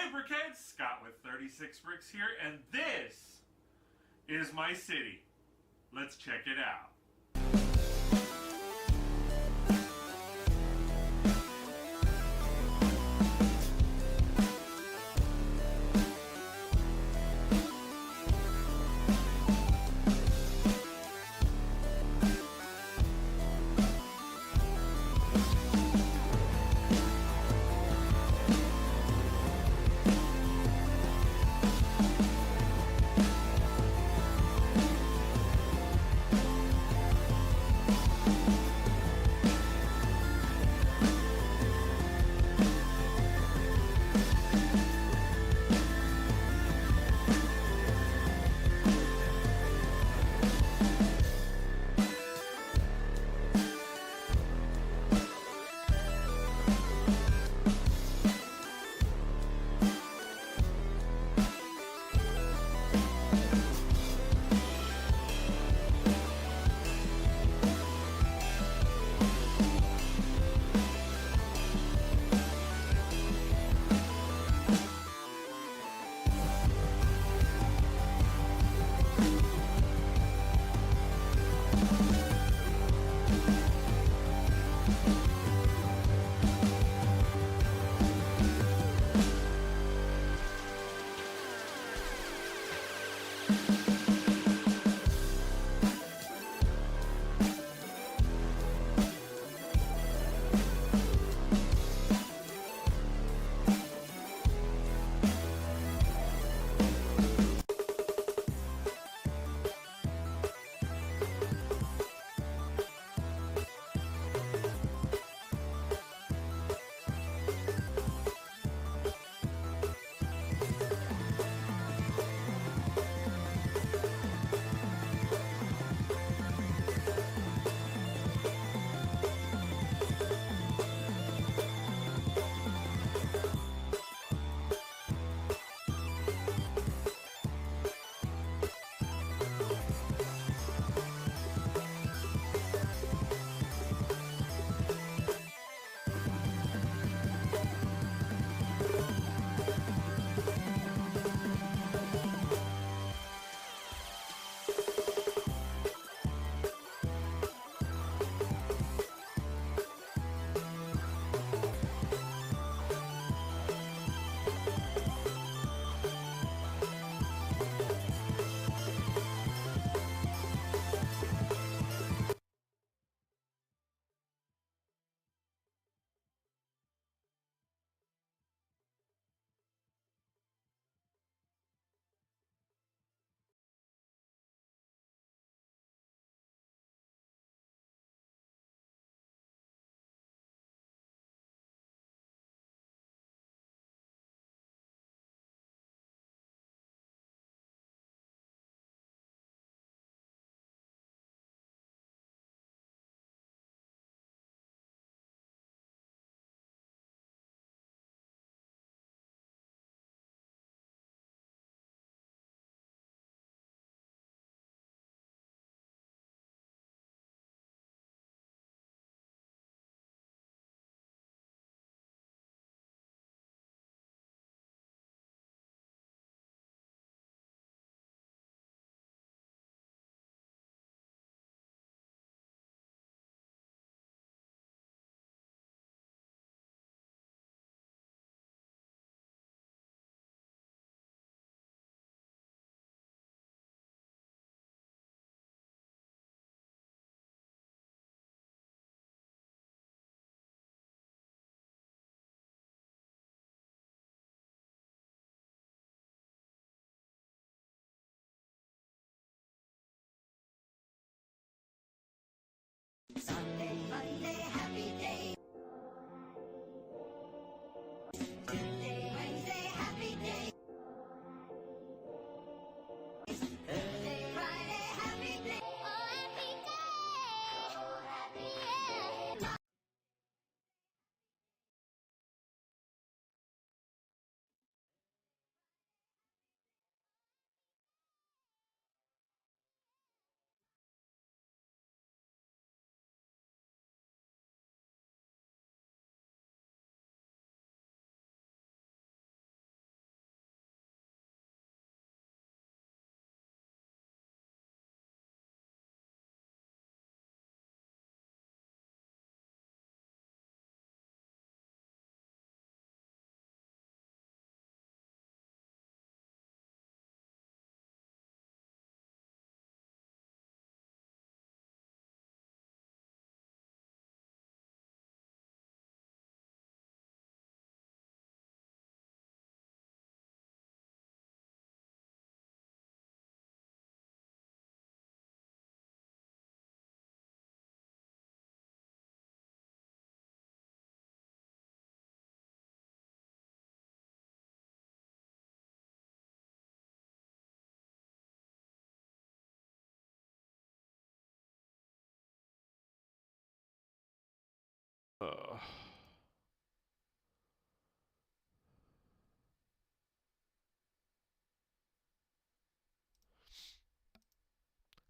Hey Brickheads, Scott with 36 Bricks here, and this is my city. Let's check it out. Sunday, Monday, happy day. Tuesday, Wednesday, happy day. Thursday, Friday, happy day. Oh, happy day. Oh, happy day.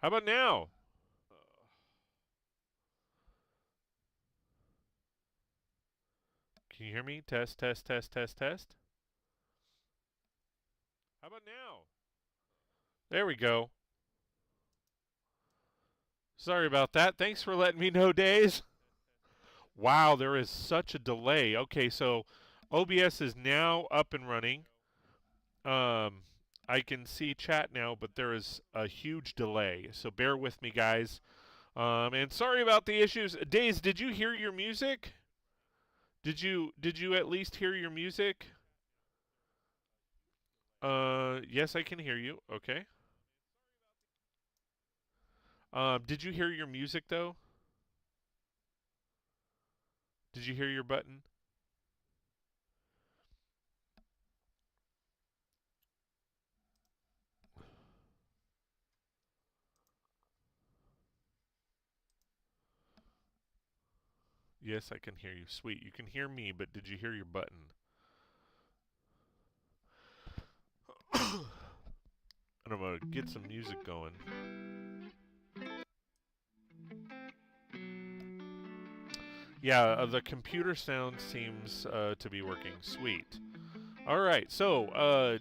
How about now? Can you hear me? Test, test, test, test, test. How about now? There we go. Sorry about that. Thanks for letting me know, Dayz. Wow, there is such a delay. Okay, so OBS is now up and running. I can see chat now, but there is a huge delay. So bear with me, guys. And sorry about the issues. Dayz, did you hear your music? Did you at least hear your music? Yes, I can hear you. Okay. Did you hear your music though? Did you hear your button? Yes, I can hear you. Sweet. You can hear me, but did you hear your button? And I'm gonna get some music going. Yeah, the computer sound seems to be working. Sweet. All right, so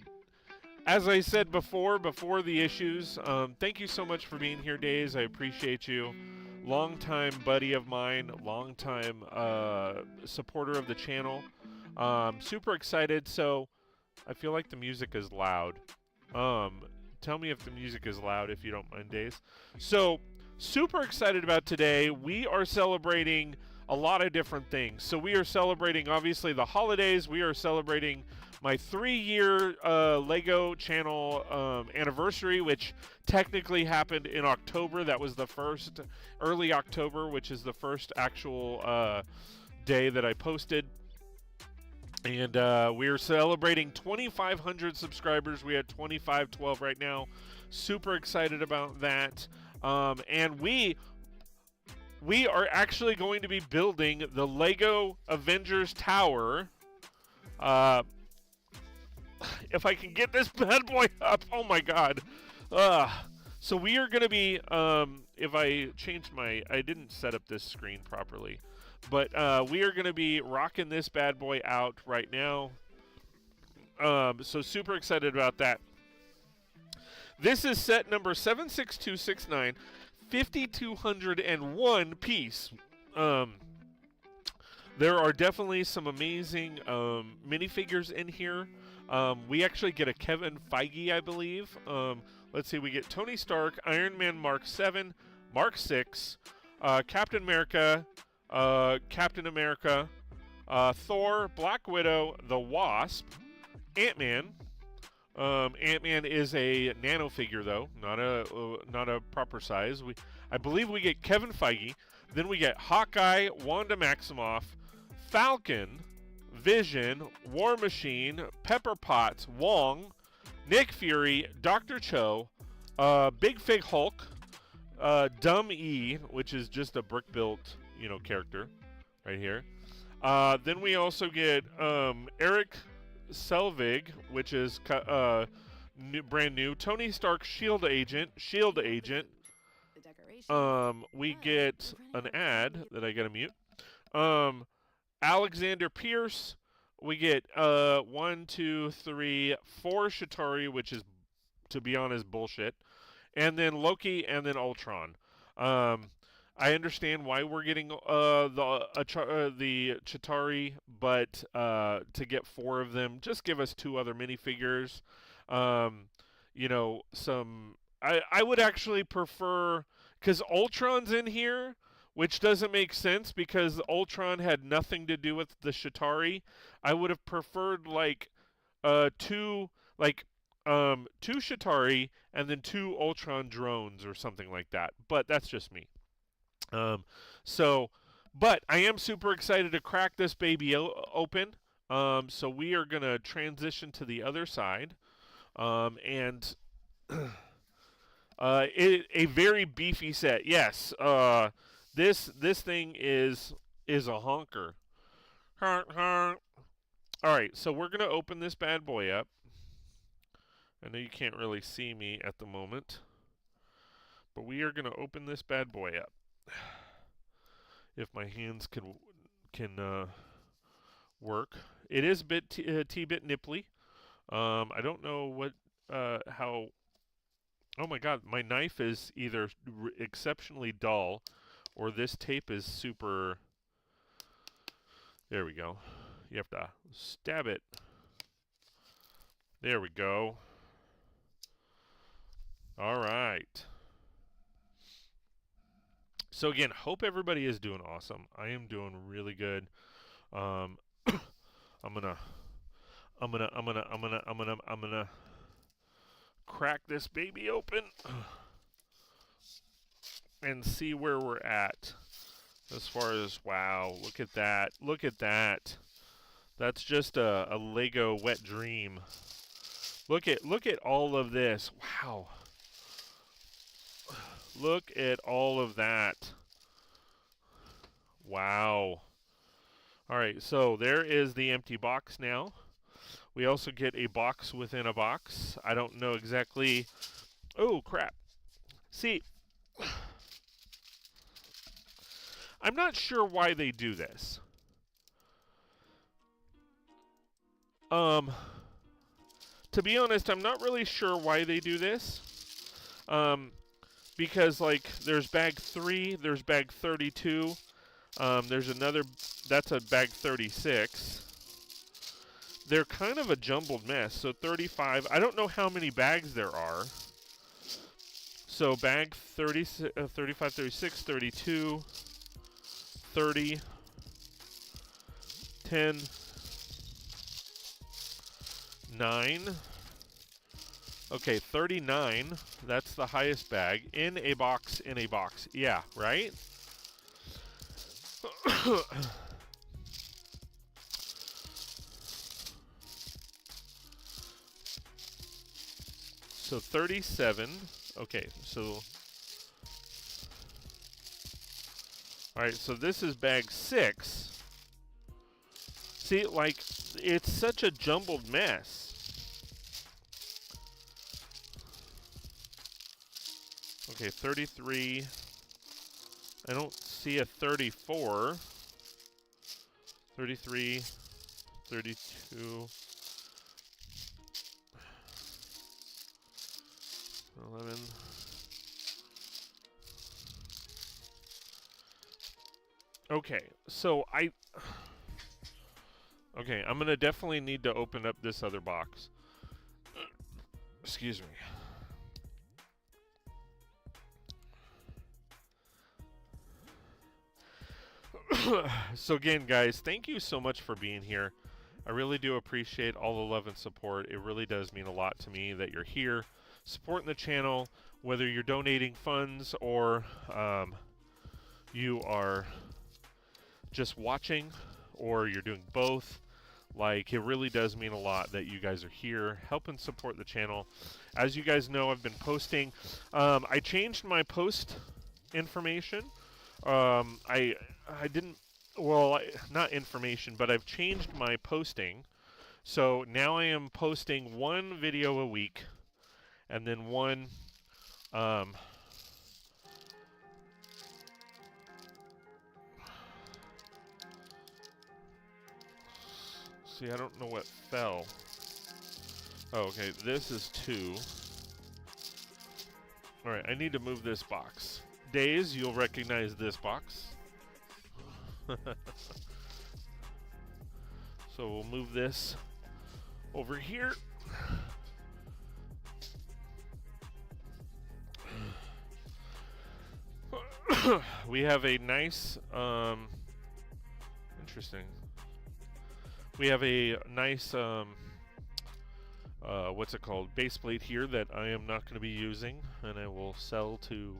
as I said before the issues, thank you so much for being here, Dayz. I appreciate you. Longtime buddy of mine, longtime supporter of the channel. Super excited. So I feel like the music is loud. Tell me if the music is loud, if you don't mind, Dayz. So super excited about today. We are celebrating a lot of different things. So we are celebrating, obviously, the holidays. We are celebrating my 3-year Lego channel anniversary, which technically happened in October. That was the first, early October, which is the first actual day that I posted. And we are celebrating 2,500 subscribers. We had 2,512 right now. Super excited about that. And we are actually going to be building the Lego Avengers Tower. If I can get this bad boy up, oh my god. So we are going to be, if I changed I didn't set up this screen properly. But we are going to be rocking this bad boy out right now. So super excited about that. This is set number 76269, 5,201 piece. There are definitely some amazing minifigures in here. We actually get a Kevin Feige, I believe. Let's see, we get Tony Stark, Iron Man Mark 7, Mark 6, Captain America, Thor, Black Widow, the Wasp, Ant-Man. Ant-Man is a nano figure, though, not a proper size. I believe we get Kevin Feige. Then we get Hawkeye, Wanda Maximoff, Falcon, Vision, War Machine, Pepper Potts, Wong, Nick Fury, Dr. Cho, Big Fig Hulk, Dumb E, which is just a brick-built, character right here. Then we also get Eric Selvig, which is brand new. Tony Stark, Shield Agent. We get an ad that I gotta mute. Alexander Pierce. We get 1, 2, 3, 4 Chitauri, which is, to be honest, bullshit. And then Loki, and then Ultron. I understand why we're getting the Chitauri, but to get 4 of them, just give us 2 other minifigures. I would actually prefer, because Ultron's in here, which doesn't make sense because Ultron had nothing to do with the Chitauri. I would have preferred two Chitauri and then 2 Ultron drones or something like that. But that's just me. But I am super excited to crack this baby open. So we are gonna transition to the other side, and a very beefy set. Yes. This thing is a honker. Alright, so we're going to open this bad boy up. I know you can't really see me at the moment, but we are going to open this bad boy up. If my hands can work. It is a bit T-bit nipply. I don't know what how. Oh my God, my knife is either exceptionally dull, or this tape is super. There we go. You have to stab it. There we go. All right. So again, hope everybody is doing awesome. I am doing really good. I'm gonna crack this baby open and see where we're at as far as, wow, look at that. Look at that. That's just a Lego wet dream. Look at all of this. Wow. Look at all of that. Wow. All right, so there is the empty box now. We also get a box within a box. I don't know exactly. Oh, crap. See, I'm not sure why they do this. To be honest, I'm not really sure why they do this. Because, like, there's bag 3, there's bag 32, there's another, that's a bag 36. They're kind of a jumbled mess. So 35, I don't know how many bags there are. So bag 30, 35, 36, 32, 30, 10, 9. Okay, 39. That's the highest bag. In a box, in a box. Yeah, right? So 37. Okay, so... Alright, so this is bag 6. See, like, it's such a jumbled mess. Okay, 33. I don't see a 34. 33, 32, 11. Okay, so okay, I'm gonna definitely need to open up this other box. Excuse me. So again, guys, thank you so much for being here. I really do appreciate all the love and support. It really does mean a lot to me that you're here supporting the channel, whether you're donating funds or you are just watching or you're doing both. Like, it really does mean a lot that you guys are here helping support the channel. As you guys know, I've been posting. I changed my post information. I didn't, well, not information, but I've changed my posting. So now I am posting one video a week and then one, see, I don't know what fell. Oh, okay, this is 2. Alright, I need to move this box. Dayz, you'll recognize this box. So we'll move this over here. We have a nice, interesting. We have a nice, what's it called, base plate here that I am not going to be using, and I will sell to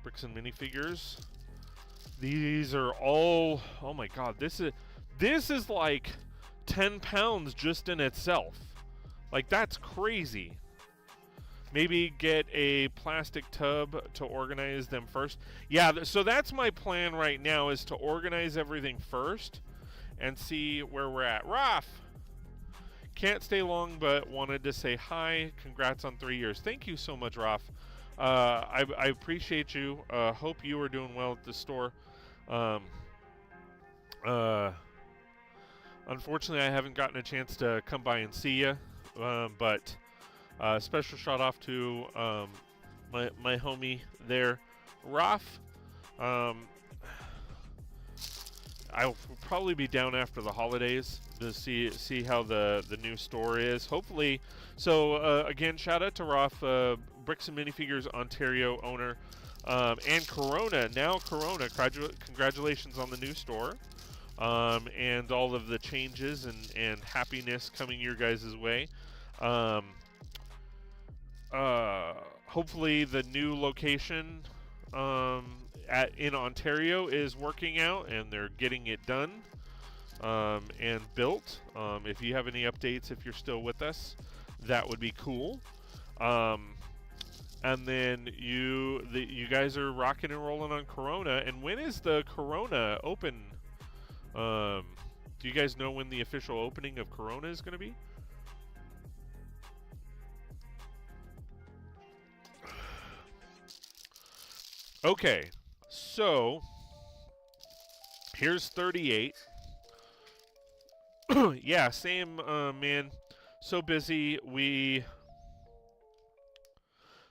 Bricks and Minifigures. These are all, oh my God, this is like 10 pounds just in itself. Like, that's crazy. Maybe get a plastic tub to organize them first. Yeah, so that's my plan right now, is to organize everything first and see where we're at. Raf! Can't stay long, but wanted to say hi. Congrats on 3 years. Thank you so much, Raf. I appreciate you. Hope you are doing well at the store. Unfortunately, I haven't gotten a chance to come by and see you, but special shout off to my homie there, Raf. I'll probably be down after the holidays to see how the new store is. Hopefully, so again, shout out to Raf, Bricks and Minifigures Ontario owner, and Corona. Now Corona, congratulations on the new store, and all of the changes and happiness coming your guys' way. Hopefully the new location in Ontario is working out and they're getting it done and built. If you have any updates, if you're still with us, that would be cool. And then you guys are rocking and rolling on Corona. And when is the Corona open? Do you guys know when the official opening of Corona is going to be? Okay, so here's 38. Yeah, same, man. So busy. We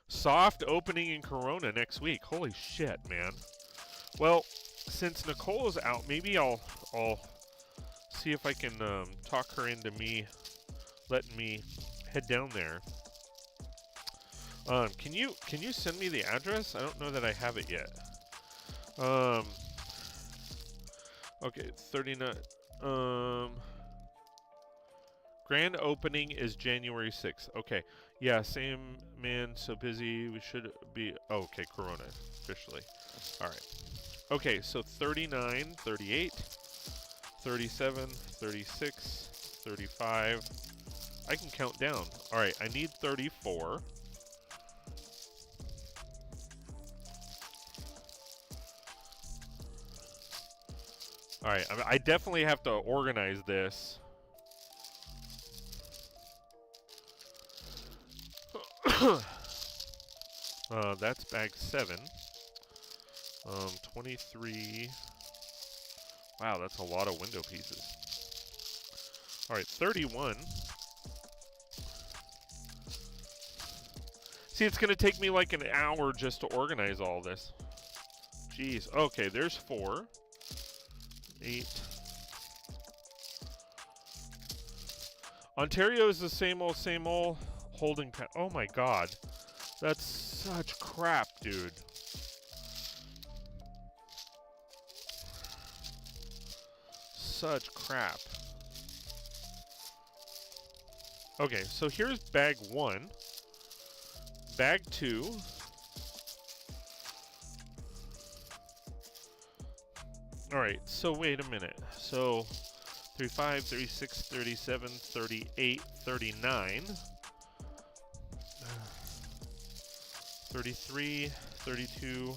soft opening in Corona next week. Holy shit, man. Well, since Nicole's out, maybe I'll see if I can talk her into me letting me head down there. Can you send me the address? I don't know that I have it yet. Okay, 39. Grand opening is January 6th. Okay, yeah, same, man. So busy. We should be. Oh, okay, Corona officially. All right. Okay, so 39, 38, 37, 36, 35. I can count down. All right, I need 34. All right, I definitely have to organize this. That's bag 7. 23. Wow, that's a lot of window pieces. All right, 31. See, it's going to take me like an hour just to organize all this. Jeez. Okay, there's 4. 8. Ontario is the same old holding pen. Oh my god. That's such crap, dude. Such crap. Okay, so here's bag 1. Bag 2. Alright, so wait a minute. So 35, 36, 37, 38, 39. 33, 32,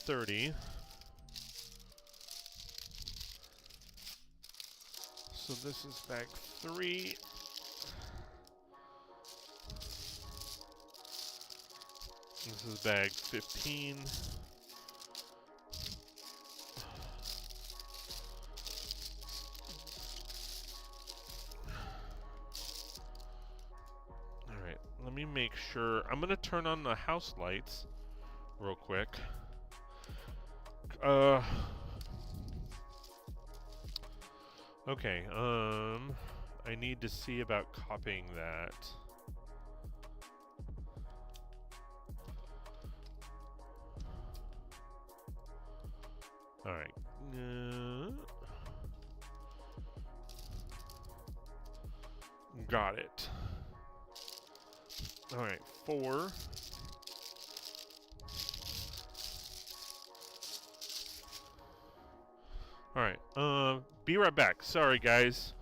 30. So this is bag 3. This is bag 15. Alright, let me make sure. I'm gonna turn on the house lights real quick. Okay, I need to see about copying that. Alright. Got it. Alright, 4. Alright, be right back. Sorry, guys.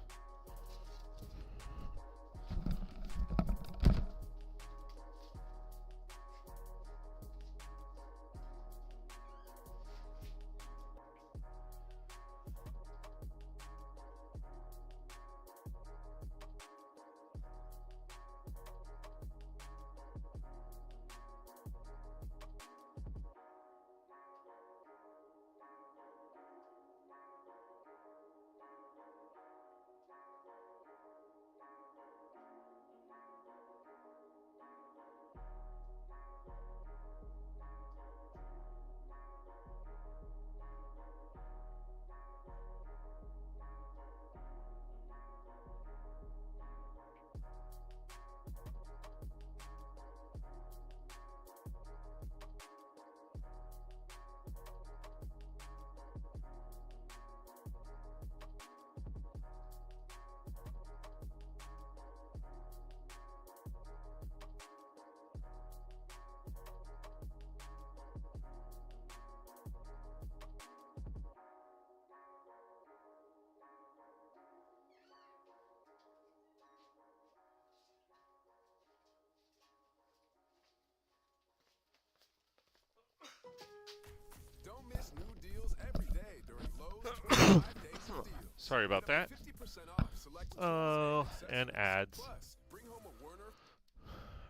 Don't miss new deals every day during Lowe's 5 days of deals. Sorry about that. 50% off select Oh, toys and accessories. ads. Plus, bring home a Werner.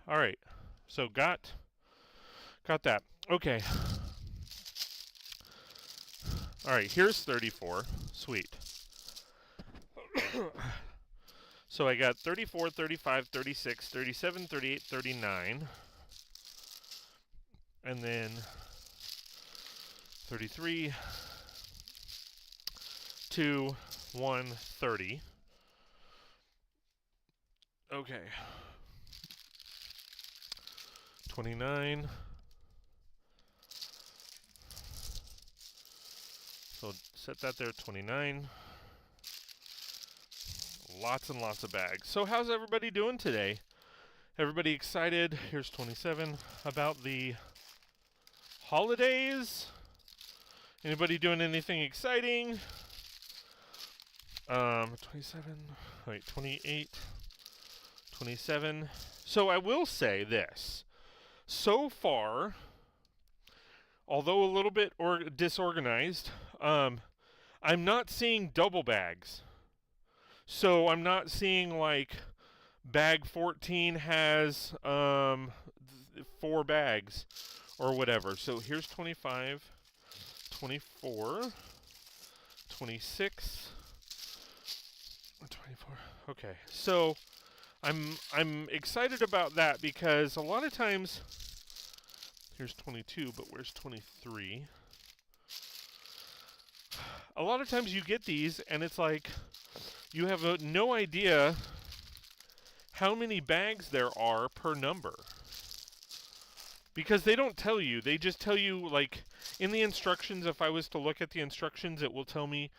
All right. So got that. Okay. All right, here's 34. Sweet. So I got 34, 35, 36, 37, 38, 39. And then 33, 2, 1, 30. Okay. 29. So set that there, 29. Lots and lots of bags. So how's everybody doing today? Everybody excited? Here's 27 about the holidays. Anybody doing anything exciting? 27, wait, 28, 27. So I will say this. So far, although a little bit disorganized, I'm not seeing double bags. So I'm not seeing like bag 14 has 4 bags or whatever. So here's 25, 24, 26, 24. Okay. So I'm excited about that because a lot of times here's 22, but where's 23? A lot of times you get these and it's like you have no idea how many bags there are per number. Because they don't tell you. They just tell you, like, in the instructions, if I was to look at the instructions, it will tell me,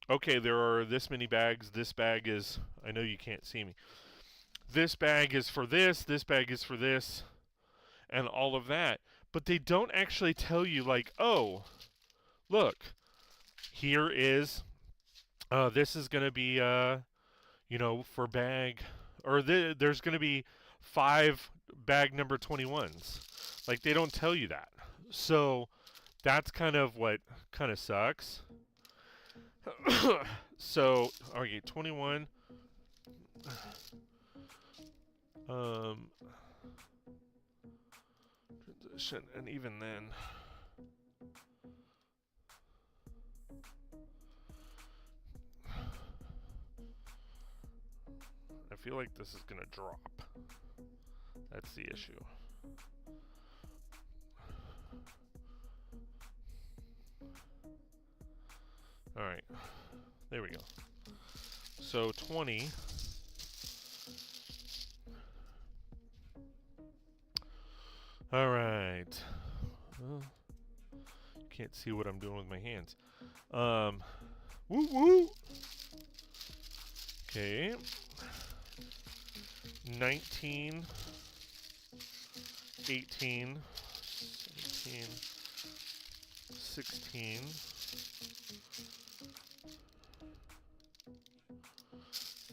okay, there are this many bags. This bag is, I know you can't see me. This bag is for this bag is for this, and all of that. But they don't actually tell you, like, oh, look, here is, this is going to be, you know, for bag, or there's going to be 5 bag number 21s. Like, they don't tell you that. So that's kind of what kind of sucks. So, okay, 21. Transition, and even then. I feel like this is going to drop. That's the issue. Alright. There we go. So 20. Alright. Well, can't see what I'm doing with my hands. Woo woo! Okay. 19, 18, 17, 16,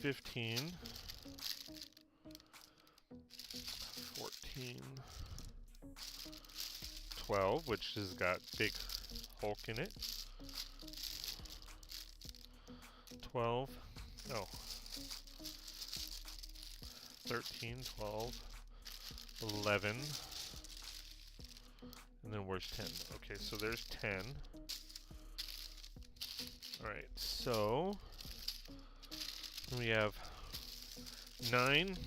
15, 14, 12, which has got big Hulk in it. 12, oh. 13, 12, 11, and then where's 10? Okay, so there's 10. Alright, so we have 9,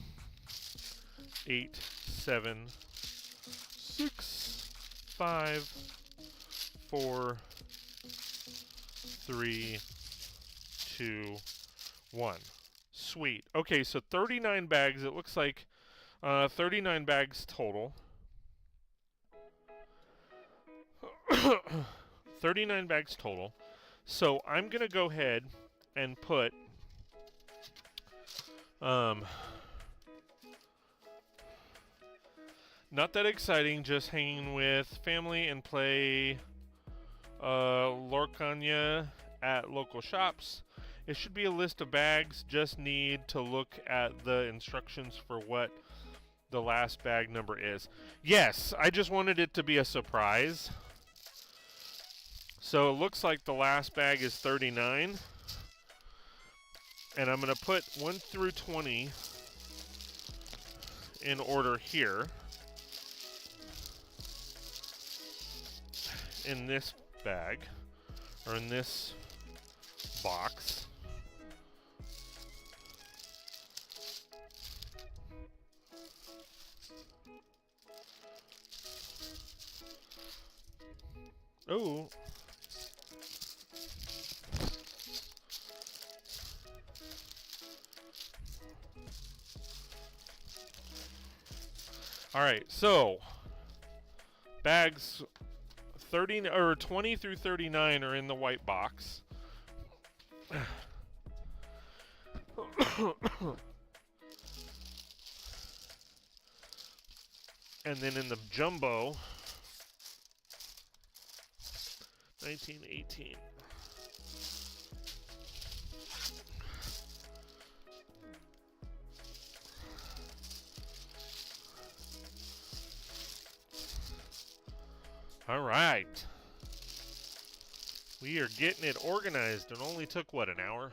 8, 7, 6, 5, 4, 3, 2, 1. Sweet. Okay, so 39 bags. It looks like 39 bags total. 39 bags total. So I'm going to go ahead and put not that exciting, just hanging with family and play Lorcania at local shops. It should be a list of bags. Just need to look at the instructions for what the last bag number is. Yes, I just wanted it to be a surprise. So it looks like the last bag is 39. And I'm going to put 1 through 20 in order here. In this bag, or in this box. Oh. All right, so bags 30 or 20 through 39 are in the white box. And then in the jumbo, 19, 18. All right. We are getting it organized. It only took, what, an hour?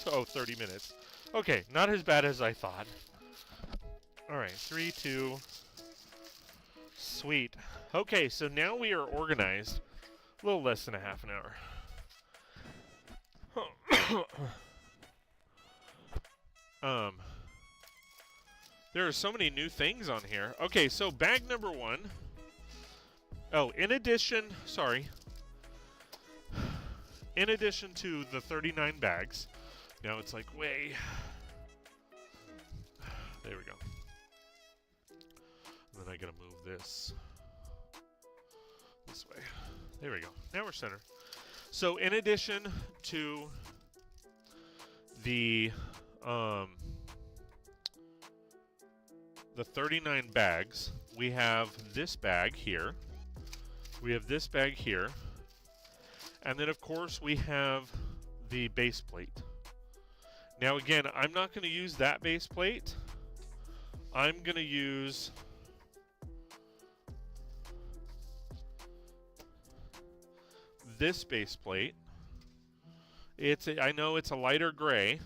Oh, 30 minutes. Okay, not as bad as I thought. All right, 3, 2. Sweet. Okay, so now we are organized. A little less than a half an hour. There are so many new things on here. Okay, so bag number 1. Oh, in addition to the 39 bags, now it's like way. There we go. And then I gotta move this way. There we go. Now we're centered. So in addition to the 39 bags, we have this bag here. We have this bag here. And then, of course, we have the base plate. Now, again, I'm not going to use that base plate. I'm going to use this base plate. I know it's a lighter gray,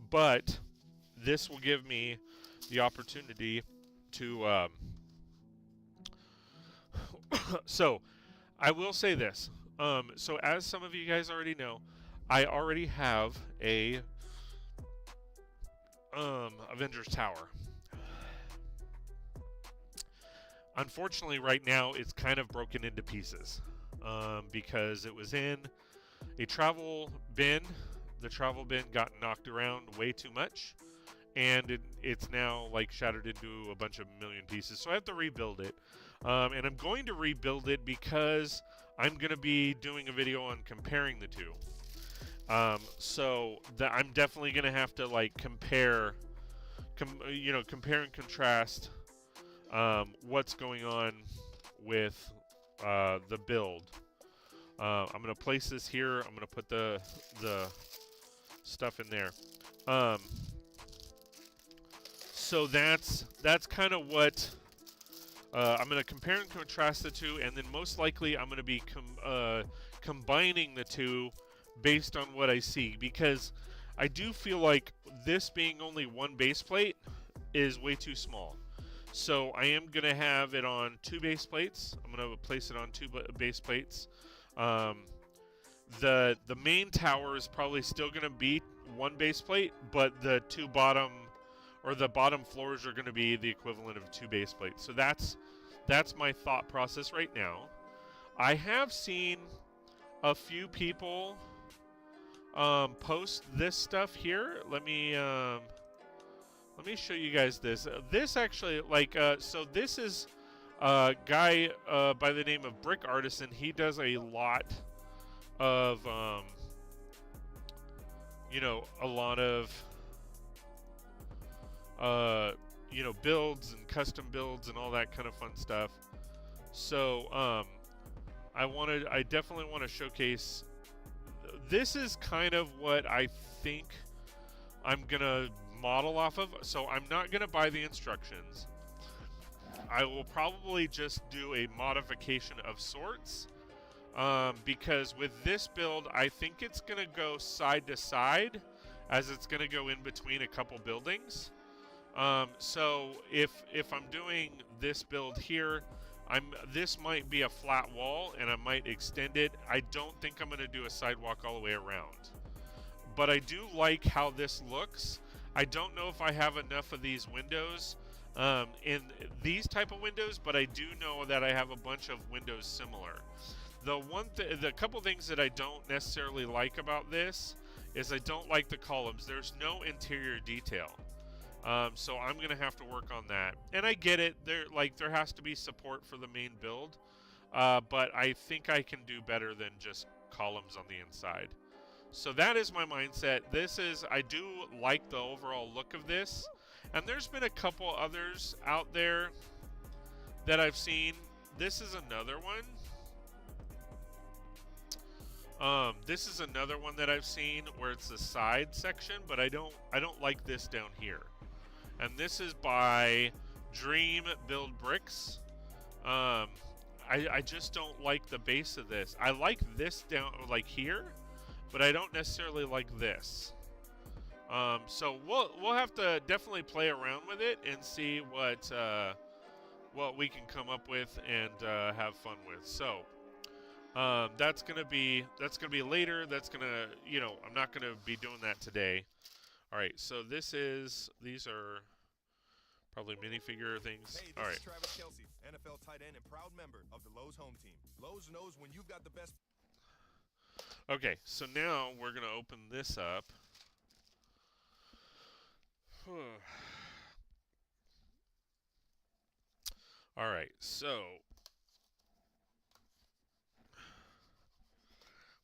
but this will give me the opportunity to... So, I will say this. So as some of you guys already know, I already have a Avengers Tower. Unfortunately, right now, it's kind of broken into pieces because it was in a travel bin. The travel bin got knocked around way too much, and it's now like shattered into a bunch of million pieces. So I have to rebuild it, and I'm going to rebuild it because I'm going to be doing a video on comparing the two. So I'm definitely going to have to like compare and contrast what's going on with the build. I'm going to place this here. I'm going to put the stuff in there. So that's kind of what I'm going to compare and contrast the two, and then most likely I'm going to be combining the two based on what I see, because I do feel like this being only one base plate is way too small. So I am going to have it on 2 base plates. I'm going to place it on 2 base plates. The main tower is probably still going to be 1 base plate, but the bottom floors are going to be the equivalent of 2 base plates. So that's my thought process right now. I have seen a few people post this stuff here. Let me show you guys this. This actually, so this is a guy by the name of Brick Artisan. He does a lot of, builds and custom builds and all that kind of fun stuff. So, I definitely want to showcase. This is kind of what I think I'm gonna model off of. So I'm not gonna buy the instructions. I will probably just do a modification of sorts. Because with this build, I think it's going to go side to side, as it's going to go in between a couple buildings. So if I'm doing this build here, this might be a flat wall, and I might extend it. I don't think I'm going to do a sidewalk all the way around. But I do like how this looks. I don't know if I have enough of these windows in these type of windows, but I do know that I have a bunch of windows similar. The couple things that I don't necessarily like about this is I don't like the columns. There's no interior detail. So I'm gonna have to work on that. And I get it. There has to be support for the main build, but I think I can do better than just columns on the inside. So that is my mindset. I do like the overall look of this, and there's been a couple others out there that I've seen. This is another one. This is another one that I've seen where it's the side section, but I don't like this down here. And this is by Dream Build Bricks. I just don't like the base of this. I like this down like here, but I don't necessarily like this. So we'll have to definitely play around with it and see what we can come up with and have fun with. So that's gonna be later. I'm not gonna be doing that today. All right, so these are probably minifigure things. Hey, this All right. is Travis Kelsey, NFL tight end and proud member of the Lowe's home team. Lowe's knows when you've got the best. Okay, so now we're gonna open this up. All right, so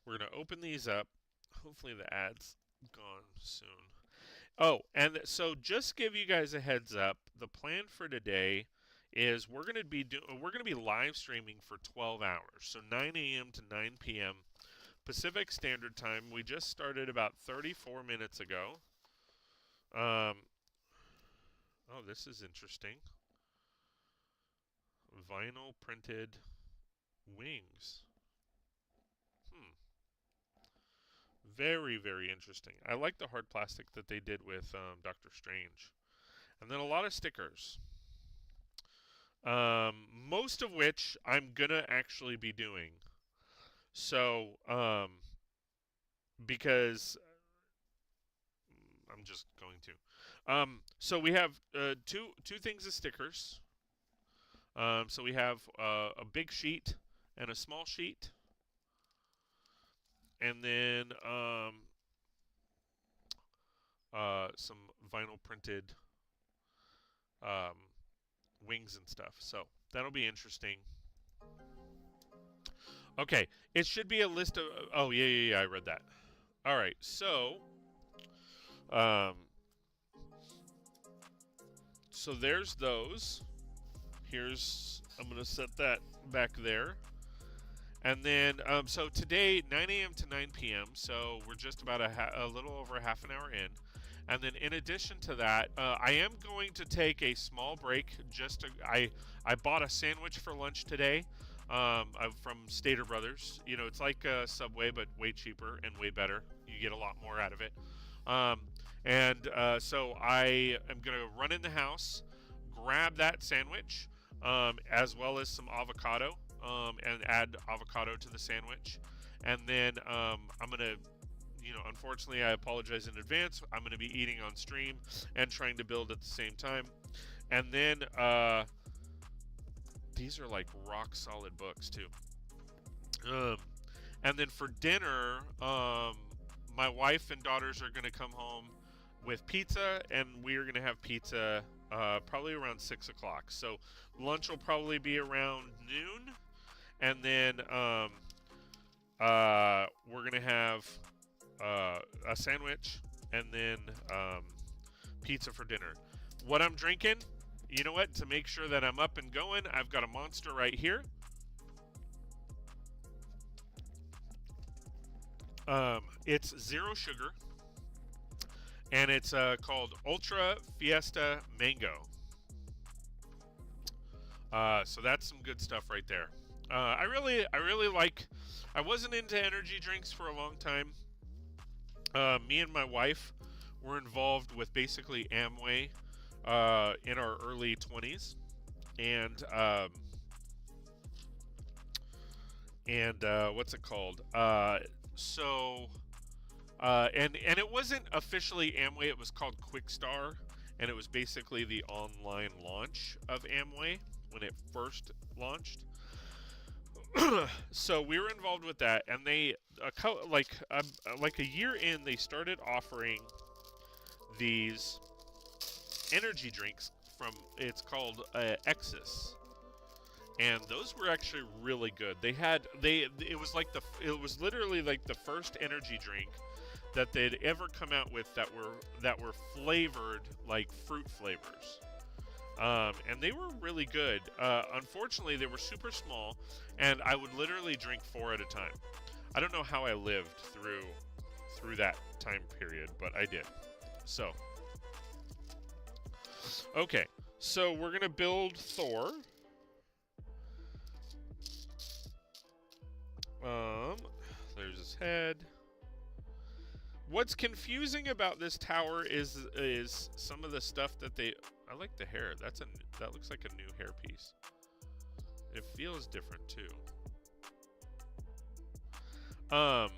we're gonna open these up. Hopefully the ad's gone soon. Oh, and so just give you guys a heads up. The plan for today is we're gonna be live streaming for 12 hours, so 9 a.m. to 9 p.m. Pacific Standard Time. We just started about 34 minutes ago. Oh, this is interesting. Vinyl printed wings. Very, very interesting. I like the hard plastic that they did with Doctor Strange. And then a lot of stickers. Most of which I'm going to actually be doing. So, because I'm just going to. So we have two things of stickers. So we have a big sheet and a small sheet. And then some vinyl printed wings and stuff. So that'll be interesting. Okay, it should be a list of. Oh yeah, I read that. All right, so so there's those. I'm gonna set that back there. And then, so today, 9 a.m. to 9 p.m., so we're just about a little over a half an hour in. And then in addition to that, I am going to take a small break. I bought a sandwich for lunch today from Stater Brothers. You know, it's like Subway, but way cheaper and way better. You get a lot more out of it. So I am going to run in the house, grab that sandwich, as well as some avocado. And add avocado to the sandwich. And then I'm going to, unfortunately, I apologize in advance. I'm going to be eating on stream and trying to build at the same time. And then these are like rock solid books too. And then for dinner, my wife and daughters are going to come home with pizza, and we are going to have pizza probably around 6 o'clock. So lunch will probably be around noon. And then we're going to have a sandwich and then pizza for dinner. What I'm drinking, you know what? To make sure that I'm up and going, I've got a Monster right here. It's 0 sugar. And it's called Ultra Fiesta Mango. So that's some good stuff right there. I really like. I wasn't into energy drinks for a long time. Me and my wife were involved with basically Amway in our early 20s, and what's it called? And it wasn't officially Amway. It was called Quickstar, and it was basically the online launch of Amway when it first launched. So we were involved with that, and they like a year in, they started offering these energy drinks from, it's called Exis, and those were actually really good. It was literally like the first energy drink that they'd ever come out with that were flavored like fruit flavors. And they were really good. Unfortunately, they were super small, and I would literally drink 4 at a time. I don't know how I lived through that time period, but I did. So, okay, so we're gonna build Thor. There's his head. What's confusing about this tower is some of the stuff that they. I like the hair. That looks like a new hairpiece. It feels different too. I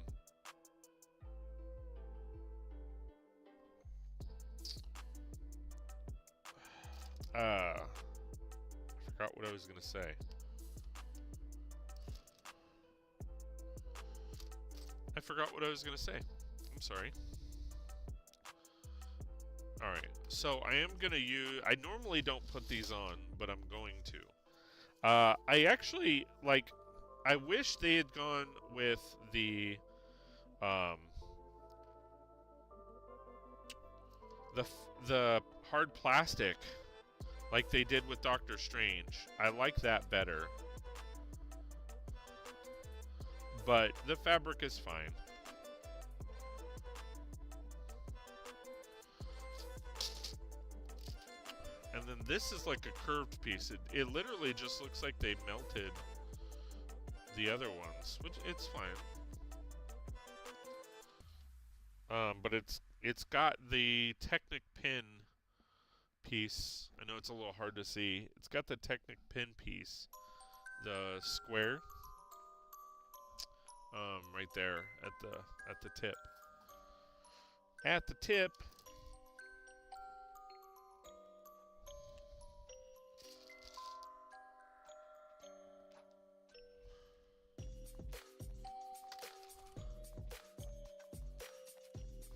forgot what I was gonna say. I'm sorry. Alright, so I am gonna I normally don't put these on, but I'm going to. I actually, I wish they had gone with the hard plastic like they did with Doctor Strange. I like that better. But the fabric is fine. And then this is like a curved piece. It literally just looks like they melted the other ones, which it's fine. But it's got the Technic pin piece. I know it's a little hard to see. It's got the Technic pin piece, the square, right there at the tip. At the tip.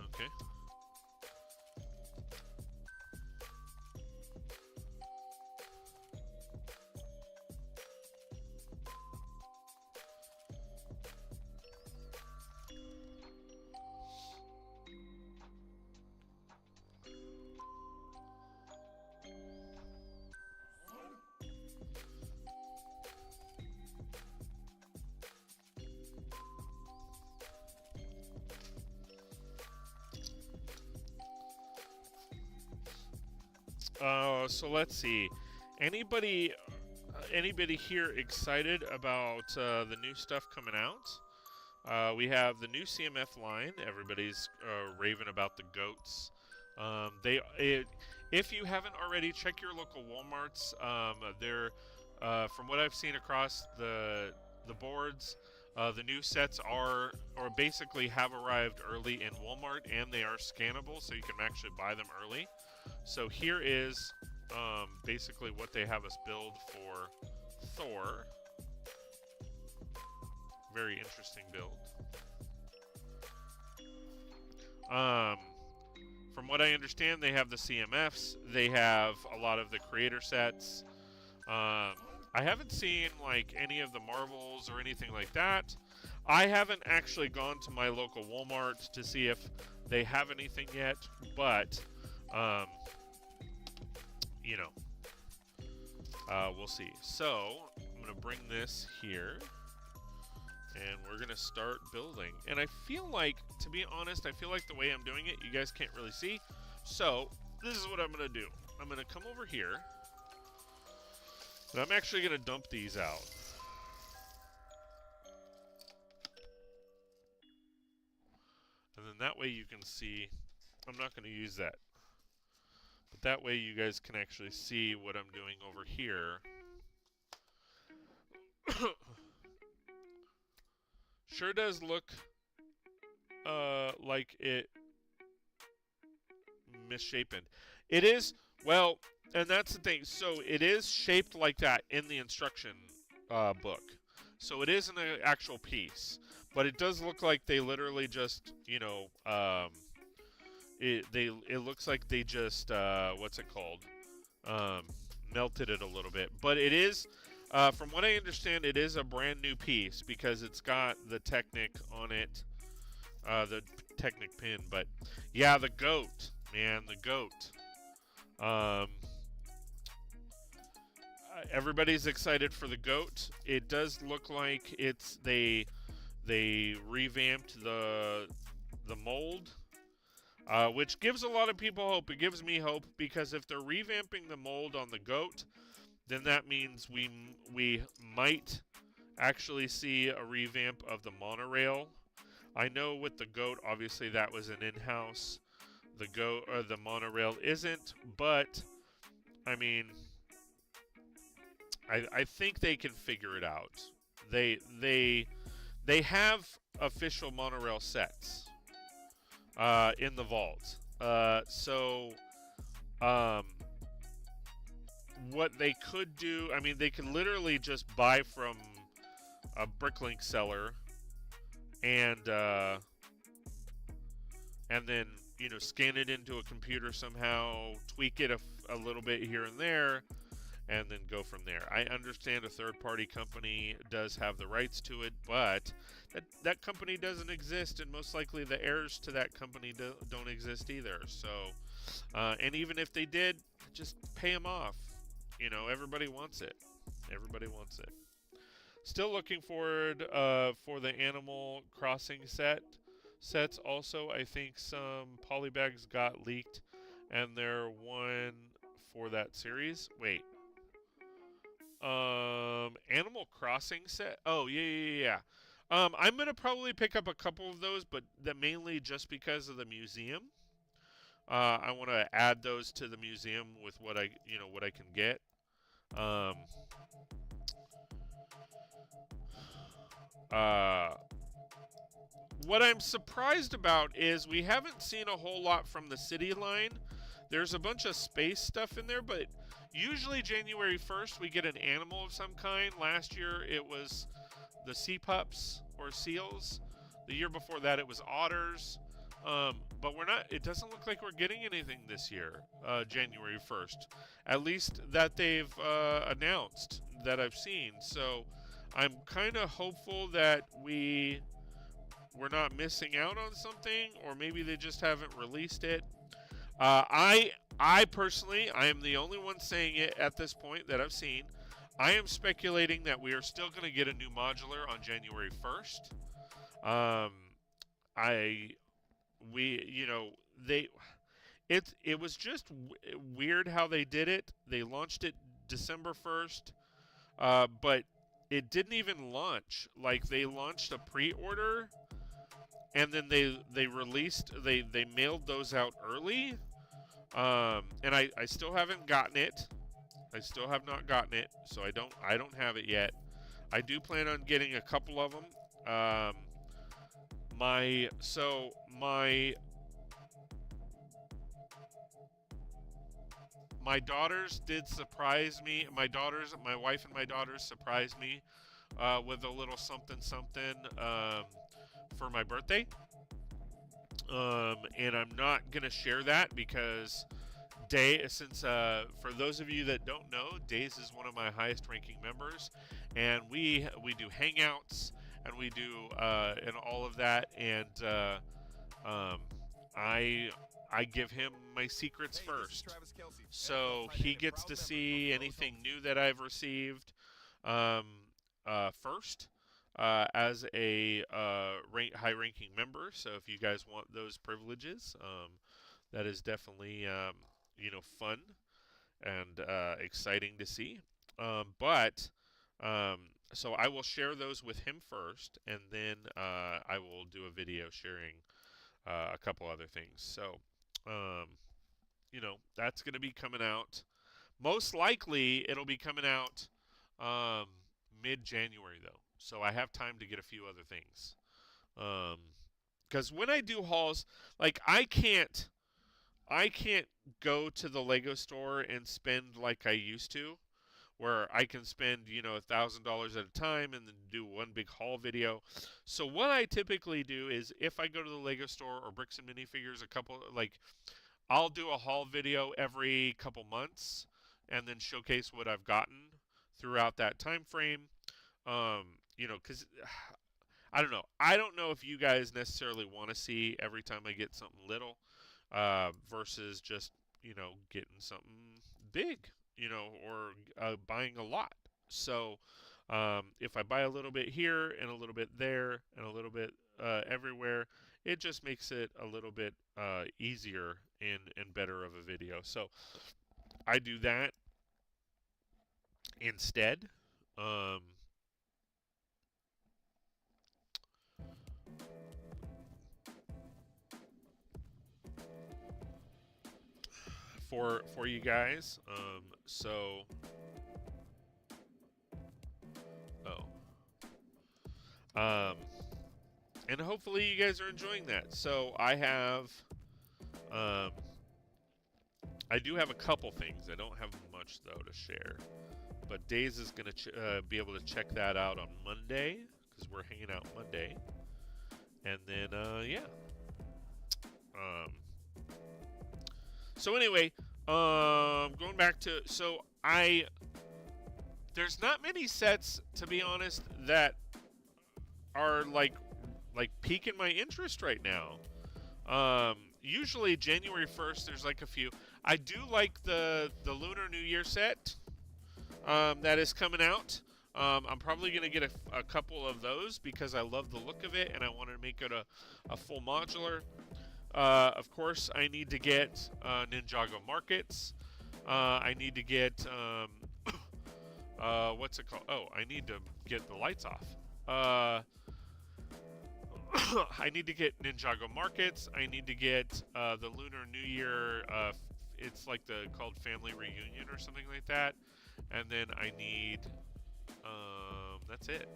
Okay. So let's see. Anybody here excited about the new stuff coming out? We have the new CMF line. Everybody's raving about the goats. If you haven't already, check your local WalMarts. They're from what I've seen across the boards, the new sets are or basically have arrived early in Walmart, and they are scannable, so you can actually buy them early. So here is basically what they have us build for Thor. Very interesting build. From what I understand, they have the CMFs. They have a lot of the creator sets. I haven't seen like any of the Marvels or anything like that. I haven't actually gone to my local Walmart to see if they have anything yet, but you know, we'll see. So I'm gonna bring this here, and we're gonna start building. And I feel like, to be honest, I feel like the way I'm doing it, you guys can't really see. So this is what I'm gonna do. I'm gonna come over here, And I'm actually going to dump these out. And then that way you can see, I'm not going to use that. But that way you guys can actually see what I'm doing over here. Sure does look like it misshapen. It is, well, and that's the thing. So it is shaped like that in the instruction book. So it is an actual piece. But it does look like they literally just, you know, it looks like they just, what's it called? Melted it a little bit. But it is, from what I understand, it is a brand new piece because it's got the Technic on it, the Technic pin. But yeah, the goat, man, the goat. Everybody's excited for the goat. It does look like it's they revamped the mold, which gives a lot of people hope. It gives me hope because if they're revamping the mold on the goat, then that means we might actually see a revamp of the monorail. I know with the goat, obviously that was an in-house. The monorail isn't, but I mean, I think they can figure it out. They have official monorail sets in the vault. What they could do, I mean, they could literally just buy from a Bricklink seller and then, you know, scan it into a computer somehow, tweak it a little bit here and there, and then go from there. I understand a third-party company does have the rights to it, but that company doesn't exist, and most likely the heirs to that company don't exist either. So, and even if they did, just pay them off. You know, everybody wants it. Everybody wants it. Still looking forward for the Animal Crossing sets. Also, I think some polybags got leaked, and they're one for that series. Wait. Animal Crossing set? Oh, yeah. I'm gonna probably pick up a couple of those, but mainly just because of the museum. I want to add those to the museum with what I can get. What I'm surprised about is we haven't seen a whole lot from the city line. There's a bunch of space stuff in there, but usually January 1st we get an animal of some kind. Last year it was the sea pups or seals. The year before that it was otters. But it doesn't look like we're getting anything this year, January 1st. At least that they've announced that I've seen. So I'm kind of hopeful that we're not missing out on something, or maybe they just haven't released it. I personally, I am the only one saying it at this point that I've seen. I am speculating that we are still going to get a new modular on January 1st. It was just weird how they did it. They launched it December 1st, but it didn't even launch. Like, they launched a pre-order, and then they mailed those out early. And I still haven't gotten it. I still have not gotten it, so I don't have it yet. I do plan on getting a couple of them. My daughters did surprise me. My wife and my daughters surprised me with a little something for my birthday. And I'm not gonna share that because for those of you that don't know, Dayz is one of my highest ranking members, and we do hangouts and we do and all of that, and I give him my secrets first, so he gets to see anything new that I've received first. As a high-ranking member, so if you guys want those privileges, that is definitely fun and exciting to see. So I will share those with him first, and then I will do a video sharing a couple other things. So, that's going to be coming out. Most likely, it'll be coming out mid-January, though. So I have time to get a few other things. Because when I do hauls, like I can't go to the Lego store and spend like I used to, where I can spend, $1,000 at a time and then do one big haul video. So what I typically do is if I go to the Lego store or Bricks and Minifigures, I'll do a haul video every couple months and then showcase what I've gotten throughout that time frame. Because I don't know. I don't know if you guys necessarily want to see every time I get something little versus just, getting something big. Or buying a lot. So if I buy a little bit here and a little bit there and a little bit everywhere, it just makes it a little bit easier and better of a video. So I do that instead. For you guys. And hopefully you guys are enjoying that. So I do have a couple things. I don't have much though to share, but Dayz is gonna be able to check that out on Monday because we're hanging out Monday, and then yeah. So anyway, going back to there's not many sets, to be honest, that are like piquing my interest right now. Usually January 1st, there's like a few. I do like the Lunar New Year set that is coming out. I'm probably gonna get a couple of those because I love the look of it and I want to make it a full modular. Of course, I need to get Ninjago Markets. I need to get what's it called? Oh, I need to get the lights off. I need to get Ninjago Markets. I need to get the Lunar New Year. It's like called Family Reunion or something like that. And then I need. That's it.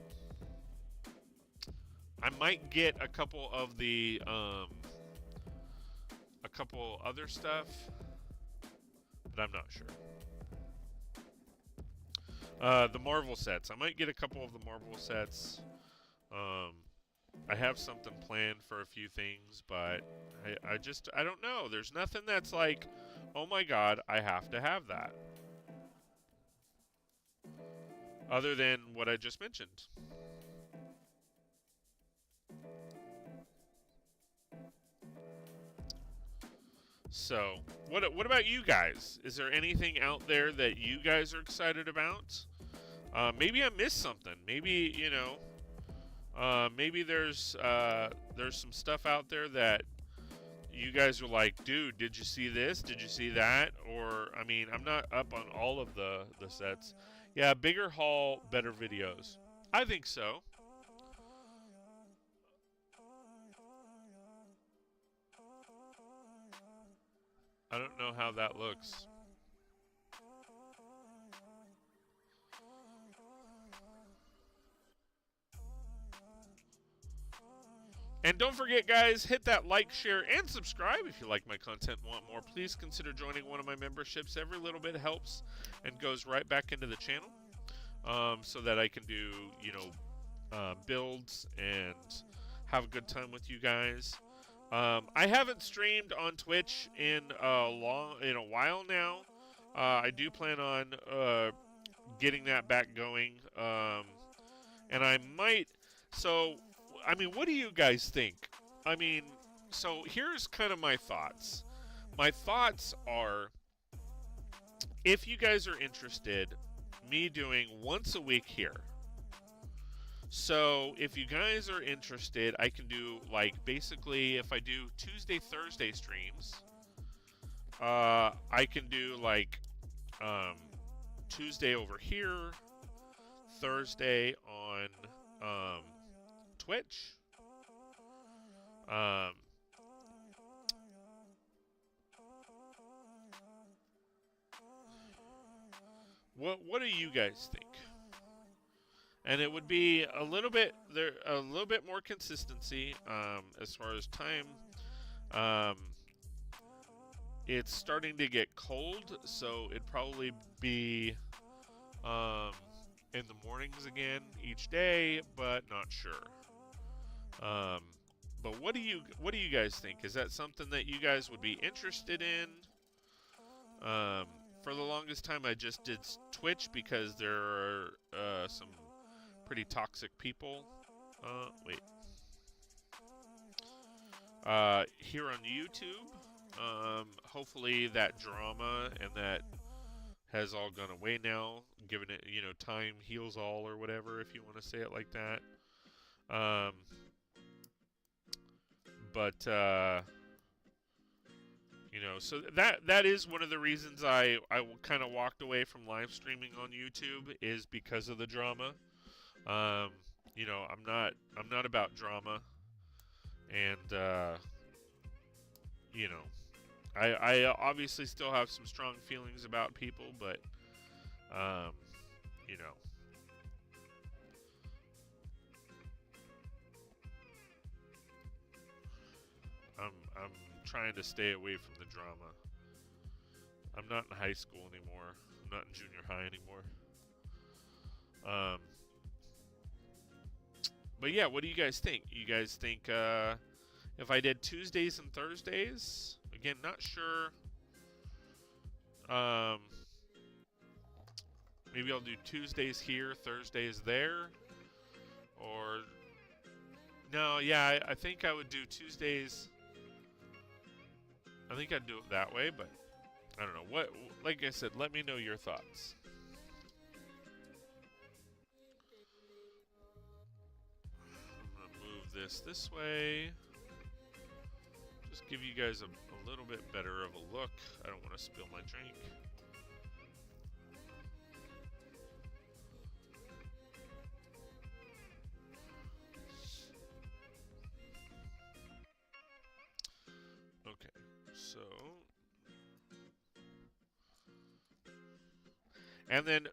I might get a couple of the. A couple other stuff, but I'm not sure. The Marvel sets. I might get a couple of the Marvel sets. I have something planned for a few things, but I don't know. There's nothing that's like, oh my god, I have to have that. Other than what I just mentioned. So, what about you guys? Is there anything out there that you guys are excited about? Maybe I missed something. Maybe, maybe there's some stuff out there that you guys are like, dude, did you see this? Did you see that? Or, I mean, I'm not up on all of the sets. Yeah, bigger haul, better videos. I think so. I don't know how that looks. And don't forget, guys, hit that like, share, and subscribe if you like my content and want more. Please consider joining one of my memberships. Every little bit helps and goes right back into the channel so that I can do, builds and have a good time with you guys. I haven't streamed on Twitch in a while now. I do plan on getting that back going, and I might. So, I mean, what do you guys think? I mean, so here's kind of my thoughts. My thoughts are, if you guys are interested, me doing once a week here. So if you guys are interested, I can do basically if I do Tuesday, Thursday streams, I can do Tuesday over here, Thursday on Twitch. What do you guys think? And it would be a little bit more consistency as far as time. It's starting to get cold, so it'd probably be in the mornings again each day, but not sure. But what do you guys think? Is that something that you guys would be interested in? For the longest time, I just did Twitch because there are some pretty toxic people. Here on YouTube, hopefully that drama and that has all gone away now. Given it, time heals all, or whatever, if you want to say it like that. So that is one of the reasons I kind of walked away from live streaming on YouTube, is because of the drama. I'm not about drama, and I obviously still have some strong feelings about people, but I'm trying to stay away from the drama. I'm not in high school anymore. I'm not in junior high anymore. But yeah, what do you guys think? You guys think if I did Tuesdays and Thursdays? Again, not sure. Maybe I'll do Tuesdays here, Thursdays there. Or no, yeah, I think I would do Tuesdays. I think I'd do it that way, but I don't know. Like I said, let me know your thoughts. I'm going to move this way. Just give you guys a little bit better of a look. I don't want to spill my drink. And then,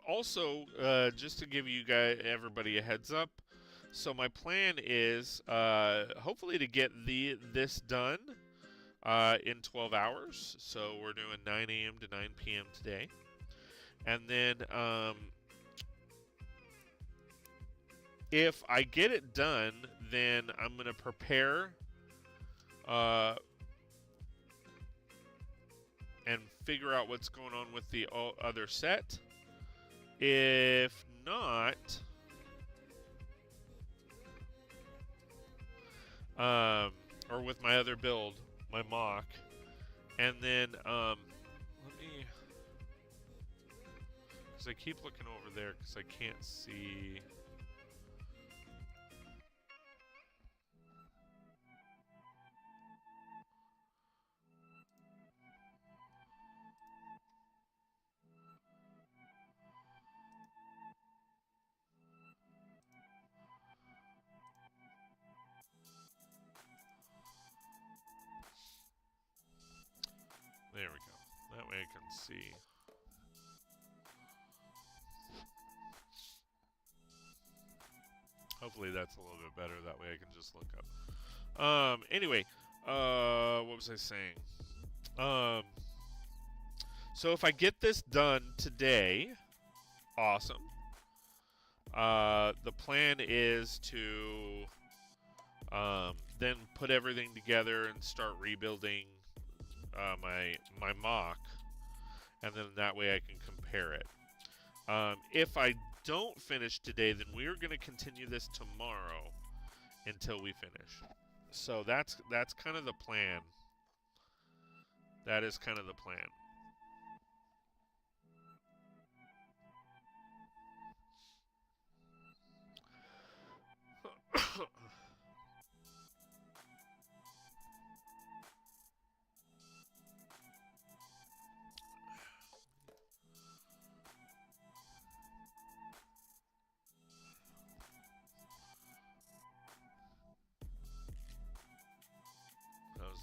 also, just to give you guys, everybody a heads up, so my plan is, hopefully to get this done, in 12 hours. So we're doing 9 a.m. to 9 p.m. today. And then, if I get it done, then I'm going to prepare, and figure out what's going on with the other set. If not, or with my other build, my mock, and then let me, because I keep looking over there because I can't see. There we go. That way I can see. Hopefully that's a little bit better. That way I can just look up. Anyway, what was I saying? So if I get this done today, awesome. The plan is to then put everything together and start rebuilding my mock, and then that way I can compare it. If I don't finish today, then we are going to continue this tomorrow until we finish. So that's kind of the plan. That is kind of the plan.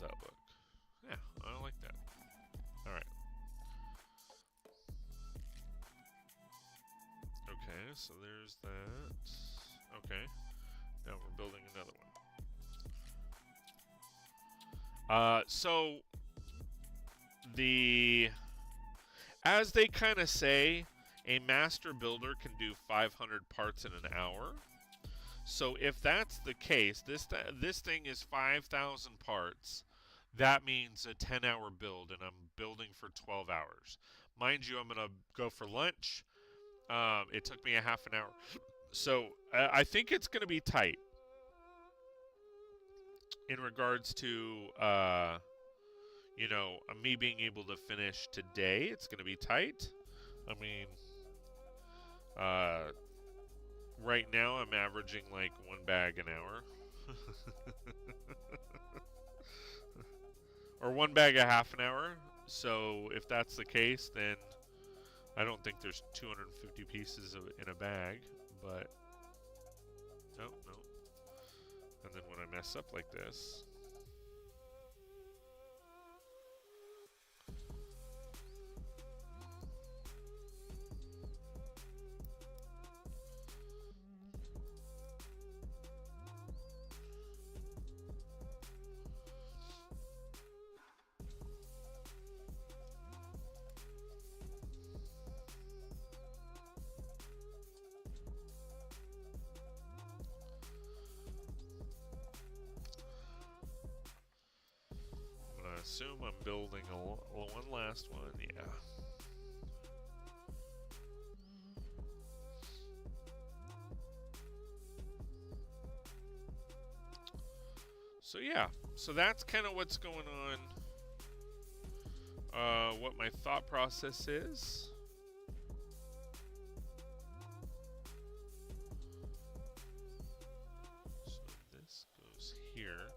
that look? Yeah, I like that. Alright. Okay, so there's that. Okay. Now we're building another one. So as they kind of say, a master builder can do 500 parts in an hour. So if that's the case, this thing is 5,000 parts. That means a 10-hour build, and I'm building for 12 hours. Mind you, I'm going to go for lunch. It took me a half an hour. So I think it's going to be tight in regards to, you know, me being able to finish today. It's going to be tight. I mean, right now I'm averaging like 1 bag an hour. Or 1 bag a half an hour. So if that's the case, then I don't think there's 250 pieces in a bag, but no. And then when I mess up like this, I assume I'm building one last one, yeah. So yeah, so that's kind of what's going on, what my thought process is. So this goes here.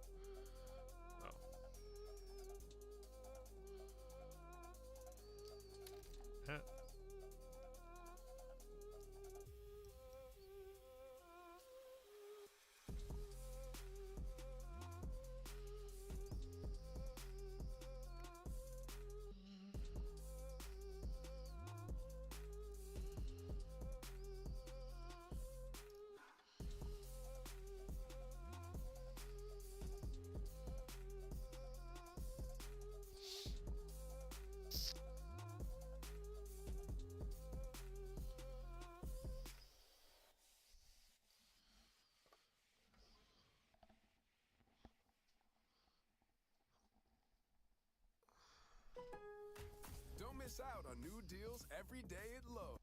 Don't miss out on new deals every day at Lowe's.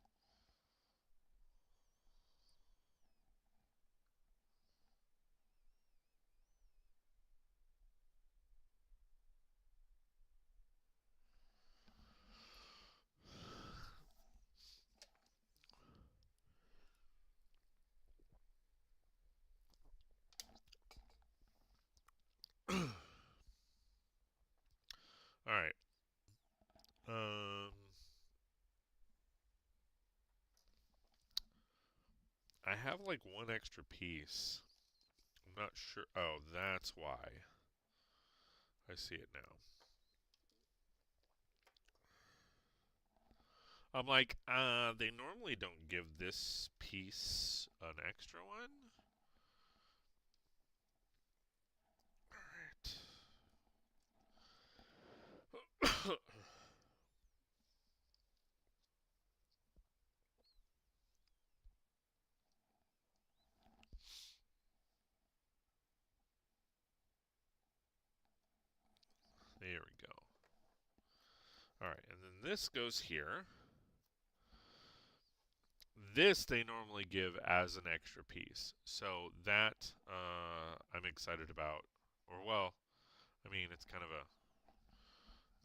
All right. I have like one extra piece. I'm not sure. Oh, that's why. I see it now. I'm like, they normally don't give this piece an extra one. Alright. There we go. Alright, and then this goes here. This they normally give as an extra piece. So that I'm excited about. Or, well, I mean, it's kind of a...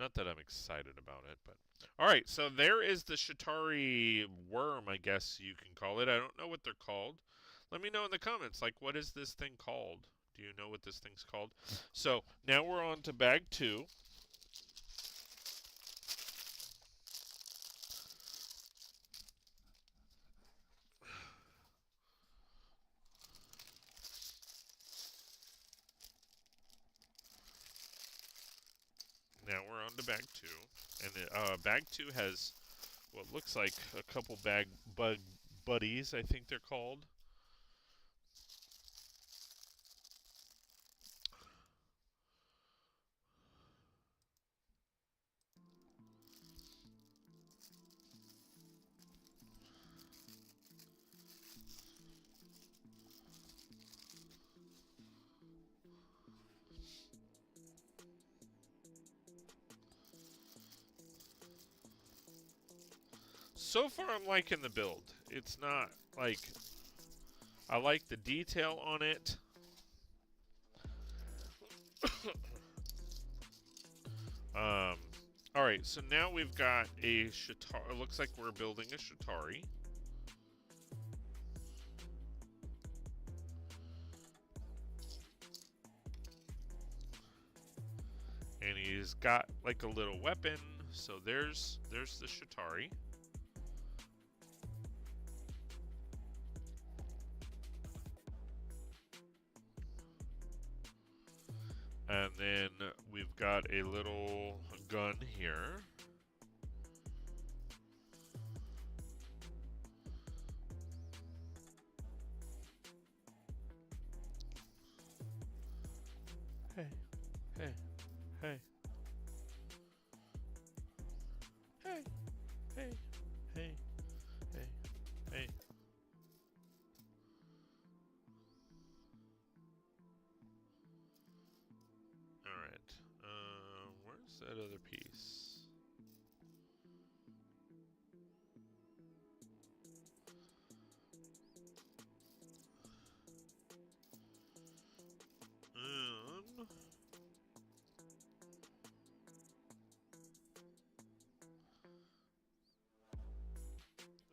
Not that I'm excited about it, but... Alright, so there is the Shatari worm, I guess you can call it. I don't know what they're called. Let me know in the comments, like, what is this thing called? Do you know what this thing's called? So, now we're on to bag 2. now we're on to bag 2. And bag 2 has what looks like a couple bug buddies, I think they're called. So far, I'm liking the build. It's not like I like the detail on it. All right, so now we've got a Shatari. It looks like we're building a Shatari. And he's got like a little weapon. So there's the Shatari. And then we've got a little gun here. Hey, hey, hey. Hey, hey, hey, hey, hey. Alright, where's that other piece?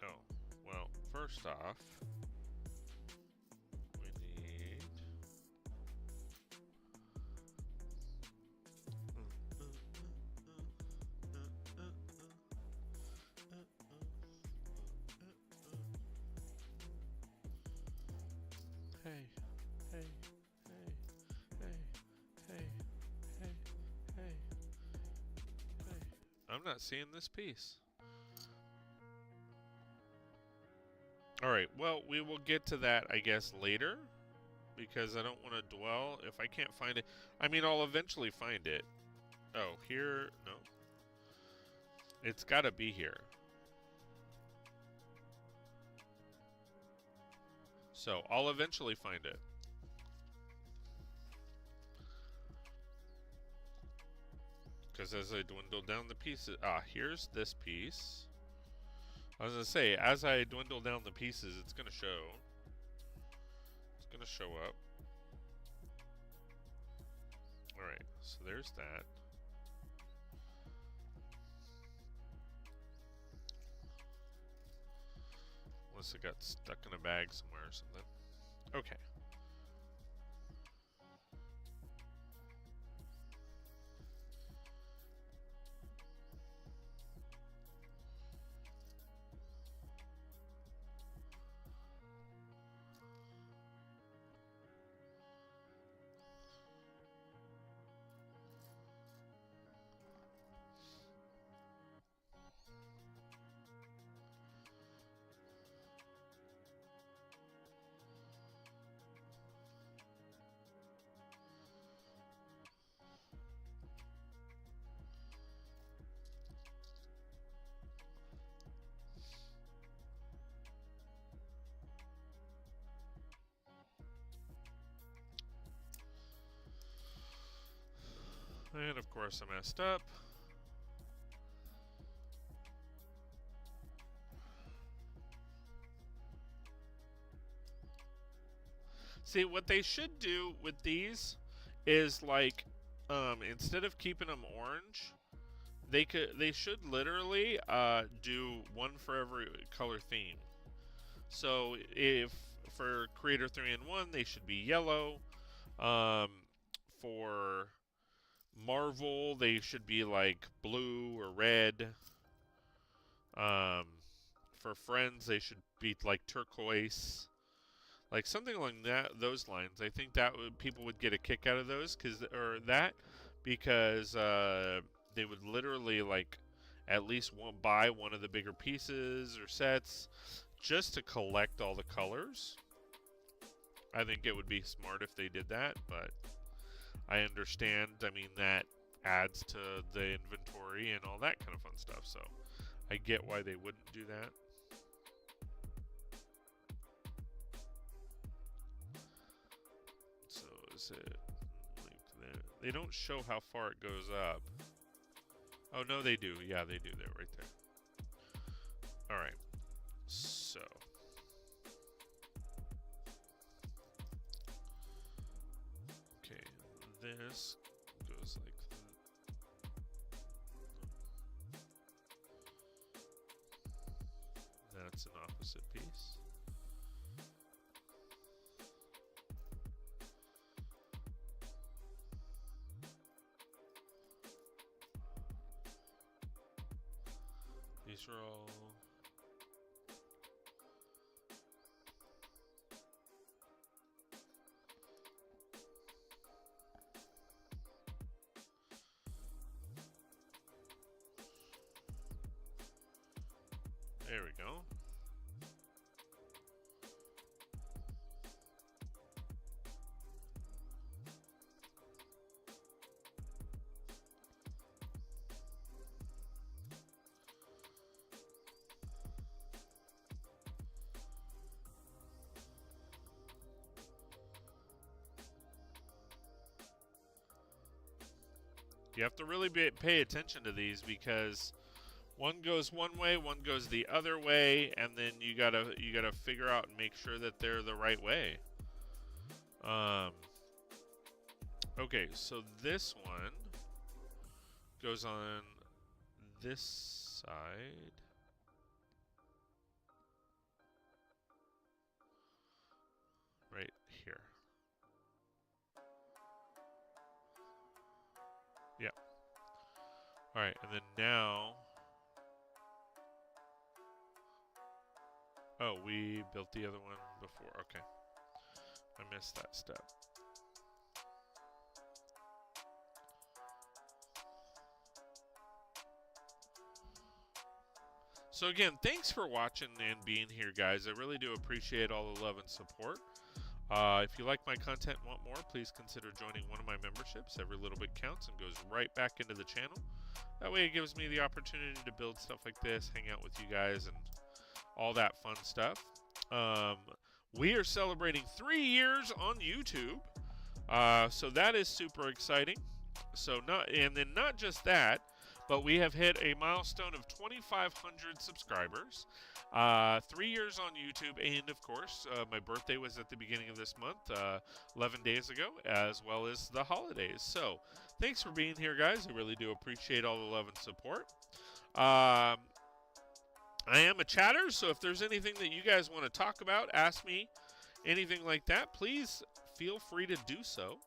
Oh, well, first off, we need... Hey, hey, hey, hey, hey, hey, hey, hey. I'm not seeing this piece. Alright, well, we will get to that, I guess, later. Because I don't want to dwell. If I can't find it... I mean, I'll eventually find it. Oh, here... No. It's gotta be here. So, I'll eventually find it. Because as I dwindle down the pieces... Ah, here's this piece. I was going to say, as I dwindle down the pieces, it's going to show. It's going to show up. Alright, so there's that. Unless it got stuck in a bag somewhere or something. Okay. And of course I messed up. See, what they should do with these is like, instead of keeping them orange, they should literally do one for every color theme. So if for Creator 3 in 1, they should be yellow. For Marvel, they should be like blue or red. For Friends, they should be like turquoise, like something along those lines. I think that people would get a kick out of those because they would literally like at least buy one of the bigger pieces or sets just to collect all the colors. I think it would be smart if they did that, but I understand. I mean, that adds to the inventory and all that kind of fun stuff, so I get why they wouldn't do that. So is it like that? They don't show how far it goes up. Oh, no, they do. Yeah, they do. They're right there. All right. So. Okay. This goes like that. That's an opposite piece. These are all... There we go. You have to really pay attention to these because one goes one way, one goes the other way, and then you gotta figure out and make sure that they're the right way. Okay, so this one goes on this side. Right here. Yeah. All right, and then now... Oh, we built the other one before. Okay. I missed that step. So again, thanks for watching and being here, guys. I really do appreciate all the love and support. If you like my content and want more, please consider joining one of my memberships. Every little bit counts and goes right back into the channel. That way it gives me the opportunity to build stuff like this, hang out with you guys, and all that fun stuff. We are celebrating 3 years on YouTube, so that is super exciting. So not just that, but we have hit a milestone of 2,500 subscribers. 3 years on YouTube, and of course, my birthday was at the beginning of this month, 11 days ago, as well as the holidays. So thanks for being here, guys. I really do appreciate all the love and support. I am a chatter, so if there's anything that you guys want to talk about, ask me, anything like that, please feel free to do so.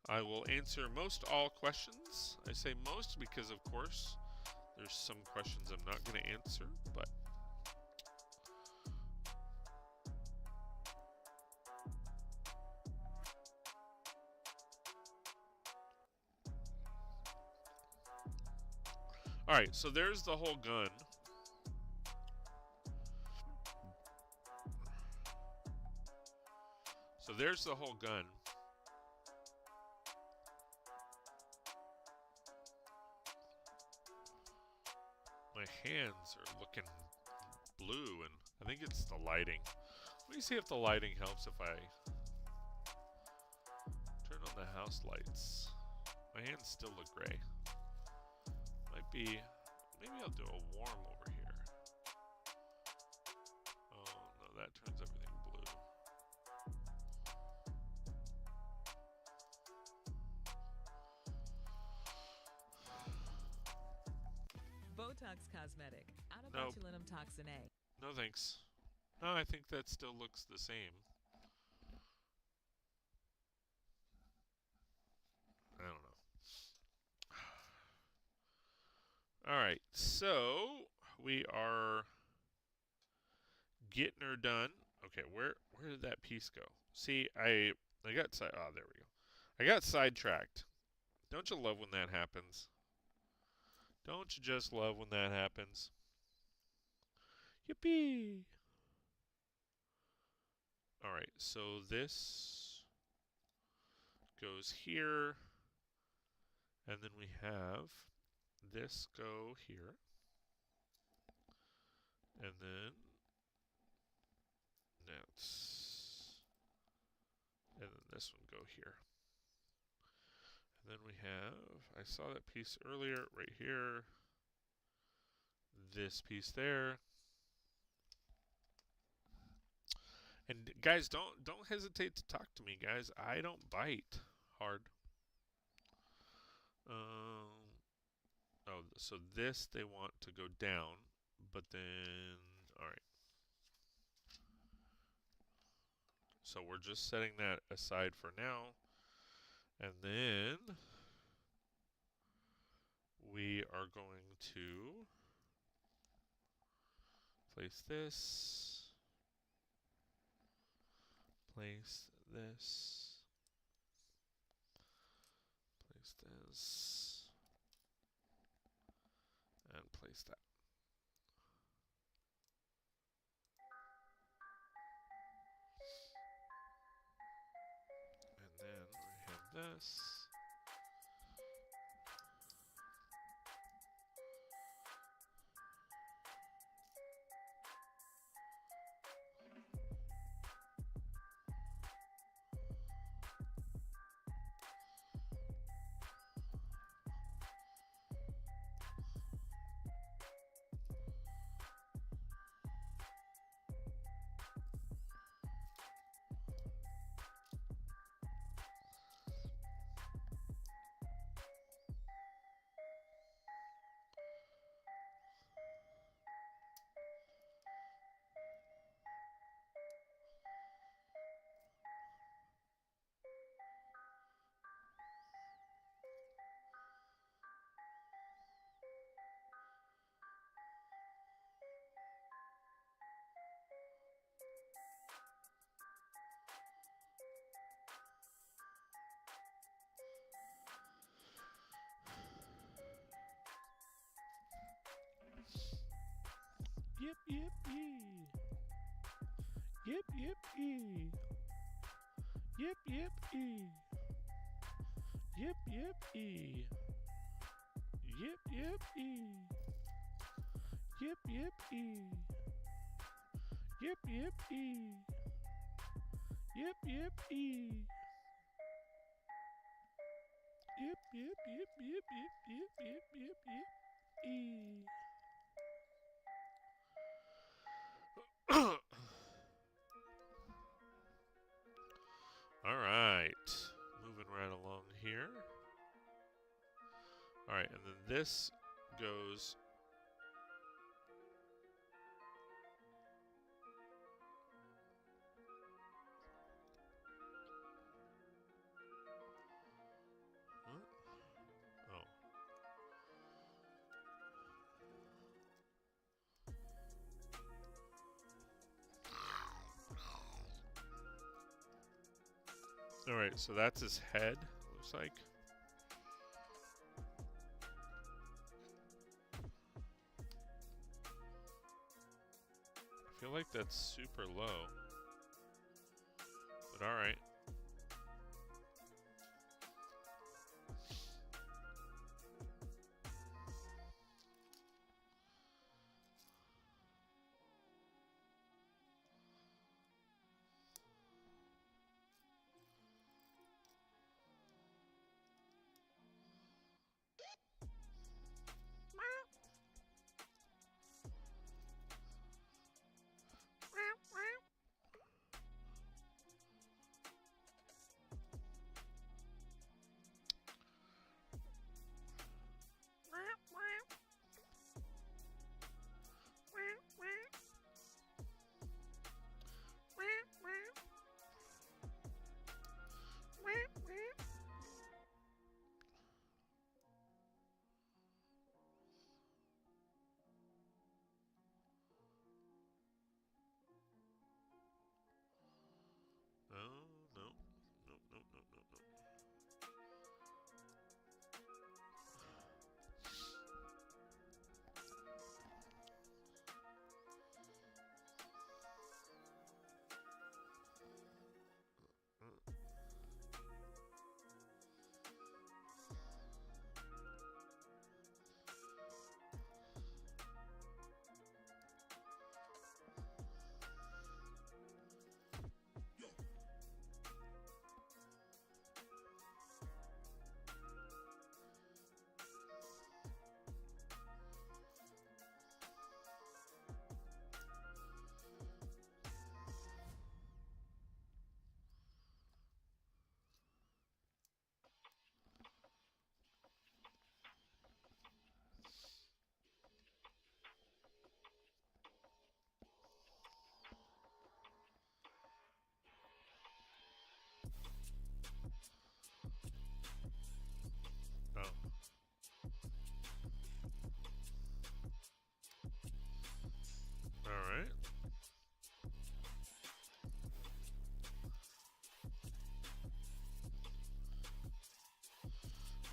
I will answer most all questions. I say most because, of course, there's some questions I'm not going to answer, but... Alright, so there's the whole gun. So there's the whole gun. My hands are looking blue, and I think it's the lighting. Let me see if the lighting helps if I turn on the house lights. My hands still look gray. Might be, maybe I'll do a warm over here. Oh no, that turns everything blue. Botox Cosmetic, Nope. botulinum toxin A. No thanks. No, I think that still looks the same. I don't know. Alright, so we are getting her done. Okay, where did that piece go? See, I got there we go. I got sidetracked. Don't you love when that happens? Don't you just love when that happens? Yippee! Alright, so this goes here, and then we have this go here, and then this one go here. And then we have, I saw that piece earlier, right here, this piece there. And guys, don't hesitate to talk to me, guys. I don't bite hard. Oh, so this they want to go down, but then, all right. So we're just setting that aside for now, and then we are going to place this. Place this. Place this. And place that. And then we have this. Yip, yip, yee. Yip, yip, yee. Yip, yip, yee. Yip, yip, yee. Yip, yip, yee. Yip, yip, yee. Yip, yip, yee. Yip, yip, yee. Yip, yip, yip, yip, yip, yip, yip, yip, yip, yee. All right, moving right along here. All right, and then this goes. Huh? Oh. All right, so that's his head, looks like. I feel like that's super low. But all right.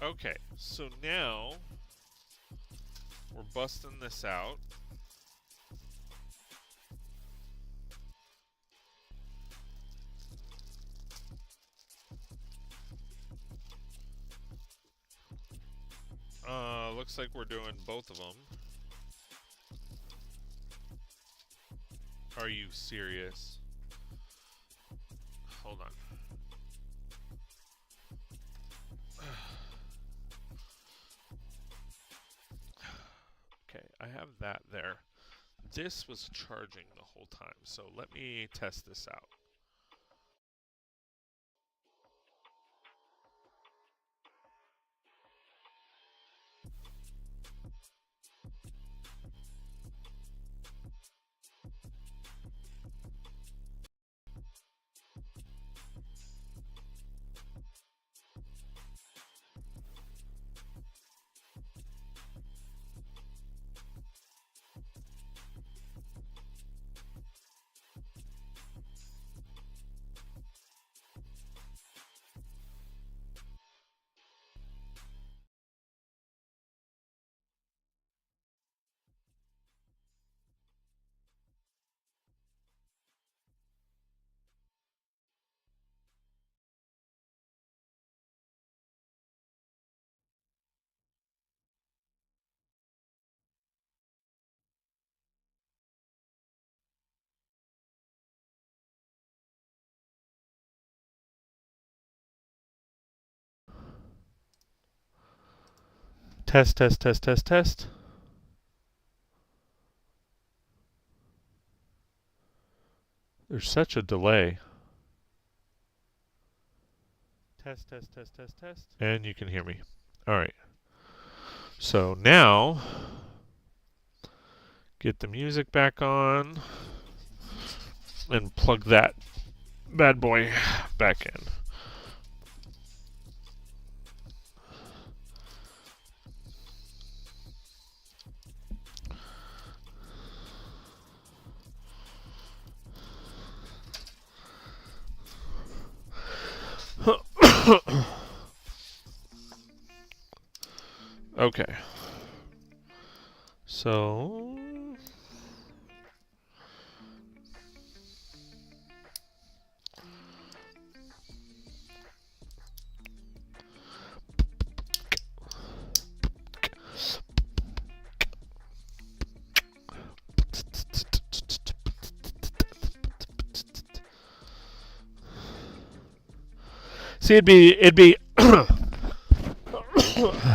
Okay, so now we're busting this out. Looks like we're doing both of them. Are you serious? Hold on. Okay, I have that there. This was charging the whole time, so let me test this out. Test, test, test, test, test. There's such a delay. Test, test, test, test, test. And you can hear me. All right. So now, get the music back on and plug that bad boy back in. Okay. So see, it'd be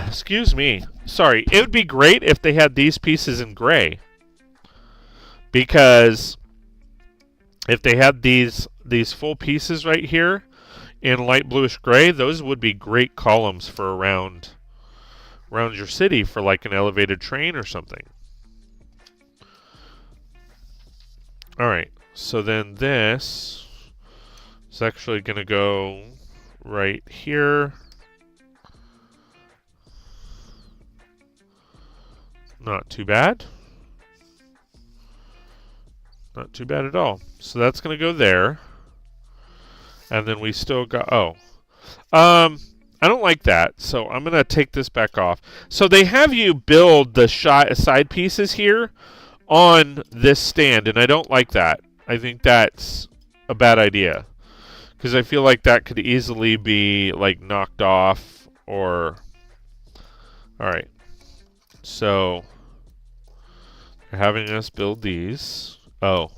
excuse me. Sorry. It would be great if they had these pieces in gray. Because if they had these full pieces right here in light bluish gray, those would be great columns for around your city for like an elevated train or something. All right. So then this is actually going to go right here. Not too bad. Not too bad at all. So that's going to go there. And then we still got... Oh. I don't like that. So I'm going to take this back off. So they have you build the side pieces here on this stand. And I don't like that. I think that's a bad idea. Because I feel like that could easily be like knocked off or... Alright. So... They're having us build these. Oh,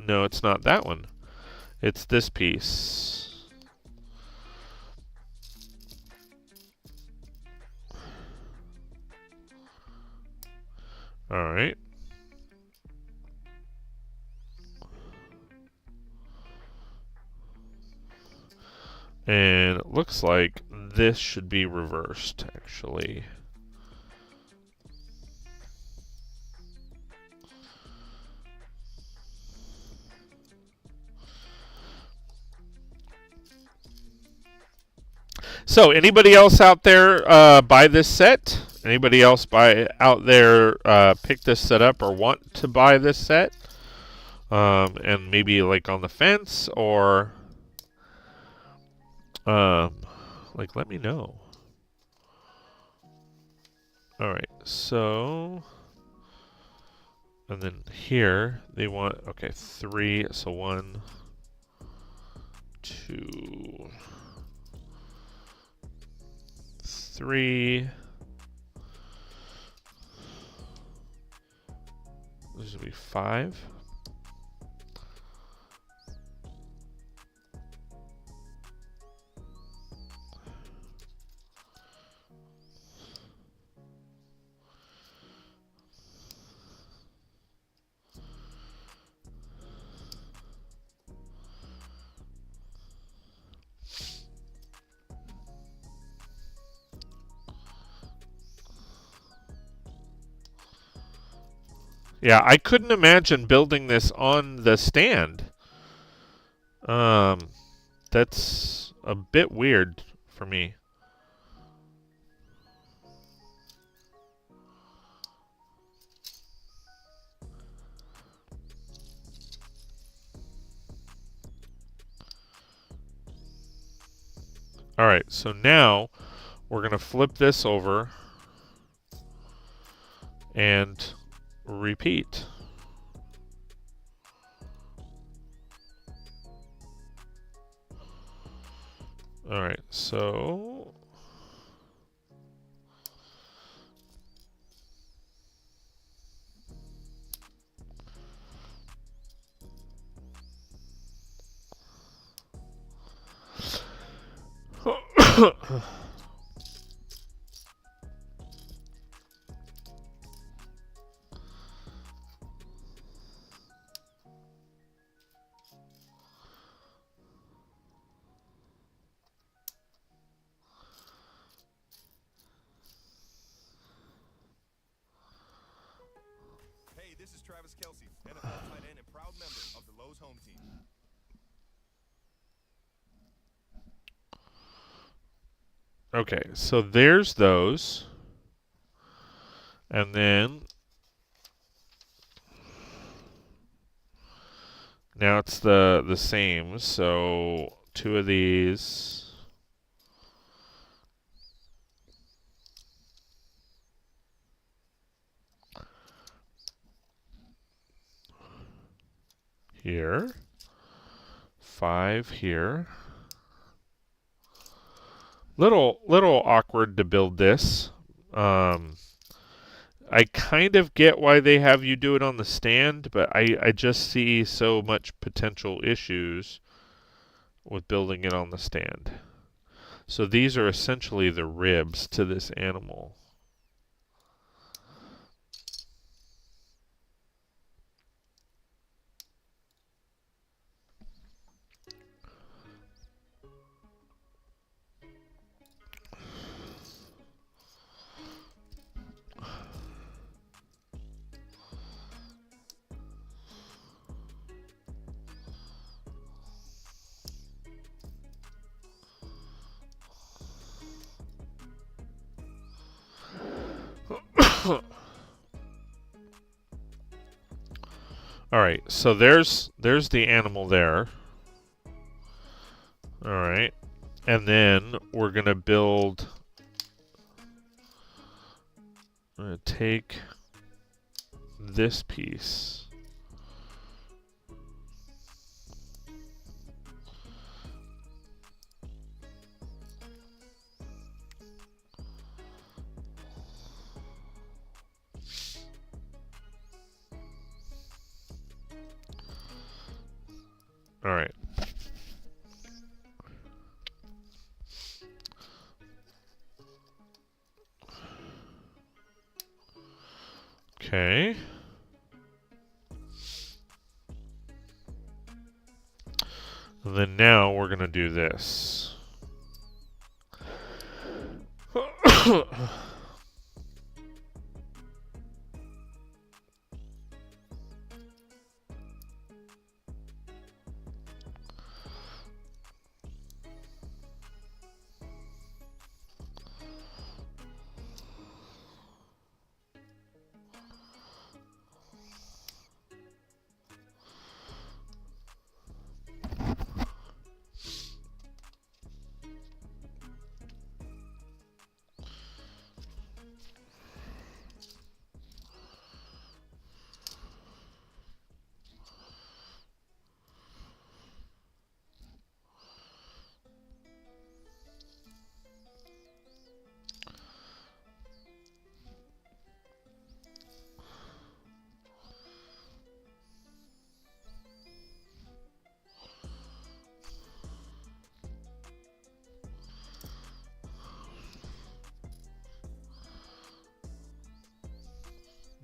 no, it's not that one. It's this piece. All right. And it looks like this should be reversed, actually. So, anybody else out there buy this set? Anybody else out there pick this set up or want to buy this set? And maybe like on the fence or like let me know. All right, so, and then here they want, okay, 3, so 1, 2, 3. This would be 5. Yeah, I couldn't imagine building this on the stand. That's a bit weird for me. All right, so now we're going to flip this over and repeat. All right, so Hey, this is Travis Kelsey, NFL tight end and proud member of the Lowe's home team. okay, so there's those. And then now it's the same. So 2 of these. Here. 5 here. Little awkward to build this. I kind of get why they have you do it on the stand, but I just see so much potential issues with building it on the stand. So these are essentially the ribs to this animal. All right, so there's the animal there. All right, and then we're gonna build. I'm gonna take this piece. All right. Okay. And then now we're going to do this.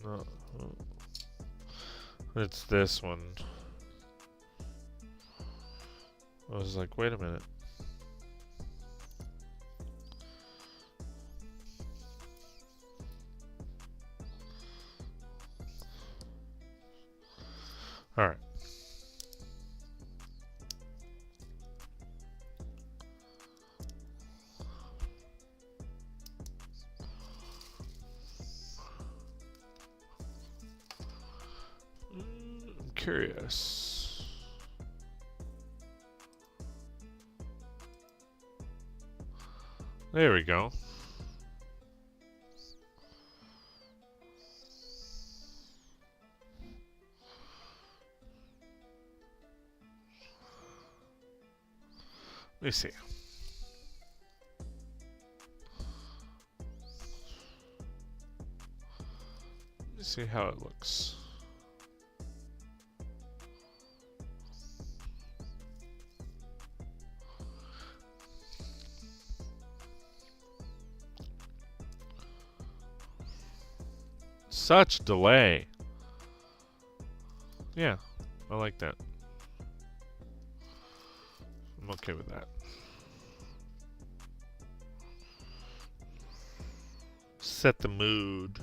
No. It's this one. I was like, wait a minute. All right. I'm curious. There we go. Let me see. Let me see how it looks. Such delay. Yeah, I like that. I'm okay with that. Set the mood.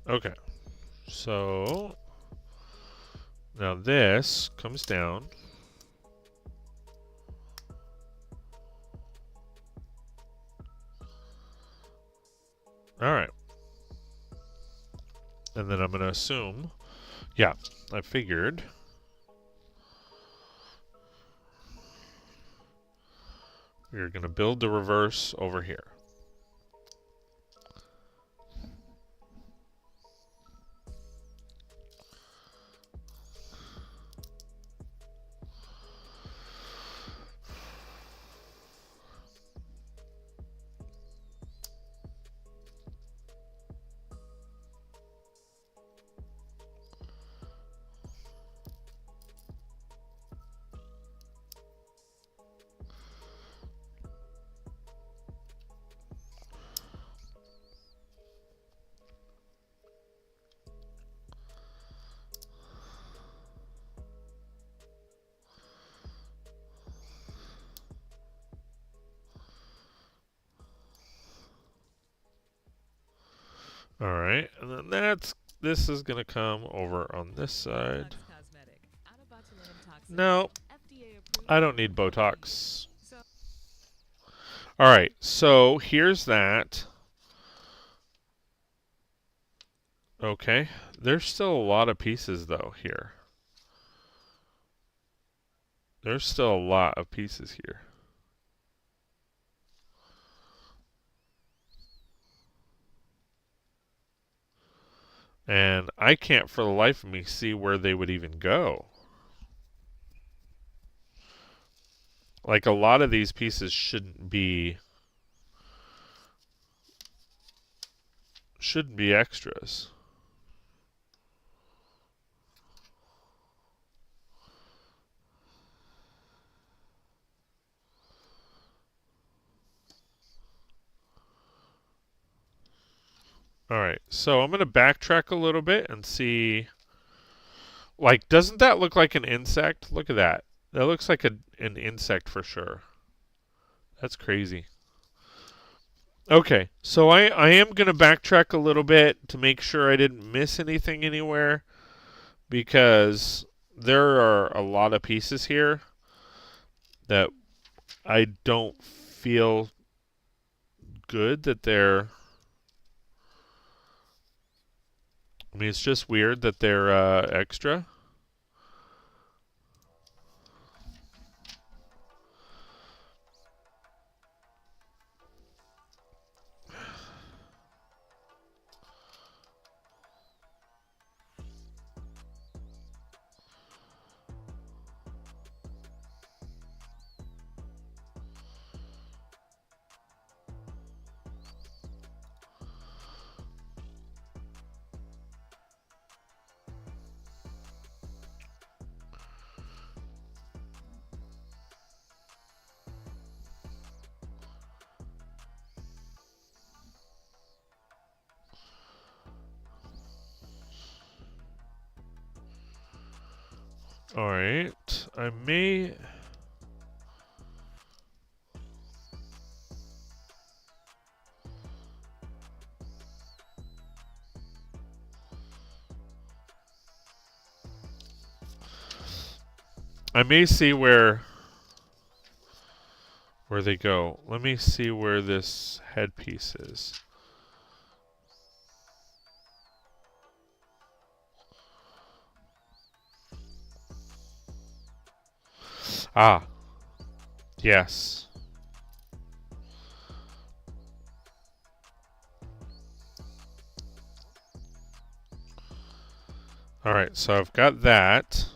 Okay, so now this comes down. All right. And then I'm going to assume, yeah, I figured. We're going to build the reverse over here. All right, and then this is gonna come over on this side. Botox Cosmetic. Out of botulinum toxin. No, FDA approved. I don't need Botox. All right, so here's that. Okay, there's still a lot of pieces though here. There's still a lot of pieces here. And I can't for the life of me see where they would even go. Like a lot of these pieces shouldn't be extras. All right, so I'm going to backtrack a little bit and see, like, doesn't that look like an insect? Look at that. That looks like an insect for sure. That's crazy. Okay, so I am going to backtrack a little bit to make sure I didn't miss anything anywhere because there are a lot of pieces here that I don't feel good that they're. I mean, it's just weird that they're extra. All right, I may. I may see where they go. Let me see where this headpiece is. Ah, yes. All right, so I've got that.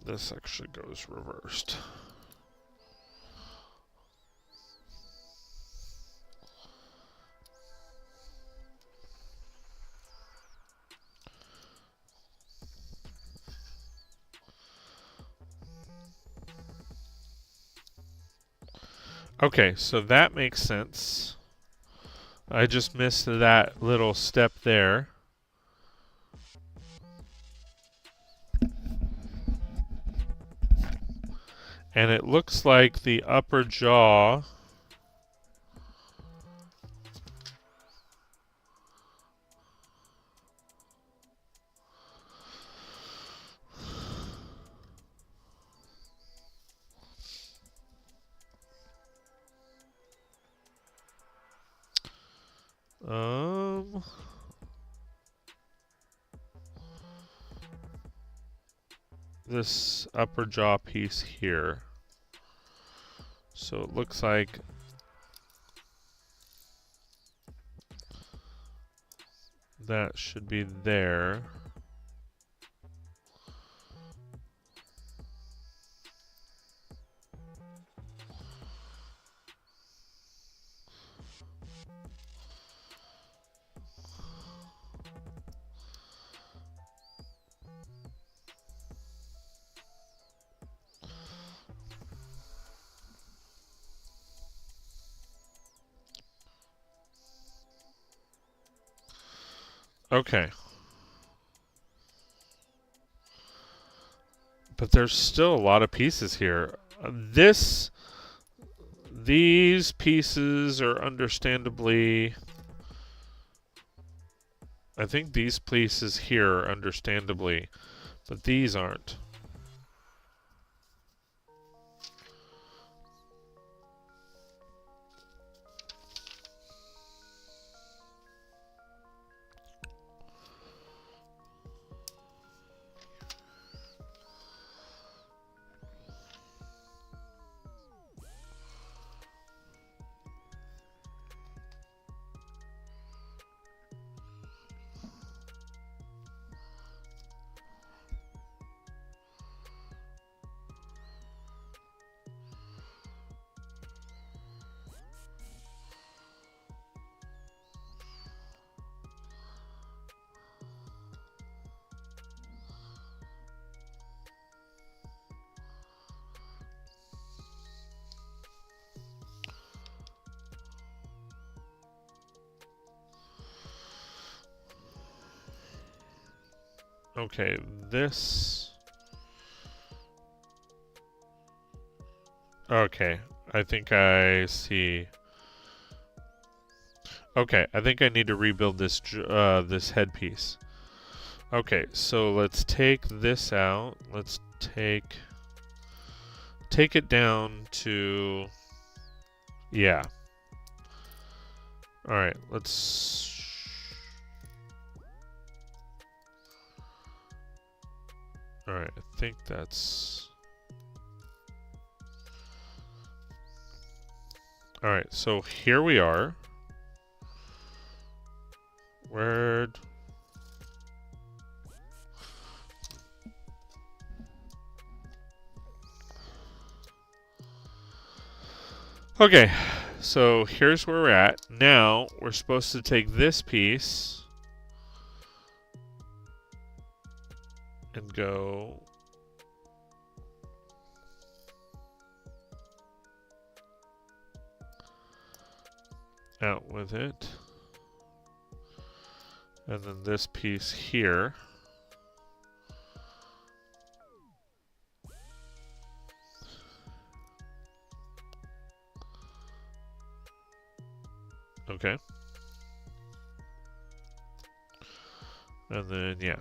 This actually goes reversed. Okay, so that makes sense. I just missed that little step there. And it looks like the upper jaw this upper jaw piece here. So it looks like that should be there. Okay. But there's still a lot of pieces here. These pieces are understandably. I think these pieces here are understandably, but these aren't. Okay, this... Okay, I think I see... Okay, I think I need to rebuild this this headpiece. Okay, so let's take this out. Let's take it down to... Yeah. Alright, let's... Alright, I think that's... Alright, so here we are. Word. Okay, so here's where we're at. Now, we're supposed to take this piece and go out with it. And then this piece here. Okay. And then, yeah.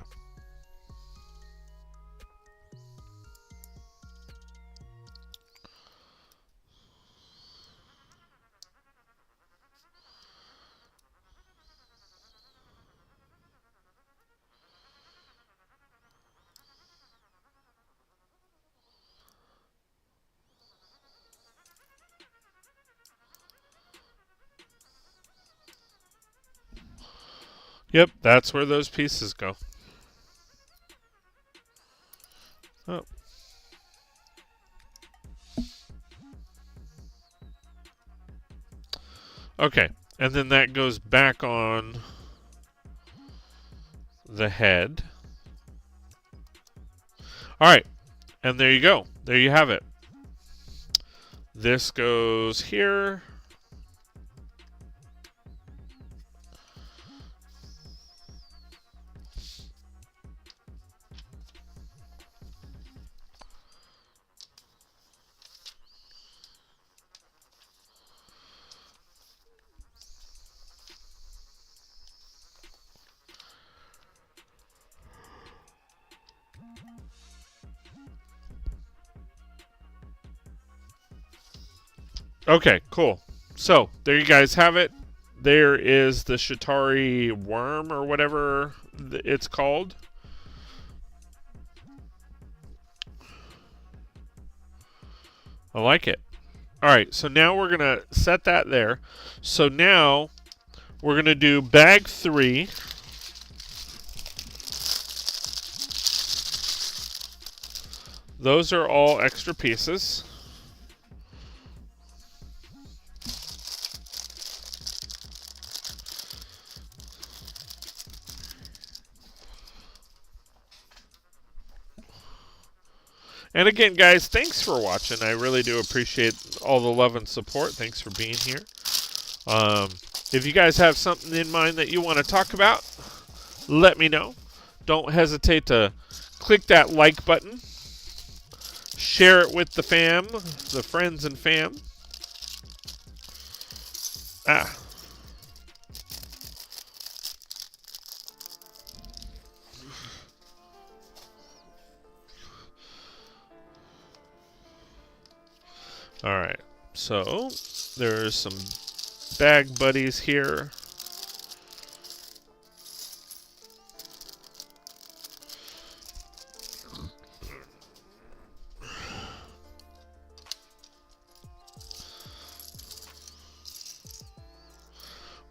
Yep, that's where those pieces go. Oh. Okay, and then that goes back on the head. Alright, and there you go. There you have it. This goes here. Okay, cool. So, there you guys have it. There is the Shatari worm, or whatever it's called. I like it. Alright, so now we're going to set that there. So now, we're going to do bag 3. Those are all extra pieces. And again, guys, thanks for watching. I really do appreciate all the love and support. Thanks for being here. If you guys have something in mind that you want to talk about, let me know. Don't hesitate to click that like button. Share it with the fam, the friends and fam. Ah. Alright, so there's some bag buddies here.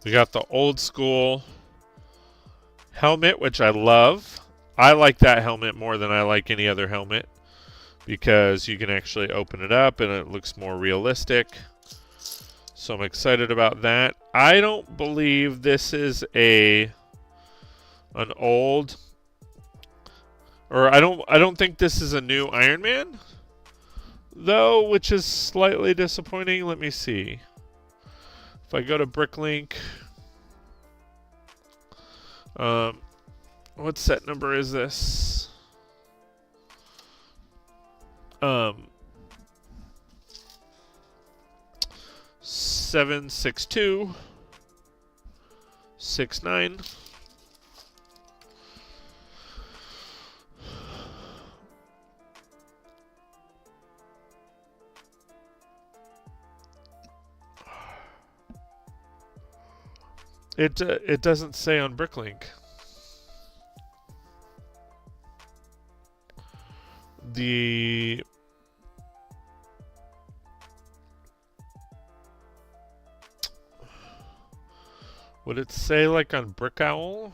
We got the old school helmet, which I love. I like that helmet more than I like any other helmet, because you can actually open it up and it looks more realistic. So I'm excited about that. I don't believe this is an old, or I don't think this is a new Iron Man, though, which is slightly disappointing. Let me see. If I go to Bricklink, What set number is this? 762 69. It doesn't say on Bricklink. The would it say like on Brick Owl?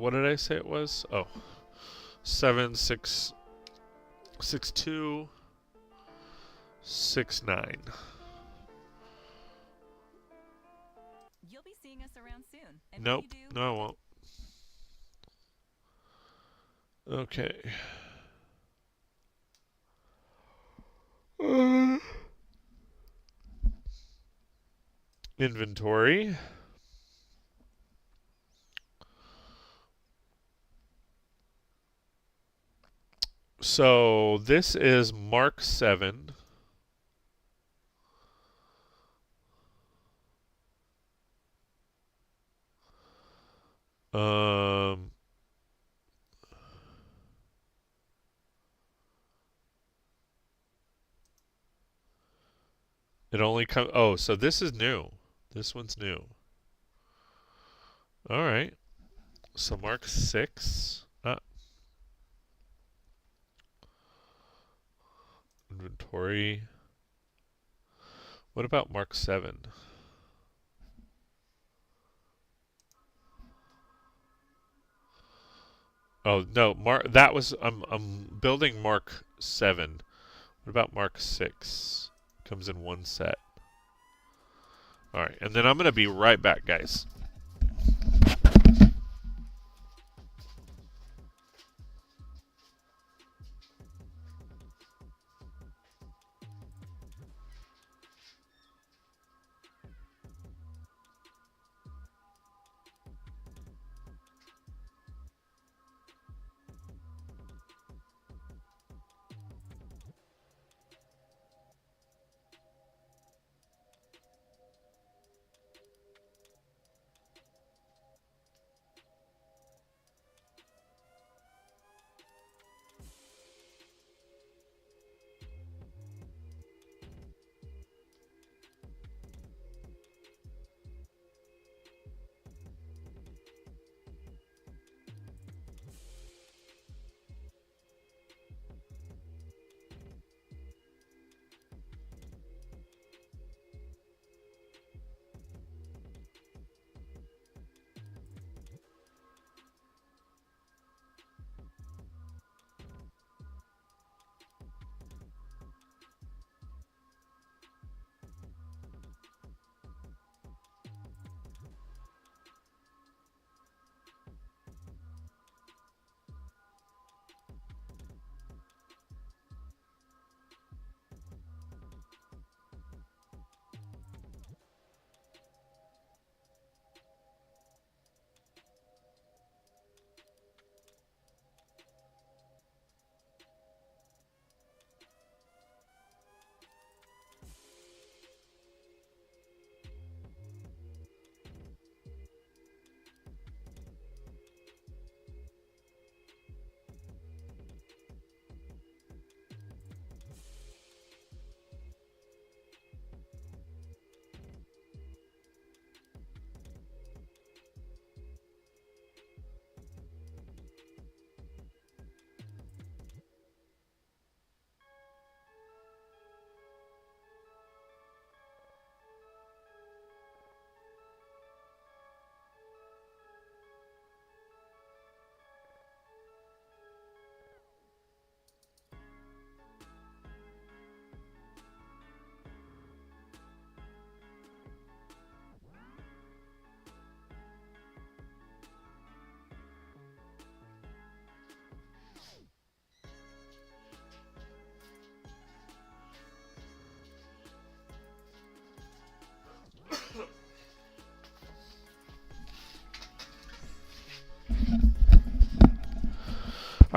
What did I say it was? Oh, 7662 69. You'll be seeing us around soon. And Nope. when you do, No, I won't. Okay. Inventory. So this is Mark 7. It only comes. Oh, so this is new. This one's new. All right. So Mark 6. Inventory. What about Mark 7? Oh no, that was I'm building Mark 7. What about Mark 6? Comes in one set. All right, and then I'm gonna be right back, guys.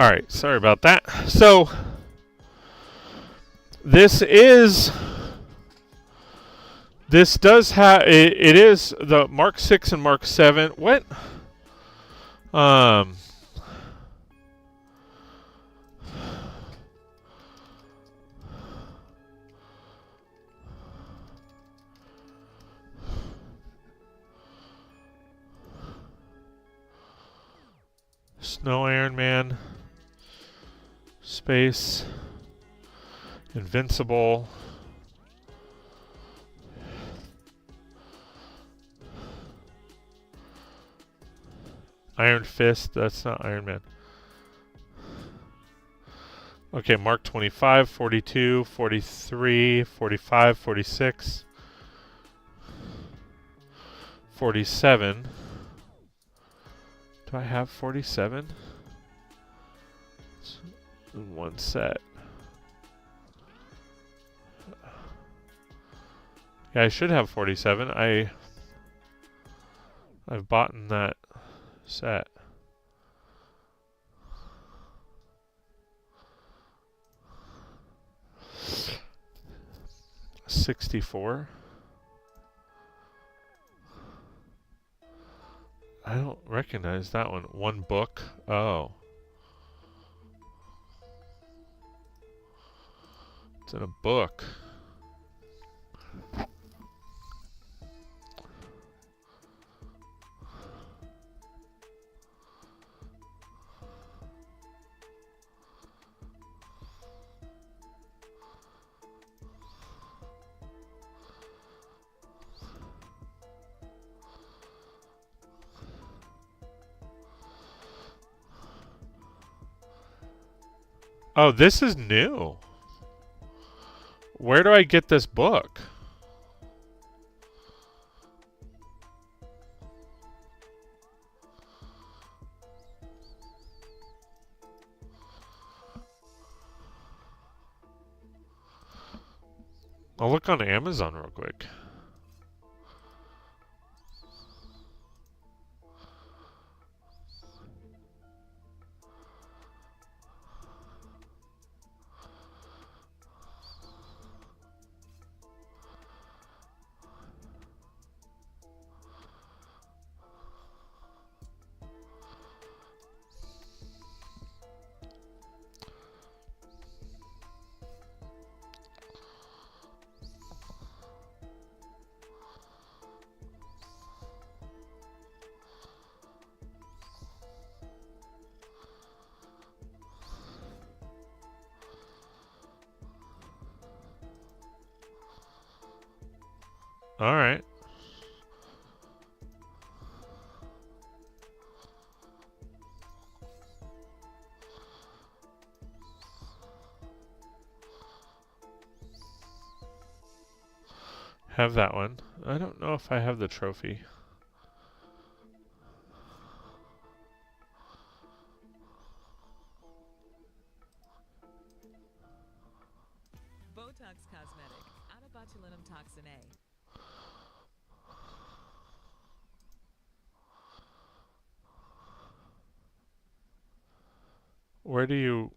Alright, sorry about that. So, this does have, it is the Mark 6 and Mark 7. What? Snow Iron Man, Space, Invincible, Iron Fist, that's not Iron Man. Okay, Mark 25, 42, 43, 45, 46, 47. Do I have 47? It's in one set. Yeah, I should have 47. I've bought in that set. $64. I don't recognize that one. One book. Oh. It's in a book. Oh, this is new. Where do I get this book? I'll look on Amazon real quick. All right. Have that one. I don't know if I have the trophy. Botox Cosmetic, out of botulinum toxin A. Where do you...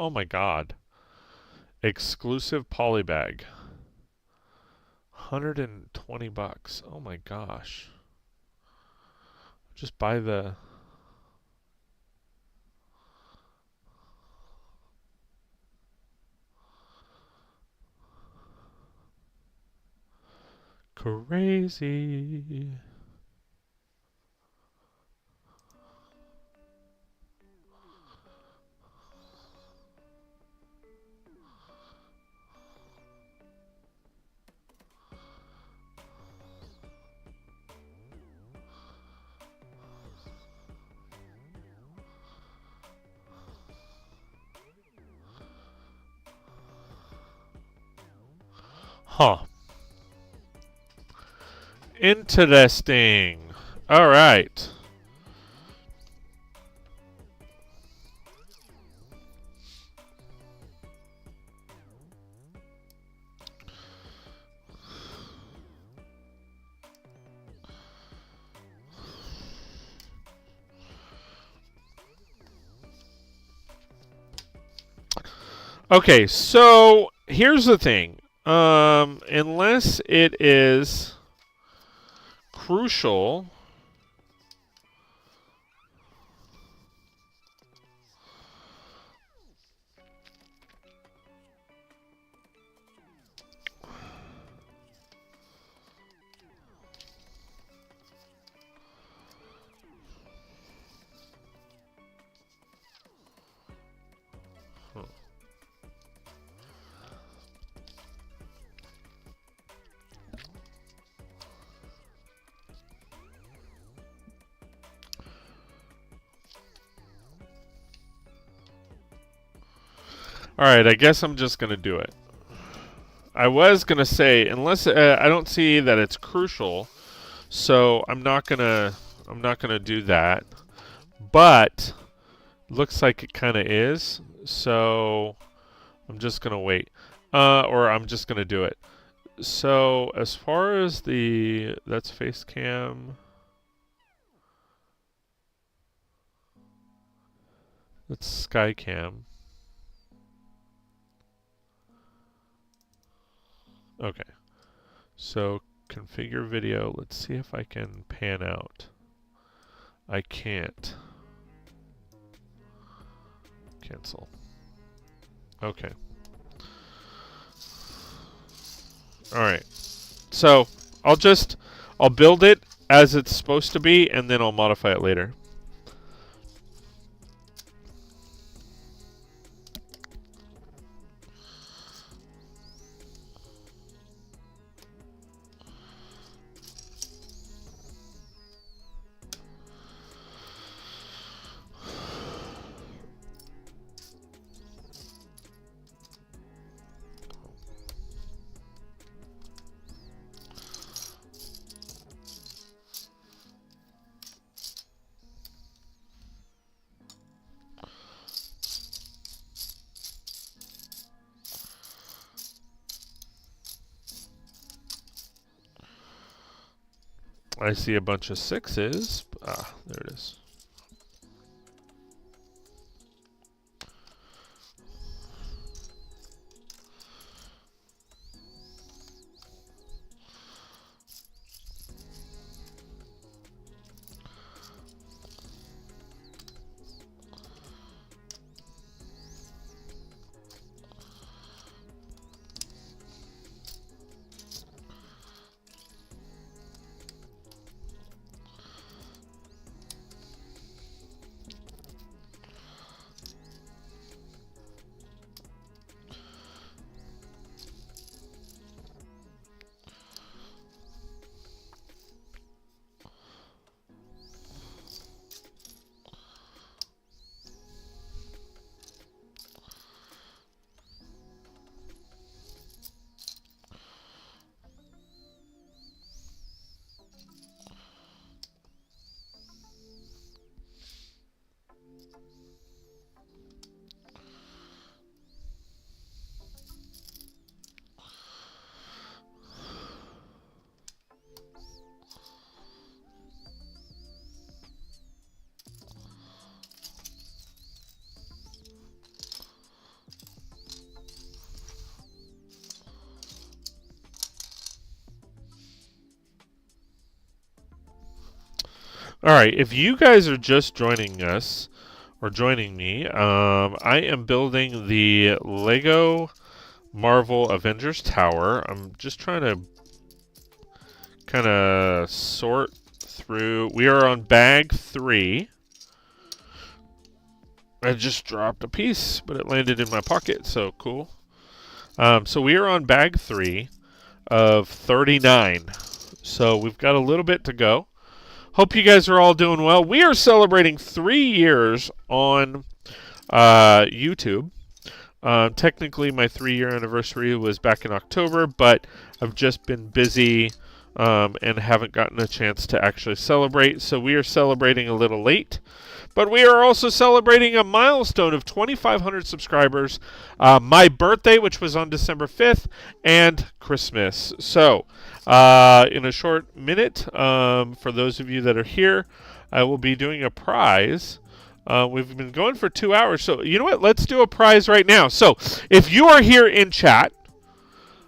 Oh my god. Exclusive polybag. 120 bucks. Oh my gosh. Just buy the... Crazy. Huh. Interesting. All right. Okay, so here's the thing. Unless it is crucial. Alright, I guess I'm just going to do it. I was going to say, unless I don't see that it's crucial, so I'm not going to do that. But looks like it kind of is, so I'm just going to wait. Or I'm just going to do it. So as far as that's face cam. That's sky cam. Okay, so configure video. Let's see if I can pan out. I can't. Cancel. Okay. Alright. So, I'll build it as it's supposed to be, and then I'll modify it later. I see a bunch of 6s. Ah, there it is. Alright, if you guys are just joining us, or joining me, I am building the Lego Marvel Avengers Tower. I'm just trying to kind of sort through. We are on bag 3. I just dropped a piece, but it landed in my pocket, so cool. So we are on bag 3 of 39. So we've got a little bit to go. Hope you guys are all doing well. We are celebrating 3 years on YouTube. Technically, my 3-year anniversary was back in October, but I've just been busy and haven't gotten a chance to actually celebrate. So we are celebrating a little late. But we are also celebrating a milestone of 2,500 subscribers, my birthday, which was on December 5th, and Christmas. So, in a short minute, for those of you that are here, I will be doing a prize. We've been going for 2 hours, so you know what? Let's do a prize right now. So, if you are here in chat,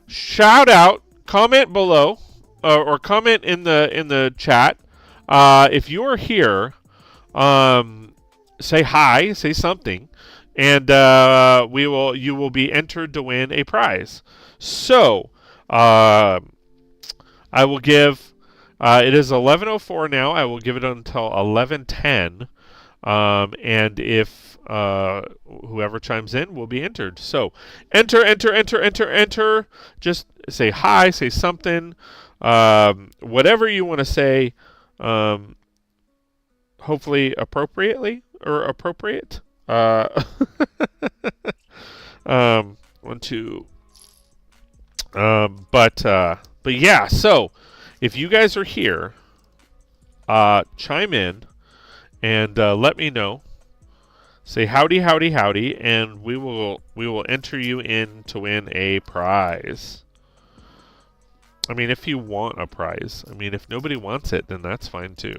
shout out, comment below, or comment in the chat. If you are here, say hi, say something, and you will be entered to win a prize. So, I will give. It is 11:04 now. I will give it until 11:10, and if whoever chimes in will be entered. So, enter. Just say hi, say something, whatever you want to say. Hopefully appropriately or appropriate. 1, 2. But yeah. So if you guys are here, chime in and let me know. Say howdy, and we will enter you in to win a prize. I mean, if you want a prize. I mean, if nobody wants it, then that's fine too.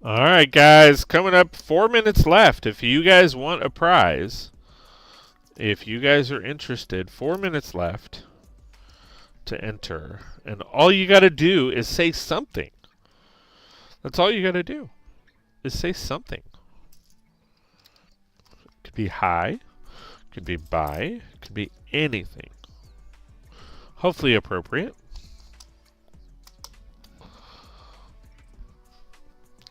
All right, guys, coming up 4 minutes left. If you guys want a prize, if you guys are interested, 4 minutes left to enter. And all you got to do is say something. That's all you got to do is say something. Could be hi, could be bye, could be anything. Hopefully appropriate.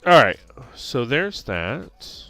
All right, so there's that.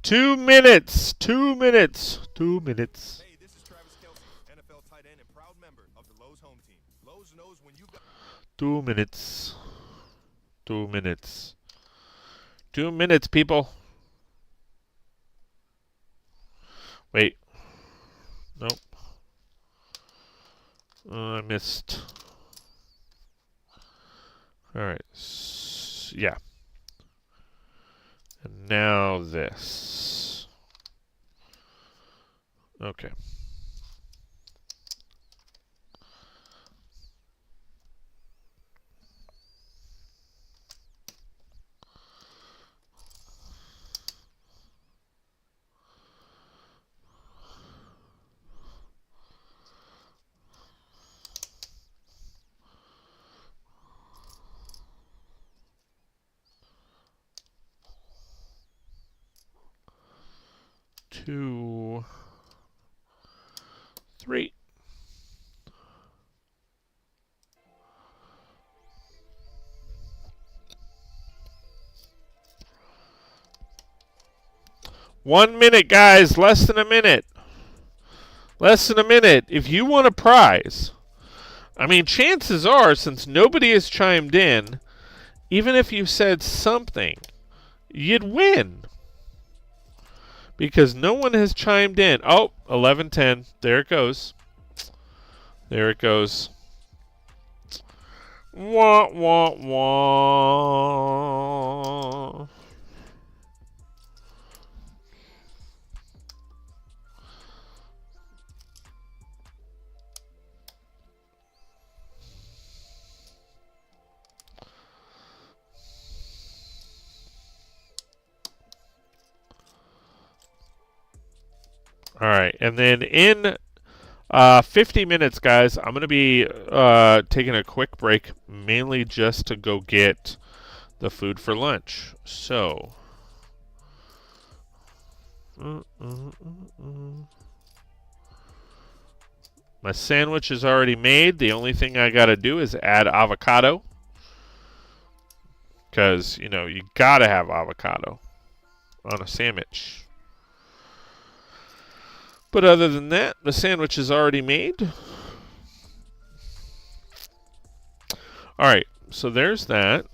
2 minutes. 2 minutes. 2 minutes. Hey, this is Travis Kelsey, NFL tight end and proud member of the Lowe's home team. Lowe's knows when you got 2 minutes. 2 minutes. 2 minutes, people. Wait. Nope. I missed. Alright. Yeah. And now this. Okay. Two, three. One minute, guys. Less than a minute. Less than a minute. If you want a prize, I mean, chances are, since nobody has chimed in, even if you said something, you'd win. Because no one has chimed in. Oh, 11:10. There it goes. There it goes. Wah, wah, wah. All right, and then in 50 minutes, guys, I'm going to be taking a quick break, mainly just to go get the food for lunch. So, my sandwich is already made. The only thing I got to do is add avocado, because, you know, you got to have avocado on a sandwich. But other than that, the sandwich is already made. All right, so there's that.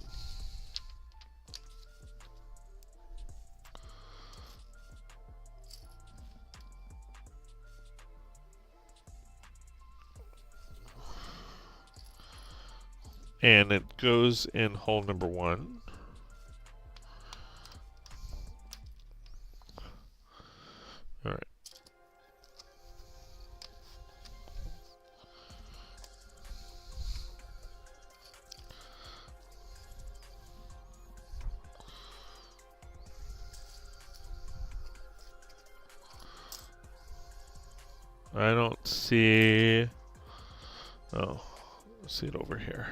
And it goes in hole number 1. All right. I don't see. Oh, see it over here.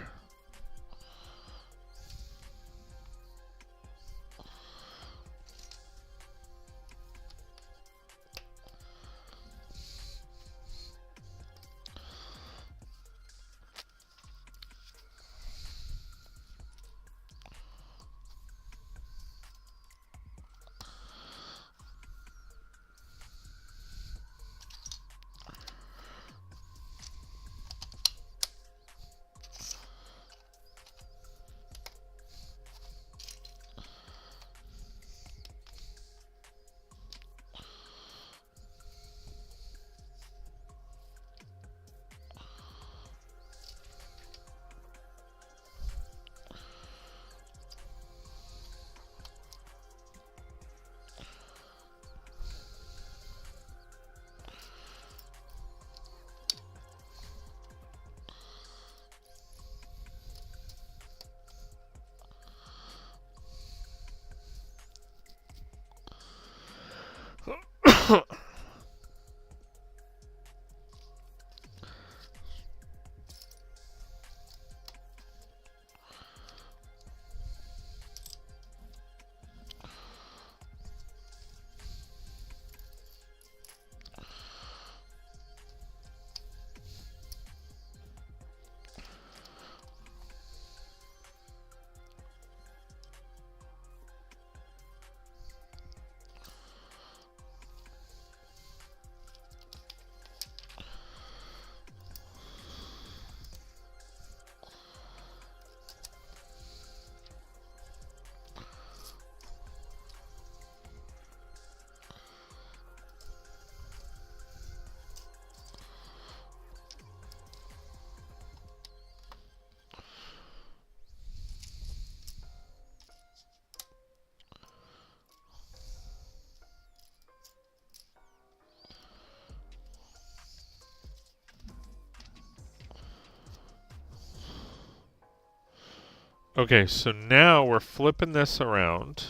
Okay, so now we're flipping this around.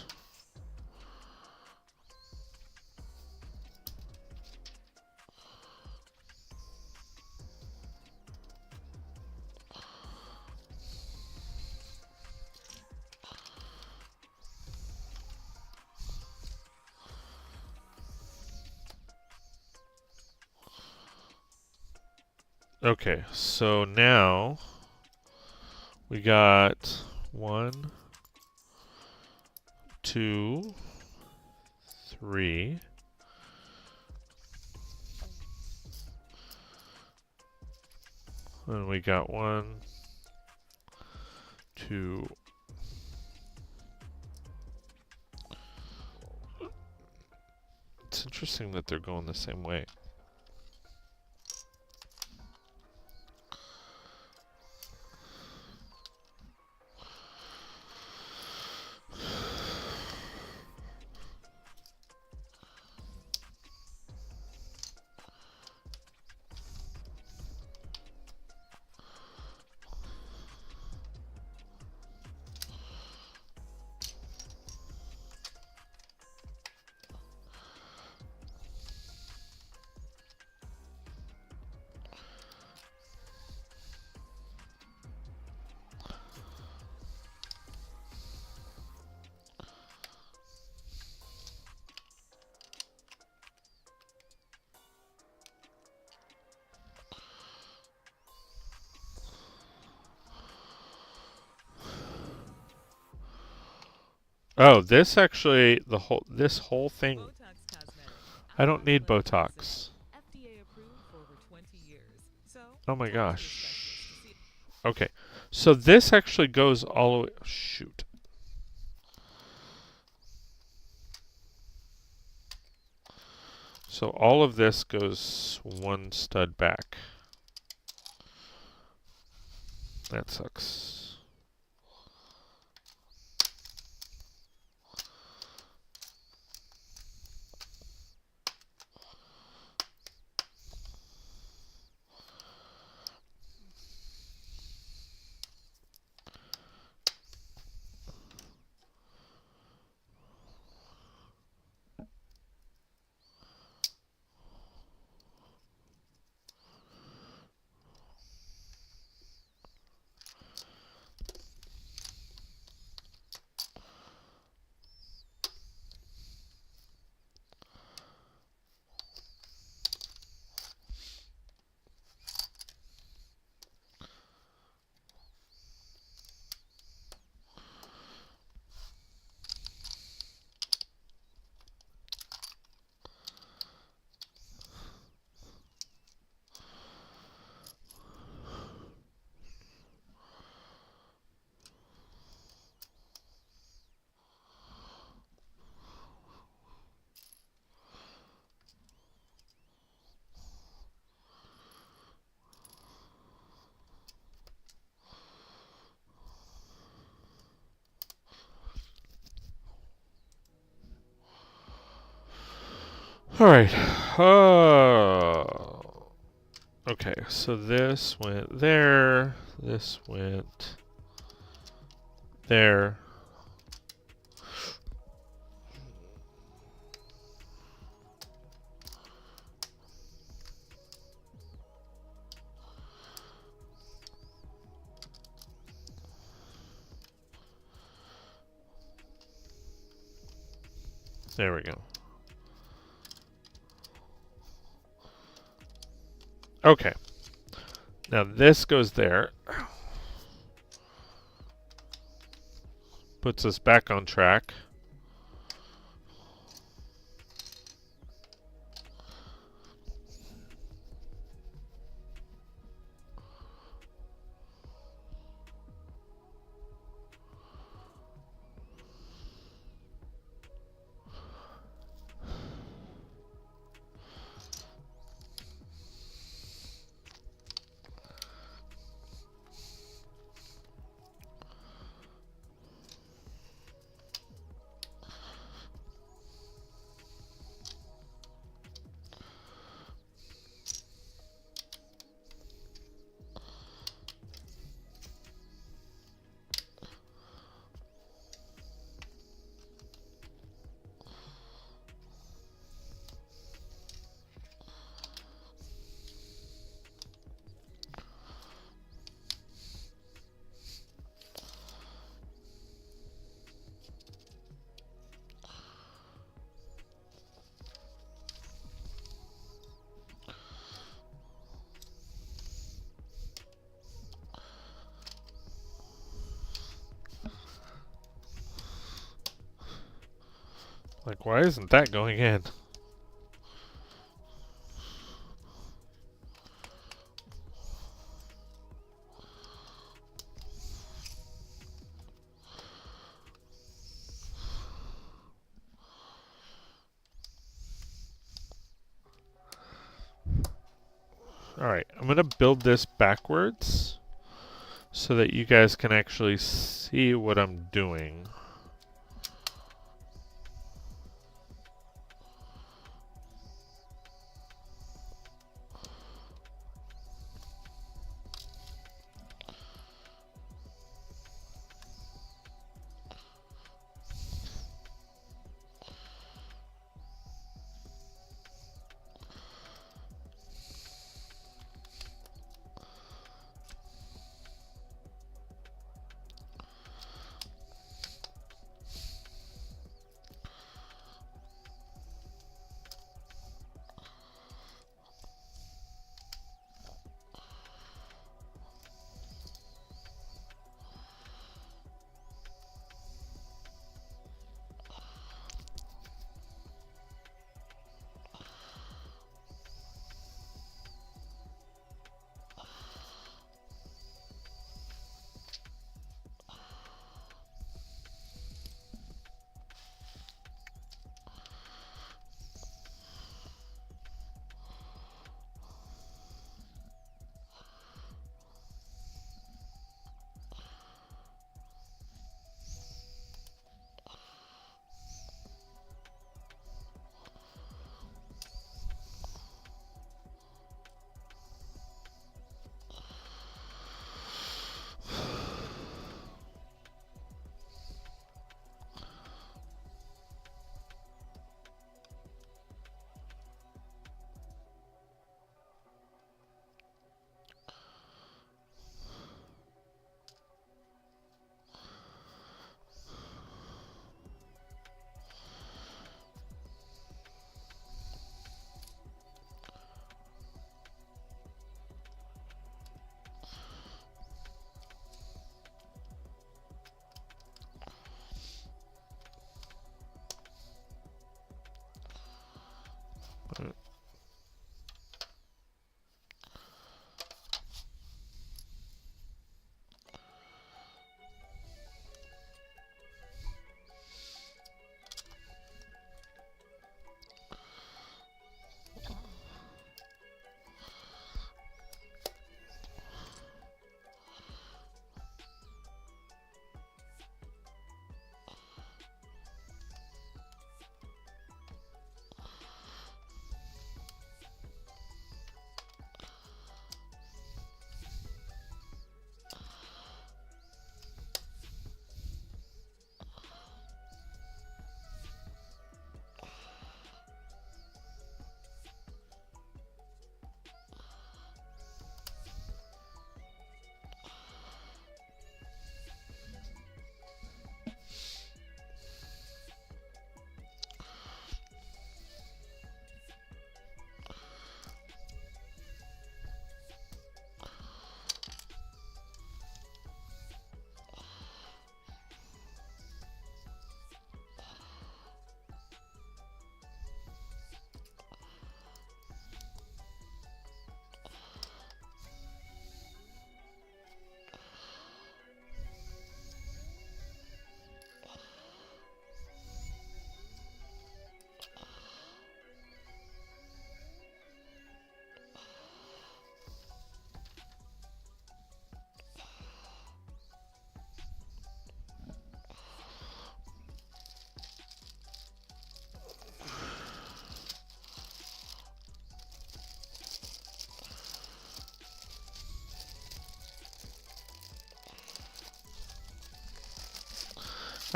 Okay, so now we got 1, 2, 3. And we got 1, 2. It's interesting that they're going the same way. Oh, this actually, this whole thing, Botox Cosmetic. I don't need Out of Botox. FDA approved for over 20 years. So, Oh my talk to your gosh. specialist to see Okay, so this actually goes all the way, shoot. So all of this goes one stud back. That sucks. All right. Okay, so this went there. This went there. There we go. Okay. Now this goes there. Puts us back on track. Like, why isn't that going in? Alright, I'm going to build this backwards so that you guys can actually see what I'm doing.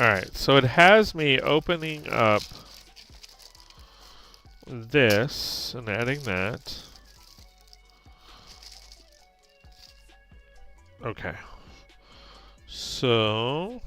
Alright, so it has me opening up this and adding that. Okay. So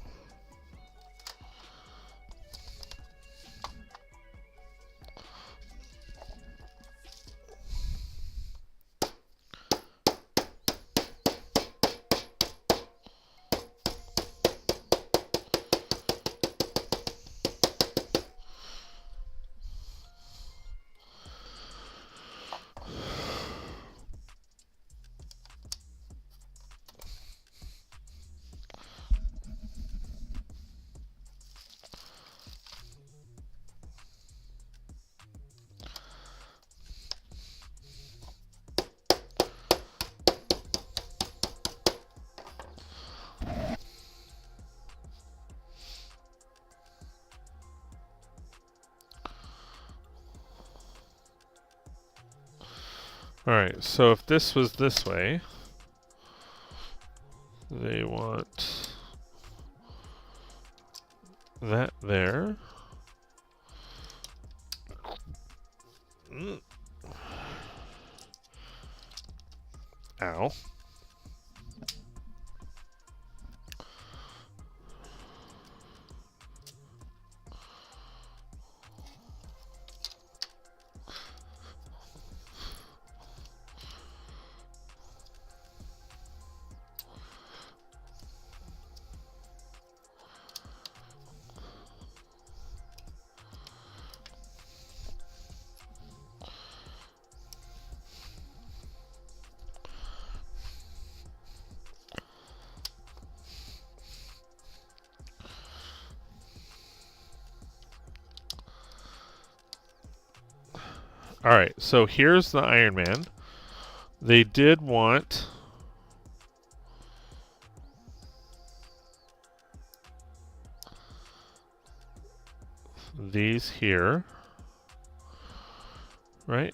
alright, so if this was this way, they want that there. Ow. Alright, so here's the Iron Man. They did want these here, right?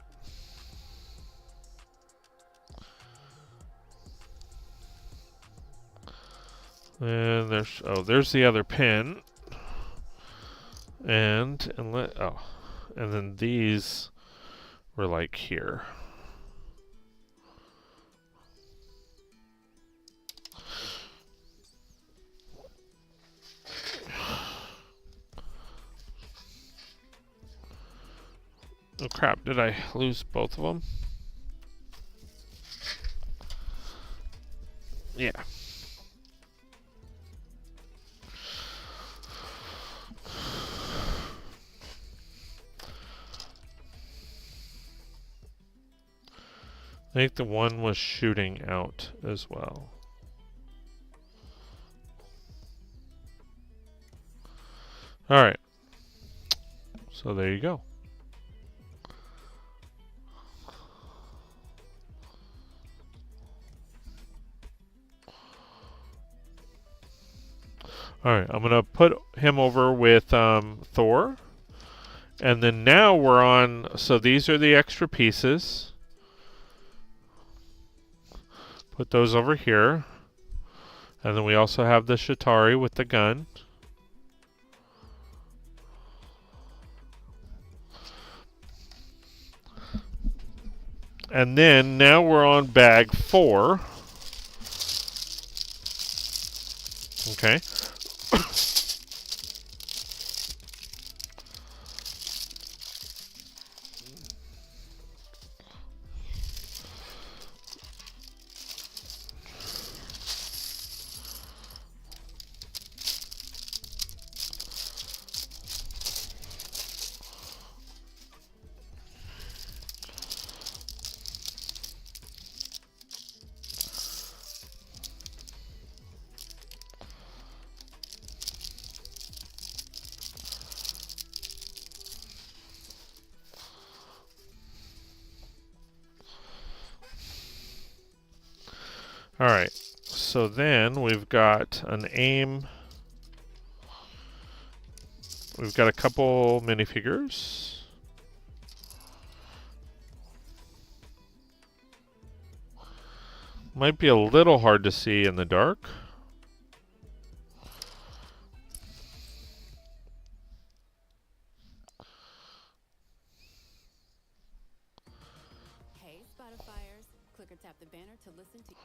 And there's the other pin. And then these were like here. Oh crap, did I lose both of them? Yeah. I think the one was shooting out as well. Alright. So there you go. Alright, I'm going to put him over with Thor. And then now we're on, so these are the extra pieces. Put those over here. And then we also have the Shatari with the gun. And then now we're on bag 4. Okay. Alright, so then we've got an aim. We've got a couple minifigures. Might be a little hard to see in the dark. or tap the banner to listen to.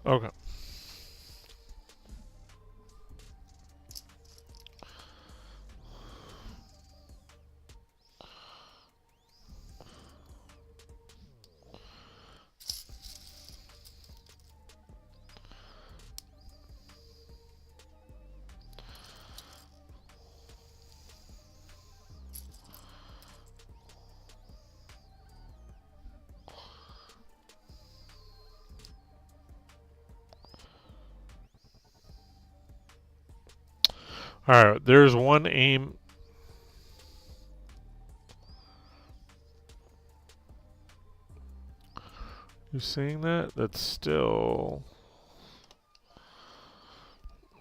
Okay. Alright, there's one aim. You seeing that? That's still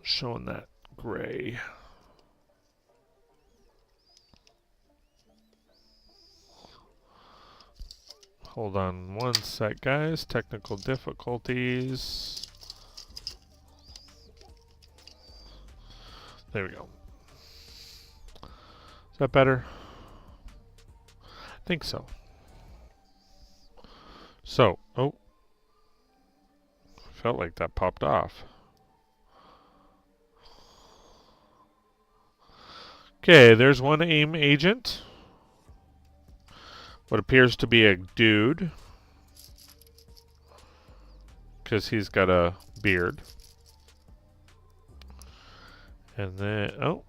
showing that gray. Hold on one sec, guys. Technical difficulties. There we go. Is that better? I think so. So, oh. Felt like that popped off. Okay, there's one aim agent. What appears to be a dude. Because he's got a beard. And then, oh.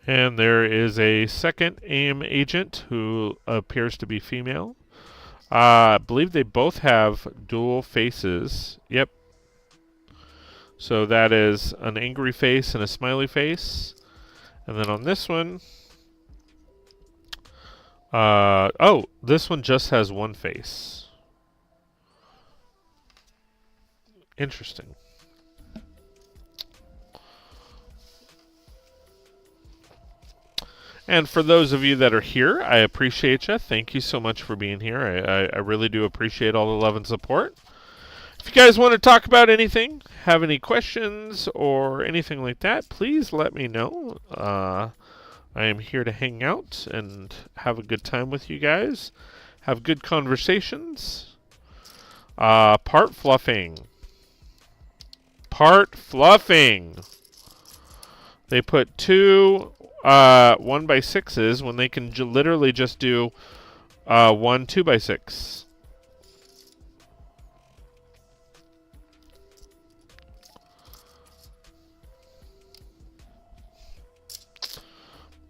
And there is a second aim agent who appears to be female. I believe they both have dual faces. Yep. So that is an angry face and a smiley face. And then on this one... oh, this one just has one face. Interesting. And for those of you that are here, I appreciate you. Thank you so much for being here. I really do appreciate all the love and support. If you guys want to talk about anything, have any questions or anything like that, please let me know. I am here to hang out and have a good time with you guys. Have good conversations. Part fluffing. Part fluffing. They put two 1x6s when they can literally just do one 2x6.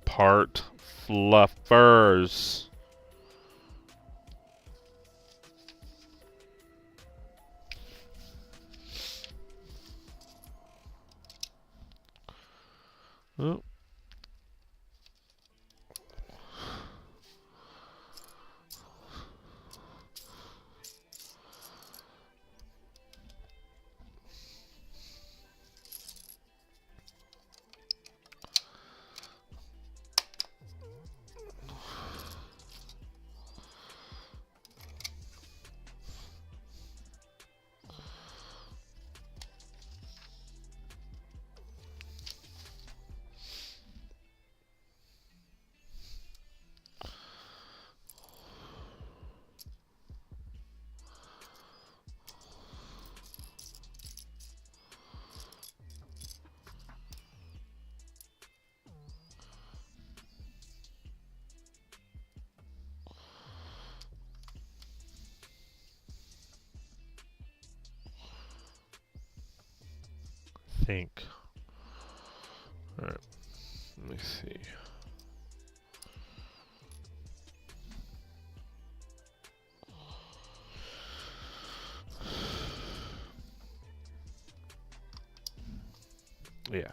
Part fluffers. Oh. Think. All right. Let me see. Yeah.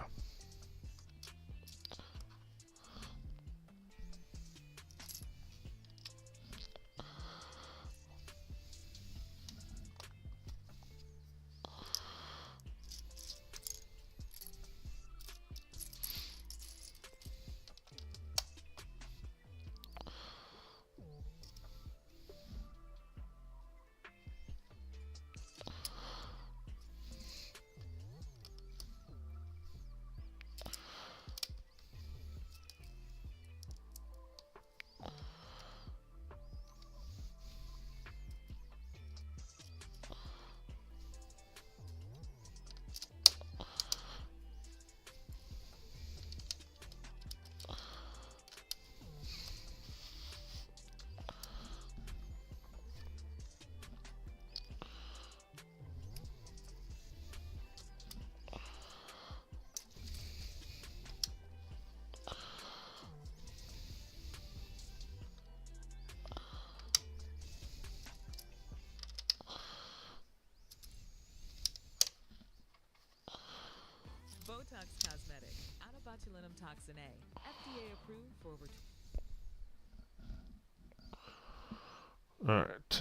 Botox Cosmetic, out of botulinum toxin A, FDA approved for over. All right.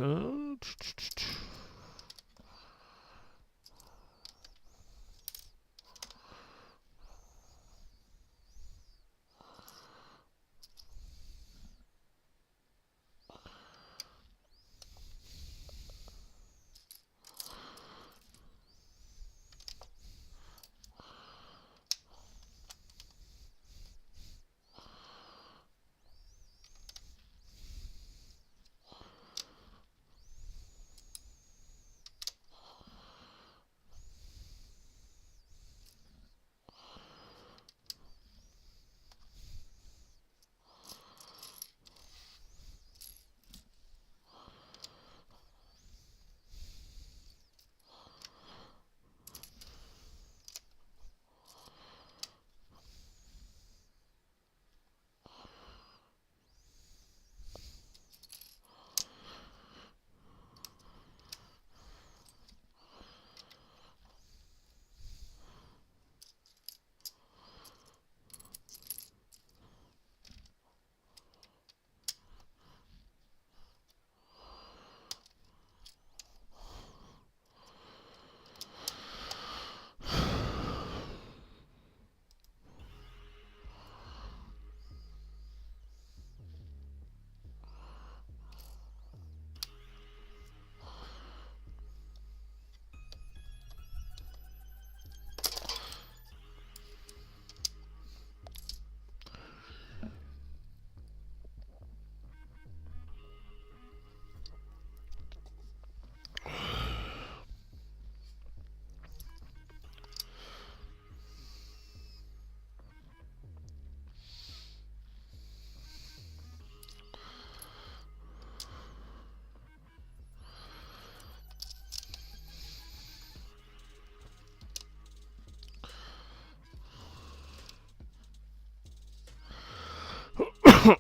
All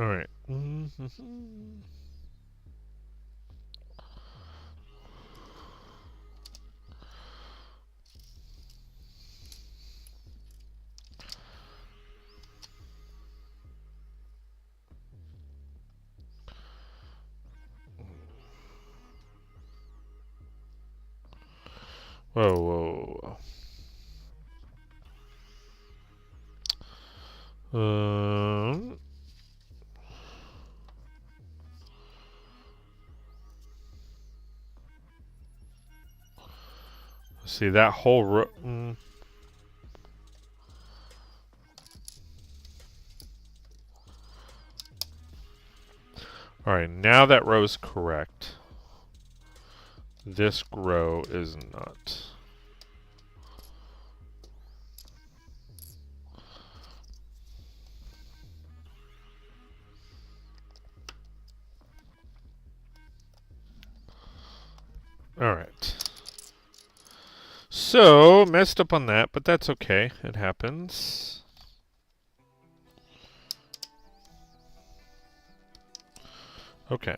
right. Whoa, whoa, whoa. See that whole row. All right, now that row's correct. This row is not. All right. So, messed up on that, but that's okay. It happens. Okay.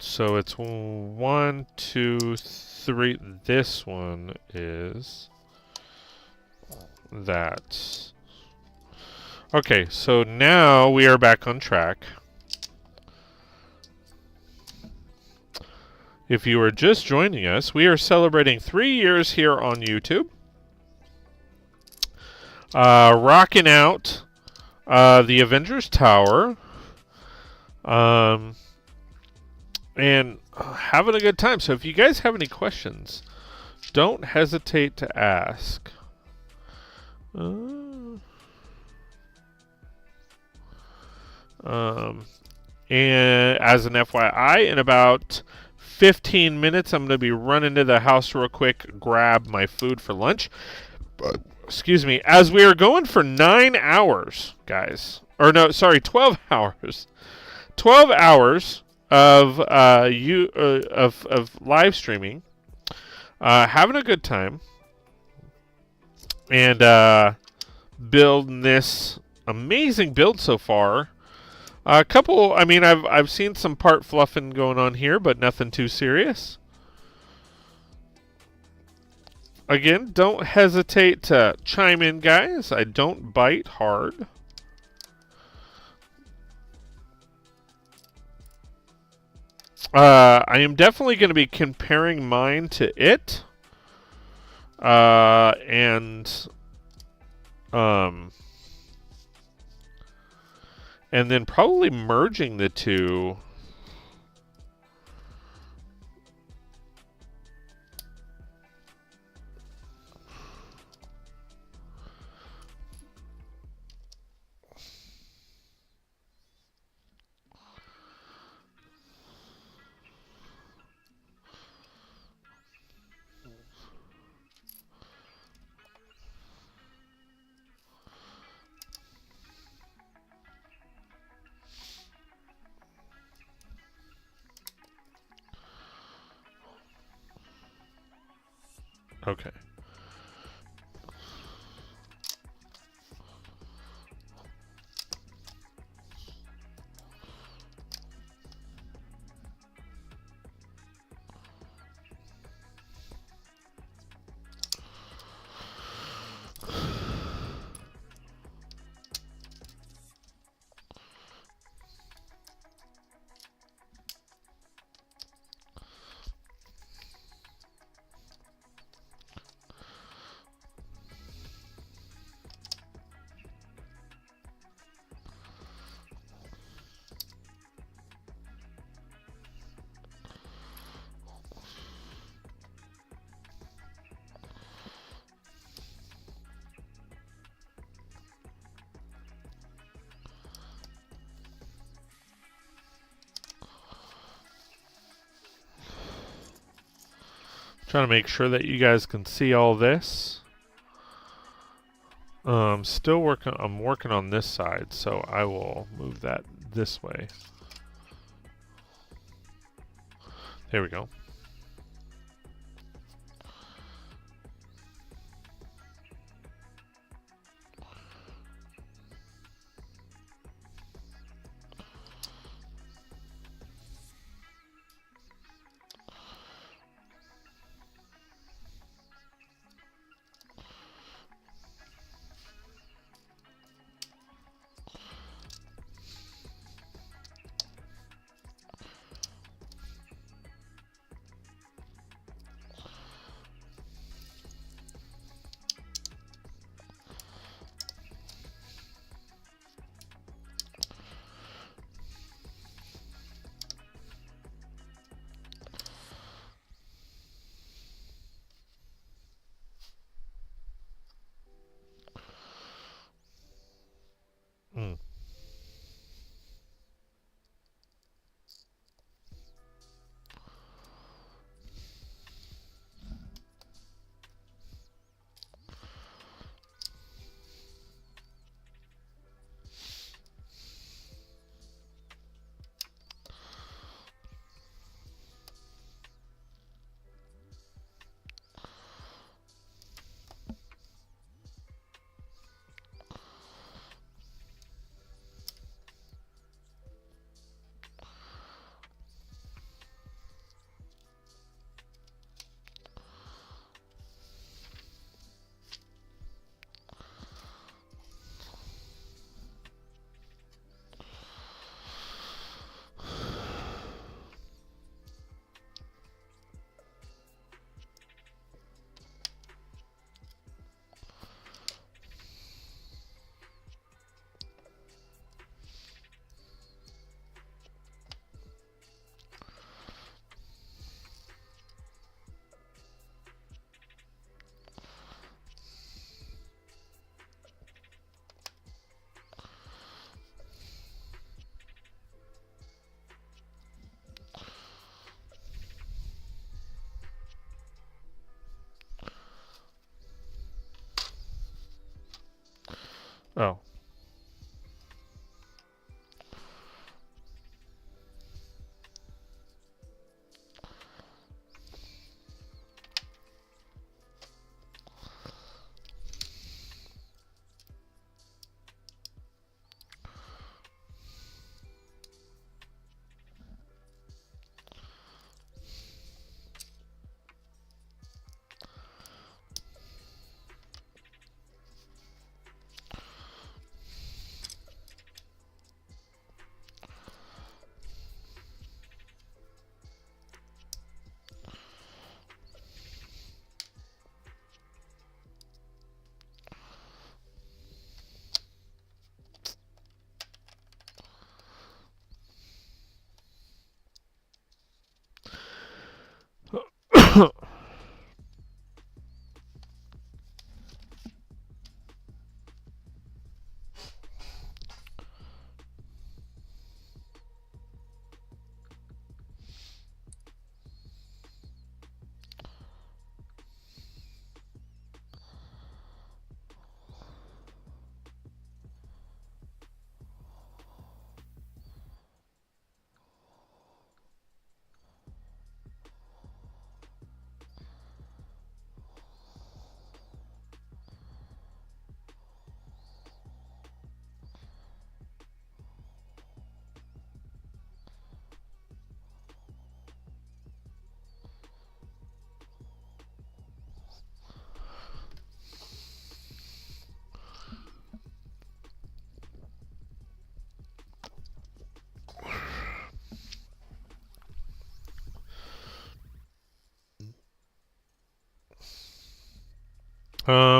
So it's 1, 2, 3. This one is that. Okay, so now we are back on track. If you are just joining us, we are celebrating 3 years here on YouTube. Rocking out the Avengers Tower. And having a good time. So if you guys have any questions, don't hesitate to ask. And as an FYI, in about 15 minutes, I'm going to be running to the house real quick, grab my food for lunch. Excuse me. As we are going for 9 hours, guys. Or no, sorry, 12 hours. 12 hours of live streaming, having a good time, and building this amazing build so far. A couple, I mean, I've seen some part fluffing going on here, but nothing too serious. Again, don't hesitate to chime in, guys. I don't bite hard. I am definitely going to be comparing mine to it. And then probably merging the two. Okay. Trying to make sure that you guys can see all this. Still working. I'm working on this side, so I will move that this way. There we go. Oh.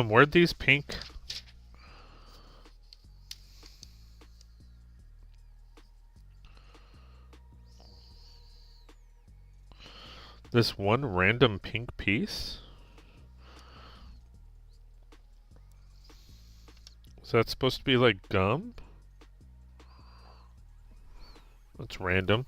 Where'd these pink? This one random pink piece? Is that supposed to be like gum? That's random.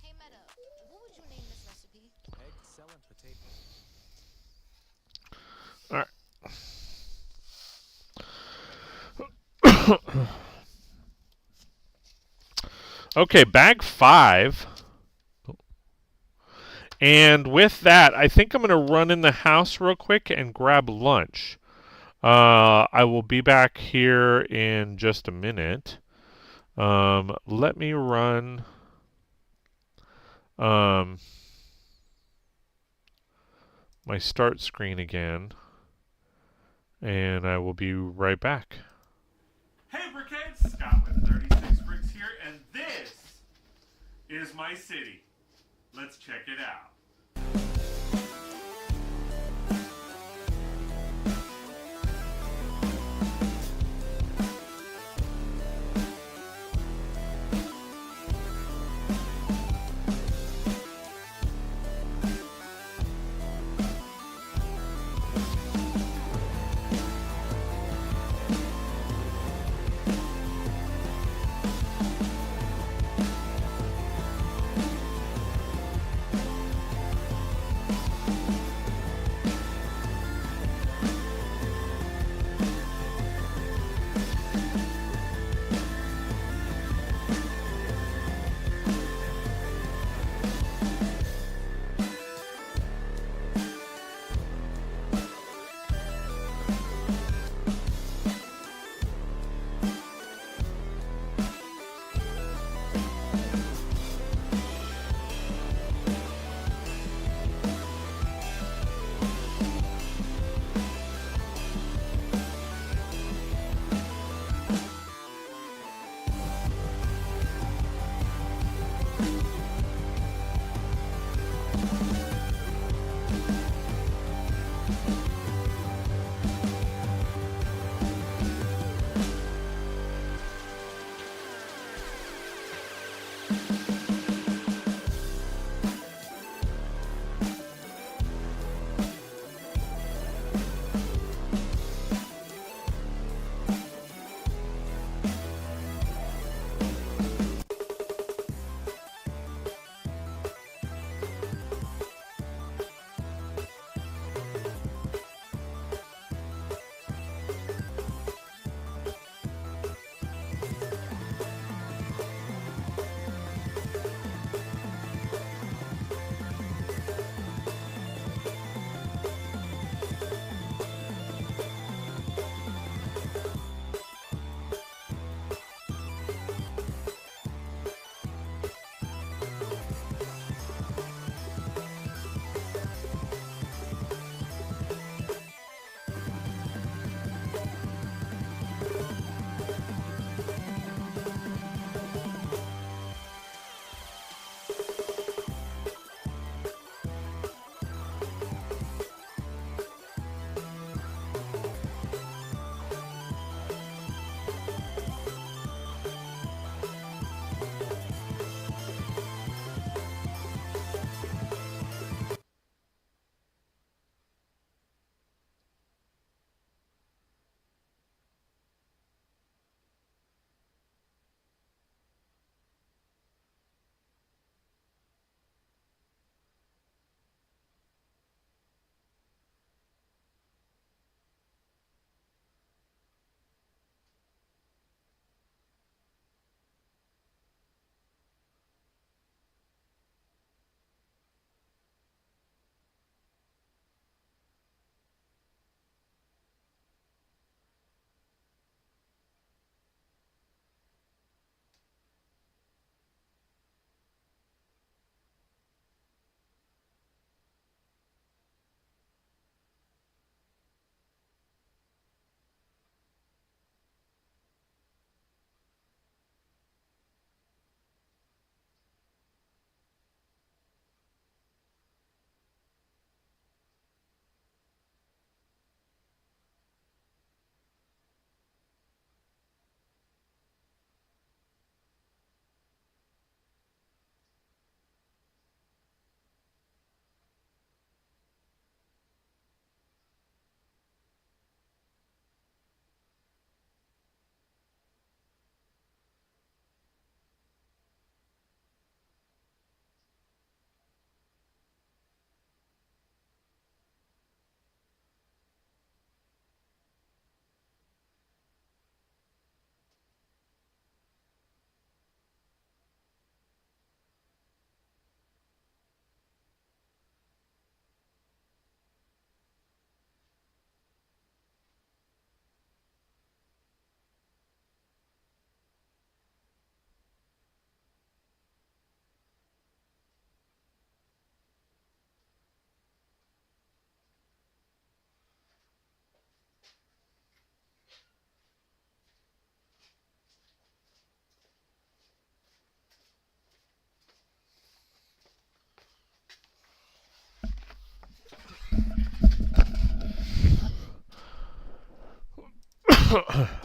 Hey Meadow, what would you name this recipe? Egg selling potato. Okay, bag 5. And with that, I think I'm going to run in the house real quick and grab lunch. I will be back here in just a minute. Let me run my start screen again, and I will be right back. Hey Brickheads, Scott with 36 Bricks here, and this is my city. Let's check it out.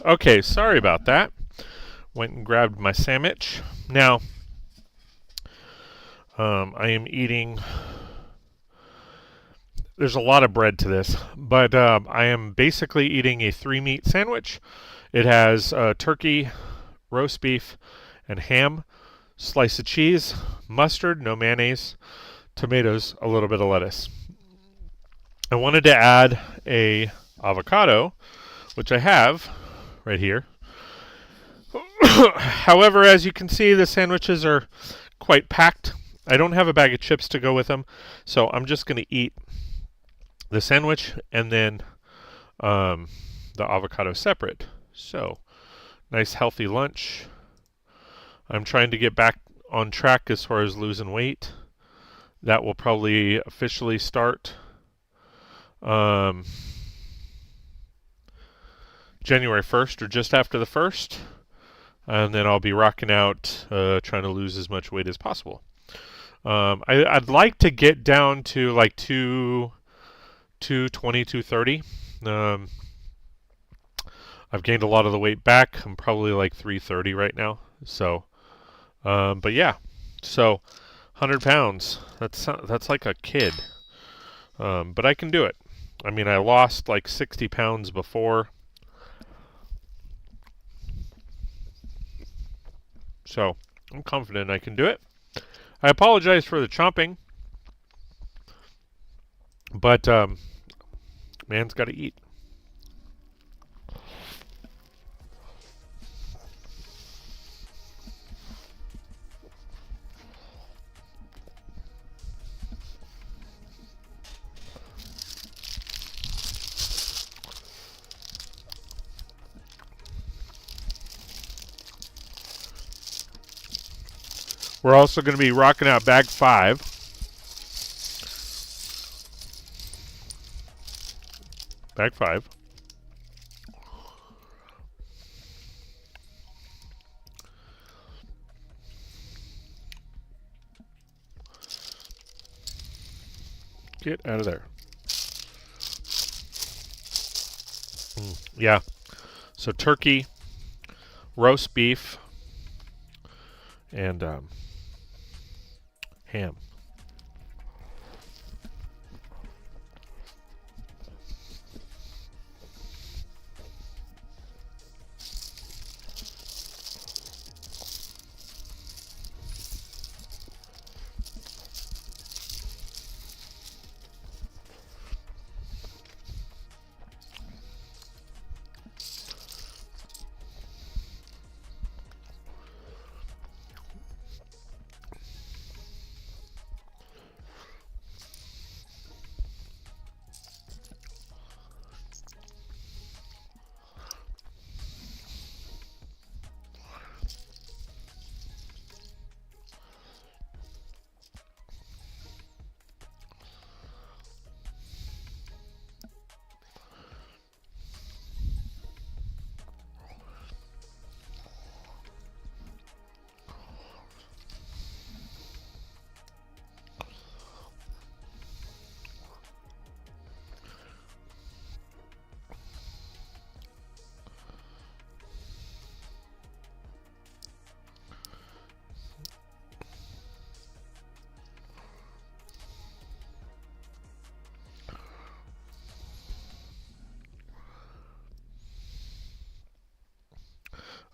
Okay, sorry about that. Went and grabbed my sandwich. Now, I am eating. There's a lot of bread to this, but I am basically eating a 3-meat sandwich. It has turkey, roast beef, and ham, slice of cheese, mustard, no mayonnaise, tomatoes, a little bit of lettuce. I wanted to add a avocado, which I have right here. However, as you can see, the sandwiches are quite packed. I don't have a bag of chips to go with them, so I'm just going to eat the sandwich and then the avocado separate. So, nice healthy lunch. I'm trying to get back on track as far as losing weight. That will probably officially start January 1st or just after the 1st. And then I'll be rocking out trying to lose as much weight as possible. I'd like to get down to like 220, 230. I've gained a lot of the weight back. I'm probably like 330 right now. So, but yeah, so 100 pounds. That's like a kid. But I can do it. I mean, I lost like 60 pounds before. So, I'm confident I can do it. I apologize for the chomping. But, man's got to eat. We're also going to be rocking out bag 5. Bag 5. Get out of there. Yeah. So turkey, roast beef, and ham.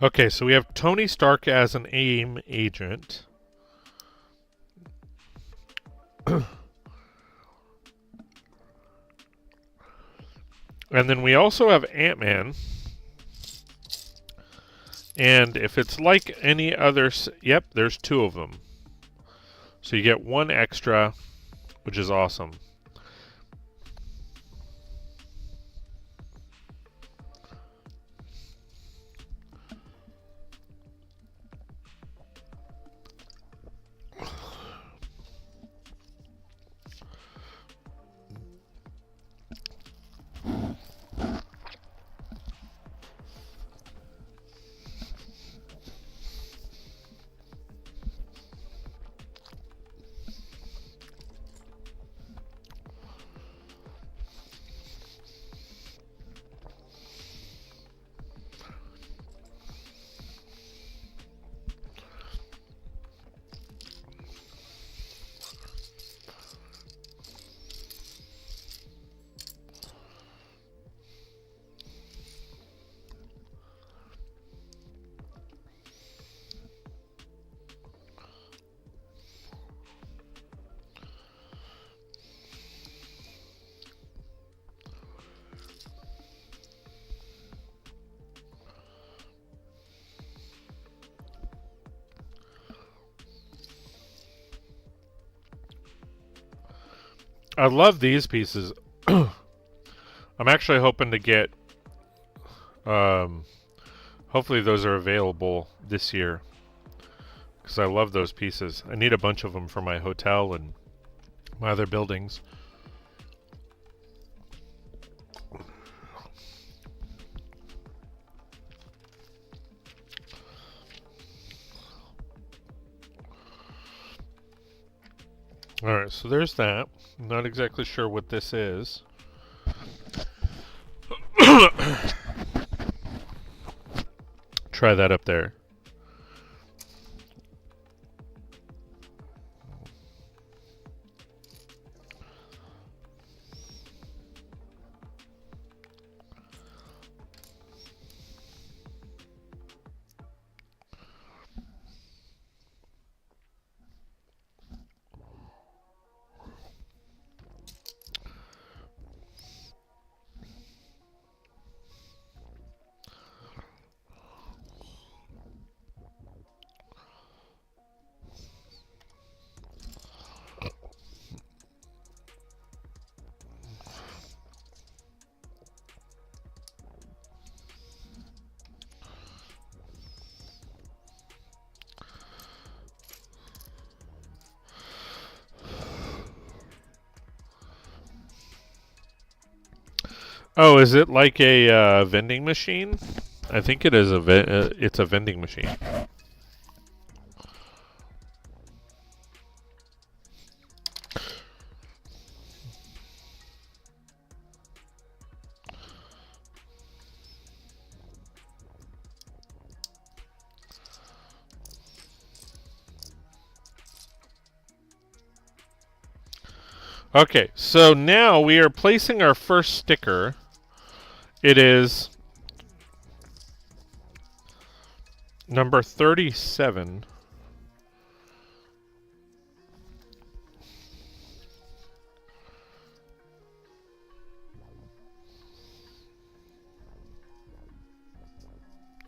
Okay, so we have Tony Stark as an AIM agent. And then we also have Ant-Man. And if it's like any other... Yep, there's 2 of them. So you get 1 extra, which is awesome. I love these pieces. I'm actually hoping to get. Hopefully those are available this year, because I love those pieces. I need a bunch of them for my hotel and my other buildings. Alright, so there's that. I'm not exactly sure what this is. Try that up there. Oh, is it like a vending machine? I think it is it's a vending machine. Okay, so now we are placing our first sticker. It is number 37.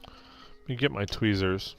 Let me get my tweezers.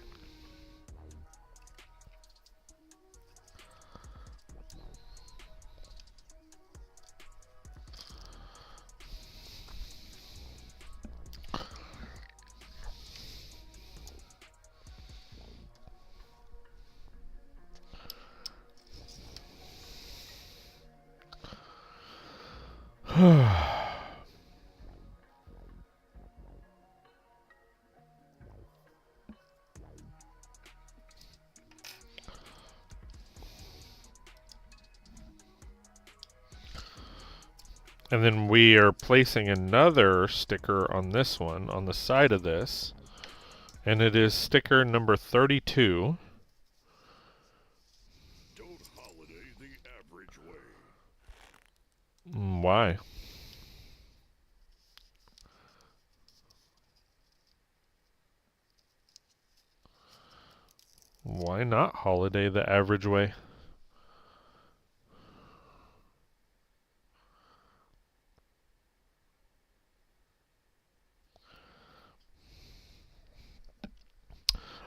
And then we are placing another sticker on this one, on the side of this. And it is sticker number 32. Don't holiday the average way. Why? Why not holiday the average way?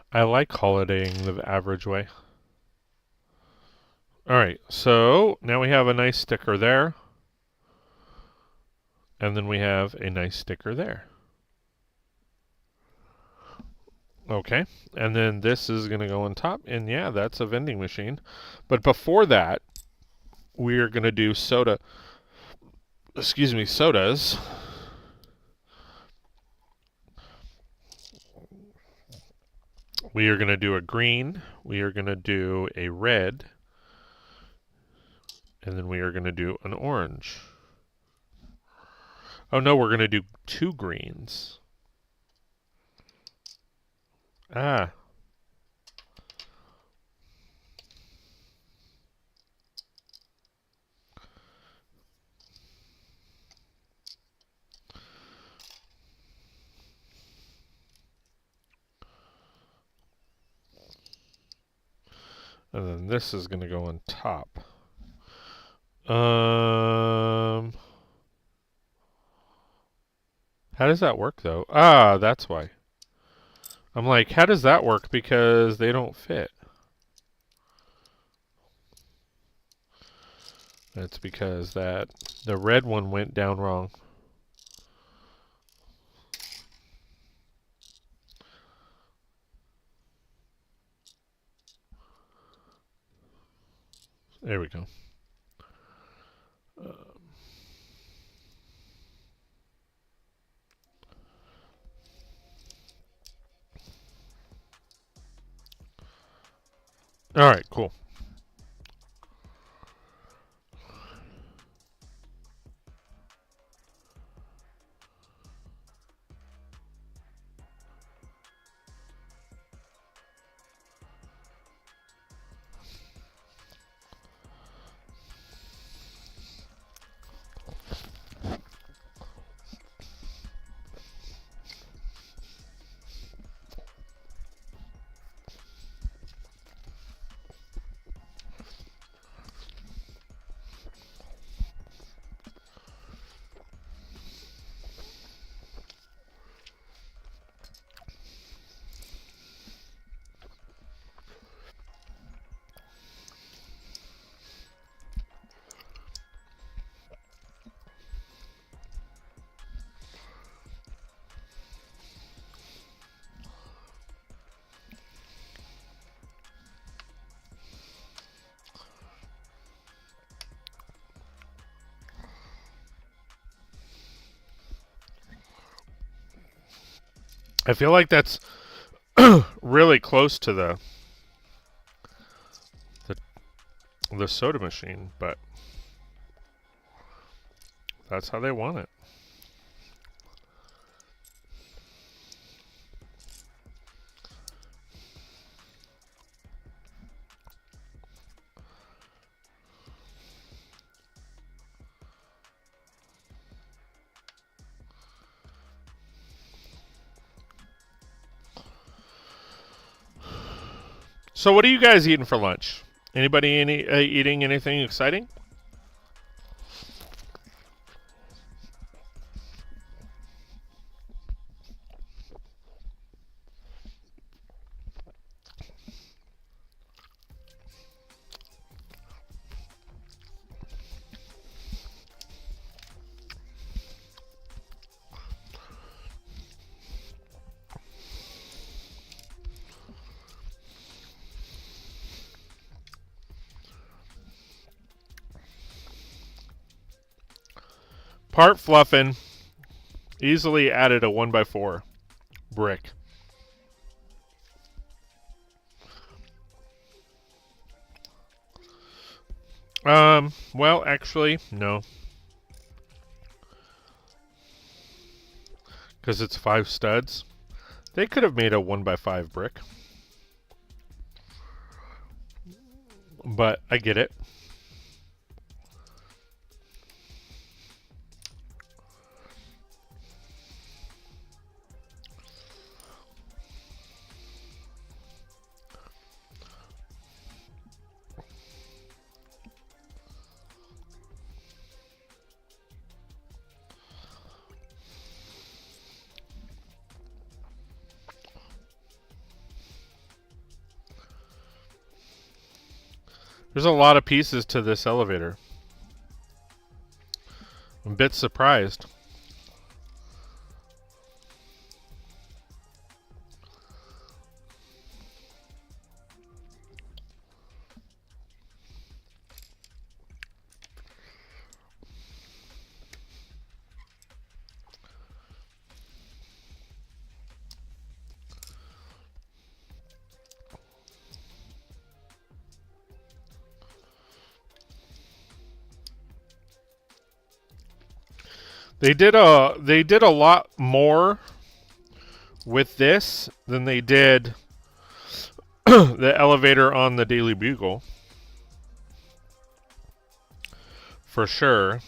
I like holidaying the average way. Alright, so now we have a nice sticker there. And then we have a nice sticker there. Okay, and then this is going to go on top. And yeah, that's a vending machine. But before that, we're going to do sodas. We are going to do a green, we are going to do a red, and then we are going to do an orange. Oh no, we're going to do 2 greens. Ah. And then this is going to go on top. How does that work, though? Ah, that's why. I'm like, how does that work? Because they don't fit. That's because the red one went down wrong. There we go. All right, cool. I feel like that's really close to the soda machine, but that's how they want it. So what are you guys eating for lunch? Anybody eating anything exciting? Part fluffin'. Easily added a 1x4 brick. Well, actually, no. Because it's 5 studs. They could have made a 1x5 brick. But I get it. There's a lot of pieces to this elevator. I'm a bit surprised. They did a lot more with this than they did the elevator on the Daily Bugle. For sure.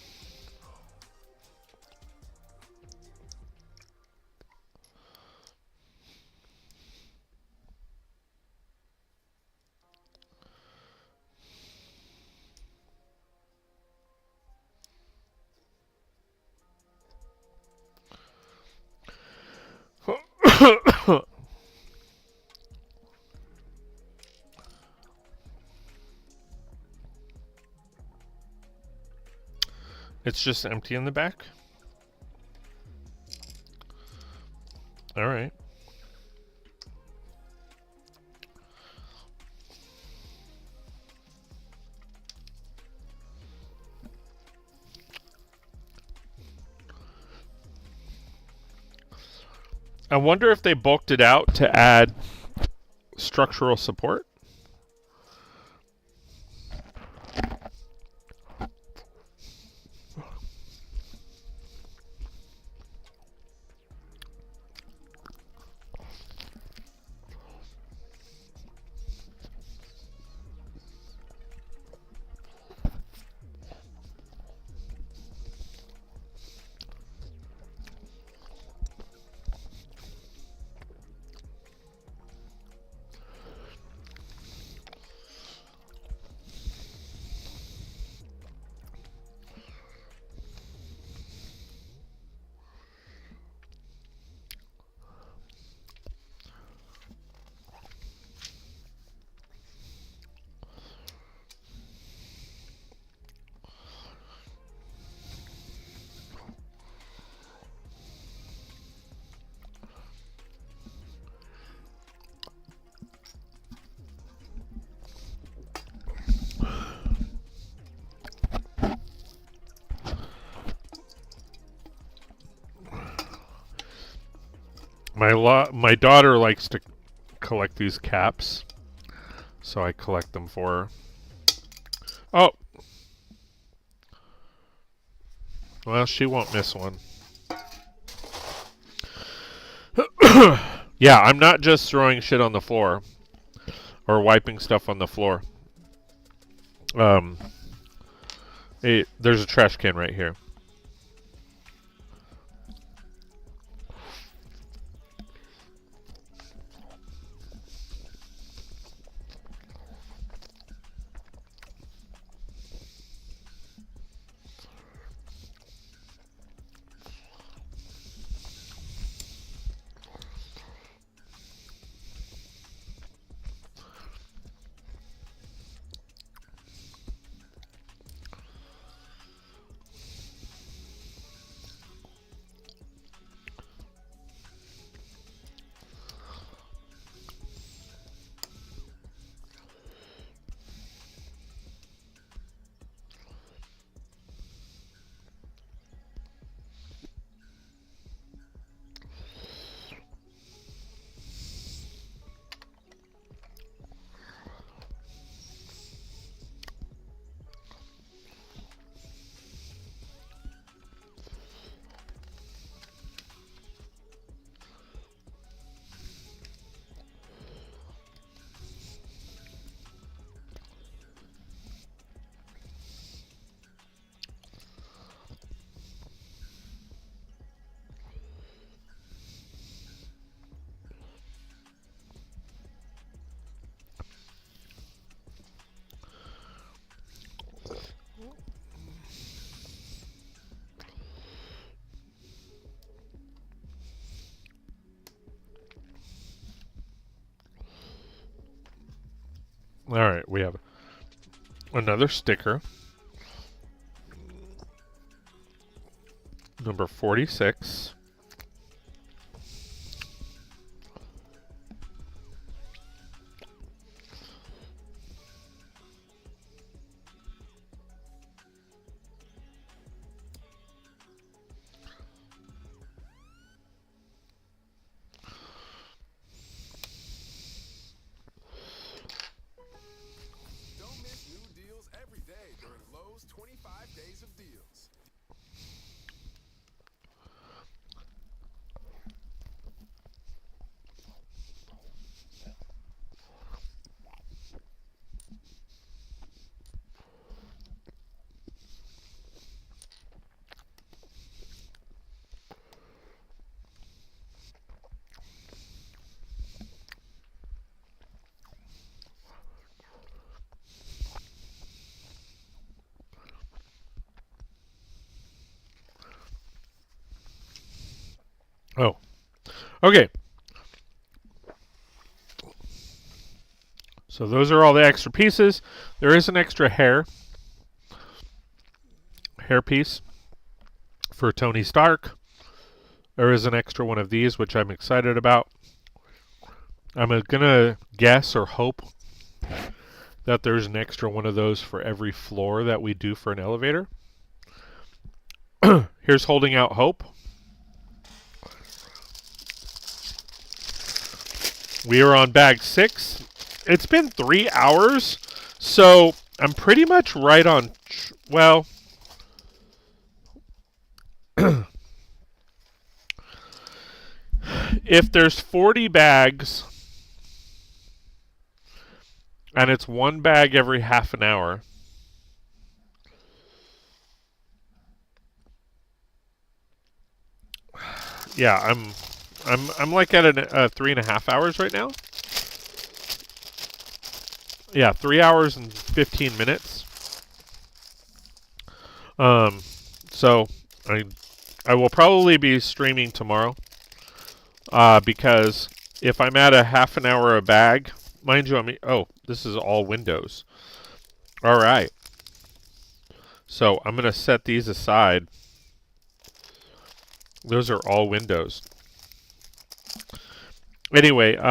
It's just empty in the back? Alright. I wonder if they bulked it out to add structural support. My daughter likes to collect these caps, so I collect them for her. Oh! Well, she won't miss one. Yeah, I'm not just throwing shit on the floor or wiping stuff on the floor. There's a trash can right here. Alright, we have another sticker. Number 46. Don't miss new deals every day during Lowe's 25 days of deals. Oh. Okay. So those are all the extra pieces. There is an extra hair piece. for Tony Stark. There is an extra one of these, which I'm excited about. I'm going to guess or hope that there's an extra one of those for every floor that we do for an elevator. Here's holding out hope. We are on bag 6. It's been 3 hours, so I'm pretty much right on, well, if there's 40 bags, and it's one bag every half an hour, yeah, I'm like at 3.5 hours right now. Yeah, 3 hours and 15 minutes. So I will probably be streaming tomorrow. Because if I'm at a half an hour a bag, mind you, oh, this is all windows. All right. So I'm gonna set these aside. Those are all windows. Anyway, if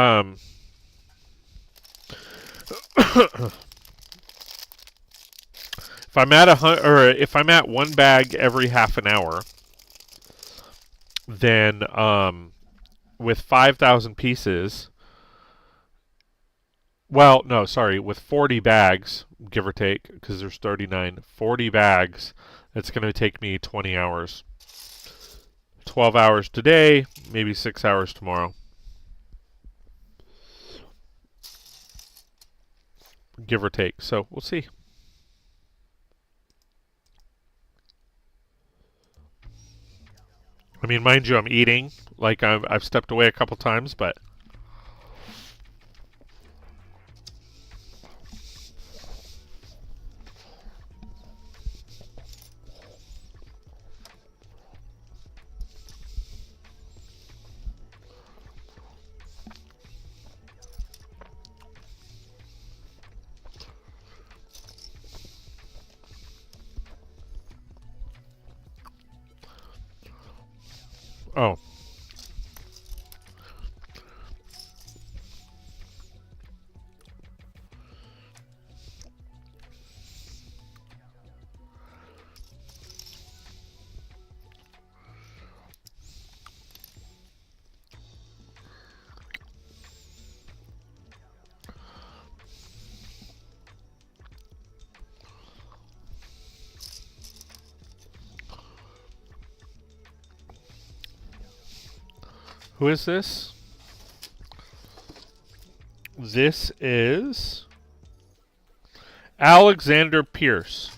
I'm at one bag every half an hour, then with 5,000 pieces, well, no, sorry, with 40 bags, give or take, because there's 39, 40 bags, it's going to take me 20 hours. 12 hours today, maybe 6 hours tomorrow. Give or take, so we'll see. I mean, mind you, I'm eating. Like, I've stepped away a couple times, but... Oh. Who is this? This is Alexander Pierce.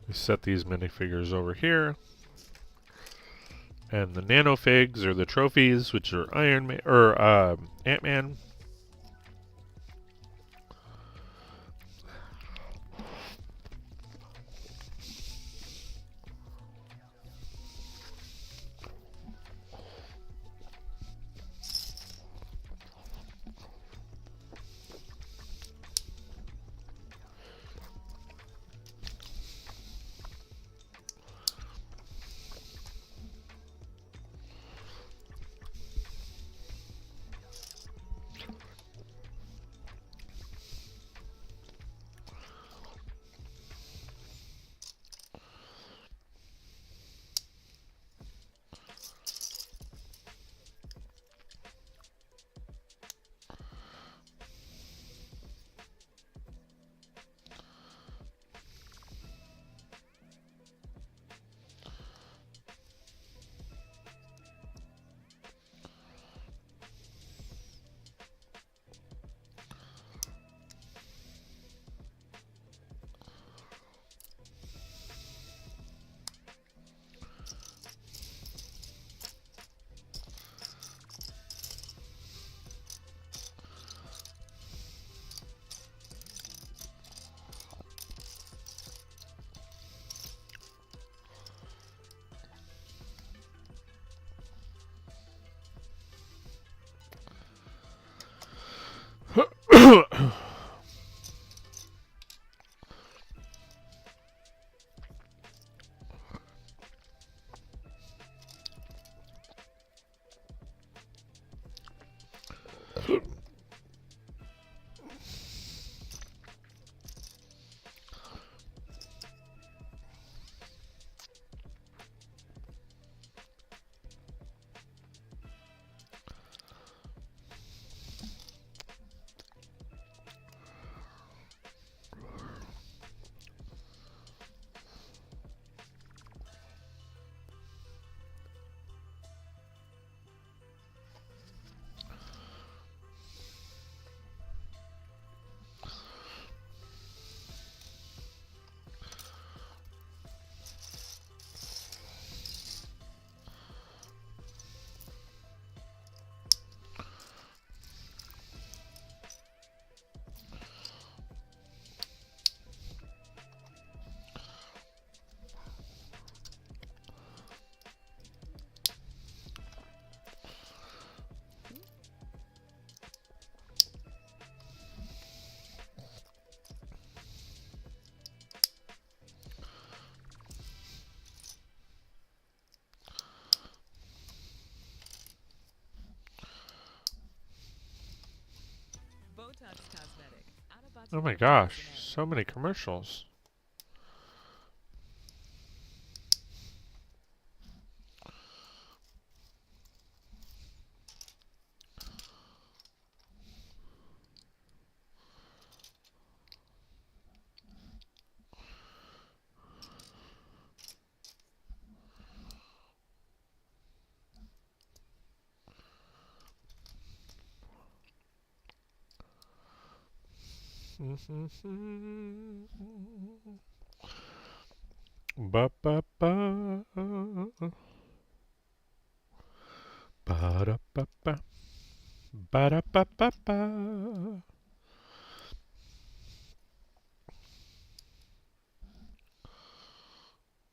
We set these minifigures over here. And the nanofigs are the trophies, which are Iron Man or Ant-Man. Tux Cosmetic. Out of Oh my botulinum gosh, toxin A. so many commercials. Ba ba ba. Ba da ba ba. Ba da ba ba ba.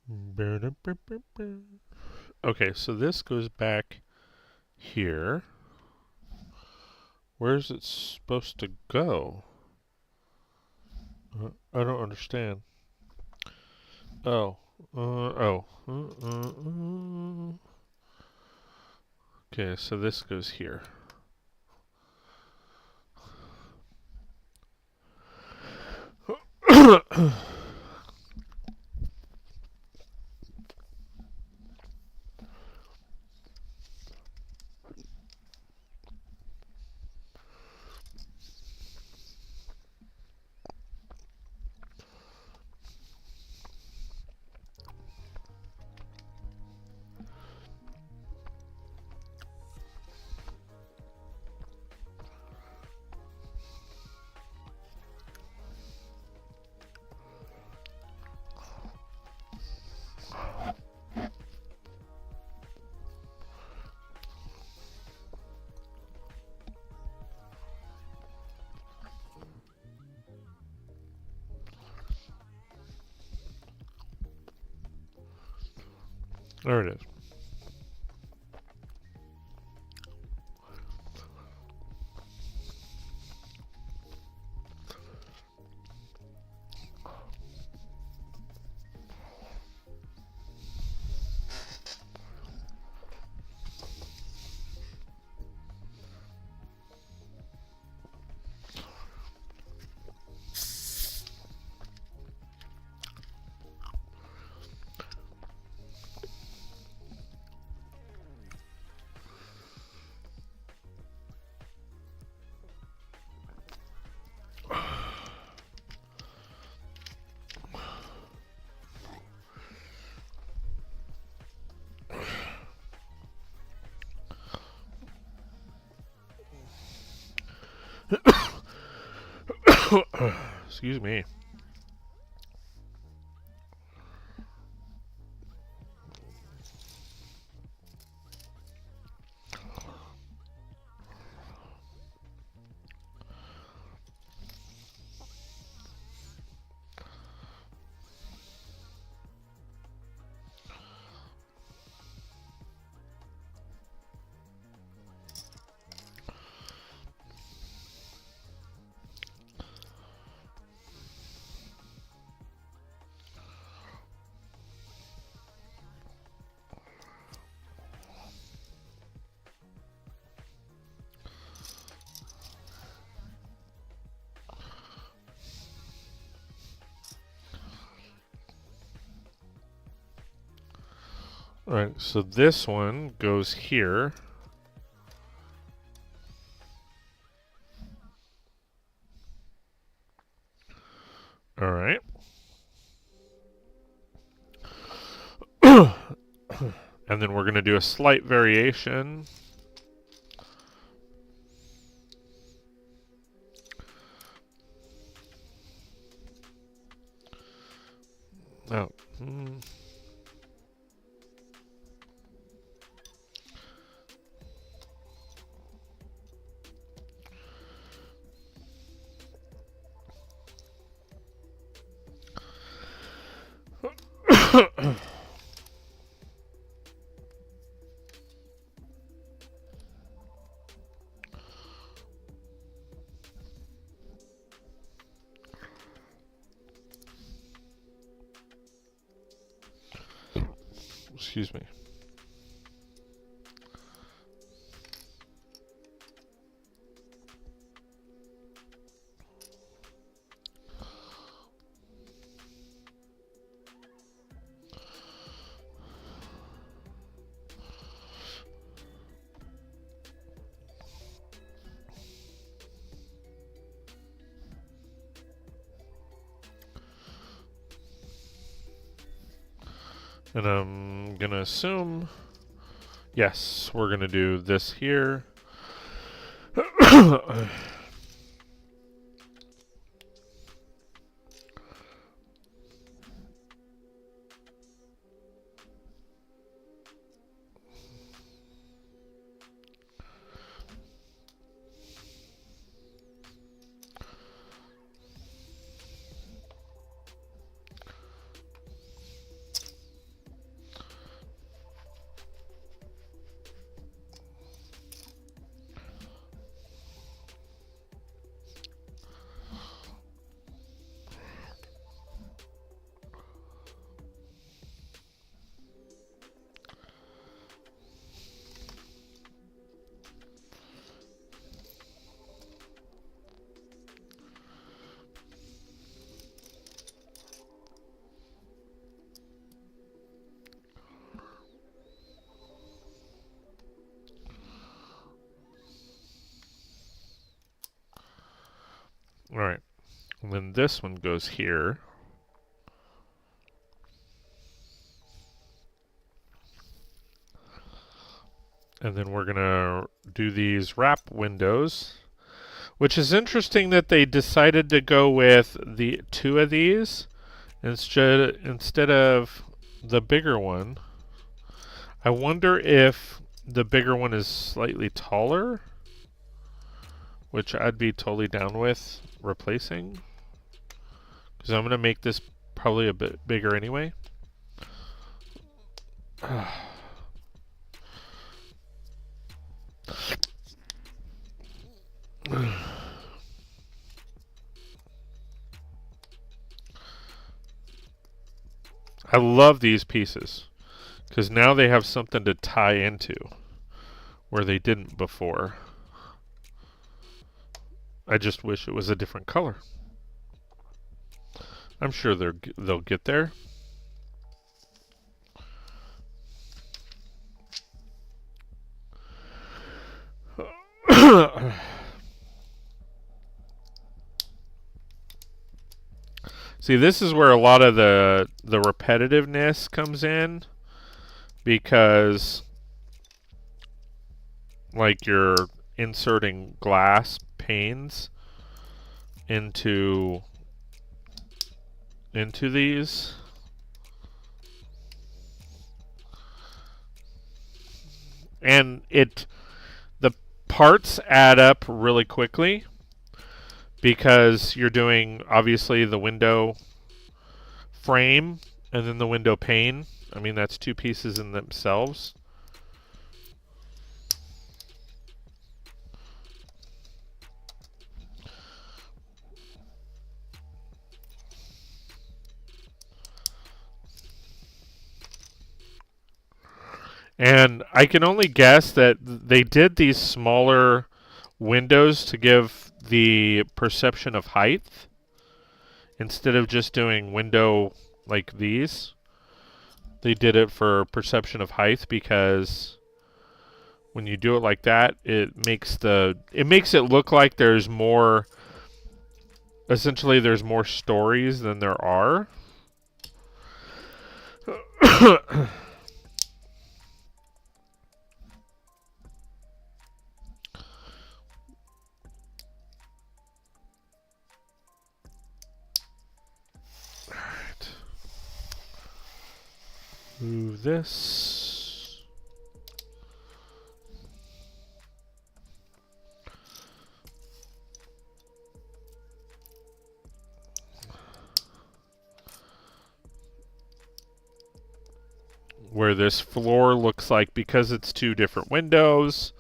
Ba da ba ba ba. Okay, so this goes back here. Where's it supposed to go? I don't understand. Oh. Oh. Okay, so this goes here. There it is. Excuse me. Alright, so this one goes here. Alright. And then we're going to do a slight variation. Oh. Excuse me. And I'm gonna assume, yes, we're gonna do this here. All right, and then this one goes here. And then we're gonna do these wrap windows, which is interesting that they decided to go with the 2 of these instead of the bigger one. I wonder if the bigger one is slightly taller, which I'd be totally down with replacing, because I'm gonna make this probably a bit bigger anyway. I love these pieces because now they have something to tie into where they didn't before. I just wish it was a different color. I'm sure they'll get there. See, this is where a lot of the repetitiveness comes in, because like you're inserting glass panes into these. And the parts add up really quickly, because you're doing obviously the window frame and then the window pane. I mean, that's 2 pieces in themselves. And I can only guess that they did these smaller windows to give the perception of height instead of just doing window like these. They did it for perception of height, because when you do it like that, it makes it look like there's more, essentially there's more stories than there are. Move this. Where this floor looks like, because it's 2 different windows,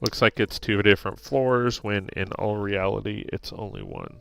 looks like it's 2 different floors, when in all reality it's only one.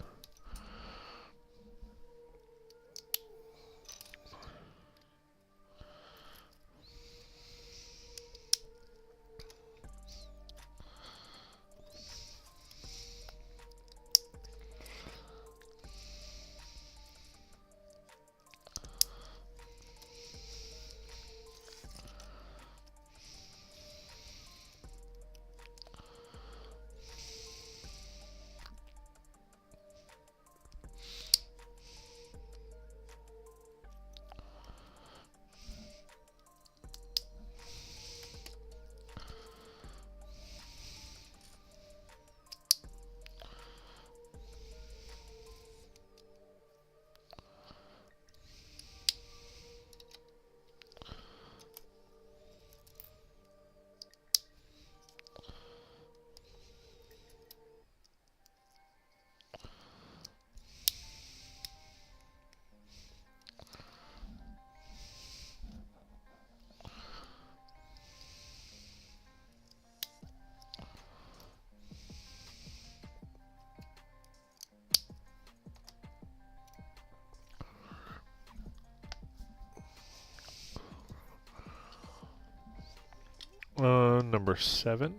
Number 7.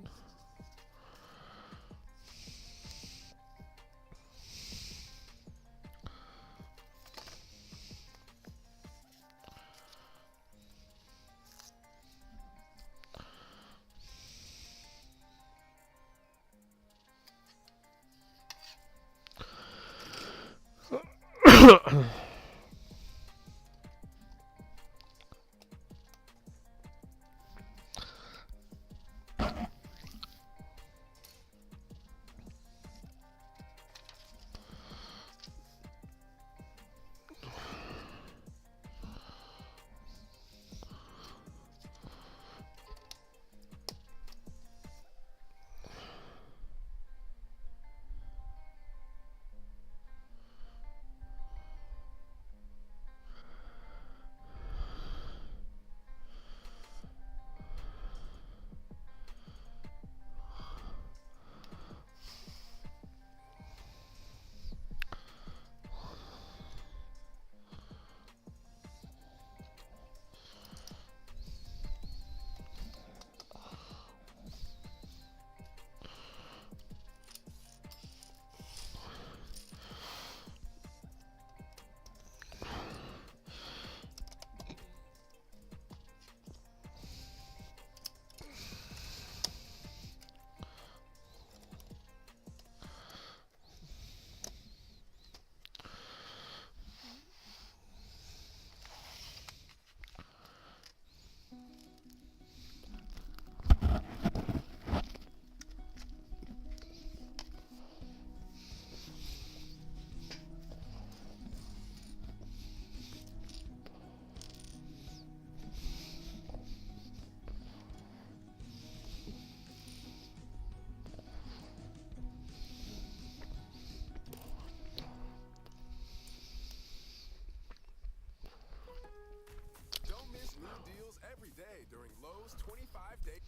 Don't miss new deals every day during Lowe's 25-day.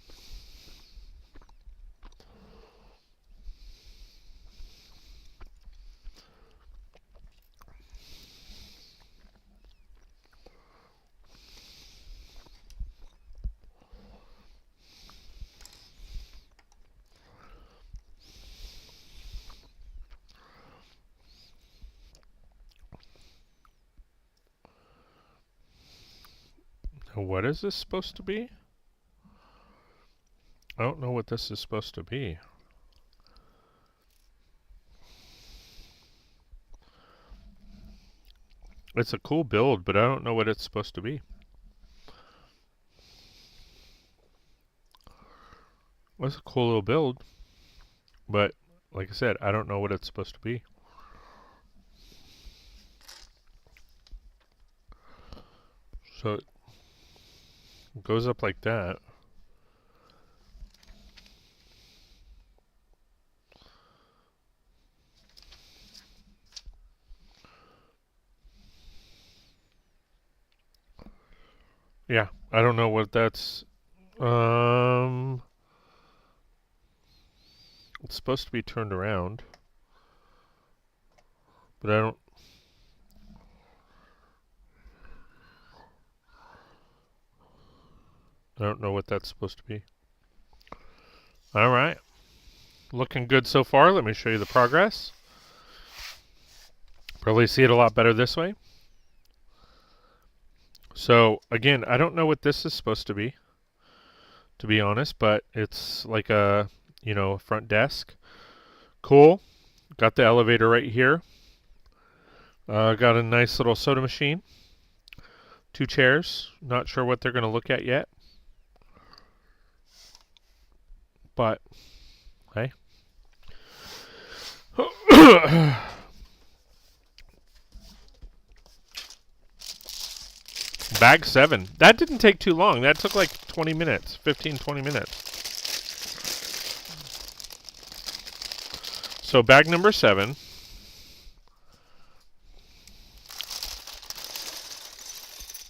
Now, what is this supposed to be? I don't know what this is supposed to be. It's a cool build, but I don't know what it's supposed to be. It's a cool little build, but like I said, I don't know what it's supposed to be. So it goes up like that. Yeah, I don't know what that's. It's supposed to be turned around, but I don't know what that's supposed to be. All right. Looking good so far. Let me show you the progress. Probably see it a lot better this way. So, again, I don't know what this is supposed to be honest, but it's like a, front desk. Cool. Got the elevator right here. Got a nice little soda machine. 2 chairs. Not sure what they're going to look at yet. But, hey. Bag 7. That didn't take too long. That took like 20 minutes. 15, 20 minutes. So bag number 7.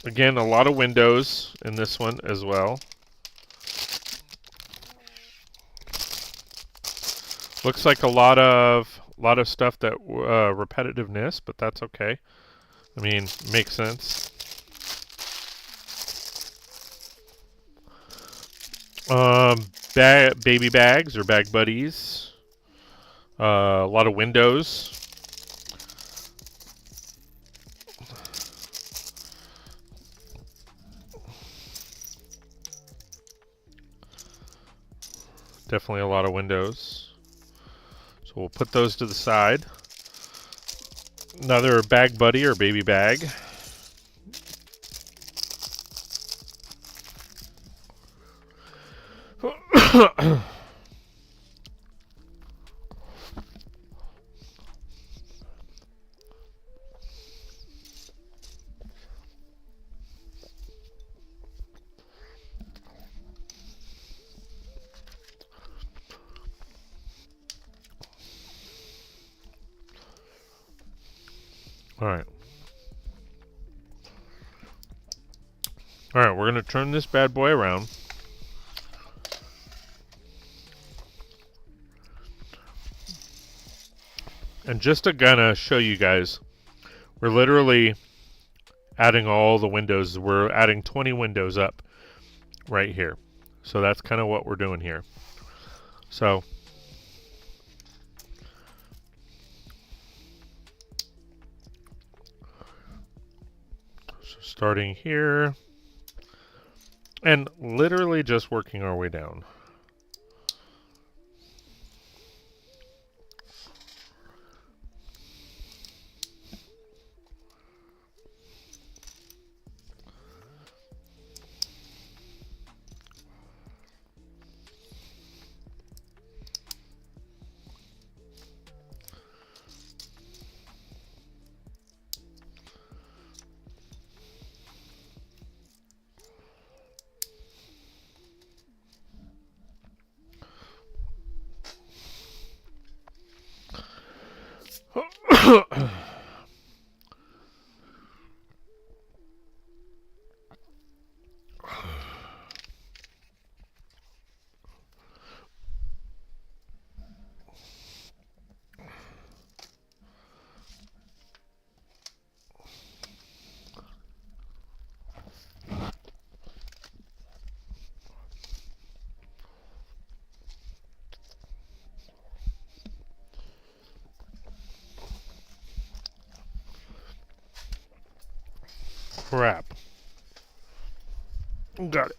Again, a lot of windows in this one as well. Looks like a lot of stuff that repetitiveness, but that's okay. I mean, makes sense. Baby bags or bag buddies. A lot of windows. Definitely a lot of windows. So we'll put those to the side. Another bag buddy or baby bag. Alright. Alright, we're going to turn this bad boy around. And just to kind of show you guys, we're literally adding all the windows. We're adding 20 windows up right here. So that's kind of what we're doing here. So starting here and literally just working our way down. Crap. Got it.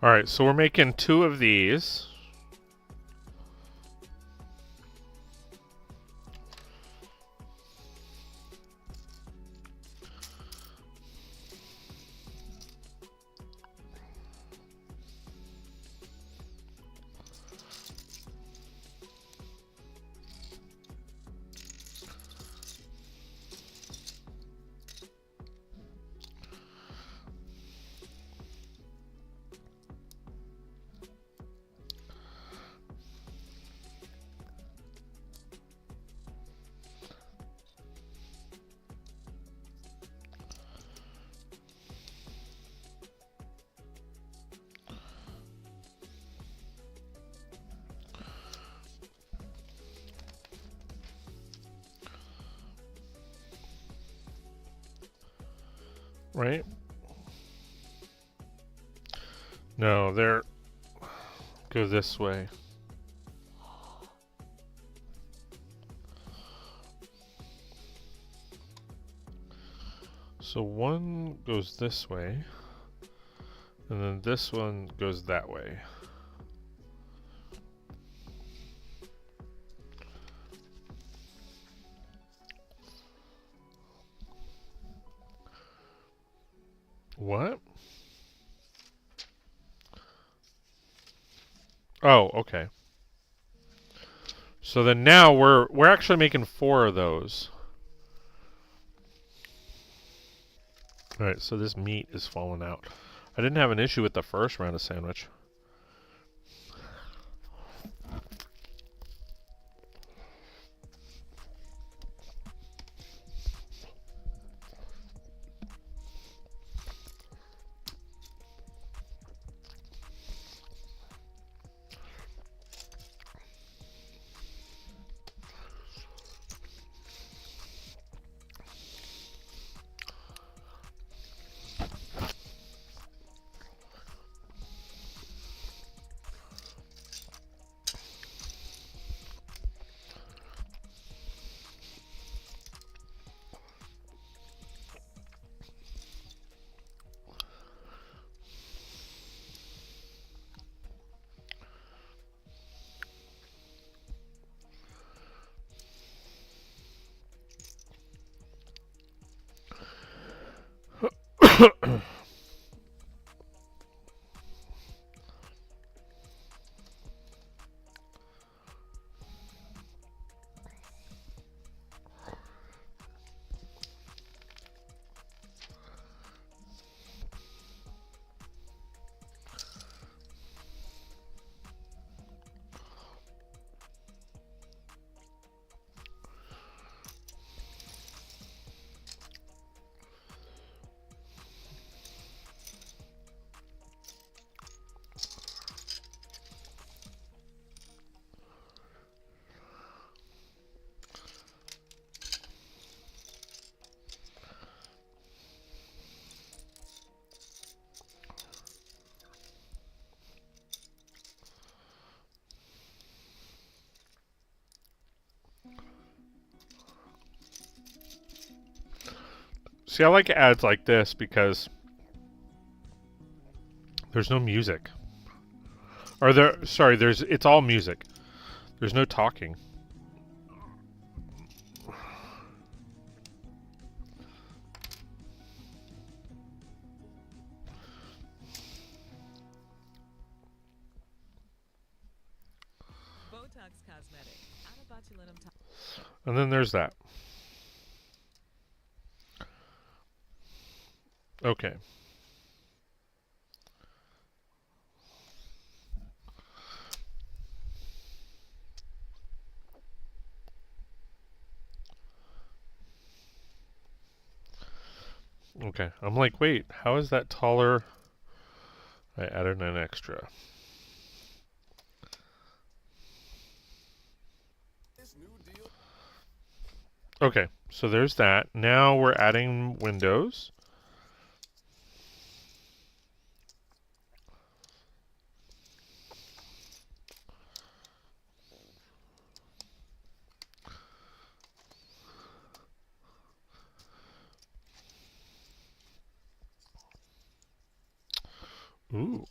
Alright, so we're making 2 of these. right? No, they're go this way. So one goes this way, and then this one goes that way. What? Oh, okay. So then now we're actually making 4 of those. All right, so this meat is falling out. I didn't have an issue with the first round of sandwich. See, I like ads like this because there's no music. Or it's all music. There's no talking. Botox Cosmetic. Out of botulinum toxin. And then there's that. Okay. Okay, I'm like, wait, how is that taller? I added an extra. Okay, so there's that. Now we're adding windows. Ooh.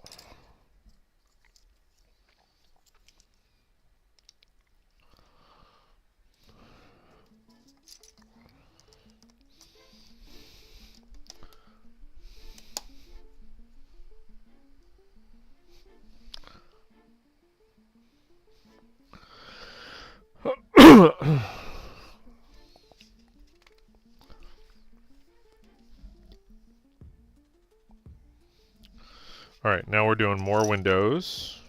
All right, now we're doing more windows.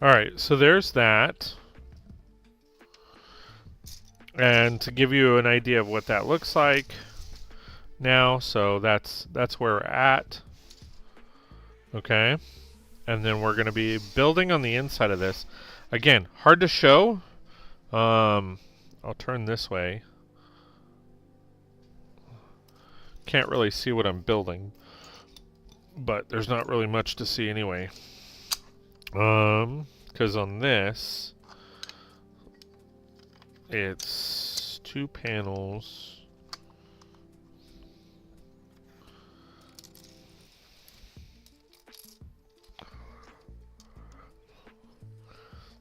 Alright, so there's that. And to give you an idea of what that looks like now, so that's where we're at. Okay. And then we're going to be building on the inside of this. Again, hard to show. I'll turn this way. Can't really see what I'm building, but there's not really much to see anyway. Because on this, it's 2 panels.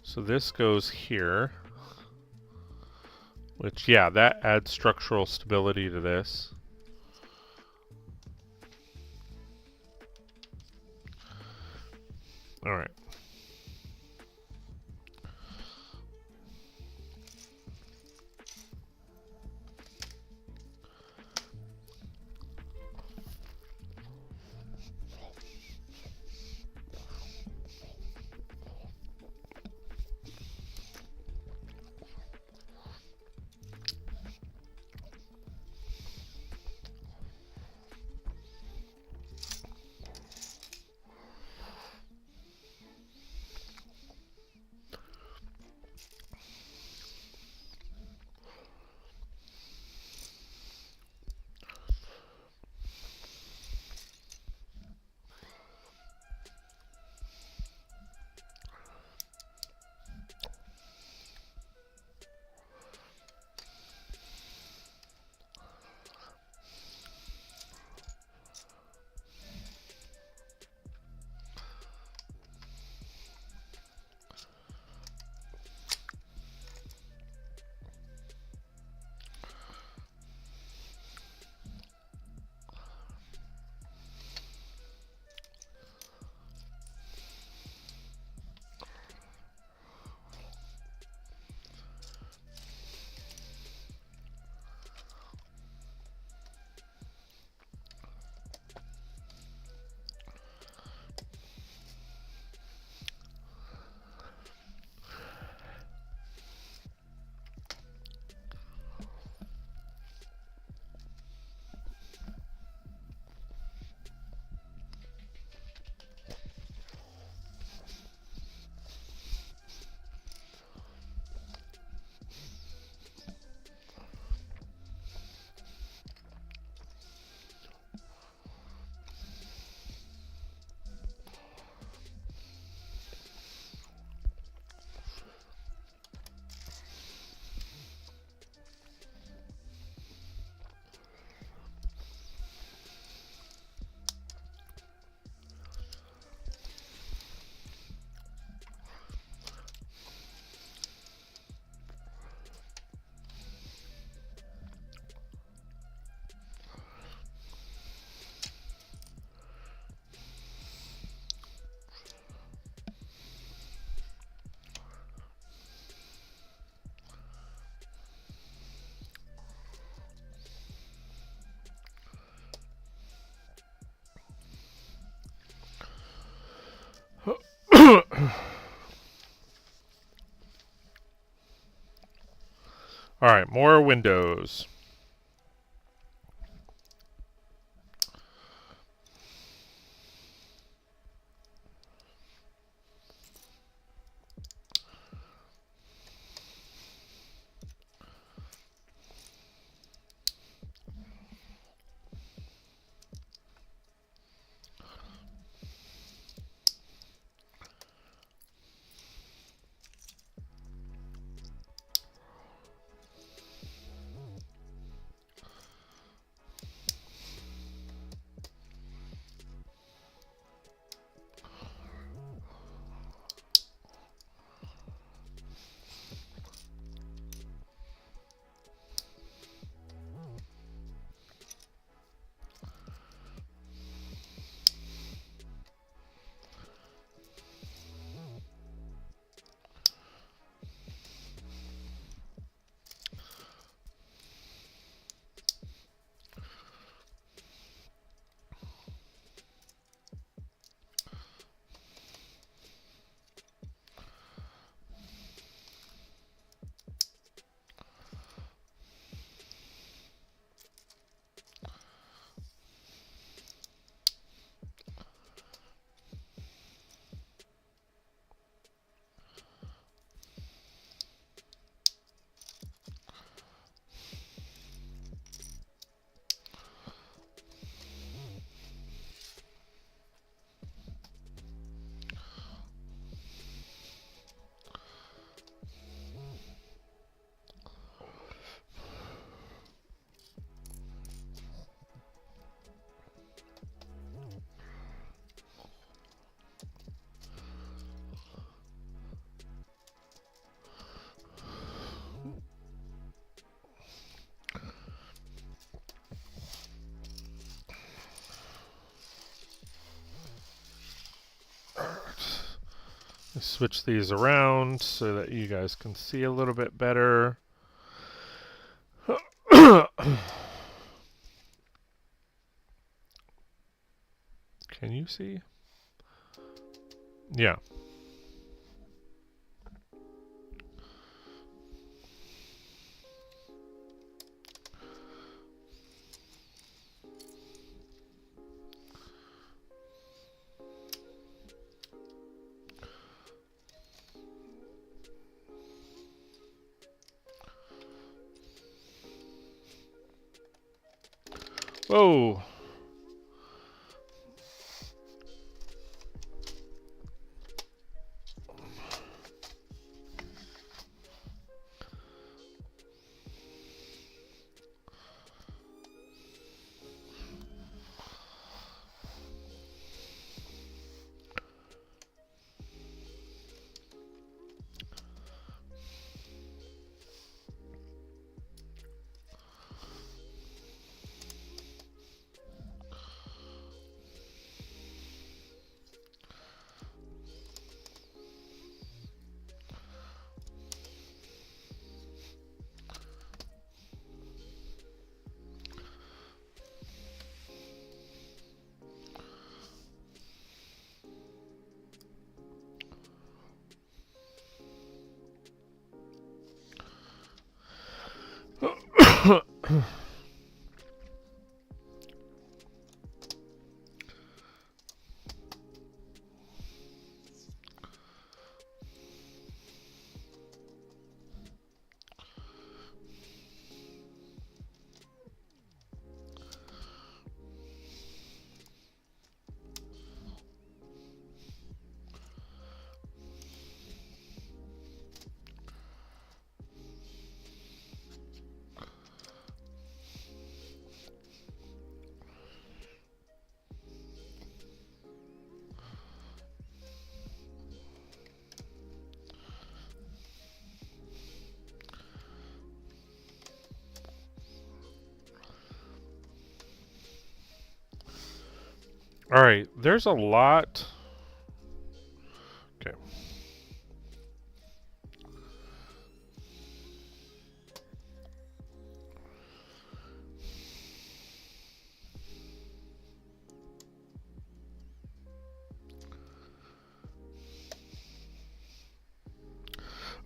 So this goes here, which, yeah, that adds structural stability to this. All right. All right, more windows. Switch these around so that you guys can see a little bit better. Can you see? Yeah. Whoa. All right, there's a lot. Okay.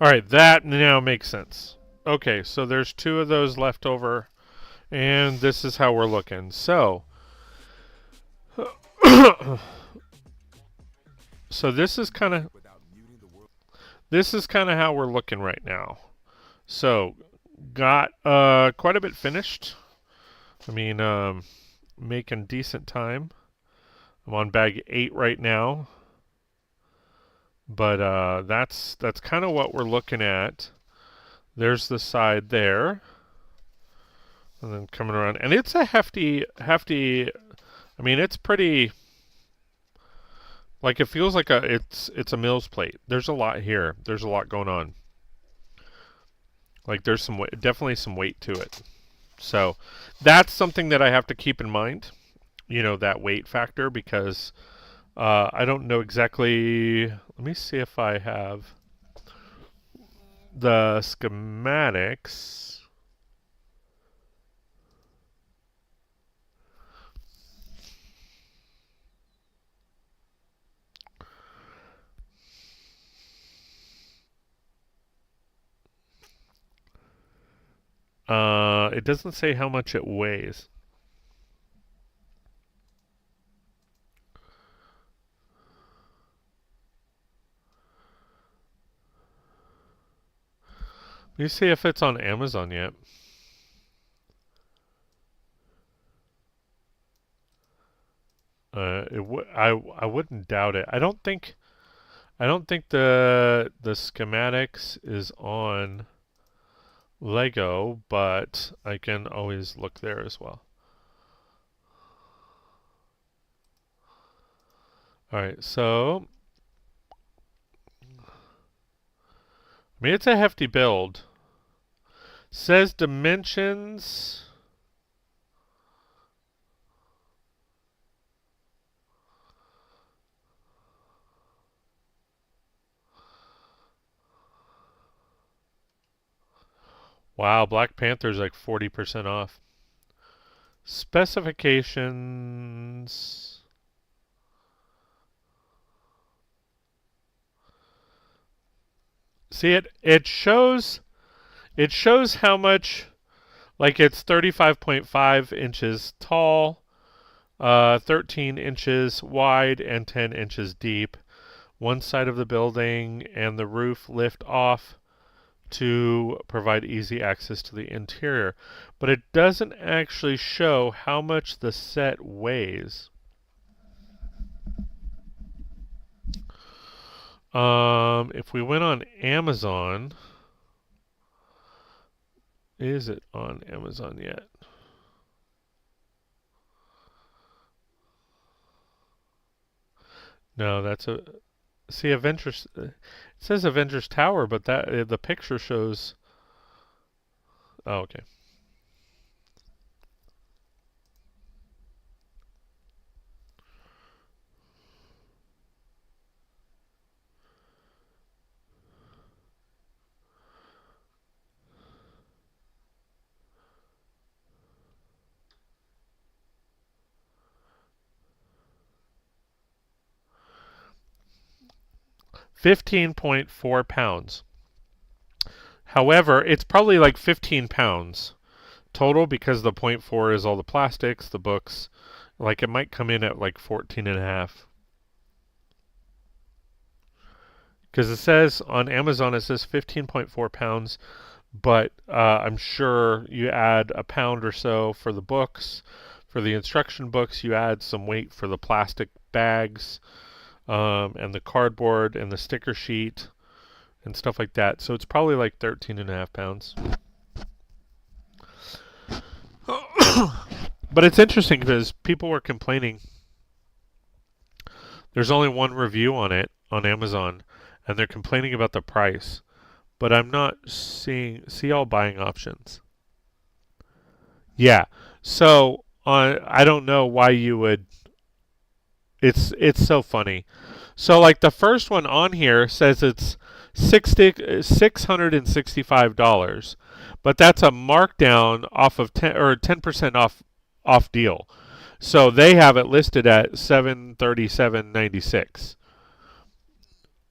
All right, that now makes sense. Okay, so there's 2 of those left over, and this is how we're looking. So, so this is kind of how we're looking right now. So, got quite a bit finished. I mean, making decent time. I'm on bag 8 right now. But that's kind of what we're looking at. There's the side there. And then coming around. And it's a hefty, I mean, it's pretty, like it feels like it's a Mills plate. There's a lot here. There's a lot going on. Like there's some definitely some weight to it. So that's something that I have to keep in mind, you know, that weight factor, because I don't know exactly. Let me see if I have the schematics. It doesn't say how much it weighs. Let me see if it's on Amazon yet. I wouldn't doubt it. I don't think the schematics is on Lego, but I can always look there as well. All right, so I mean it's a hefty build. Says dimensions. Wow, Black Panther's like 40% off. Specifications. See it shows how much, like it's 35.5 inches tall, 13 inches wide and 10 inches deep. One side of the building and the roof lift off to provide easy access to the interior. But it doesn't actually show how much the set weighs. If we went on Amazon, is it on Amazon yet? No, that's a see Avengers. It says Avengers Tower, but that the picture shows. Oh, okay. £15.4. However, it's probably like 15 pounds total because the 0.4 is all the plastics, the books. Like it might come in at like 14 and a half. Because it says on Amazon, it says 15.4 pounds, but I'm sure you add a pound or so for the books. For the instruction books, you add some weight for the plastic bags and the cardboard and the sticker sheet and stuff like that. So it's probably like 13 and a half pounds. But it's interesting because people were complaining. There's only one review on it on Amazon, and they're complaining about the price. But I'm not see all buying options. Yeah. So I don't know why you would. It's so funny. So like the first one on here says it's $665, but that's a markdown off of 10% off deal. So they have it listed at $737.96,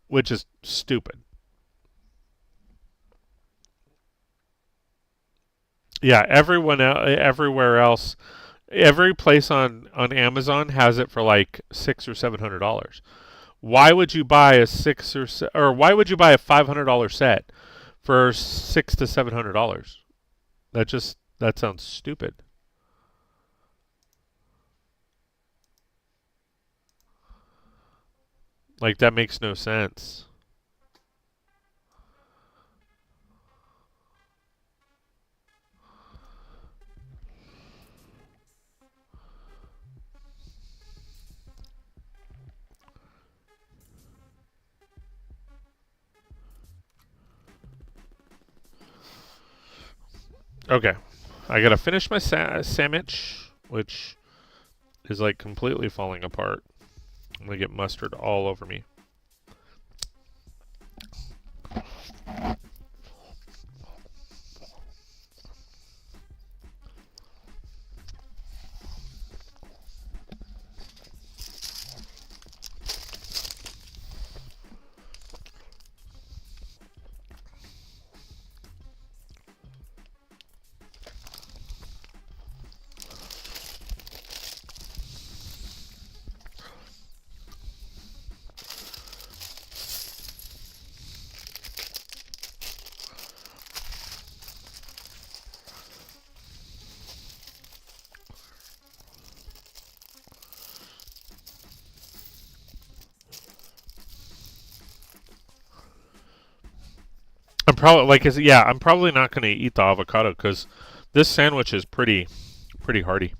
which is stupid. Yeah, everywhere else, every place on Amazon has it for like $600 or $700. Why would you buy a why would you buy a $500 set for $600 to $700? That sounds stupid. Like that makes no sense. Okay, I gotta finish my sandwich, which is like completely falling apart. I'm gonna get mustard all over me. I'm probably not going to eat the avocado because this sandwich is pretty hearty.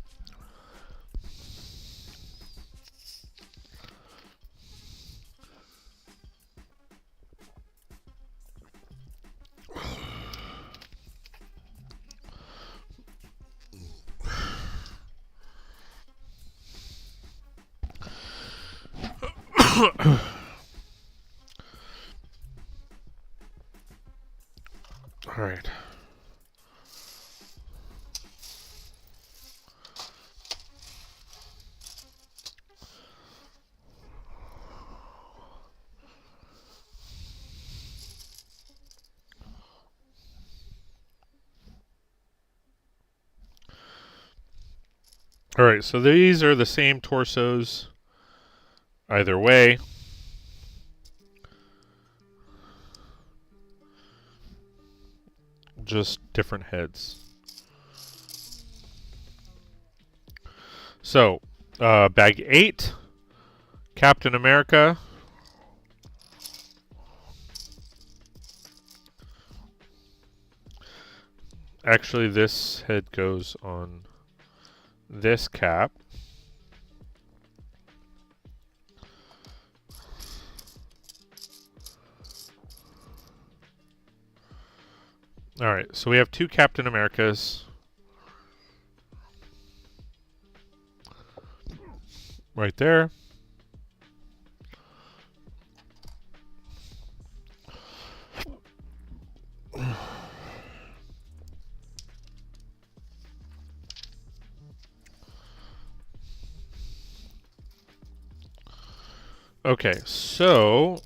All right. Alright, so these are the same torsos either way. Just different heads. So, bag 8, Captain America. Actually, this head goes on this cap. Alright, so we have 2 Captain Americas. Right there. Okay, so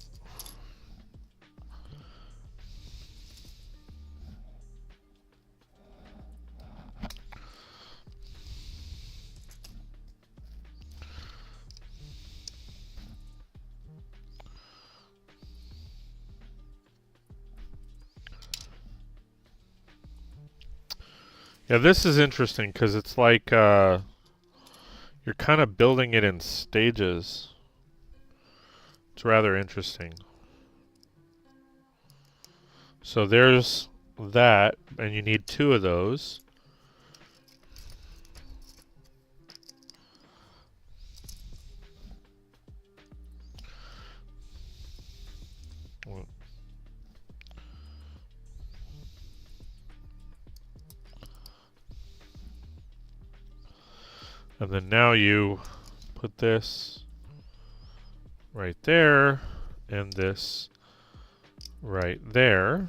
yeah, this is interesting because it's like you're kind of building it in stages. It's rather interesting. So there's that, and you need 2 of those. And then now you put this right there, and this right there.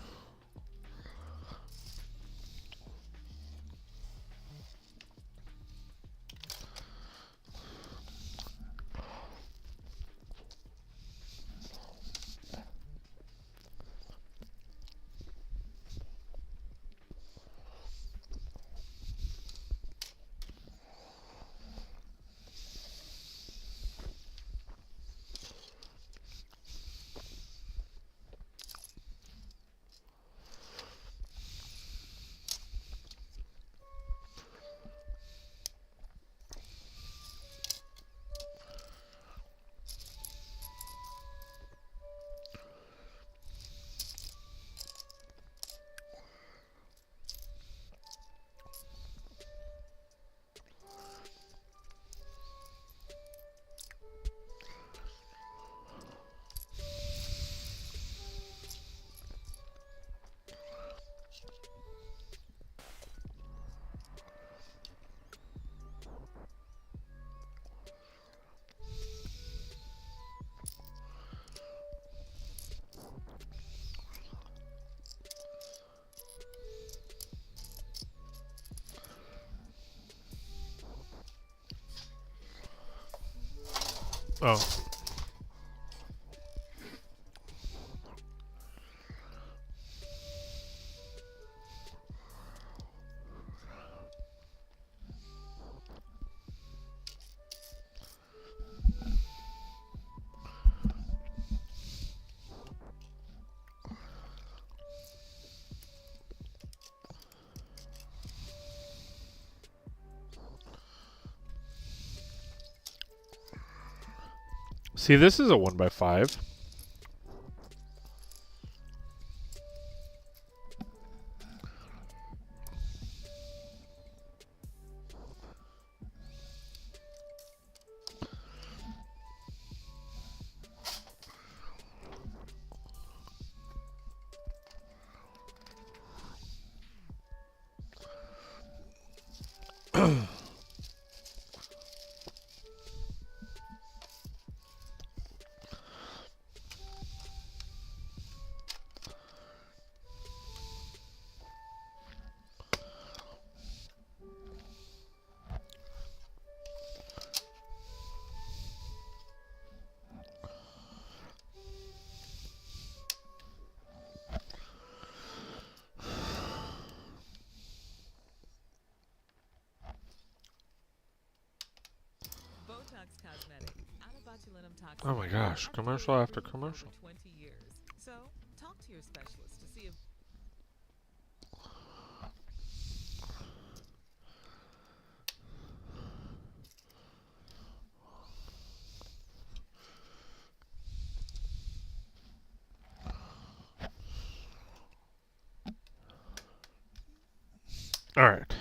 Oh. See, this is a 1x5. Cosmetic. Out of botulinum toxin. Oh my gosh, commercial FDA after approved commercial. over 20 years. So, talk to your specialist to see if All right.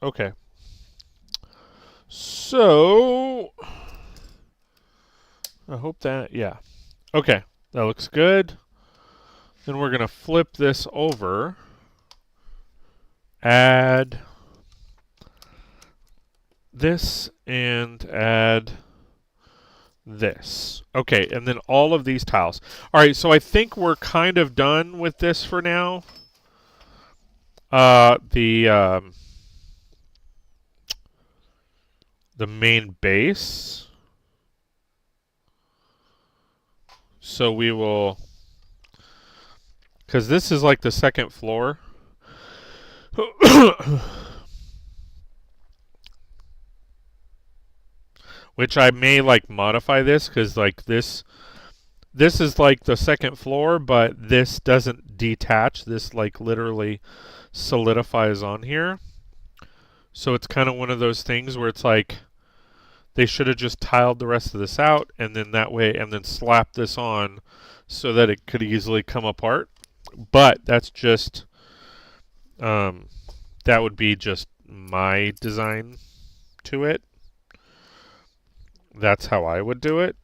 Okay. So I hope that, yeah. Okay, that looks good. Then we're gonna flip this over. Add this and add this. Okay, and then all of these tiles. All right, so I think we're kind of done with this for now. The main base. So we will, because this is like the second floor. Which I may like modify this because like this is like the second floor, but this doesn't detach. This like literally solidifies on here. So it's kind of one of those things where it's like they should have just tiled the rest of this out and then that way and then slap this on so that it could easily come apart. But that's just that would be just my design to it. That's how I would do it.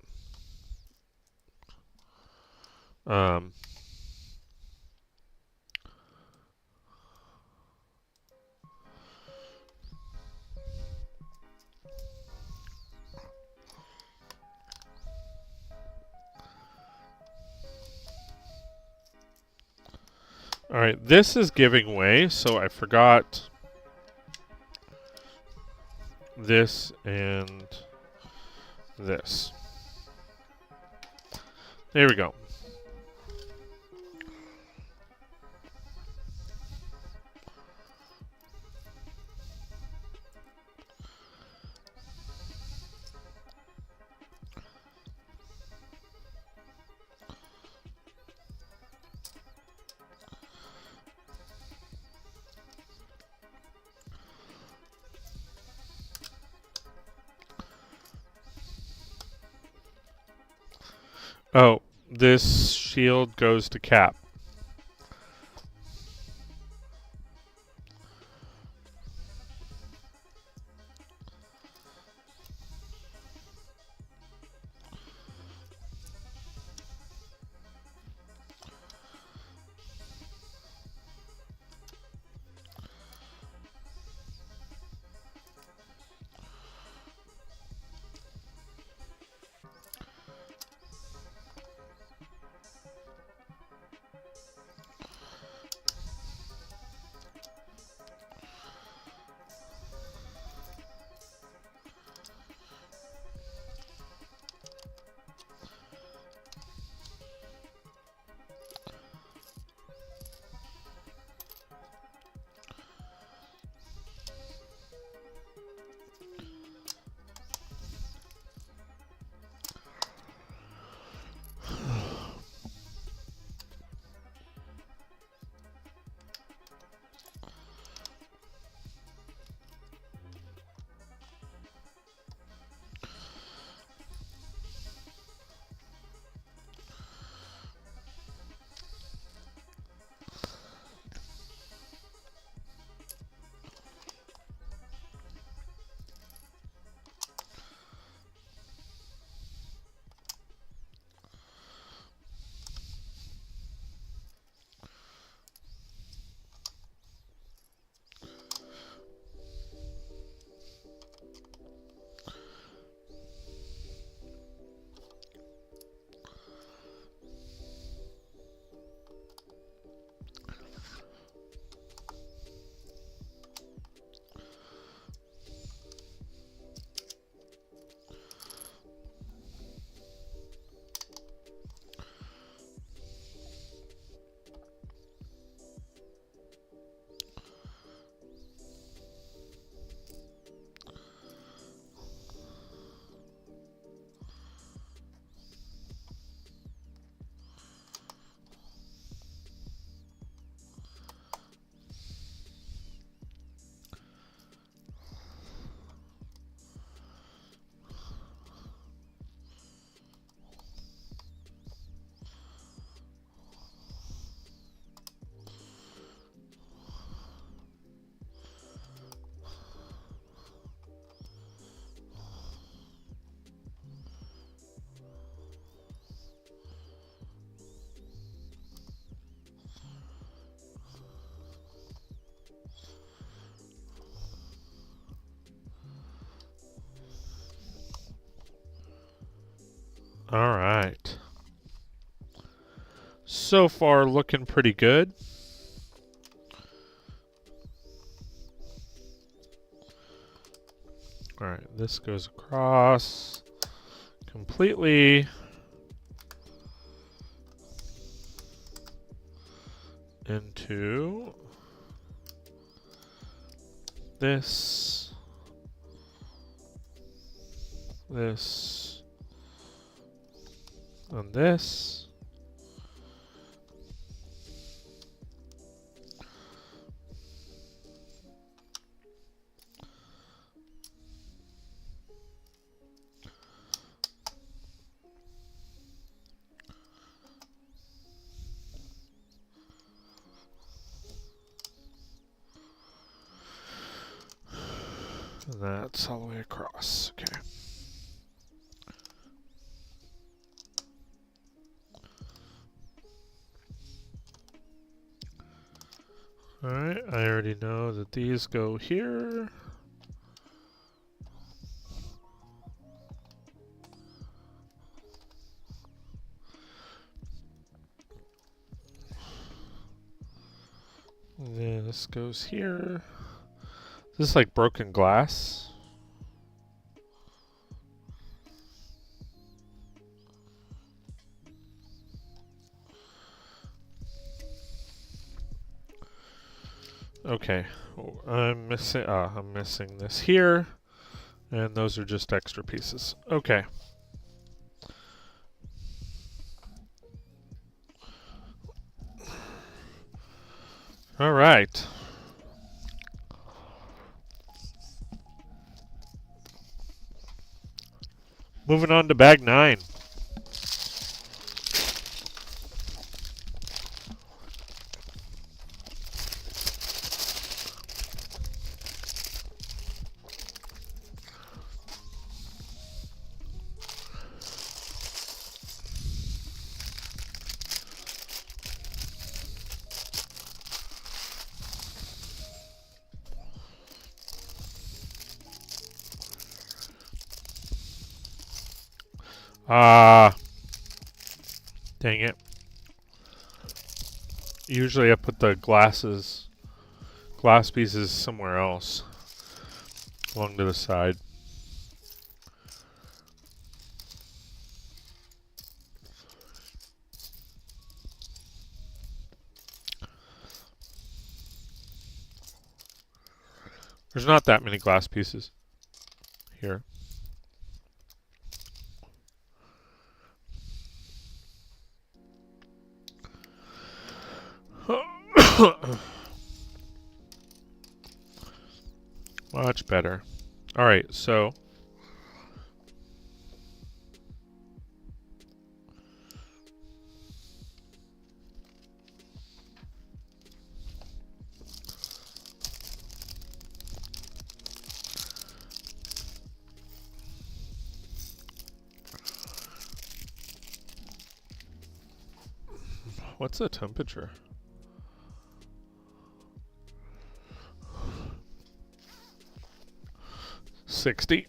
All right, this is giving way, so I forgot this and this. There we go. Oh, this shield goes to Cap. All right. So far, looking pretty good. All right, this goes across completely. Into this, this, and this. And that's all the way across. Okay. Alright, I already know that these go here. This goes here. This is like broken glass. Okay, I'm missing this here, and those are just extra pieces. Okay. All right. Moving on to bag 9. Dang it. Usually I put the glass pieces somewhere else. Along to the side. There's not that many glass pieces here. Much better. All right, so what's the temperature? $60.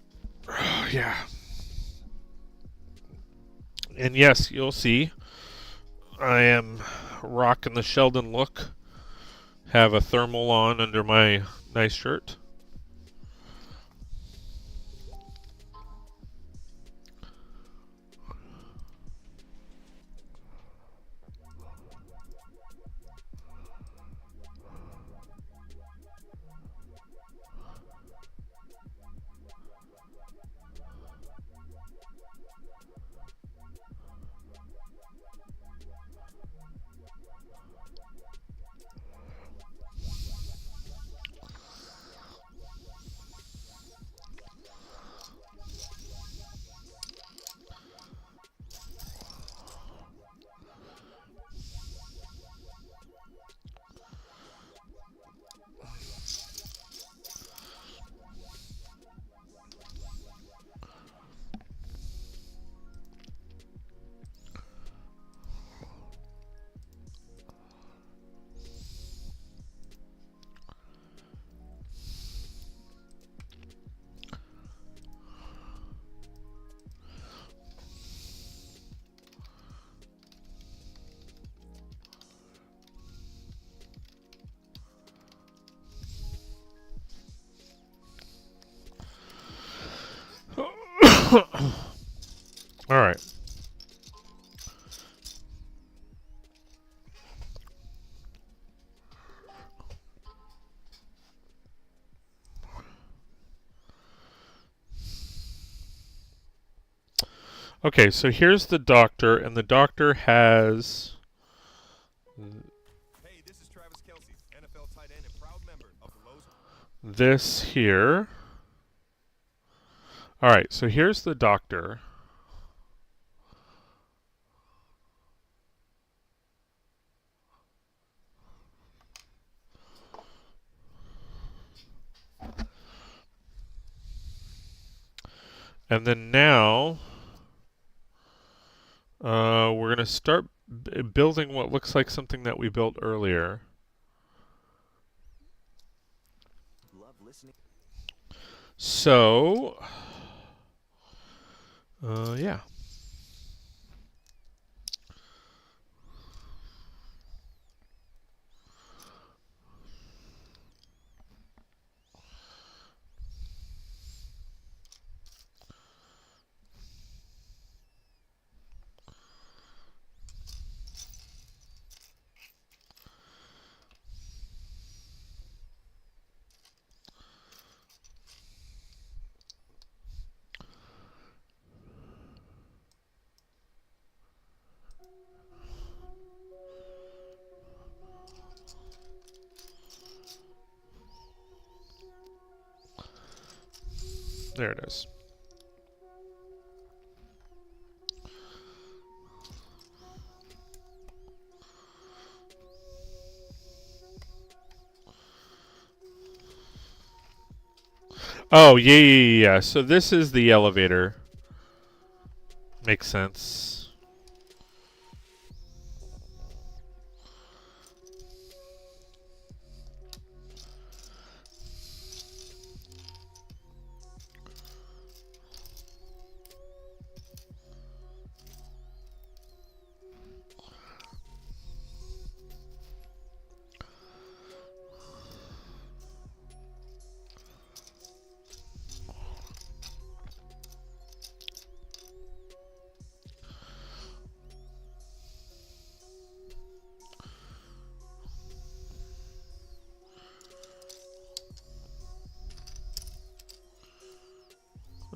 Yeah. And yes, you'll see I am rocking the Sheldon look. Have a thermal on under my nice shirt. All right. Okay, so here's the doctor, and the doctor has Hey, this is Travis Kelsey, NFL tight end and proud member of the Lowe's. this here. All right, so here's the doctor. And then now we're going to start building what looks like something that we built earlier. So, yeah. There it is. Oh, yeah. So this is the elevator. Makes sense.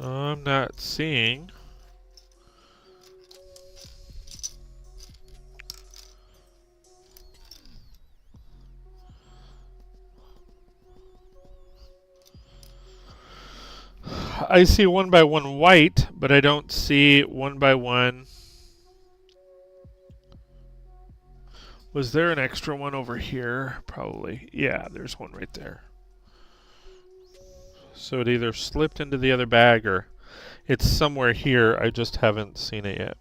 I'm not seeing. I see 1 by 1 white, but I don't see 1 by 1. Was there an extra one over here? Probably. Yeah, there's one right there. So it either slipped into the other bag or it's somewhere here. I just haven't seen it yet.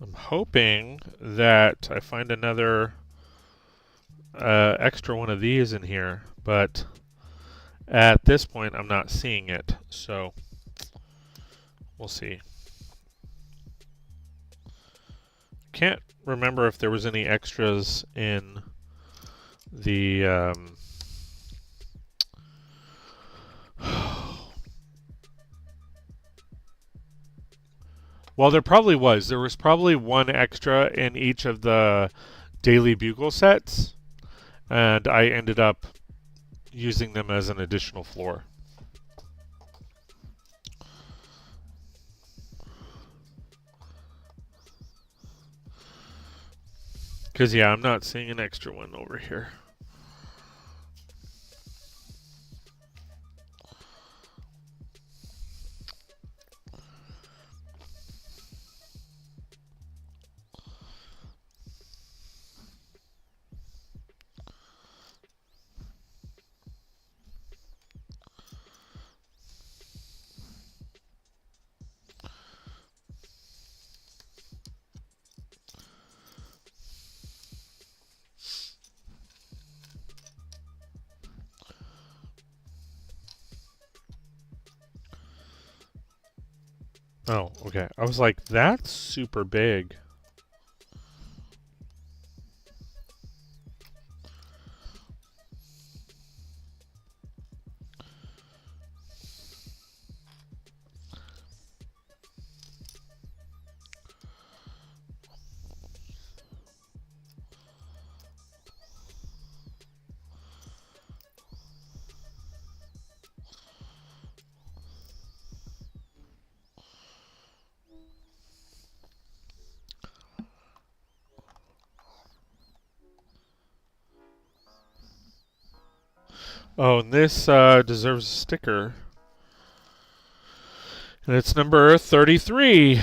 I'm hoping that I find another extra one of these in here, but at this point I'm not seeing it, so we'll see. Can't remember if there was any extras in the well, there probably was. There was probably one extra in each of the Daily Bugle sets, and I ended up using them as an additional floor. Because, yeah, I'm not seeing an extra one over here. Oh, okay. I was like, that's super big. Oh, and this deserves a sticker. And it's number 33.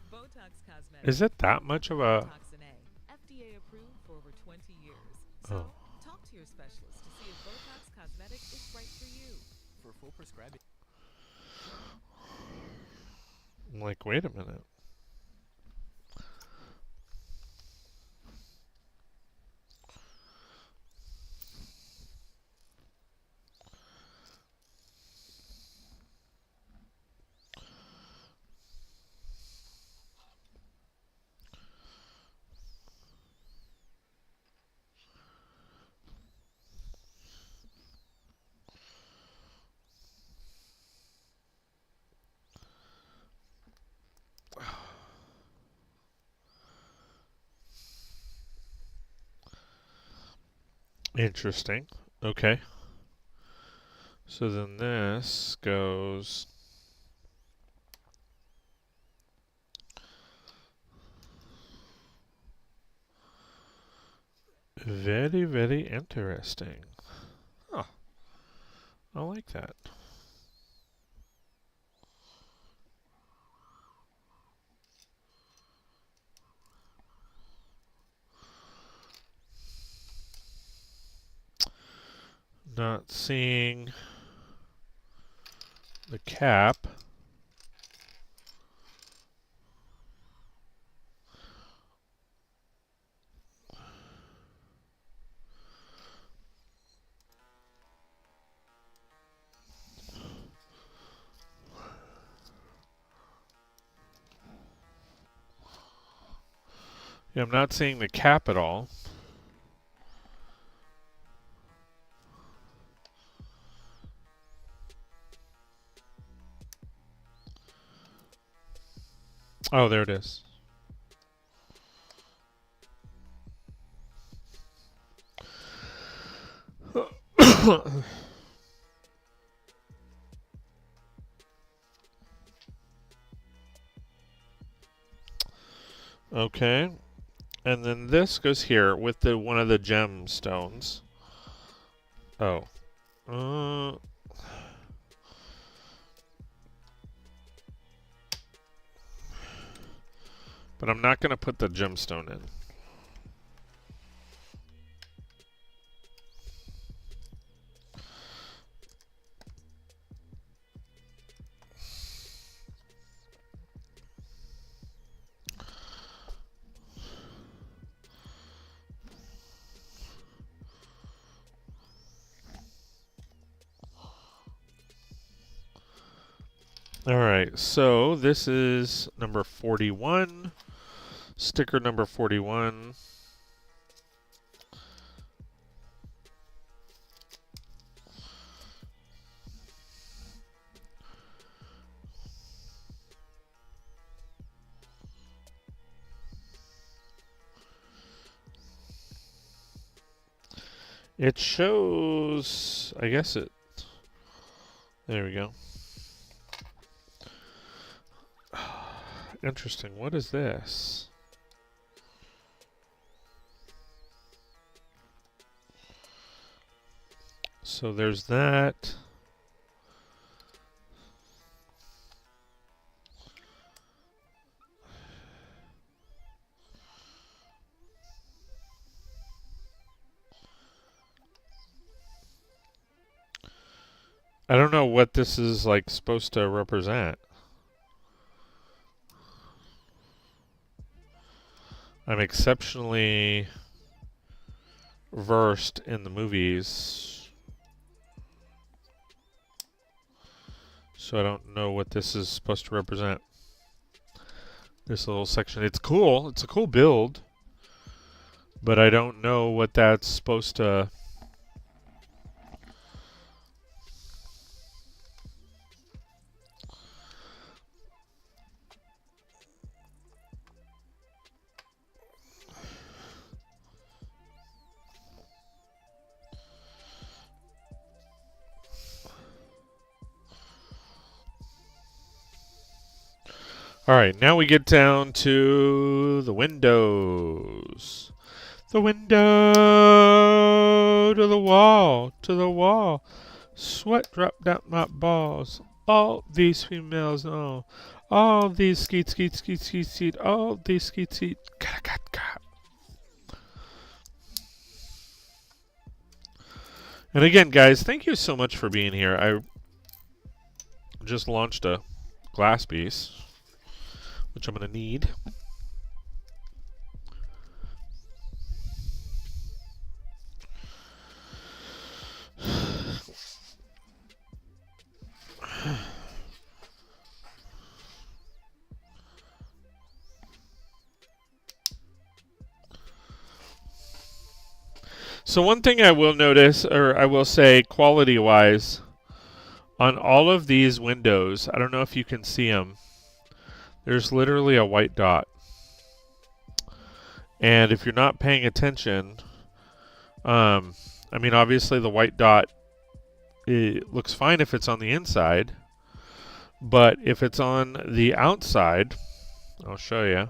Botox Cosmetic. Is it that much of a... Toxin A, FDA approved for over 20 years. Oh. So, talk to your specialist to see if Botox Cosmetic is right for you. For full prescribing. I'm like, wait a minute. Interesting. Okay. So then this goes... Very, very interesting. Huh. I like that. Not seeing the cap. Yeah, I'm not seeing the cap at all. Oh, there it is. Okay. And then this goes here with the one of the gemstones. Oh. But I'm not going to put the gemstone in. Alright, so this is number 41. Sticker number 41. It shows, I guess it, there we go. Interesting, what is this? So there's that. I don't know what this is like supposed to represent. I'm exceptionally versed in the movies, so I don't know what this is supposed to represent. This little section, it's cool. It's a cool build, but I don't know what that's supposed to. Alright, now we get down to the windows. The window to the wall, to the wall. Sweat dropped down my balls. All these females know. All these skeet, skeet, skeet, skeet, skeet. All these skeet, skeet. Cat, cat, cat. And again, guys, thank you so much for being here. I just launched a glass piece, which I'm going to need. So one thing I will notice, or I will say quality-wise, on all of these windows, I don't know if you can see them, there's literally a white dot. And if you're not paying attention, I mean, obviously the white dot, it looks fine if it's on the inside, but if it's on the outside, I'll show you,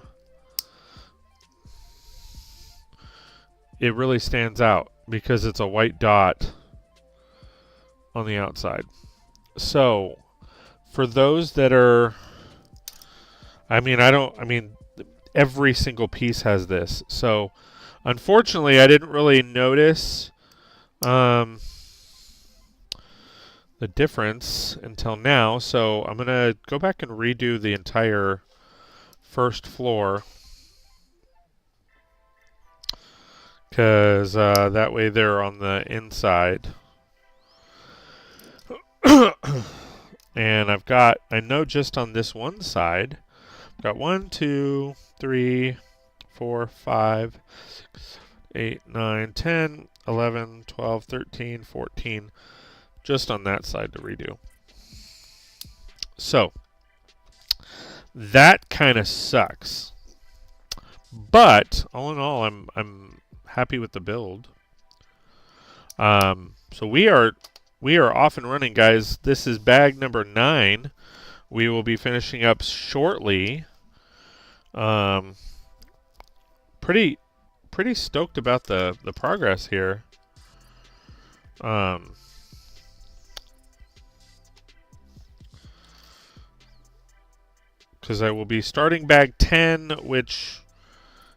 it really stands out because it's a white dot on the outside. So, for those that are, I mean, every single piece has this. So, unfortunately, I didn't really notice the difference until now. So, I'm going to go back and redo the entire first floor, because that way they're on the inside. And I know just on this one side, I've got 1, 2, 3, 4, 5, 6, 8, 9, 10, 11, 12, 13, 14, just on that side to redo. So, that kind of sucks. But, all in all, I'm happy with the build. So we are off and running, guys. This is bag number 9. We will be finishing up shortly. Pretty stoked about the progress here. because I will be starting bag 10, which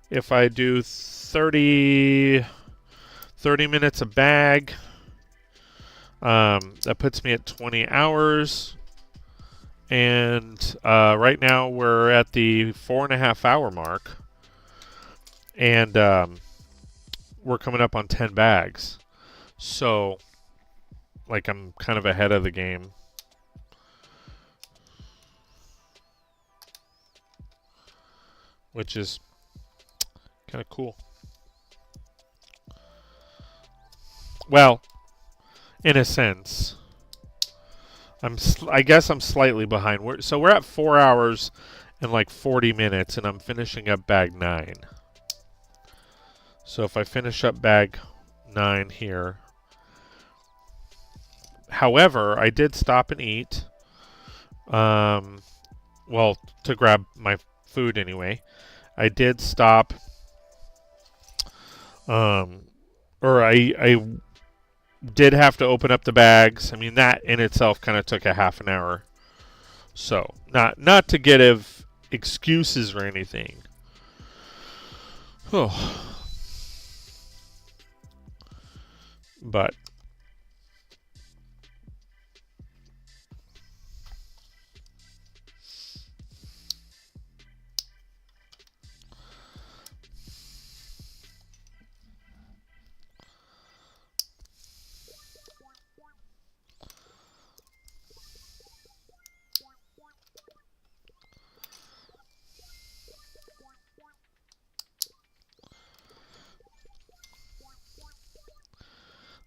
if I do 30 minutes a bag, that puts me at 20 hours. And right now we're at the 4.5 hour mark. And we're coming up on 10 bags. So, like, I'm kind of ahead of the game. Which is kind of cool. Well, in a sense. I guess I'm slightly behind. So we're at 4 hours and like 40 minutes, and I'm finishing up bag 9. So if I finish up bag 9 here. However, I did stop and eat. Well, to grab my food anyway. I did stop. Or I did have to open up the bags. I mean, that in itself kind of took a half an hour. So, not to give excuses or anything. Oh. But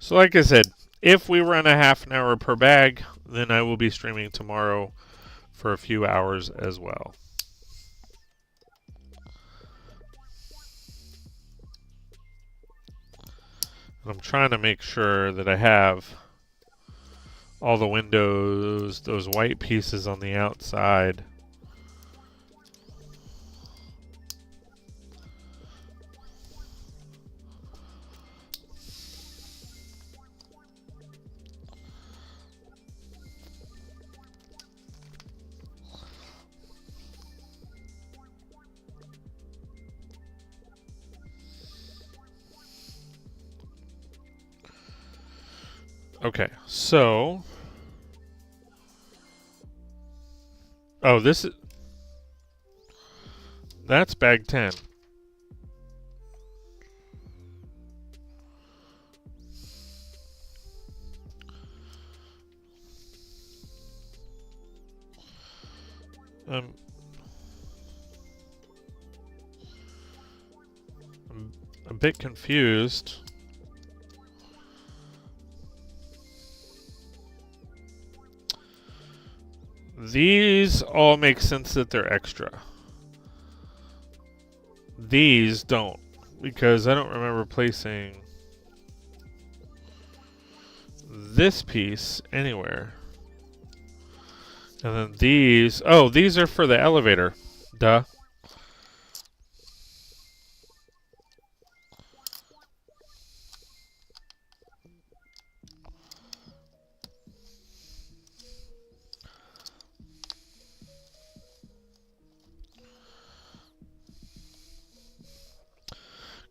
so like I said, if we run a half an hour per bag, then I will be streaming tomorrow for a few hours as well. I'm trying to make sure that I have all the windows, those white pieces on the outside. Okay, so that's bag 10. I'm a bit confused. These all make sense that they're extra. These don't, because I don't remember placing this piece anywhere. And then these, oh, these are for the elevator. Duh.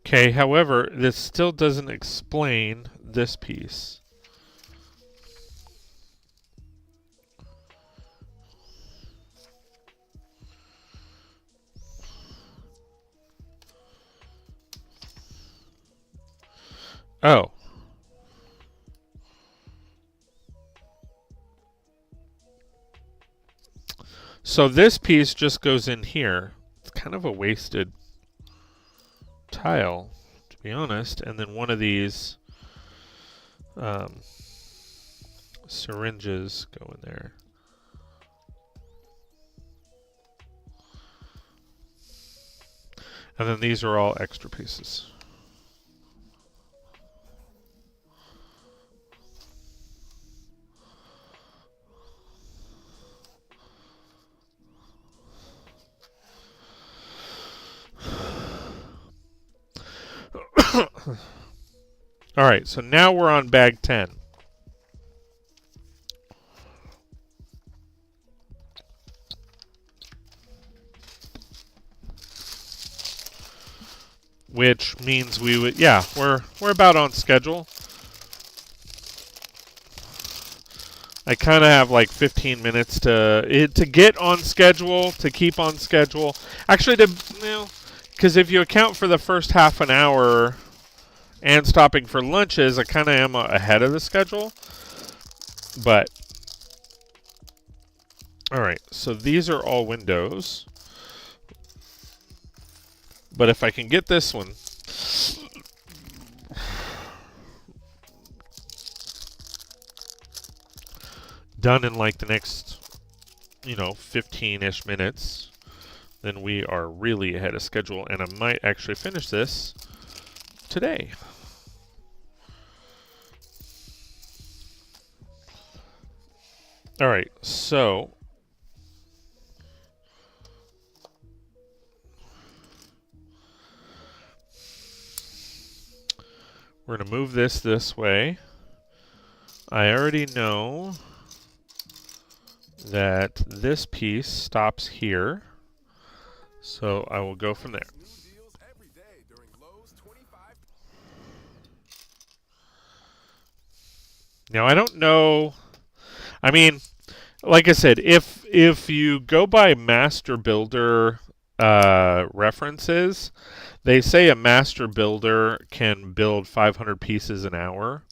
Okay, however, this still doesn't explain this piece. Oh. So this piece just goes in here. It's kind of a wasted tile, to be honest. And then one of these syringes go in there. And then these are all extra pieces. All right, so now we're on bag 10. which means we would, yeah, we're about on schedule. I kind of have like 15 minutes to get on schedule, to keep on schedule. Actually, because if you account for the first half an hour and stopping for lunches, I kind of am ahead of the schedule. But all right, so these are all windows. But if I can get this one done in like the next, 15-ish minutes, then we are really ahead of schedule, and I might actually finish this today. All right, so we're going to move this way. I already know that this piece stops here, so I will go from there. New deals every day during Lowe's 25. Now, I don't know. I mean, like I said, if you go by master builder references, they say a master builder can build 500 pieces an hour.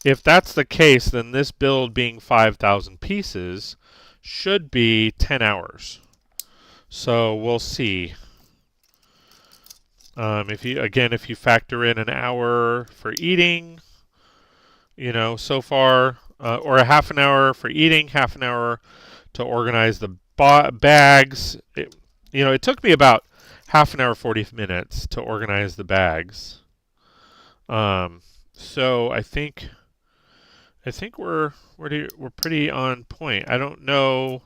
If that's the case, then this build being 5,000 pieces should be 10 hours. So we'll see. If you factor in an hour for eating, so far, or a half an hour for eating, half an hour to organize the bags. It took me about half an hour, 40 minutes to organize the bags. So I think we're pretty on point. I don't know.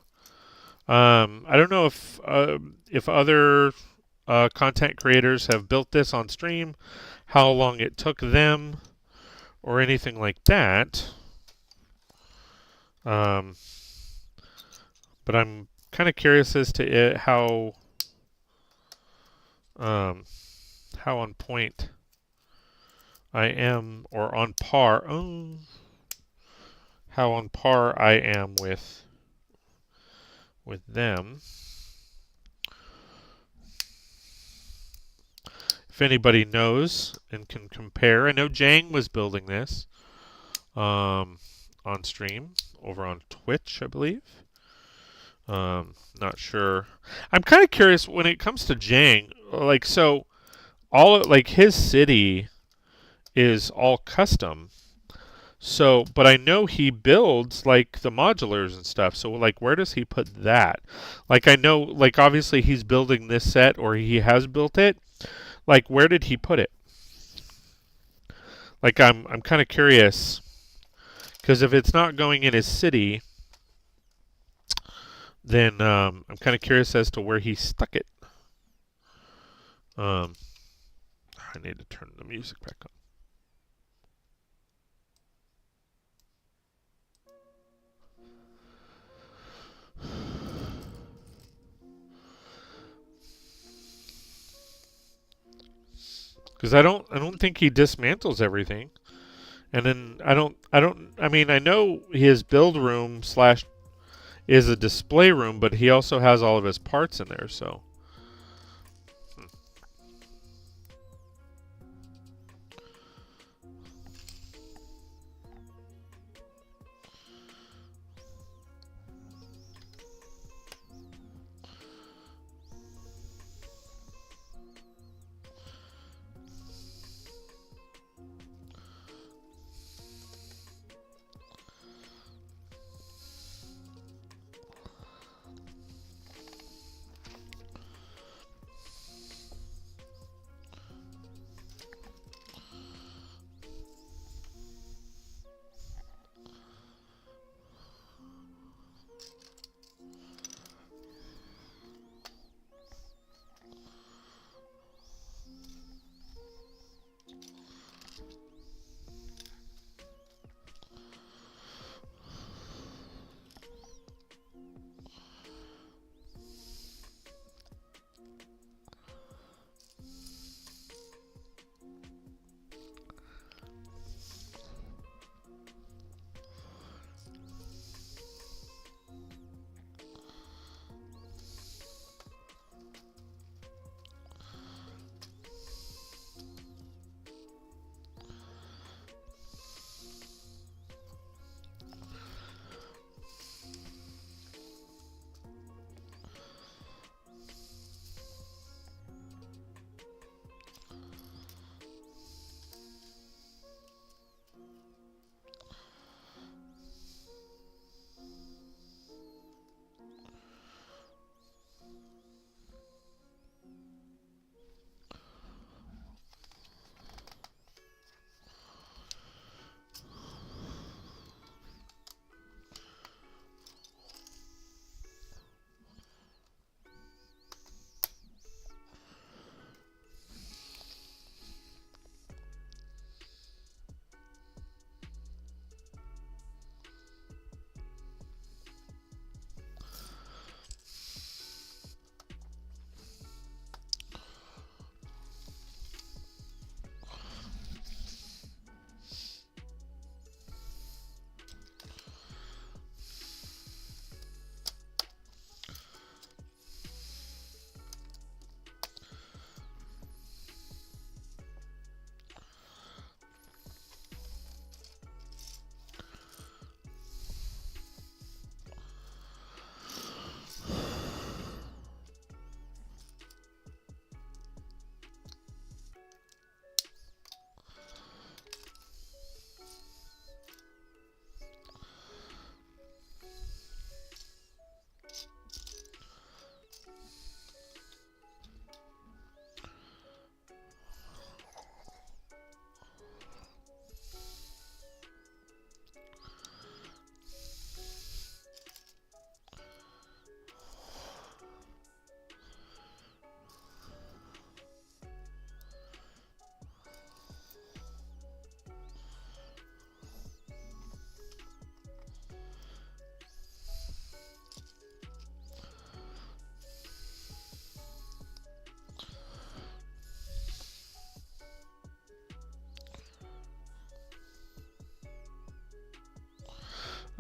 I don't know if other content creators have built this on stream, how long it took them, or anything like that. But I'm kind of curious as to how on point I am, or on par. How on par I am with them. If anybody knows and can compare, I know Jang was building this on stream over on Twitch, I believe. Not sure. I'm kind of curious when it comes to Jang. His city is all custom. So, but I know he builds like the modulars and stuff. So where does he put that? I know obviously he's building this set, or he has built it. Where did he put it? I'm kind of curious, because if it's not going in his city, then I'm kind of curious as to where he stuck it. I need to turn the music back on. Because I don't think he dismantles everything, and then I mean, I know his build room / is a display room, but he also has all of his parts in there. So,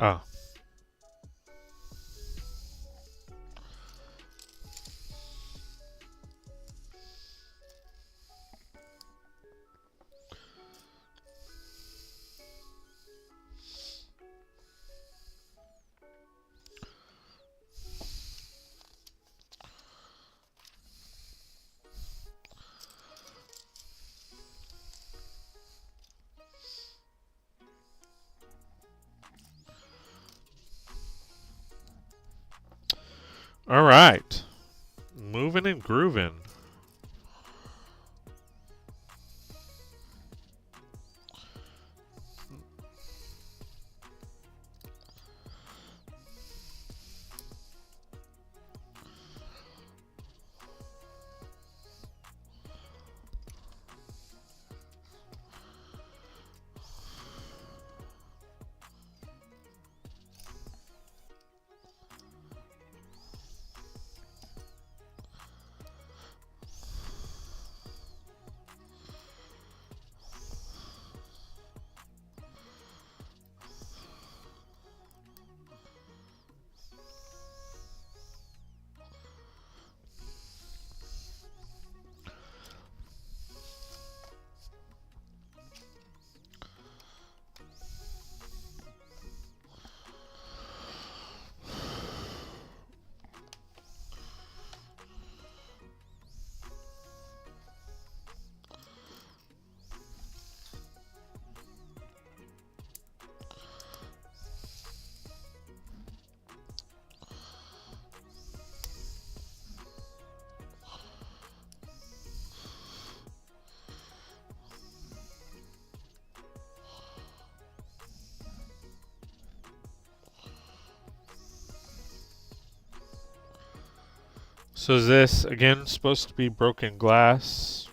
Oh. All right. Moving and grooving. So is this, again, supposed to be broken glass?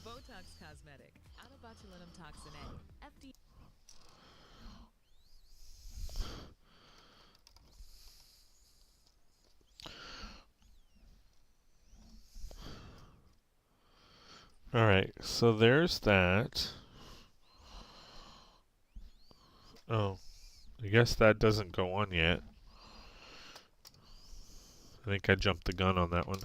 Botox Cosmetic, out of botulinum toxin A, FDA. Alright, so there's that. Oh, I guess that doesn't go on yet. I think I jumped the gun on that one.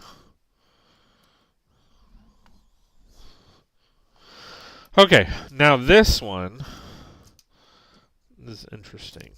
Okay, now this one is interesting.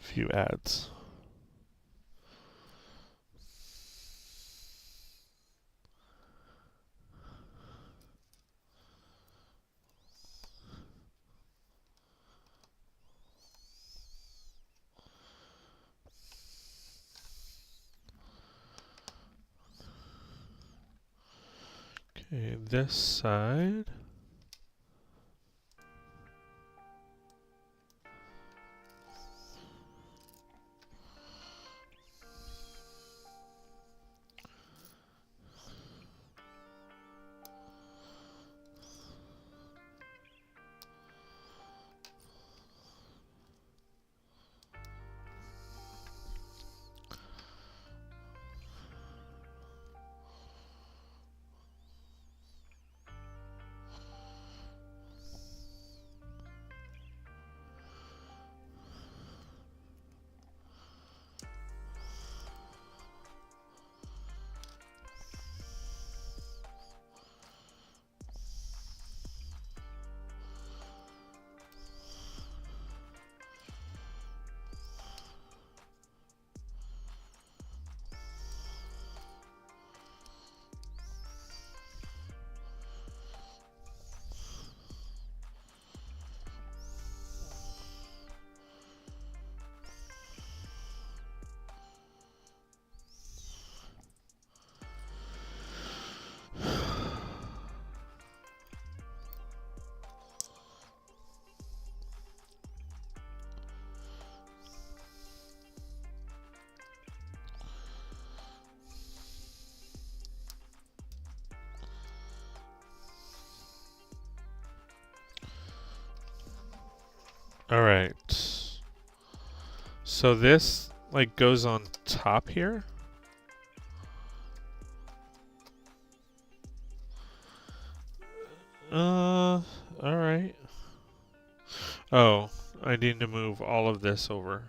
Few ads. Okay, this side. All right. So this like goes on top here. All right. Oh, I need to move all of this over.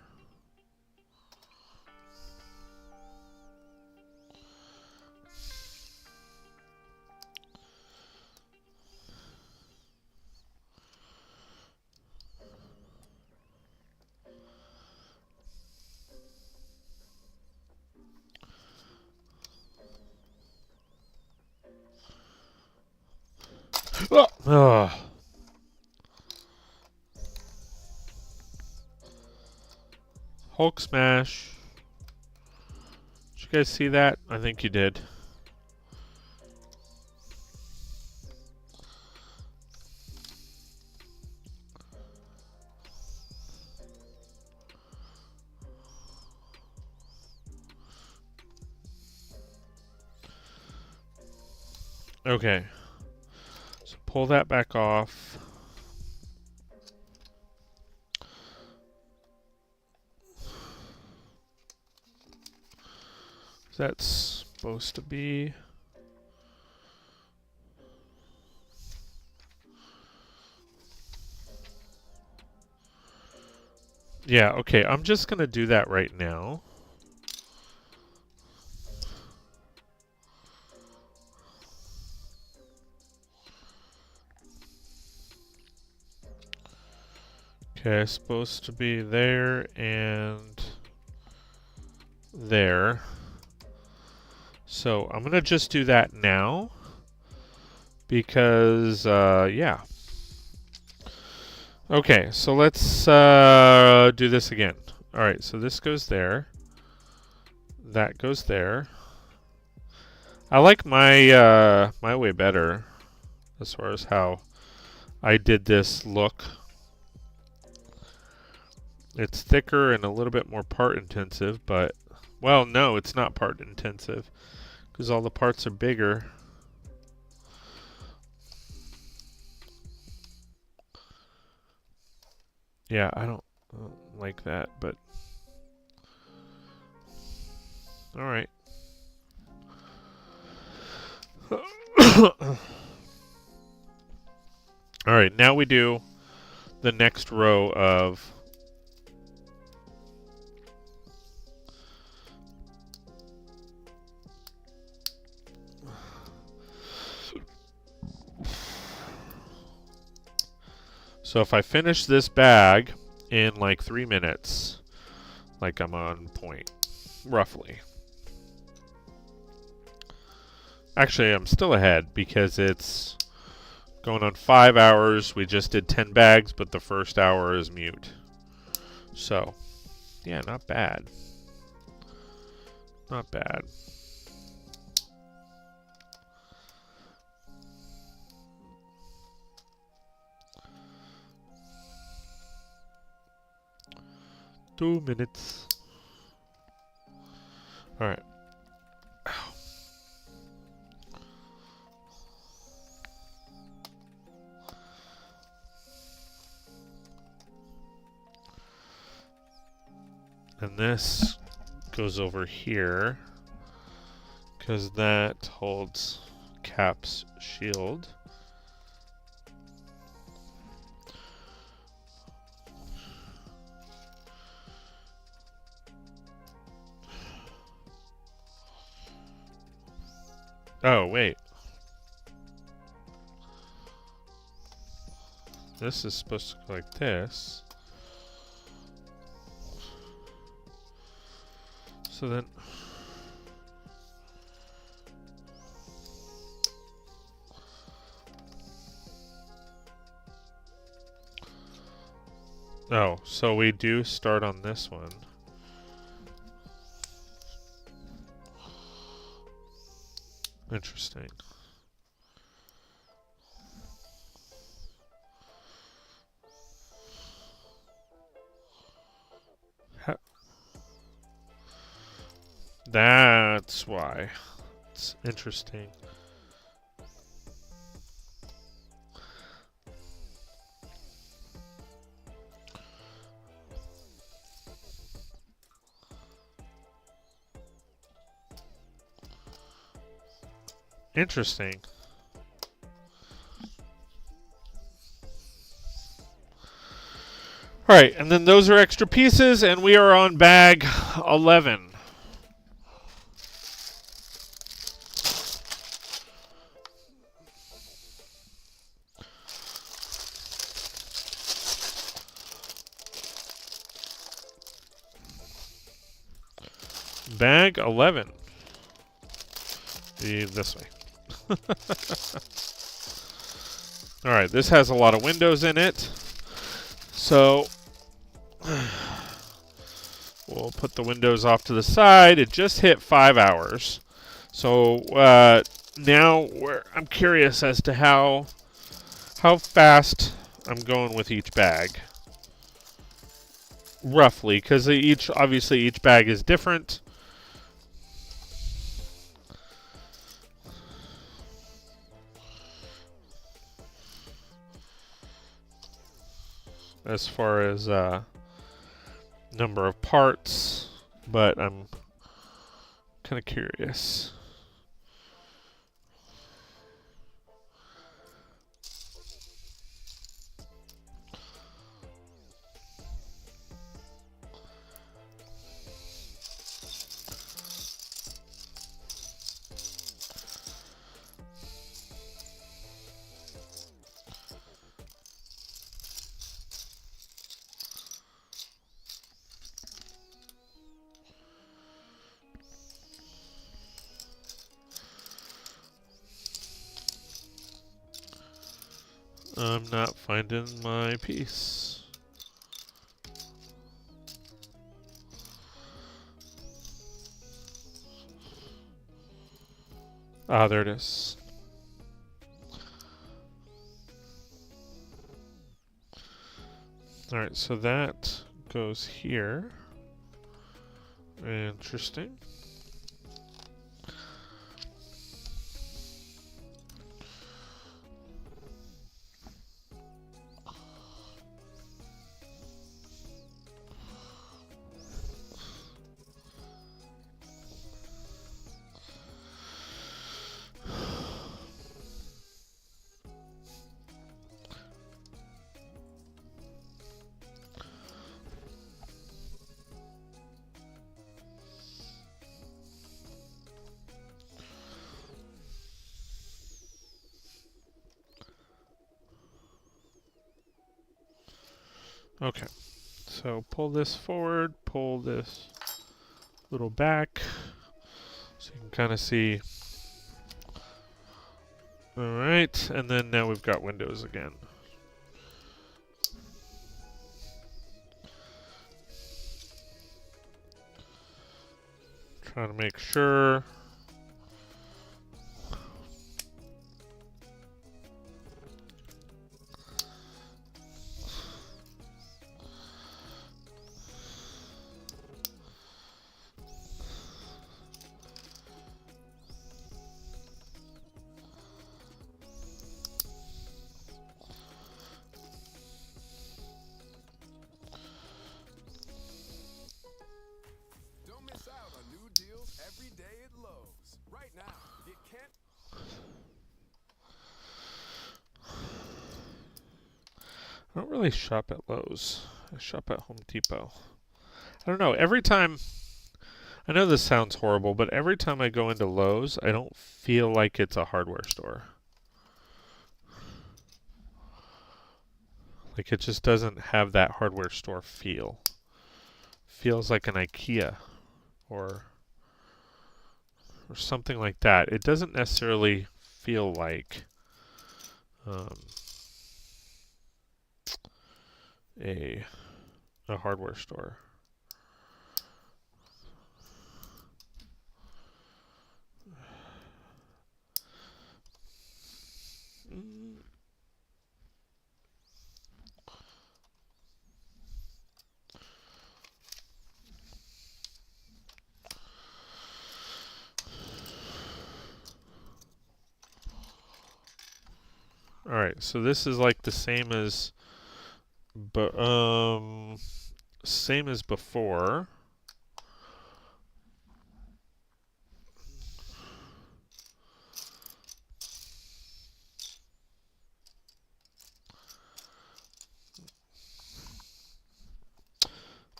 Oh. Hulk smash. Did you guys see that? I think you did. Okay. So pull that back off. That's supposed to be... Yeah, okay, I'm just gonna do that right now. Okay, it's supposed to be there and there. So I'm gonna just do that now because, yeah. Okay, so let's do this again. All right, so this goes there. That goes there. I like my my way better as far as how I did this look. It's thicker and a little bit more part intensive, but well, no, it's not part intensive because all the parts are bigger. Yeah, I don't like that, but all right. All right, now we do the next row of so if I finish this bag in like 3 minutes, like I'm on point, roughly. Actually, I'm still ahead because it's going on 5 hours. We just did 10 bags, but the first hour is mute. So, yeah, not bad. Not bad. 2 minutes. All right. And this goes over here because that holds Cap's shield. Oh, wait. This is supposed to go like this. So then... Oh, so we do start on this one. Interesting. That's why. It's interesting. Interesting. All right, and then those are extra pieces, and we are on bag 11. Bag 11. This way. All right, this has a lot of windows in it. So we'll put the windows off to the side. It just hit 5 hours. So now I'm curious as to how fast I'm going with each bag. Roughly, because obviously each bag is different. As far as number of parts, but I'm kind of curious. I'm not finding my piece. Ah, there it is. Alright, so that goes here. Interesting. Okay, so pull this forward, pull this little back, so you can kind of see. Alright, and then now we've got windows again. Trying to make sure. Don't miss out on new deals every day at Lowe's. Right now, get Kent. I don't really shop at Lowe's. I shop at Home Depot. I don't know. Every time, I know this sounds horrible, but every time I go into Lowe's, I don't feel like it's a hardware store. Like it just doesn't have that hardware store feel. Feels like an IKEA or something like that. It doesn't necessarily feel like a hardware store. Alright, so this is like the same as same as before.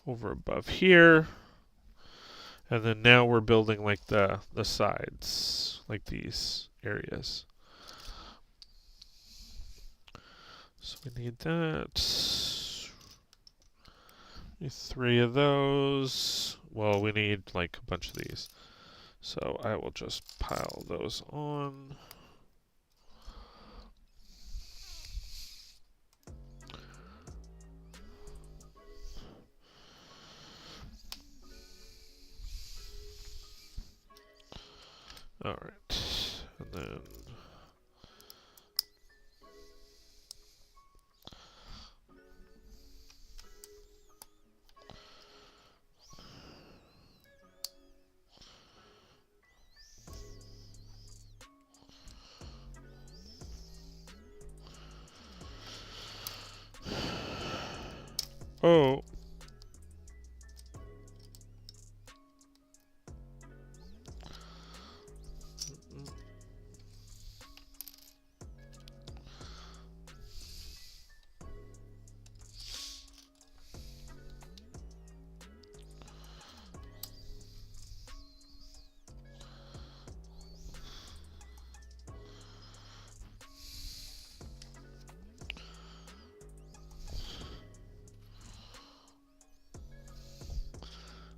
over above here. And then now we're building like the sides, like these areas. So we need that. Need 3 of those. Well, we need like a bunch of these. So I will just pile those on. All right, and then oh.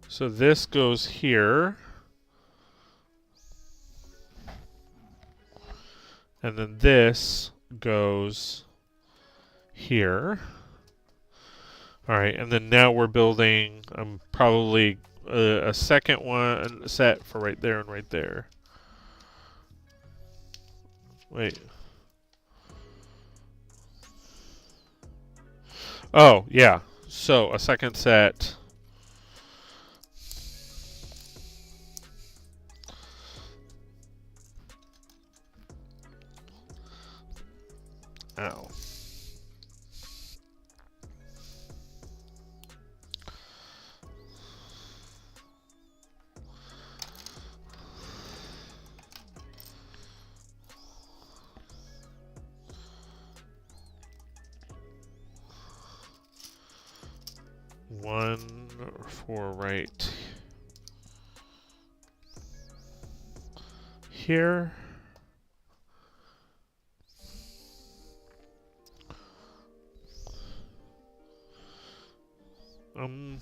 So this goes here. And then this goes here. All right, and then now we're building probably a second one set for right there and right there. Wait. Oh, yeah. So a second set. Ow. One for right here. Am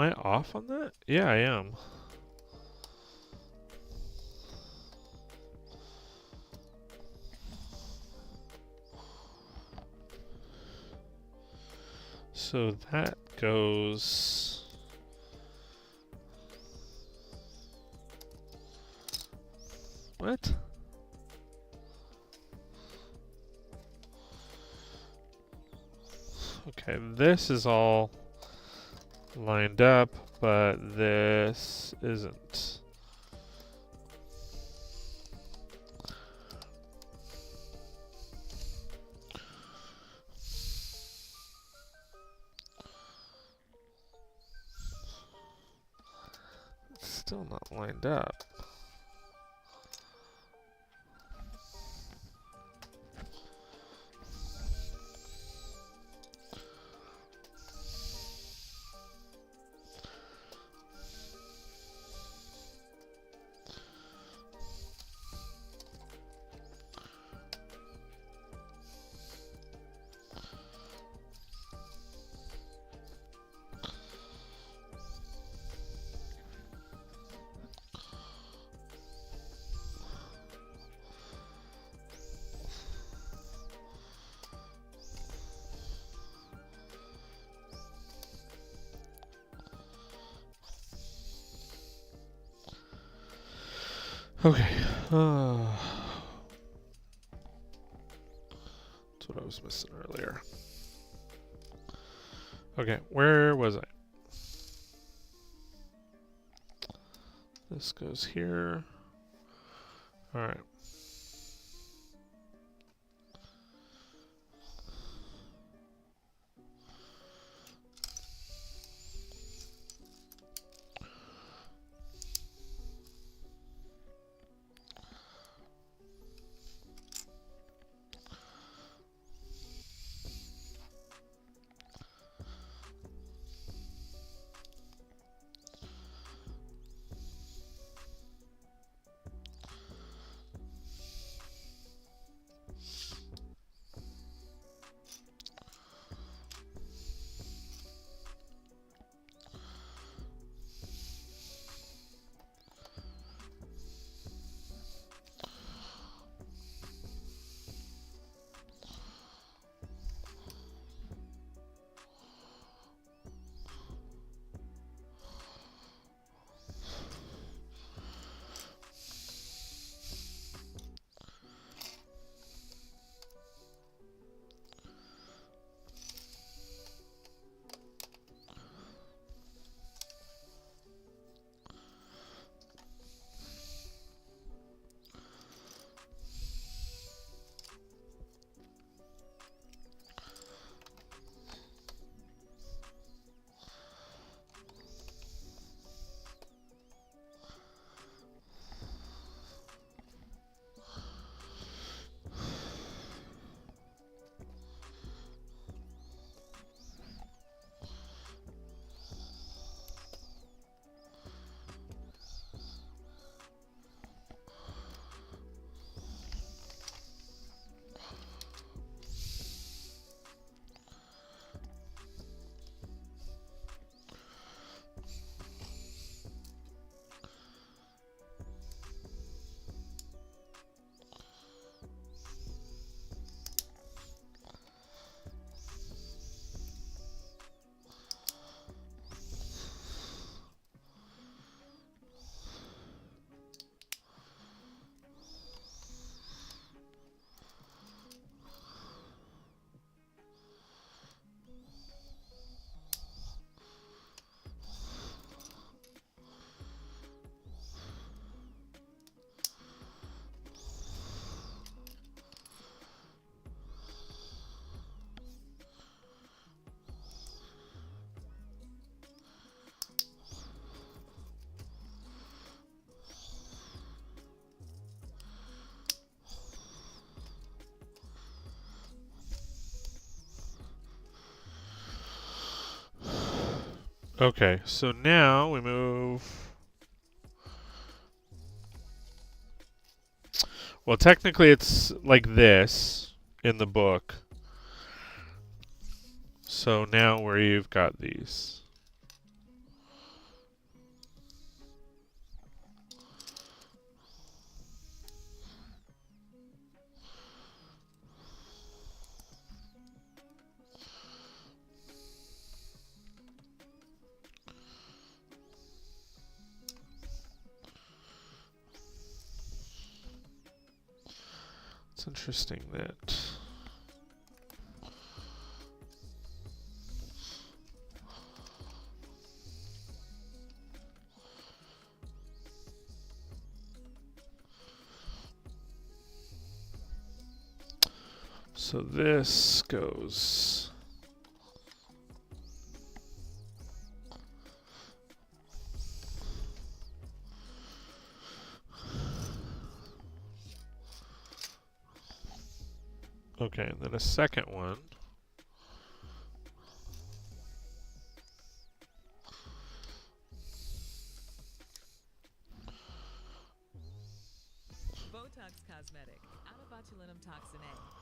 I off on that? Yeah, I am. So that goes... What? Okay, this is all lined up, but this isn't. It's still not lined up. Okay. That's what I was missing earlier. Okay, where was I? This goes here. All right. Okay, so now we move. Well, technically it's like this in the book. So now where you've got these. It's interesting that so this goes okay, and then a second one. Botox Cosmetic, out of botulinum toxin A.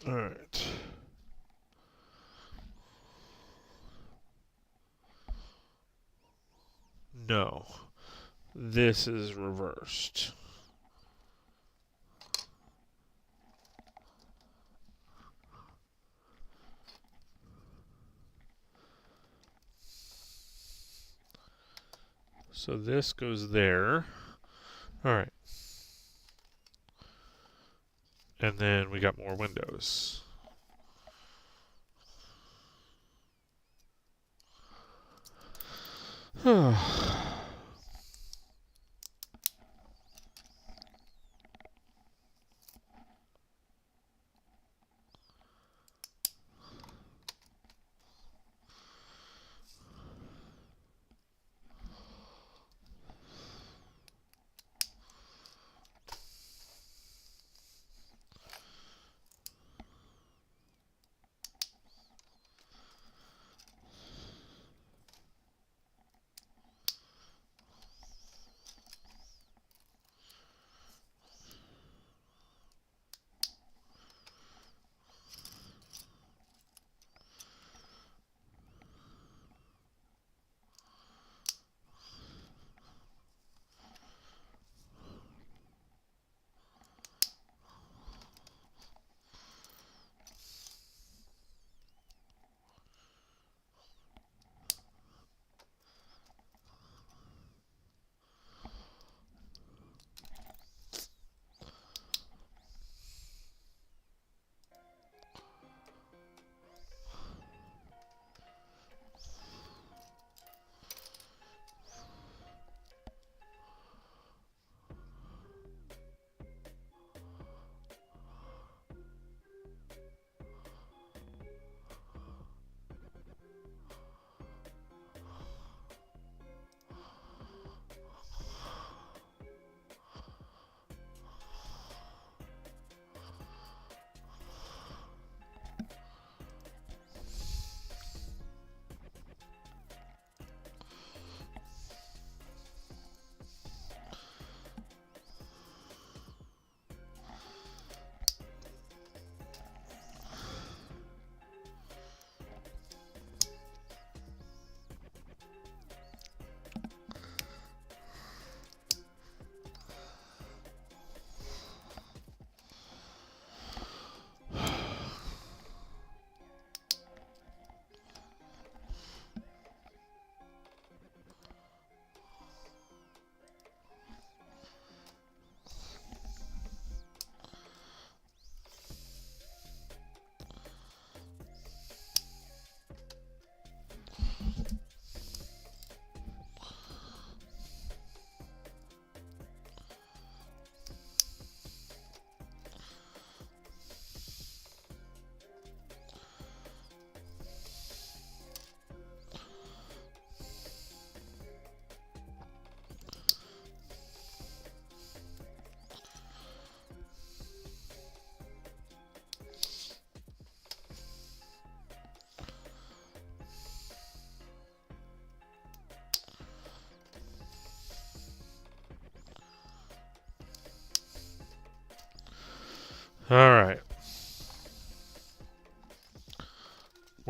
All right. No. This is reversed. So this goes there. All right. And then we got more windows.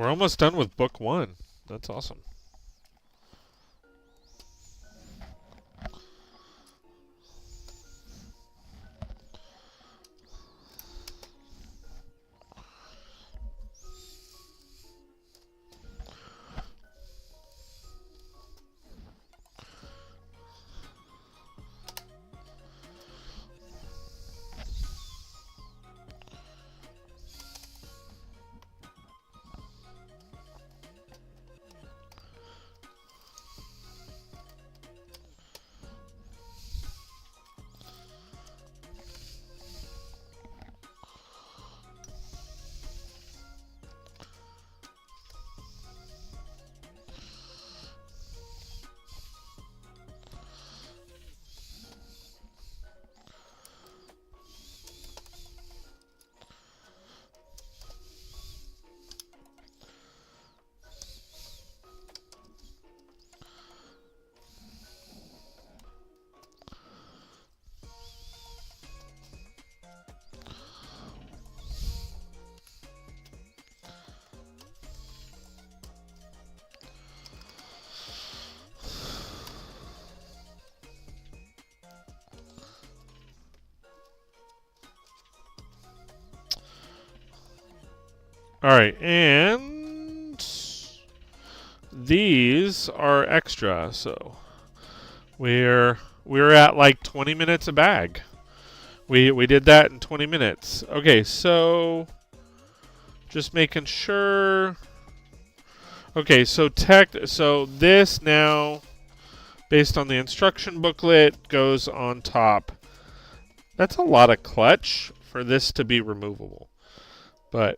We're almost done with book 1. That's awesome. All right, and these are extra, so we're at like 20 minutes a bag. We did that in 20 minutes. Okay, so just making sure. Okay, so this now, based on the instruction booklet, goes on top. That's a lot of clutch for this to be removable, but.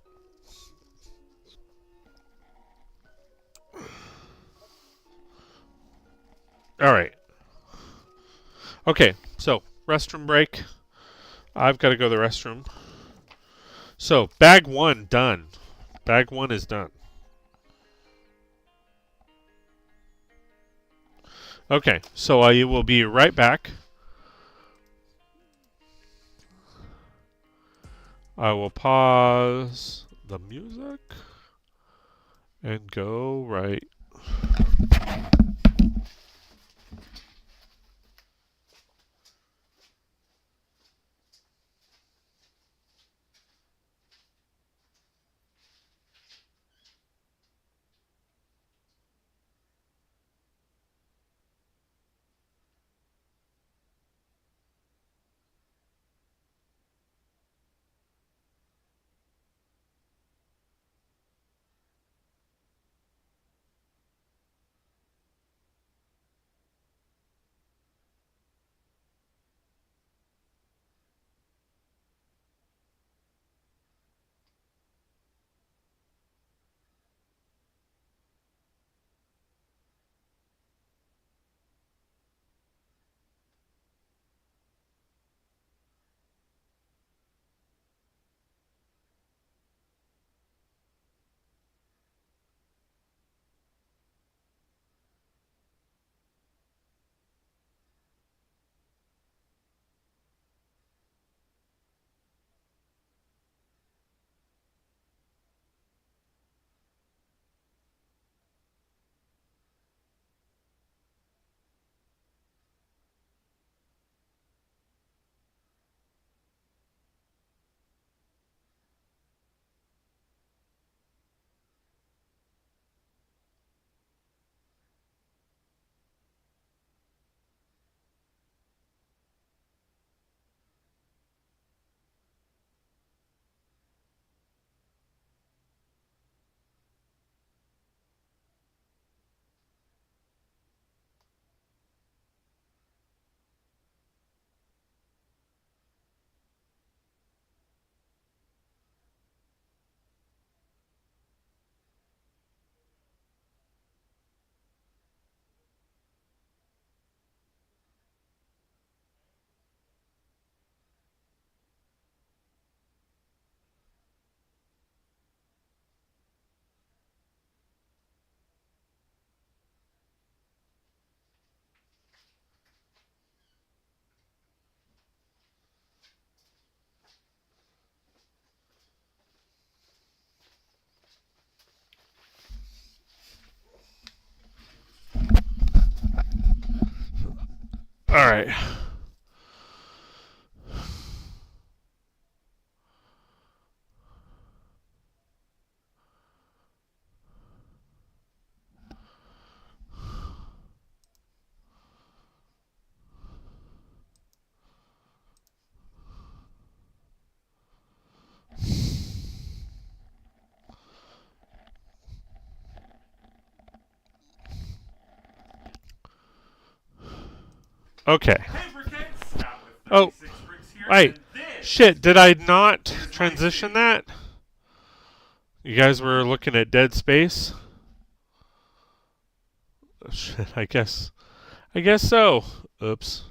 All right. Okay, so restroom break. I've got to go to the restroom. So, bag 1 done. Bag 1 is done. Okay, so I will be right back. I will pause the music and go right. Okay. Hey, Brickheads! Scott with Oh, 36 bricks here, right. and this Shit, did I not is my transition city. that? You guys were looking at Dead Space? Oh, shit, I guess so. Oops.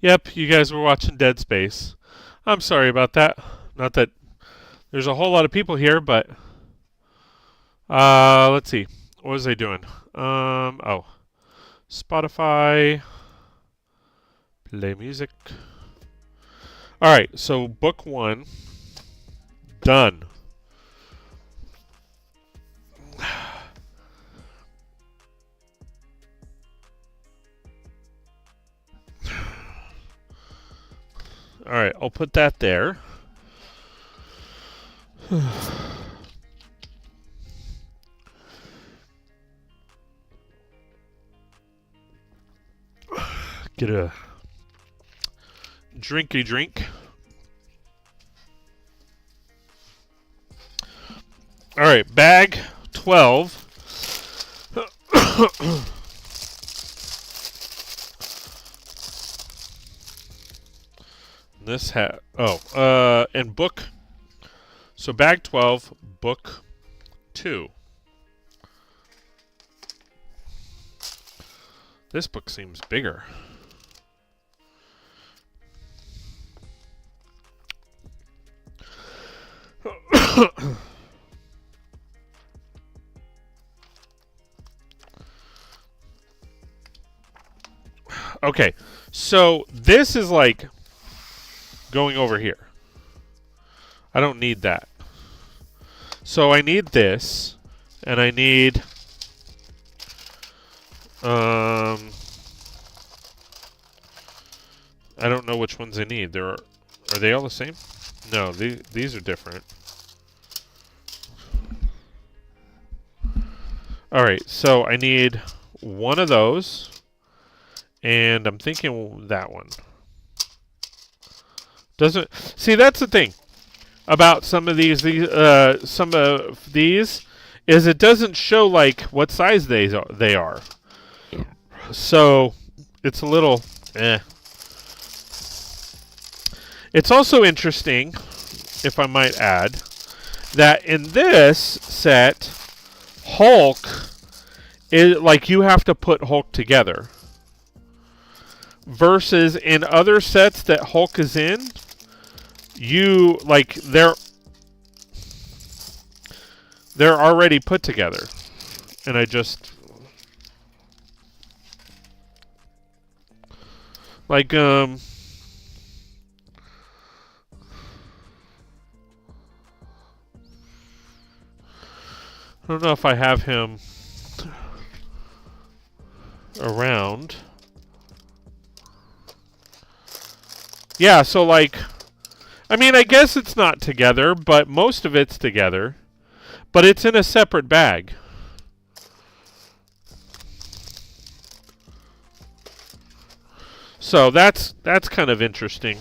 Yep, you guys were watching Dead Space. I'm sorry about that. Not that there's a whole lot of people here, but let's see. What was I doing? Oh. Spotify. Play music. Alright, so book 1 done. Alright, I'll put that there. Get a drinky drink. Alright, bag 12. This hat. Oh, and book. So bag 12, book 2. This book seems bigger. Okay, so this is like going over here. I don't need that. So I need this, and I need I don't know which ones I need. Are they all the same? No, these are different. All right, so I need one of those, and I'm thinking that one. Doesn't see, that's the thing about some of these is it doesn't show like what size they are. So it's a little eh. It's also interesting, if I might add, that in this set, Hulk is like you have to put Hulk together. Versus in other sets that Hulk is in, you like they're already put together. And I just like I don't know if I have him around. Yeah, so like, I mean, I guess it's not together, but most of it's together. But it's in a separate bag. So that's kind of interesting.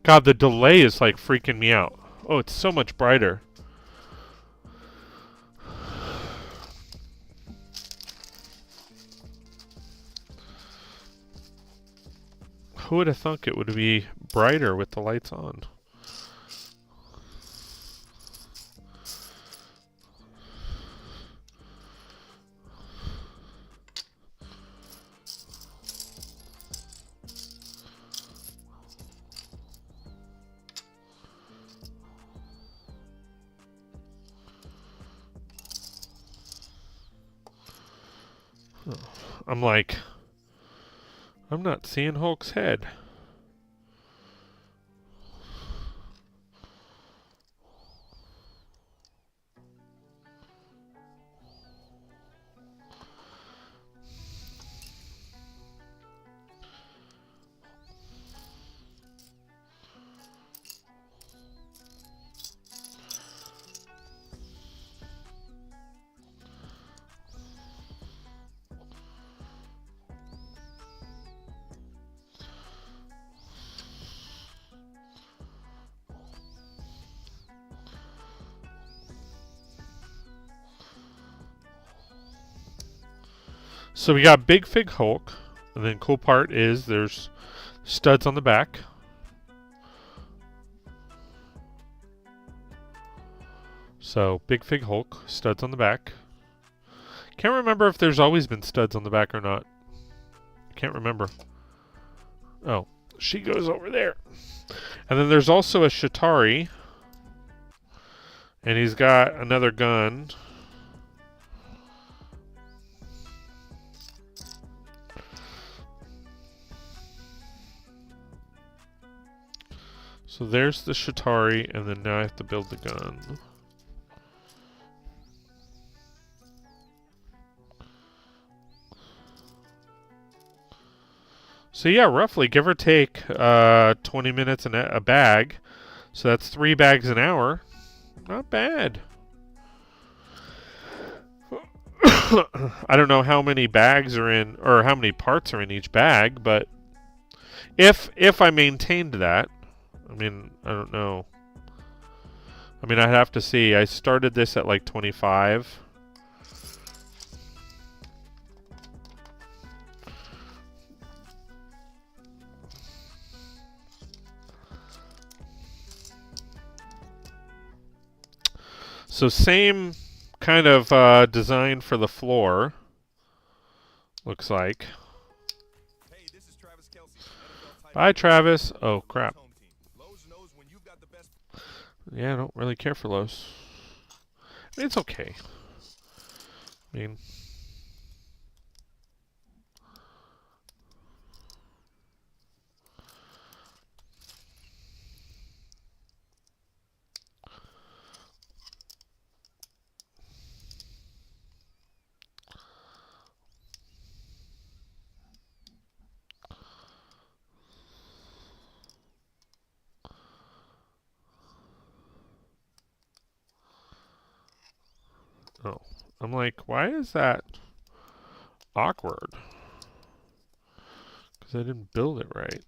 God, the delay is like freaking me out. Oh, it's so much brighter. Who would have thunk it would be brighter with the lights on? I'm like, I'm not seeing Hulk's head. So we got Big Fig Hulk, and then cool part is there's studs on the back. So Big Fig Hulk, studs on the back. Can't remember if there's always been studs on the back or not. Can't remember. Oh, she goes over there. And then there's also a Shatari. And he's got another gun. So there's the Shatari, and then now I have to build the gun. So yeah, roughly, give or take 20 minutes a bag. So that's 3 bags an hour. Not bad. I don't know how many bags are in, or how many parts are in each bag, but if I maintained that, I mean, I don't know. I mean, I'd have to see. I started this at like 25. So same kind of design for the floor, looks like. Hey, this is Travis Kelce from NFL tight Bye, end. Travis. Oh, crap. Home team. Lowe's knows when you've got the best. Yeah, I don't really care for Lowe's. I mean, it's okay. I mean... Oh, I'm like, why is that awkward? Because I didn't build it right.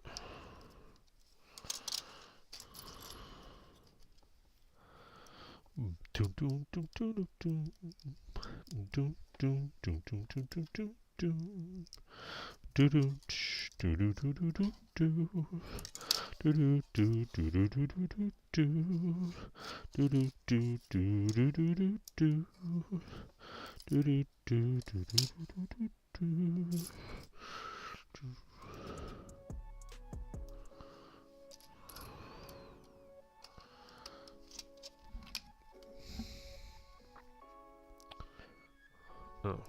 Oh.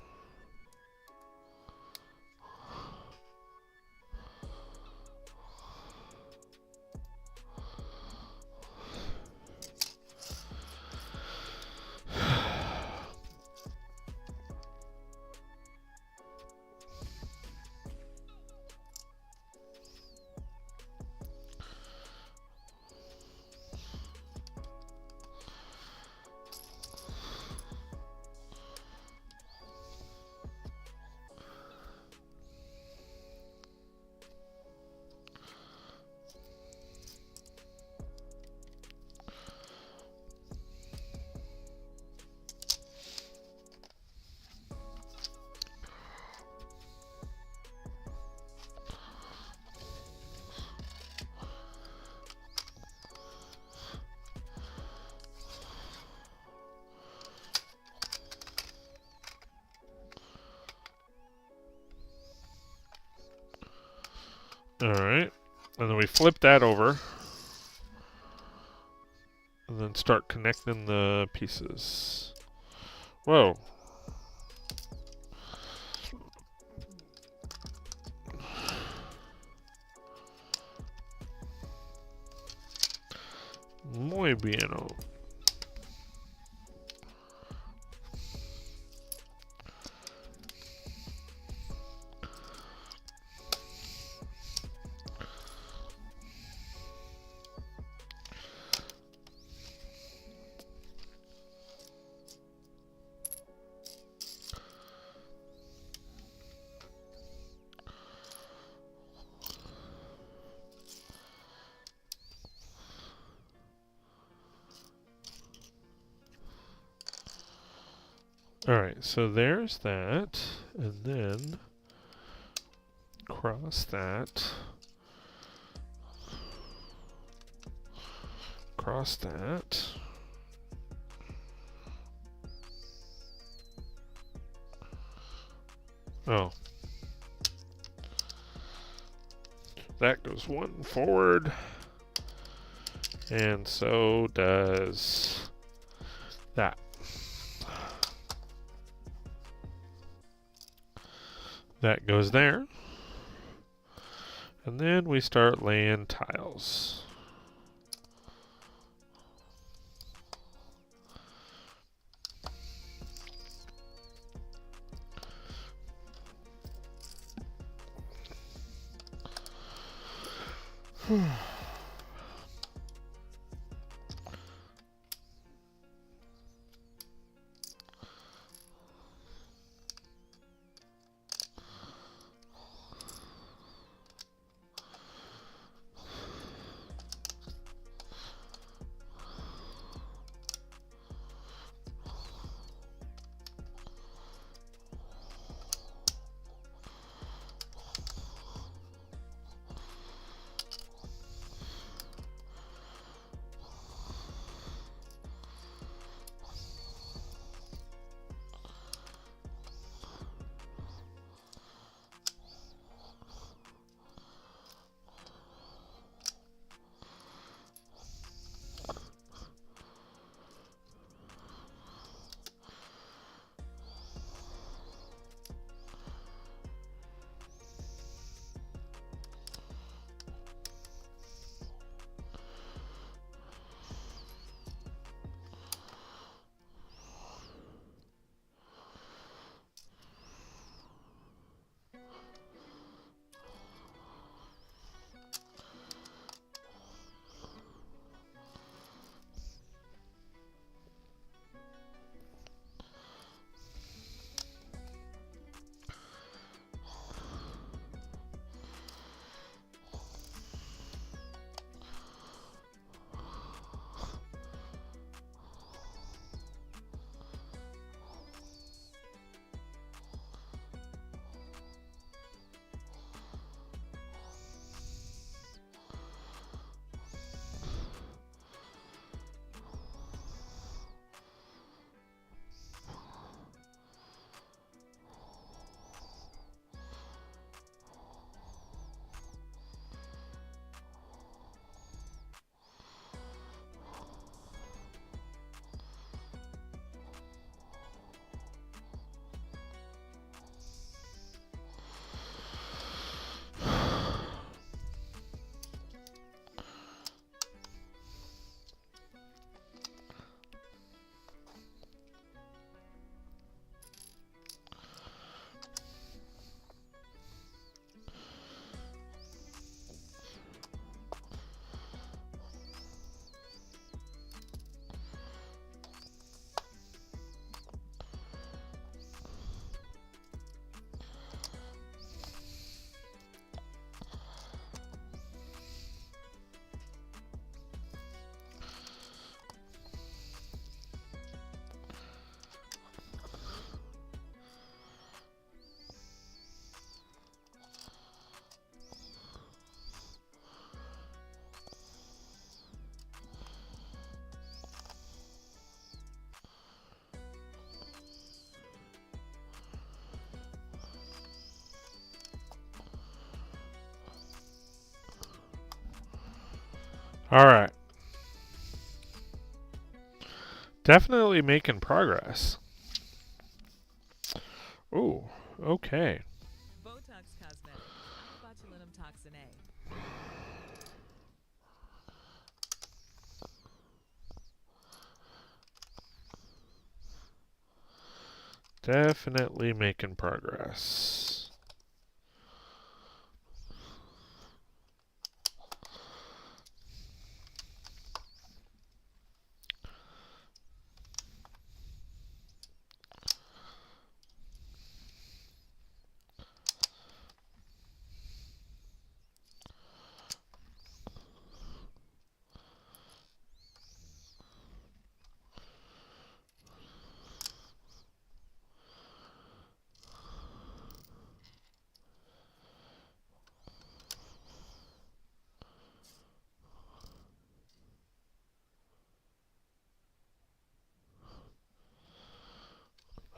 Alright, and then we flip that over, and then start connecting the pieces. Whoa. Muy bien. Alright, so there's that. and then cross that. Cross that. Oh. That goes one forward. And so does that. That goes there. And then we start laying tiles. Alright. Definitely making progress. Ooh, okay. Botox Cosmetic, out of botulinum toxin A. Definitely making progress.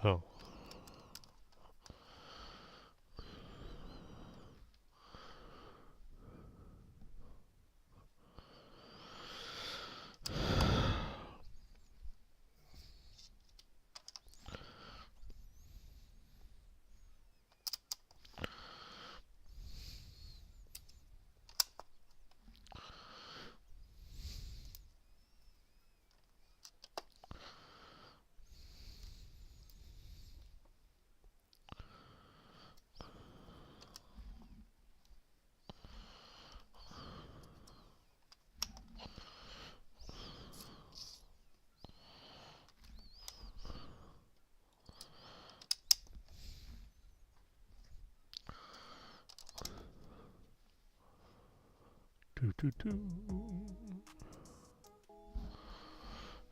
Oh.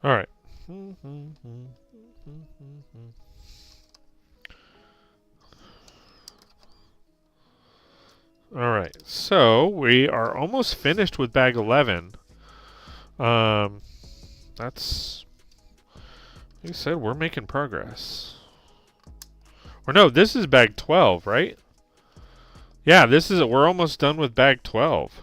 All right. All right. So we are almost finished with bag 11. That's, like I said, we're making progress. Or no, this is bag 12, right? Yeah, this is, we're almost done with bag 12.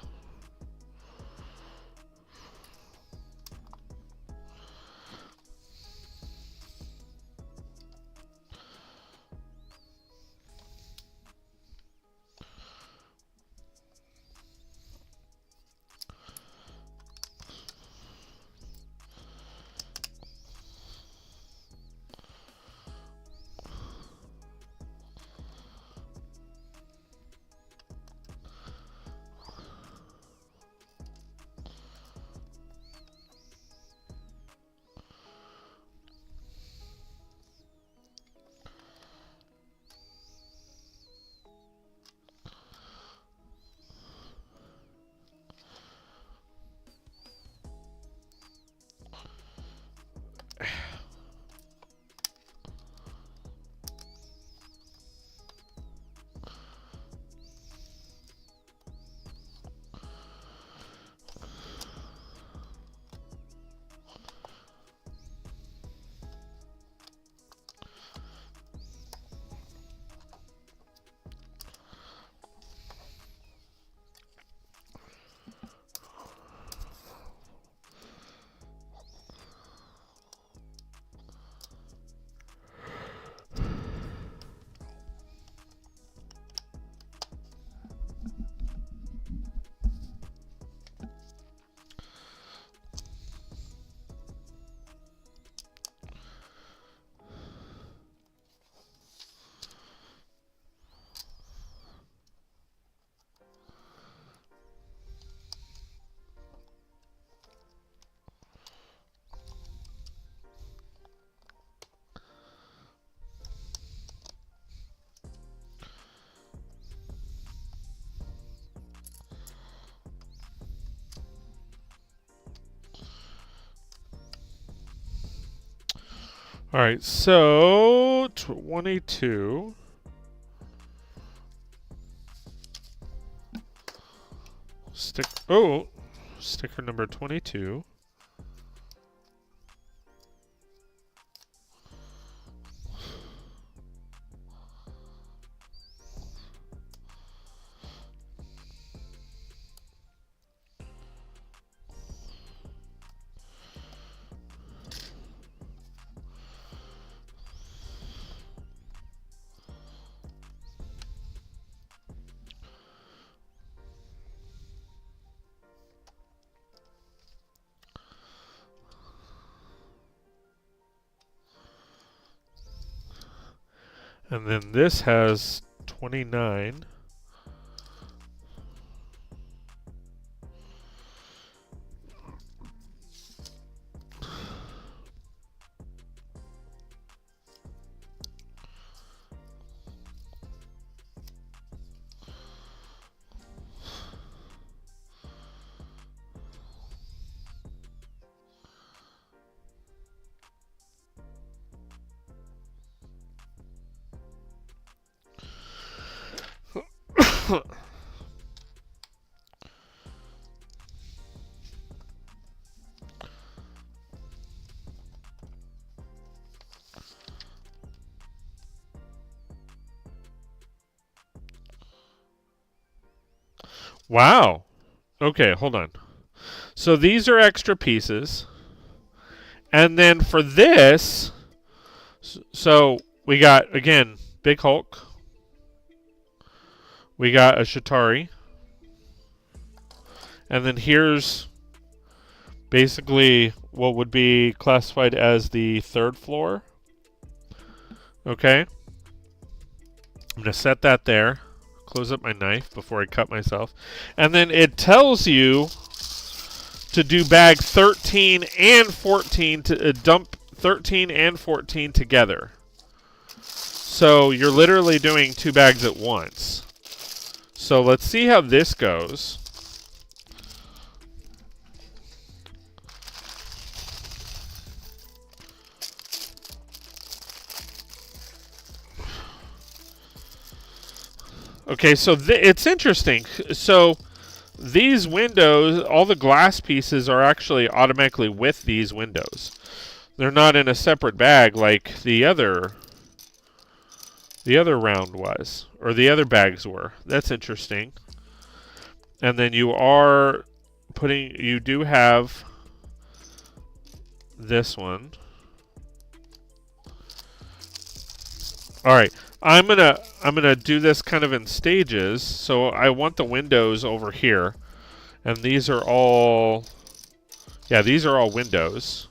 All right, so 22. Sticker number 22. And then this has 29. Wow. Okay, hold on. So these are extra pieces. And then for this, so we got, again, Big Hulk. We got a Shatari. And then here's basically what would be classified as the third floor. Okay. I'm going to set that there. Close up my knife before I cut myself. And then it tells you to do bag 13 and 14, to dump 13 and 14 together. So you're literally doing 2 bags at once. So let's see how this goes. Okay, so it's interesting. So these windows, all the glass pieces are actually automatically with these windows. They're not in a separate bag like the other round was, or the other bags were. That's interesting. And then you do have this one. All right. I'm gonna do this kind of in stages. So I want the windows over here, and these are all, yeah, these are all windows.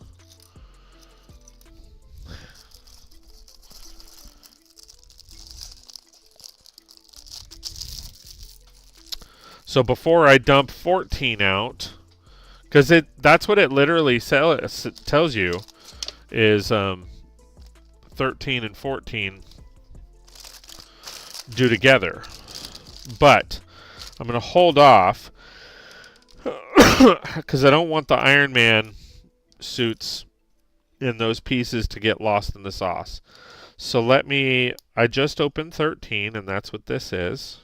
So before I dump 14 out, because that's what it literally tells you is 13 and 14 do together. But I'm going to hold off because I don't want the Iron Man suits in those pieces to get lost in the sauce. So I just opened 13, and that's what this is.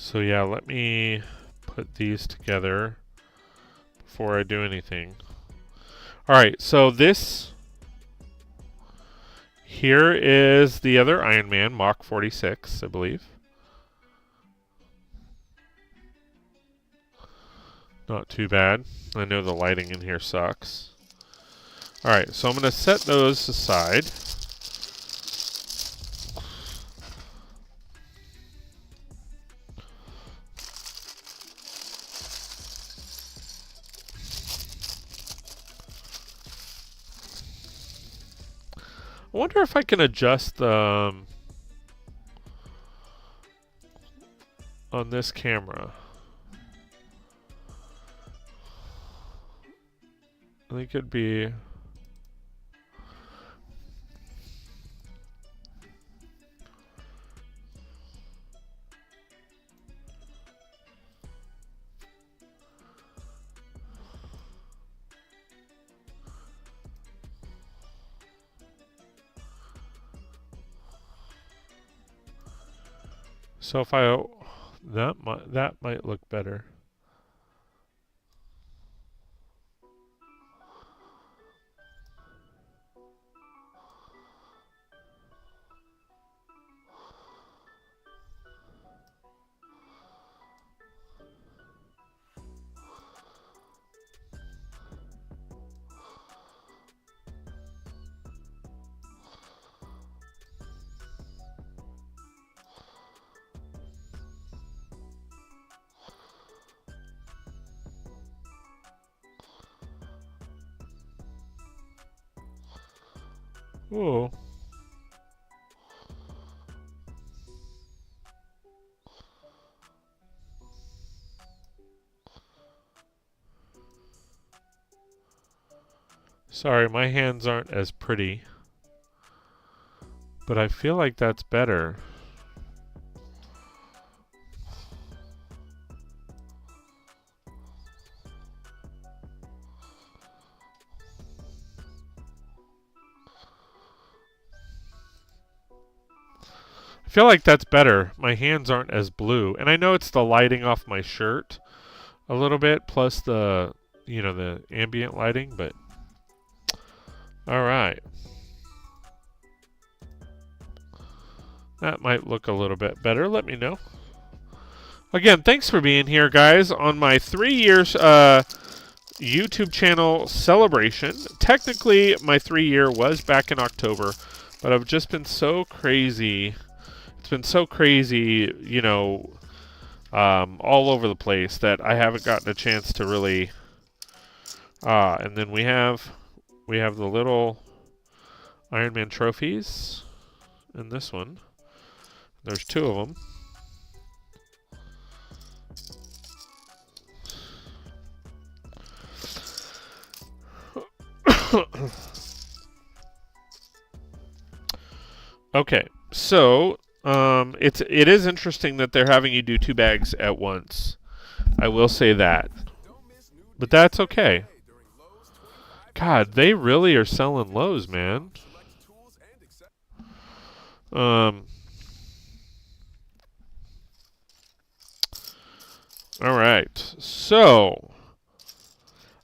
So yeah, let me put these together before I do anything. Alright, so this here is the other Iron Man, Mach 46, I believe. Not too bad. I know the lighting in here sucks. Alright, so I'm going to set those aside. I wonder if I can adjust the on this camera. I think it'd be so if that might look better. Whoa. Sorry, my hands aren't as pretty. But I feel like that's better. I feel like that's better. My hands aren't as blue. And I know it's the lighting off my shirt a little bit, plus the, you know, the ambient lighting, but all right. That might look a little bit better. Let me know. Again, thanks for being here, guys, on my 3 years YouTube channel celebration. Technically, my 3-year was back in October, but I've just been so crazy. It's been so crazy, you know, all over the place that I haven't gotten a chance to really. And then we have the little Iron Man trophies in this one. There's 2 of them. Okay, so it is interesting that they're having you do 2 bags at once. I will say that, but that's okay. God, they really are selling lows, man. All right, so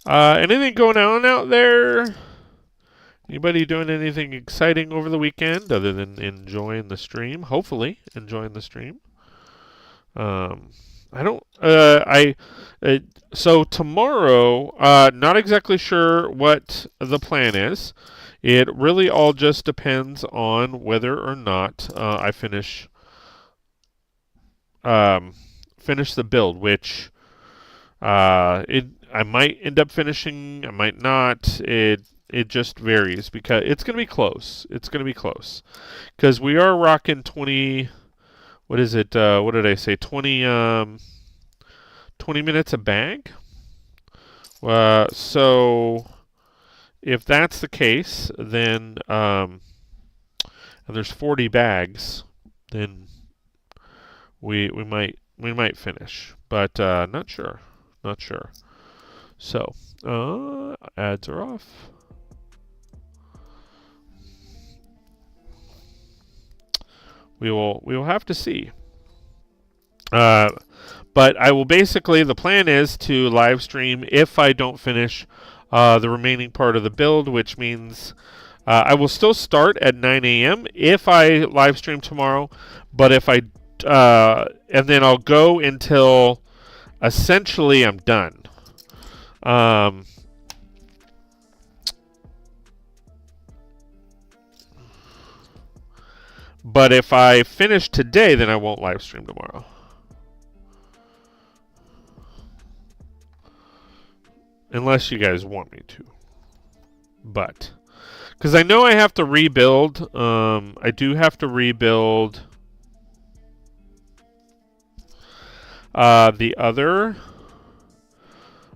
anything going on out there? Anybody doing anything exciting over the weekend other than enjoying the stream? Hopefully, enjoying the stream. So tomorrow, not exactly sure what the plan is. It really all just depends on whether or not I finish the build, which I might end up finishing, I might not. It just varies because it's going to be close. It's going to be close because we are rocking 20. What is it? What did I say? 20 minutes a bag. So if that's the case, then and there's 40 bags, then we might finish, but not sure. So ads are off. We will have to see. But I will basically, the plan is to live stream if I don't finish the remaining part of the build, which means I will still start at 9 a.m. if I live stream tomorrow, but if I and then I'll go until essentially I'm done. But if I finish today, then I won't live stream tomorrow. Unless you guys want me to. But, because I know I have to rebuild. I do have to rebuild the other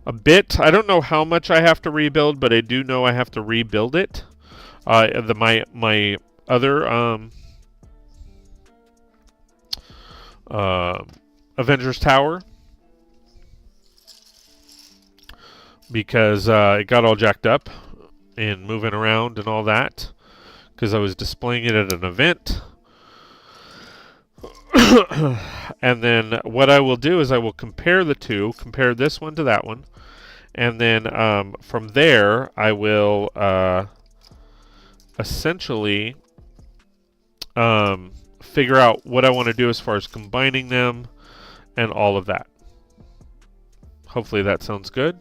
a bit. I don't know how much I have to rebuild, but I do know I have to rebuild it. My other Avengers Tower, because it got all jacked up and moving around and all that because I was displaying it at an event. And then what I will do is I will compare the two, compare this one to that one, and then from there I will essentially figure out what I want to do as far as combining them and all of that. Hopefully that sounds good.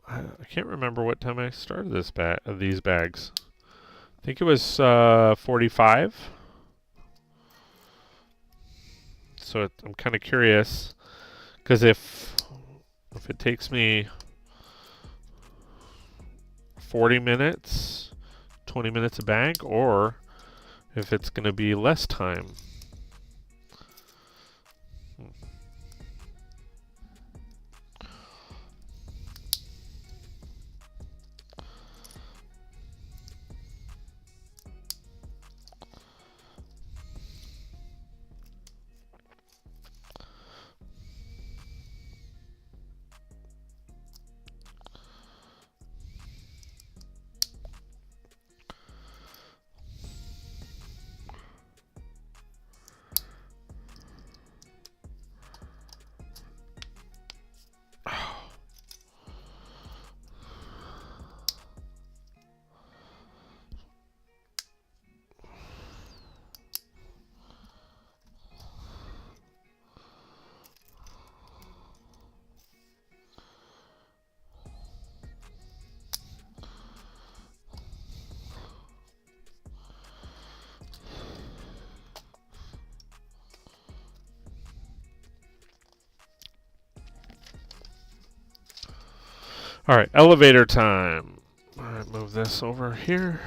I can't remember what time I started these bags. I think it was 45. So I'm kind of curious, because if If it takes me 40 minutes, 20 minutes a bag, or if it's going to be less time. All right, elevator time. All right, move this over here.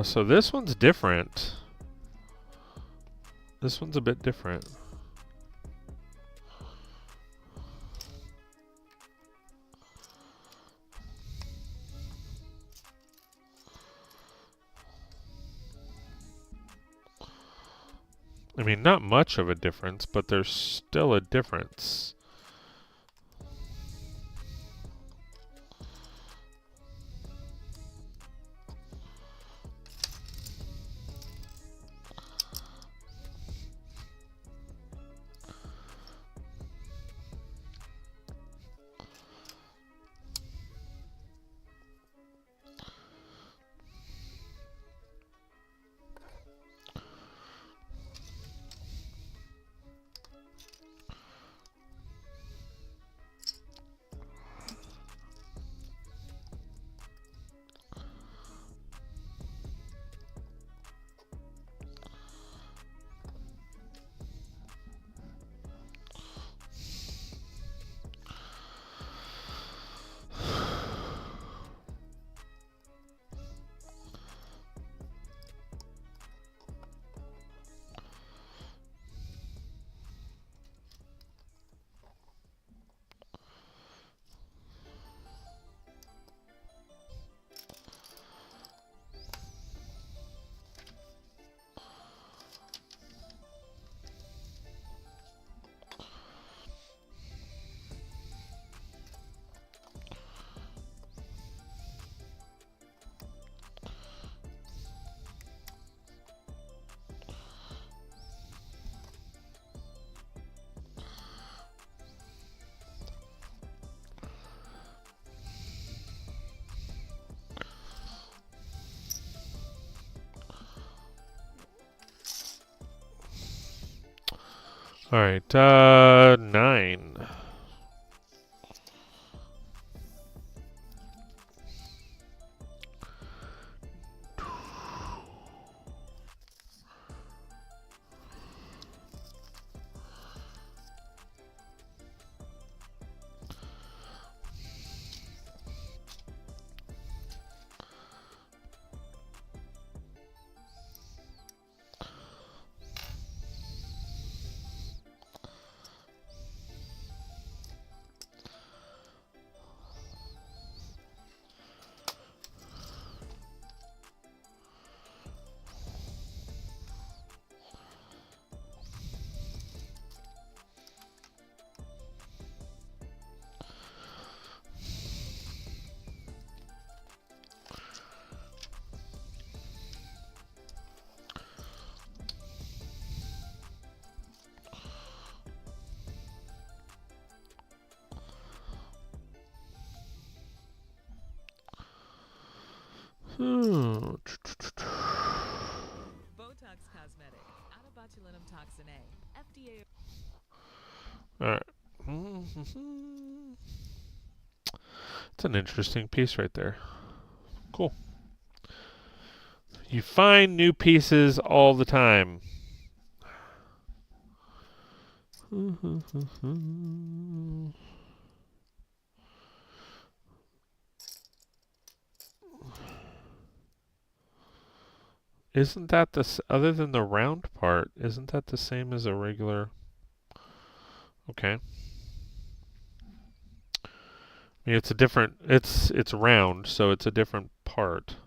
So this one's different. This one's a bit different. I mean, not much of a difference, but there's still a difference. All right, 9. Hmm. Botox Cosmetic, out of botulinum toxin A, FDA. All right. It's an interesting piece right there. Cool. You find new pieces all the time. Isn't that other than the round part, isn't that the same as a regular? Okay. I mean, it's a different, it's round, so it's a different part.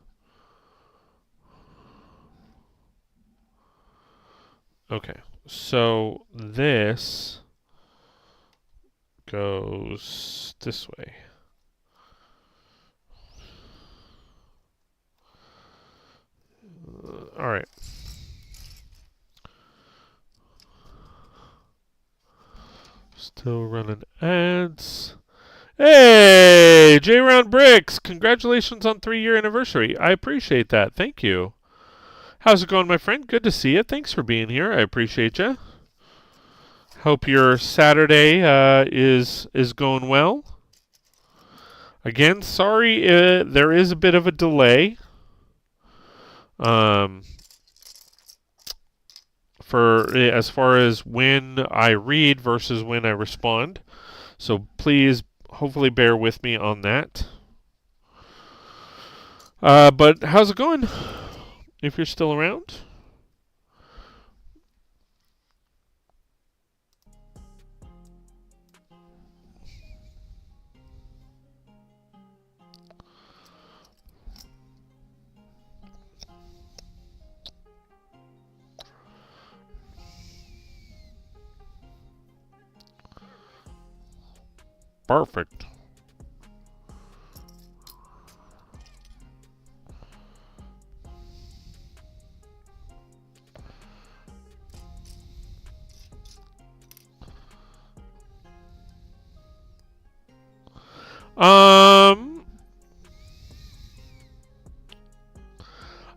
Okay, so this goes this way. All right. Still running ads. Hey, J Round Bricks! Congratulations on 3-year anniversary. I appreciate that. Thank you. How's it going, my friend? Good to see you. Thanks for being here. I appreciate you. Hope your Saturday is going well. Again, sorry there is a bit of a delay. For as far as when I read versus when I respond. So please, hopefully bear with me on that. But how's it going? If you're still around. Perfect.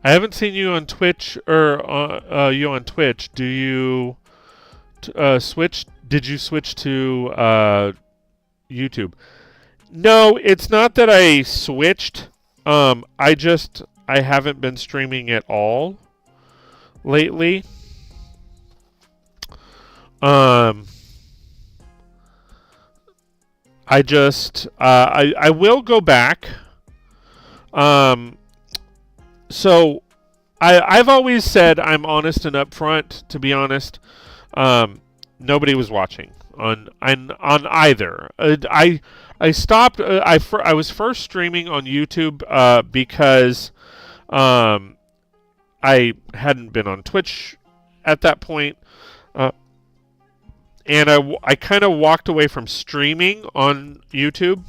I haven't seen you on Twitch or you on Twitch. Do you switch? Did you switch to YouTube? No, it's not that I switched. I haven't been streaming at all lately. I will go back. So I've always said I'm honest and upfront. To be honest, nobody was watching on either. I stopped. I was first streaming on YouTube because I hadn't been on Twitch at that point. And I kind of walked away from streaming on YouTube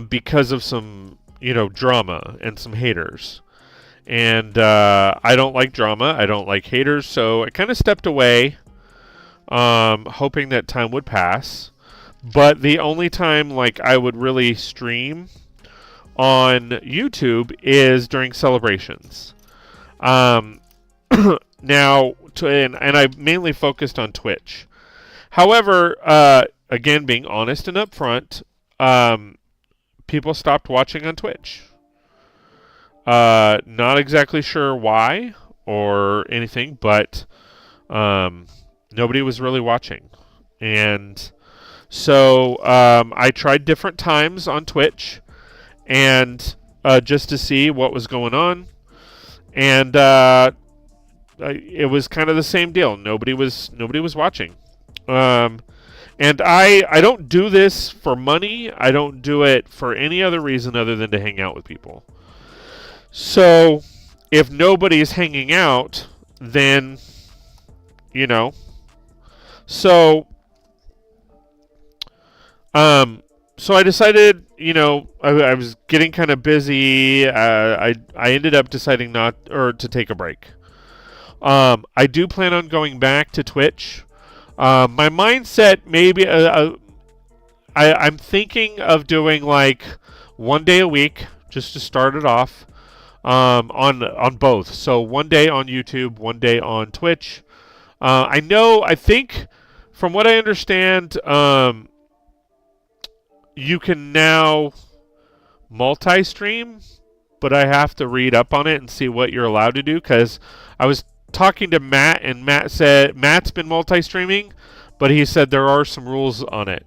because of some, drama and some haters. And I don't like drama. I don't like haters. So I kind of stepped away, hoping that time would pass. But the only time I would really stream on YouTube is during celebrations. Now, and I mainly focused on Twitch. However, again, being honest and upfront, people stopped watching on Twitch. Not exactly sure why or anything, but nobody was really watching. And so I tried different times on Twitch and just to see what was going on. And it was kind of the same deal. Nobody was watching. And I don't do this for money. I don't do it for any other reason other than to hang out with people. So if nobody's hanging out, then, So I decided, I was getting kind of busy. I ended up deciding to take a break. I do plan on going back to Twitch. My mindset, maybe, I'm thinking of doing 1 day a week, just to start it off, on both. So one day on YouTube, one day on Twitch. I think, from what I understand, you can now multi-stream, but I have to read up on it and see what you're allowed to do, because I was talking to Matt, and Matt said Matt's been multi-streaming, but he said there are some rules on it.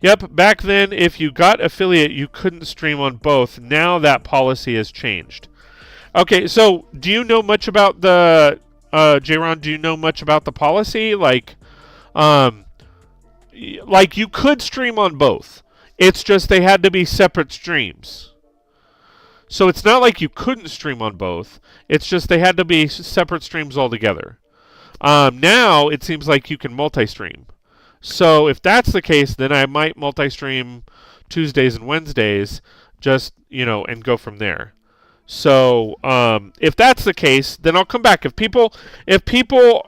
Yep, back then, if you got affiliate, you couldn't stream on both. Now that policy has changed. Okay, so do you know much about the J-Ron, do you know much about the policy? Like you could stream on both. It's just they had to be separate streams. So it's not like you couldn't stream on both. It's just they had to be separate streams altogether. Now it seems like you can multi-stream. So if that's the case, then I might multi-stream Tuesdays and Wednesdays, just, and go from there. So if that's the case, then I'll come back. If people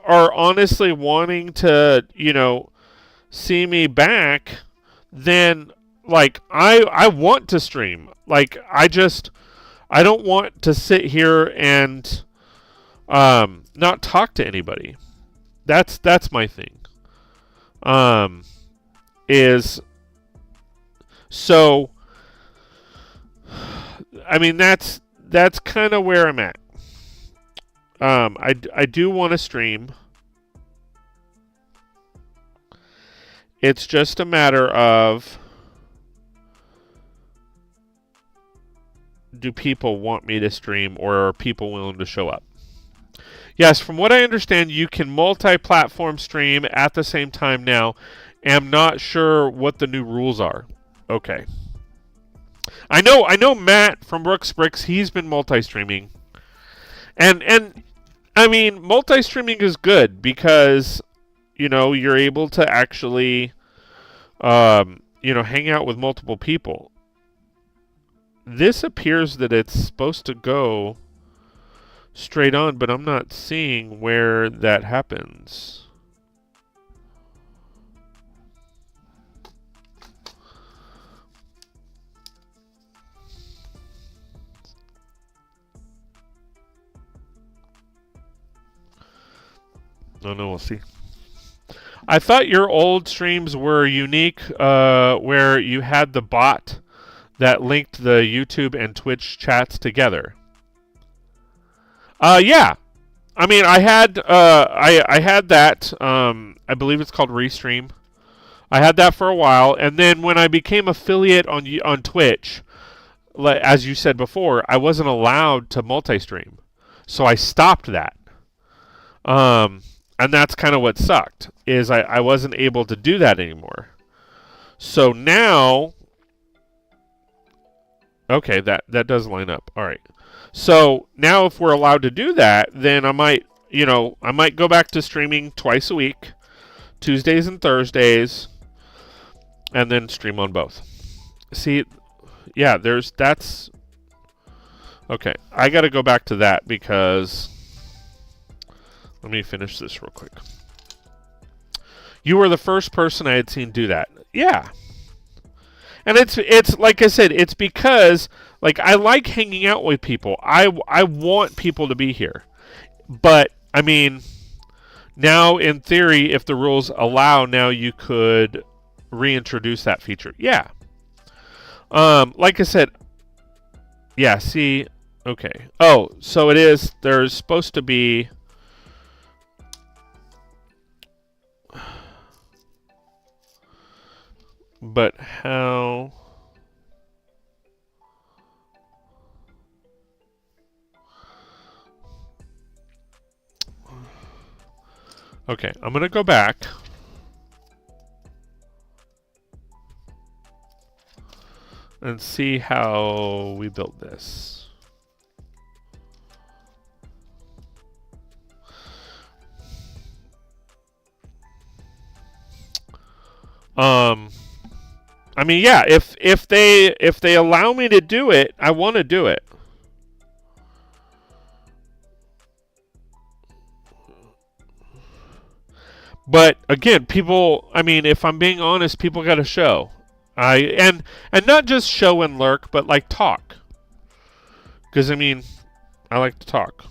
are honestly wanting to, see me back, then I want to stream. I don't want to sit here and not talk to anybody. That's my thing. That's kind of where I'm at. I do want to stream. It's just a matter of, do people want me to stream, or are people willing to show up? Yes, from what I understand, you can multi-platform stream at the same time now. I'm not sure what the new rules are. Okay. I know Matt from Brooks Bricks, he's been multi-streaming. And I mean, multi-streaming is good because, you're able to actually, hang out with multiple people. This appears that it's supposed to go straight on, but I'm not seeing where that happens. Oh no, we'll see. I thought your old streams were unique, where you had the bot that linked the YouTube and Twitch chats together. Yeah. I mean, I had that. I believe it's called Restream. I had that for a while, and then when I became affiliate on Twitch, as you said before, I wasn't allowed to multi-stream, so I stopped that. And that's kind of what sucked, is I wasn't able to do that anymore. So now, okay, that does line up. All right. So now if we're allowed to do that, then I might go back to streaming twice a week, Tuesdays and Thursdays, and then stream on both. See, yeah, that's okay. I got to go back to that because let me finish this real quick. You were the first person I had seen do that. Yeah. And it's like I said, it's because I like hanging out with people. I want people to be here. But I mean, now in theory, if the rules allow, now you could reintroduce that feature. Yeah. Like I said, yeah, see, okay. Oh, so it is, there's supposed to be, but how? Okay, I'm going to go back. And see how we built this. I mean, yeah, if they allow me to do it, I want to do it. But again, people, I mean, if I'm being honest, people got to show. And not just show and lurk, but like talk. Because I mean, I like to talk.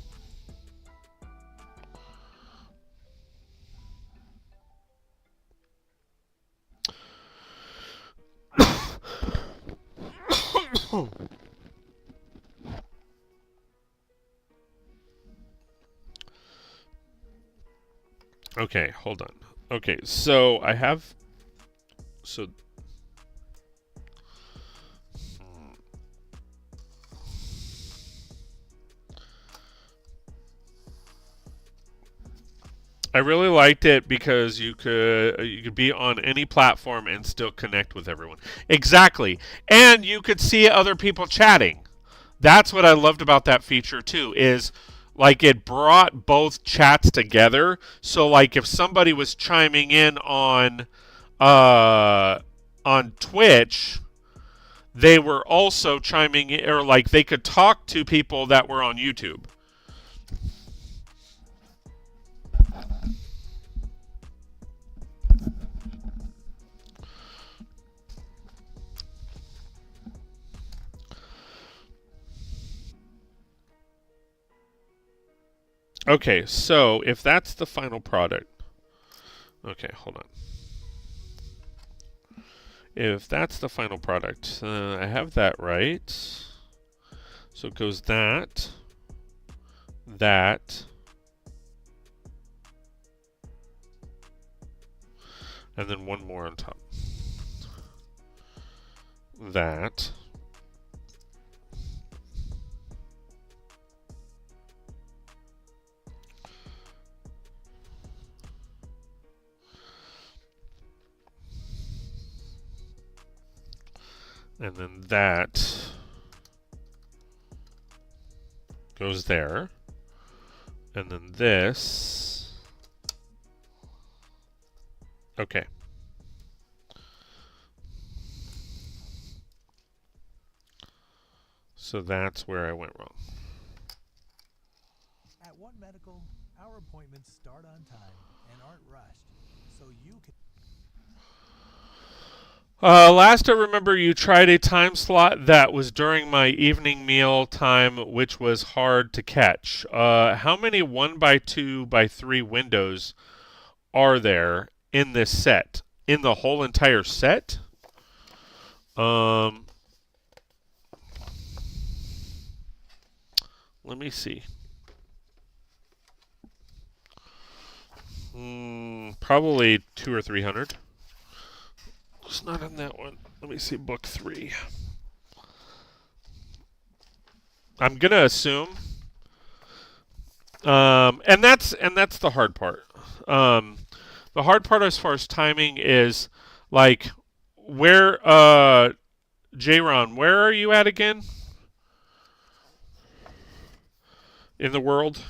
Okay, hold on. Okay, so I have I really liked it because you could be on any platform and still connect with everyone. Exactly. And you could see other people chatting. That's what I loved about that feature too, is like it brought both chats together. So like if somebody was chiming in on Twitch, they were also chiming in, or like they could talk to people that were on YouTube. Okay, so if that's the final product, okay, hold on. If that's the final product, I have that right. So it goes that, and then one more on top. That. And then that goes there. And then this. Okay. So that's where I went wrong. At One Medical, our appointments start on time and aren't rushed, so you can... Last I remember, you tried a time slot that was during my evening meal time, which was hard to catch. How many 1x2x3 windows are there in this set? In the whole entire set? Let me see. Probably 200 or 300. It's not on that one. Let me see book 3. I'm gonna assume, and that's the hard part. The hard part as far as timing is like where J-Ron, where are you at again in the world?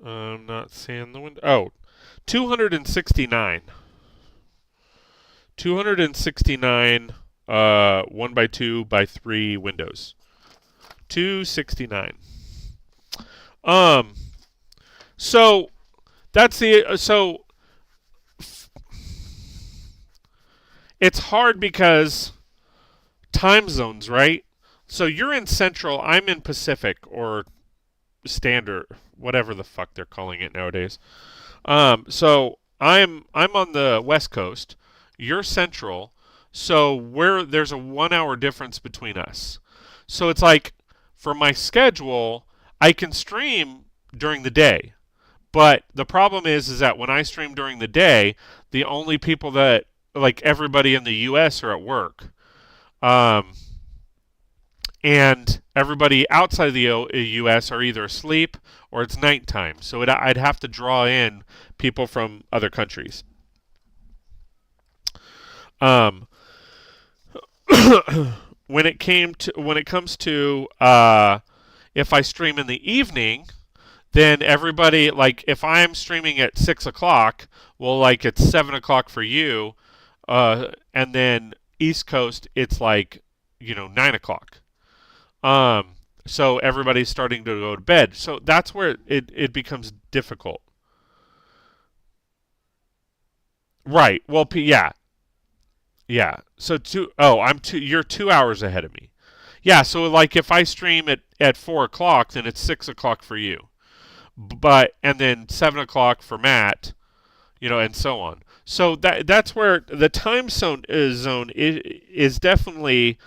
I'm not seeing the window. Oh, 269. 269 1x2x3 windows. 269. So that's the it's hard because time zones, right? So you're in Central, I'm in Pacific or Standard, whatever the fuck they're calling it nowadays. So I'm on the West Coast, you're Central, so there's a 1 hour difference between us. So it's like for my schedule, I can stream during the day. But the problem is that when I stream during the day, the only people that, like everybody in the US are at work. And everybody outside of the US are either asleep or it's nighttime. So I'd have to draw in people from other countries. When it comes to if I stream in the evening, then everybody, like, if I'm streaming at 6 o'clock, well, like, it's 7 o'clock for you, and then East Coast, it's like, 9 o'clock. So everybody's starting to go to bed. So that's where it becomes difficult. Right. Well, yeah. Yeah. So you're 2 hours ahead of me. Yeah. So like if I stream at 4 o'clock, then it's 6 o'clock for you. And then 7 o'clock for Matt, and so on. So that's where the time zone is definitely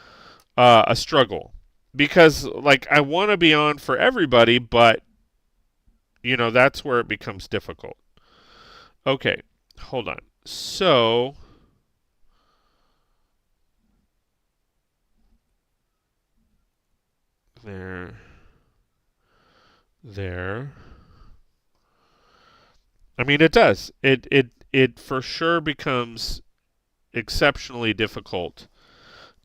a struggle. Because, like, I want to be on for everybody, but, that's where it becomes difficult. Okay, hold on. So, there. I mean, it does. It for sure becomes exceptionally difficult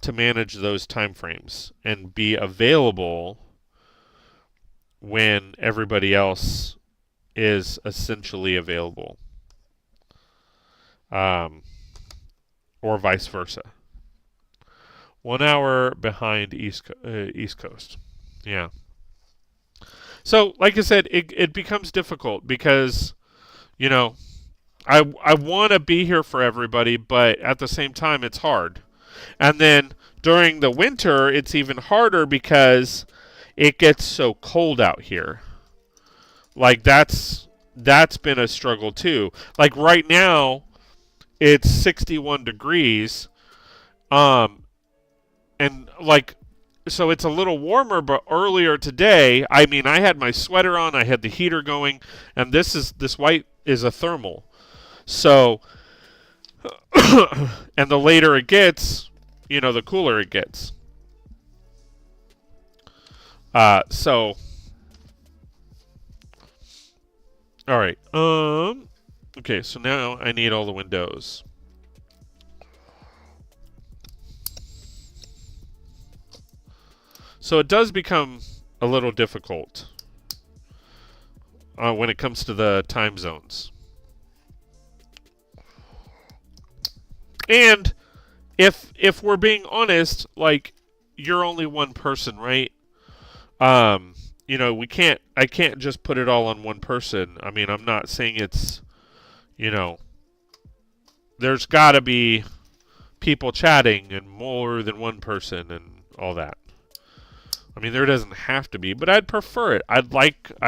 to manage those time frames and be available when everybody else is essentially available, or vice versa. 1 hour behind East Coast. Yeah. So, like I said, it becomes difficult because, I want to be here for everybody, but at the same time, it's hard. And then during the winter, it's even harder because it gets so cold out here. Like that's been a struggle too. Like right now, it's 61 degrees, and like so it's a little warmer. But earlier today, I mean, I had my sweater on, I had the heater going, and this white is a thermal. So, and the later it gets, the cooler it gets. So, all right. Okay, so now I need all the windows. So it does become a little difficult when it comes to the time zones. And if we're being honest, like, you're only one person, right? I can't just put it all on one person. I mean, I'm not saying it's, there's got to be people chatting and more than one person and all that. I mean, there doesn't have to be, but I'd prefer it. I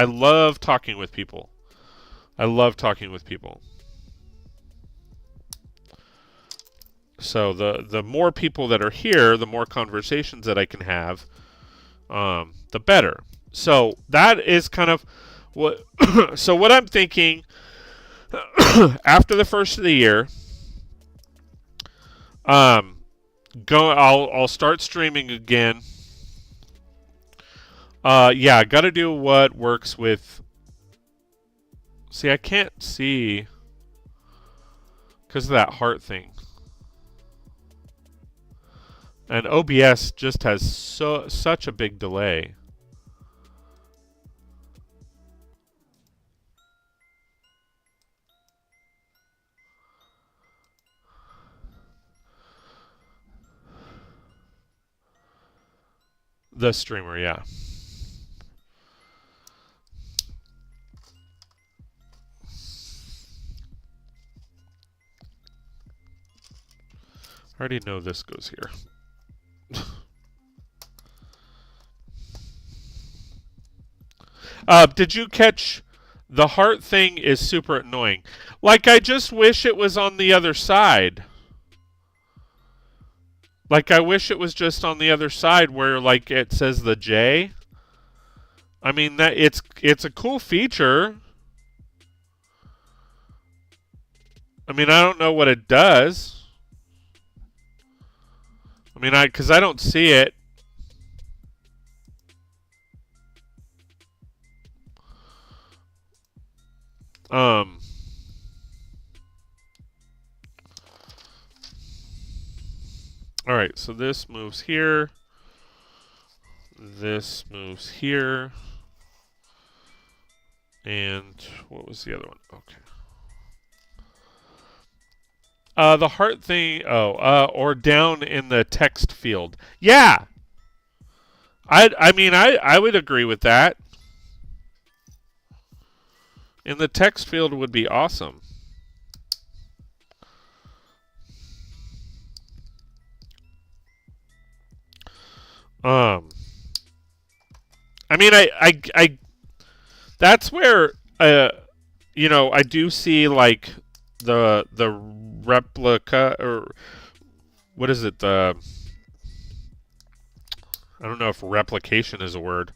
love talking with people. So the more people that are here, the more conversations that I can have, the better. So that is kind of what. So what I'm thinking after the first of the year, I'll start streaming again. Yeah, I got to do what works with. See, I can't see because of that heart thing. And OBS just has such a big delay. The streamer, yeah. I already know this goes here. Did you catch the heart thing is super annoying? Like, I just wish it was on the other side. Like, I wish it was just on the other side where, like, it says the J. I mean, that it's a cool feature. I mean, I don't know what it does. I mean, because I don't see it. All right, so this moves here. This moves here. And what was the other one? Okay. The heart thing. Or down in the text field. Yeah. I would agree with that. In the text field would be awesome. I that's where I do see like the replica, or what is it, I don't know if replication is a word.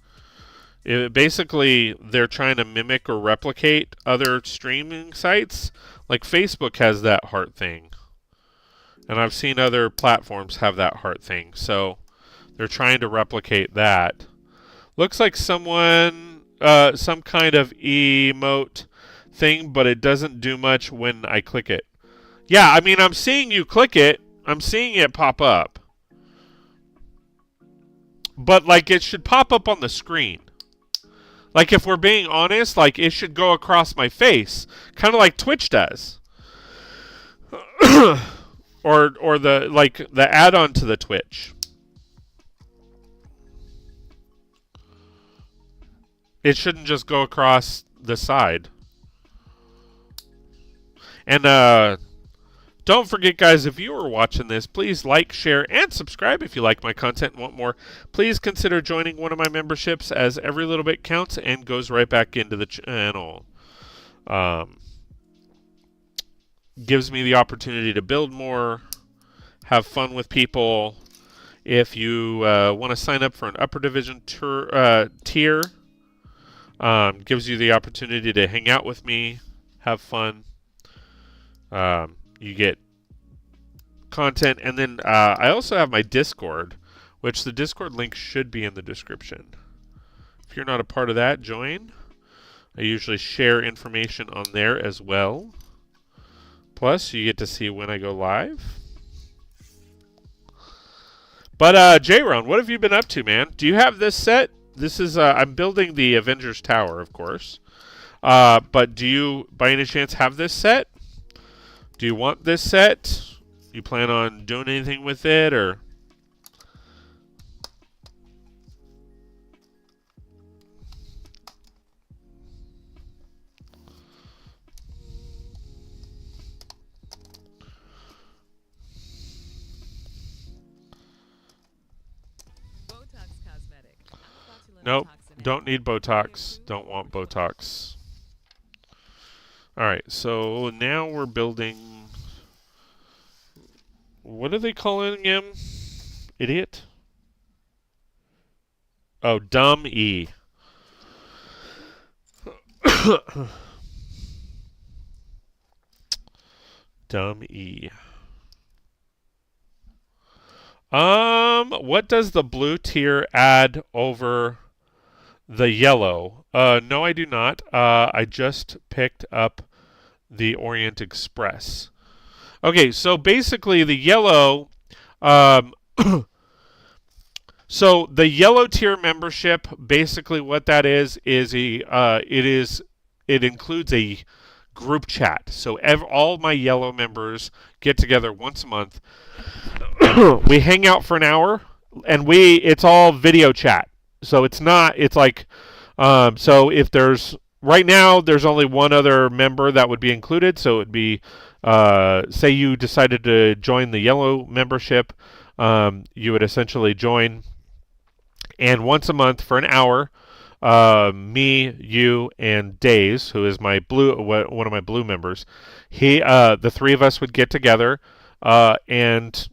Basically, they're trying to mimic or replicate other streaming sites. Like Facebook has that heart thing. And I've seen other platforms have that heart thing. So they're trying to replicate that. Looks like someone, some kind of emote thing, but it doesn't do much when I click it. Yeah, I mean, I'm seeing you click it. I'm seeing it pop up. But, like, it should pop up on the screen. Like, if we're being honest, like, it should go across my face. Kind of like Twitch does. or the add-on to the Twitch. It shouldn't just go across the side. And don't forget, guys, if you are watching this, please like, share, and subscribe if you like my content and want more. Please consider joining one of my memberships, as every little bit counts and goes right back into the channel. Gives me the opportunity to build more, have fun with people. If you want to sign up for an upper division tier, gives you the opportunity to hang out with me, have fun. You get content, and then I also have my Discord, which the Discord link should be in the description. If you're not a part of that, join. I usually share information on there as well. Plus, you get to see when I go live. But J-Ron, what have you been up to, man? Do you have this set? This is I'm building the Avengers Tower, of course. But do you, by any chance, have this set? Do you want this set? You plan on doing anything with it, or? Botox Cosmetic. Nope. Don't need Botox. Don't want Botox. Alright, so now we're building... What are they calling him? Idiot? Oh, Dumb E. Dumb E. What does the blue tier add over the yellow? No, I do not. I just picked up the Orient Express. Okay, so basically the yellow, so the yellow tier membership, basically what that is it includes a group chat. So all my yellow members get together once a month. We hang out for an hour, and it's all video chat. So it's like, so if right now there's only one other member that would be included, so it would be, say you decided to join the yellow membership, you would essentially join, and once a month for an hour, me, you, and Dayz, who is my one of my blue members, the three of us would get together and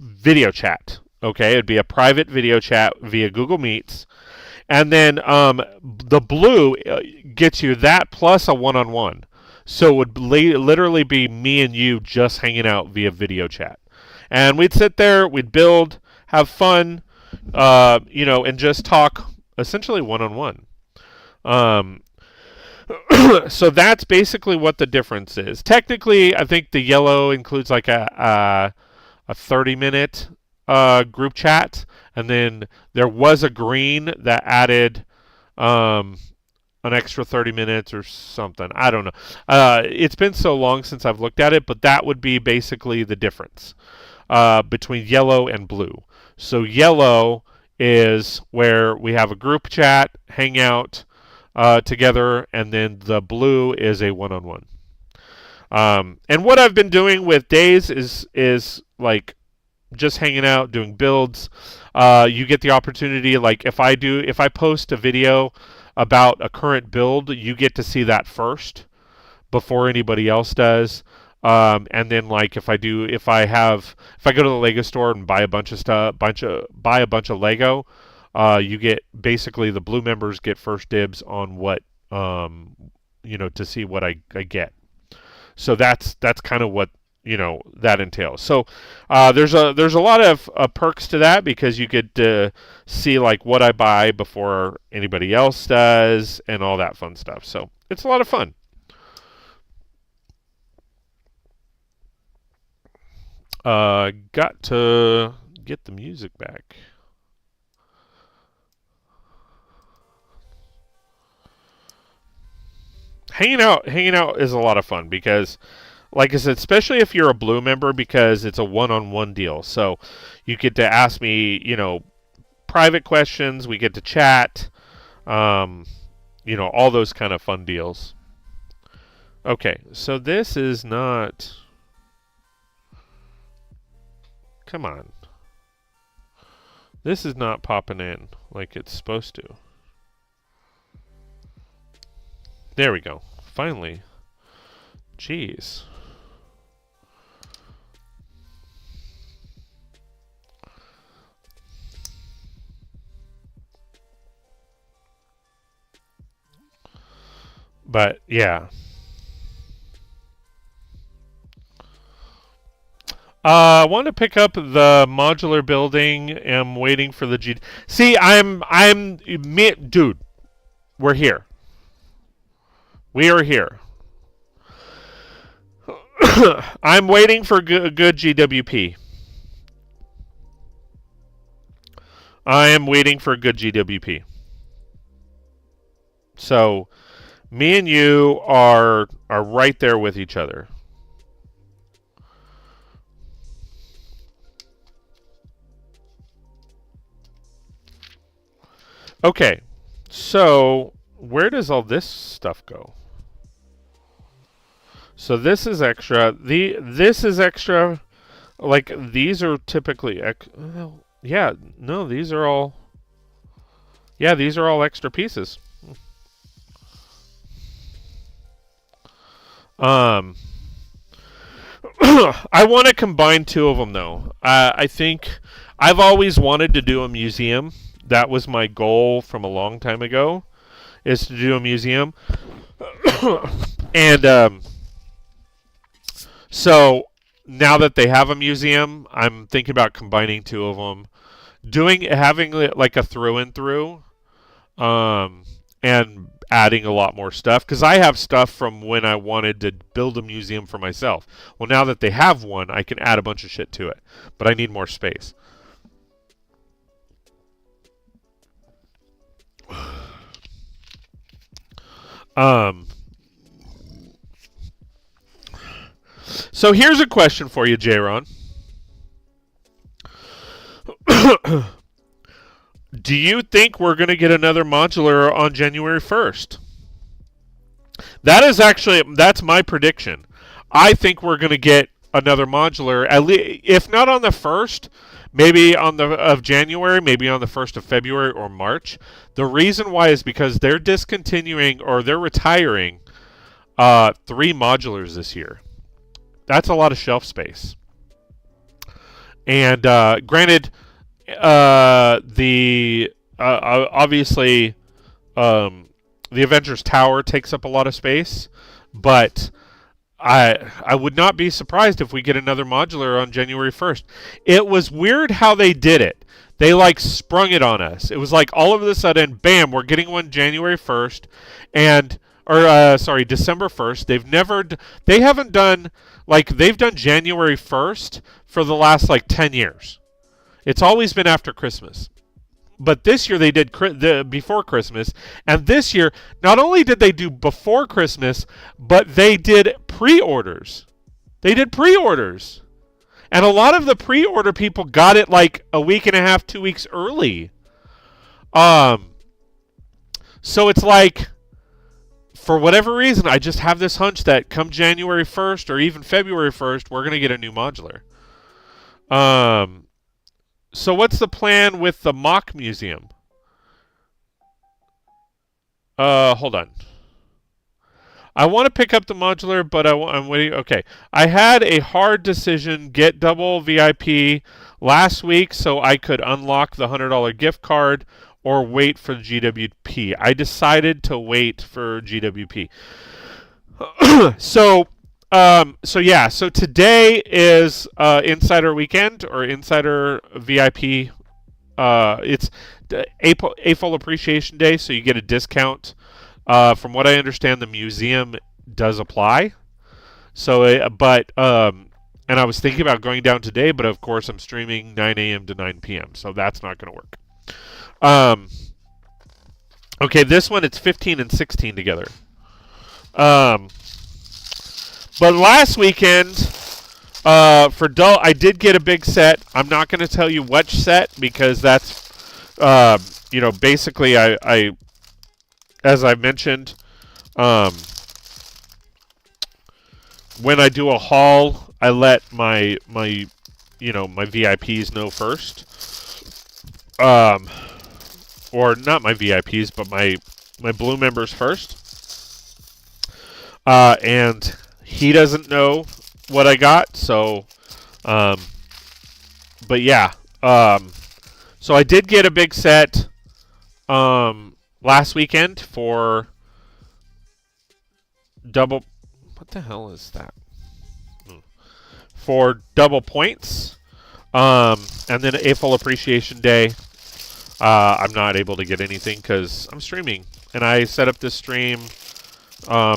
video chat. Okay, it'd be a private video chat via Google Meets, and then the blue gets you that plus a one-on-one. So it would literally be me and you just hanging out via video chat, and we'd sit there, we'd build, have fun, and just talk essentially one-on-one. So that's basically what the difference is. Technically, I think the yellow includes like a 30-minute group chat, and then there was a green that added an extra 30 minutes or something. I don't know. It's been so long since I've looked at it, but that would be basically the difference between yellow and blue. So yellow is where we have a group chat, hang out together, and then the blue is a one-on-one. And what I've been doing with Dayz is like just hanging out, doing builds. You get the opportunity, like if I post a video about a current build, you get to see that first before anybody else does. And then like if I go to the Lego store and buy a bunch of stuff, buy a bunch of Lego, you get basically the blue members get first dibs on what to see what I get. So that's kind of what that entails. So there's a lot of perks to that because you get to see like what I buy before anybody else does and all that fun stuff. So it's a lot of fun. Got to get the music back. Hanging out is a lot of fun because, like I said, especially if you're a blue member, because it's a one-on-one deal. So you get to ask me, private questions. We get to chat, all those kind of fun deals. Okay, so this is not. Come on. This is not popping in like it's supposed to. There we go. Finally. Jeez. But, yeah. I want to pick up the modular building. I'm waiting for the G. See, dude. We're here. We are here. I'm waiting for good GWP. I am waiting for a good GWP. So, me and you are right there with each other. Okay, so where does all this stuff go? So this is extra. This is extra. Like these are typically yeah, no, these are all. Yeah, these are all extra pieces. I want to combine two of them though. I think I've always wanted to do a museum. That was my goal from a long time ago, is to do a museum. And so now that they have a museum, I'm thinking about combining two of them, having like a through and through, and adding a lot more stuff because I have stuff from when I wanted to build a museum for myself. Well, now that they have one, I can add a bunch of shit to it, but I need more space. So here's a question for you, J-Ron. Do you think we're going to get another modular on January 1st? That's my prediction. I think we're going to get another modular, at least, if not on the 1st, maybe of January, maybe on the 1st of February or March. The reason why is because they're discontinuing or they're retiring 3 modulars this year. That's a lot of shelf space. And granted, obviously the Avengers Tower takes up a lot of space, but I would not be surprised if we get another modular on January 1st. It was weird how they did it. They like sprung it on us. It was like all of a sudden, bam, we're getting one January 1st December 1st. They haven't done they've done January 1st for the last 10 years. It's always been after Christmas. but this year they did before Christmas, and this year not only did they do before Christmas, but they did pre-orders. They did pre-orders, and a lot of the pre-order people got it like a week and a half, 2 weeks early. So it's like, for whatever reason, I just have this hunch that come January 1st or even February 1st, we're gonna get a new modular. So what's the plan with the mock museum? Hold on. I want to pick up the modular, but I'm waiting. Okay. I had a hard decision, get double VIP last week so I could unlock the $100 gift card or wait for GWP. I decided to wait for GWP. So today is Insider Weekend or Insider VIP. It's April Appreciation Day, so you get a discount. From what I understand, the museum does apply. So, and I was thinking about going down today, but of course I'm streaming 9 a.m. to 9 p.m., so that's not going to work. Okay, this one, it's 15 and 16 together. But last weekend, for Dull, I did get a big set. I'm not going to tell you which set because that's, basically I as I mentioned, when I do a haul, I let my VIPs know first. Or not my VIPs, but my Blue members first. And he doesn't know what I got, so but yeah. So I did get a big set last weekend for double. What the hell is that? For double points. And then April Appreciation Day, I'm not able to get anything because I'm streaming. And I set up this stream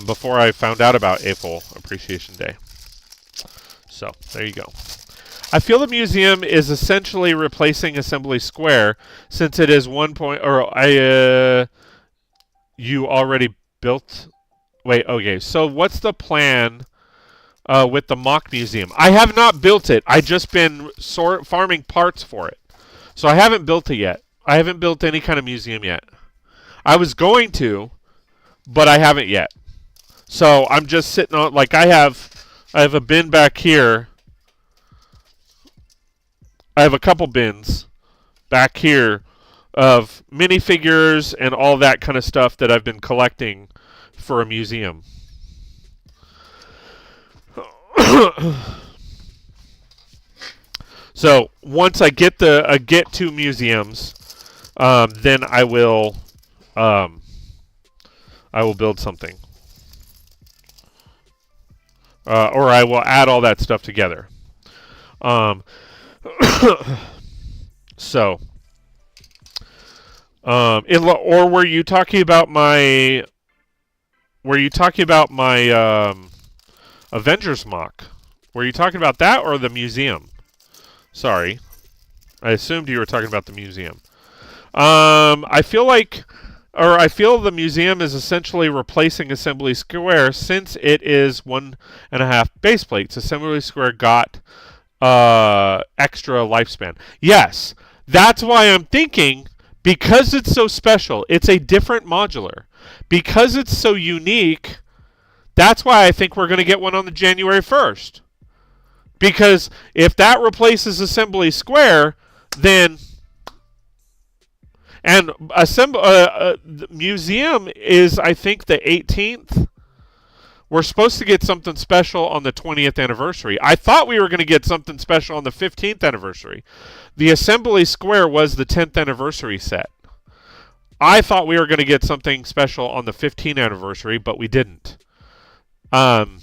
before I found out about April Appreciation Day. So, there you go. I feel the museum is essentially replacing Assembly Square since it is you already built. Wait, okay. So what's the plan with the mock museum? I have not built it. I just been farming parts for it. So I haven't built it yet. I haven't built any kind of museum yet. I was going to, but I haven't yet. So I'm just sitting on, like I have a bin back here. I have a couple bins back here of minifigures and all that kind of stuff that I've been collecting for a museum. So once I get two museums, then I will build something, or I will add all that stuff together. So, or were you talking about my? Were you talking about my Avengers mock? Were you talking about that or the museum? Sorry, I assumed you were talking about the museum. I feel the museum is essentially replacing Assembly Square since it is 1.5 base plates. Assembly Square got extra lifespan. Yes, that's why I'm thinking, because it's so special, it's a different modular. Because it's so unique, that's why I think we're going to get one on the January 1st. Because if that replaces Assembly Square, then... And the museum is, I think, the 18th. We're supposed to get something special on the 20th anniversary. I thought we were going to get something special on the 15th anniversary. The Assembly Square was the 10th anniversary set. I thought we were going to get something special on the 15th anniversary, but we didn't. And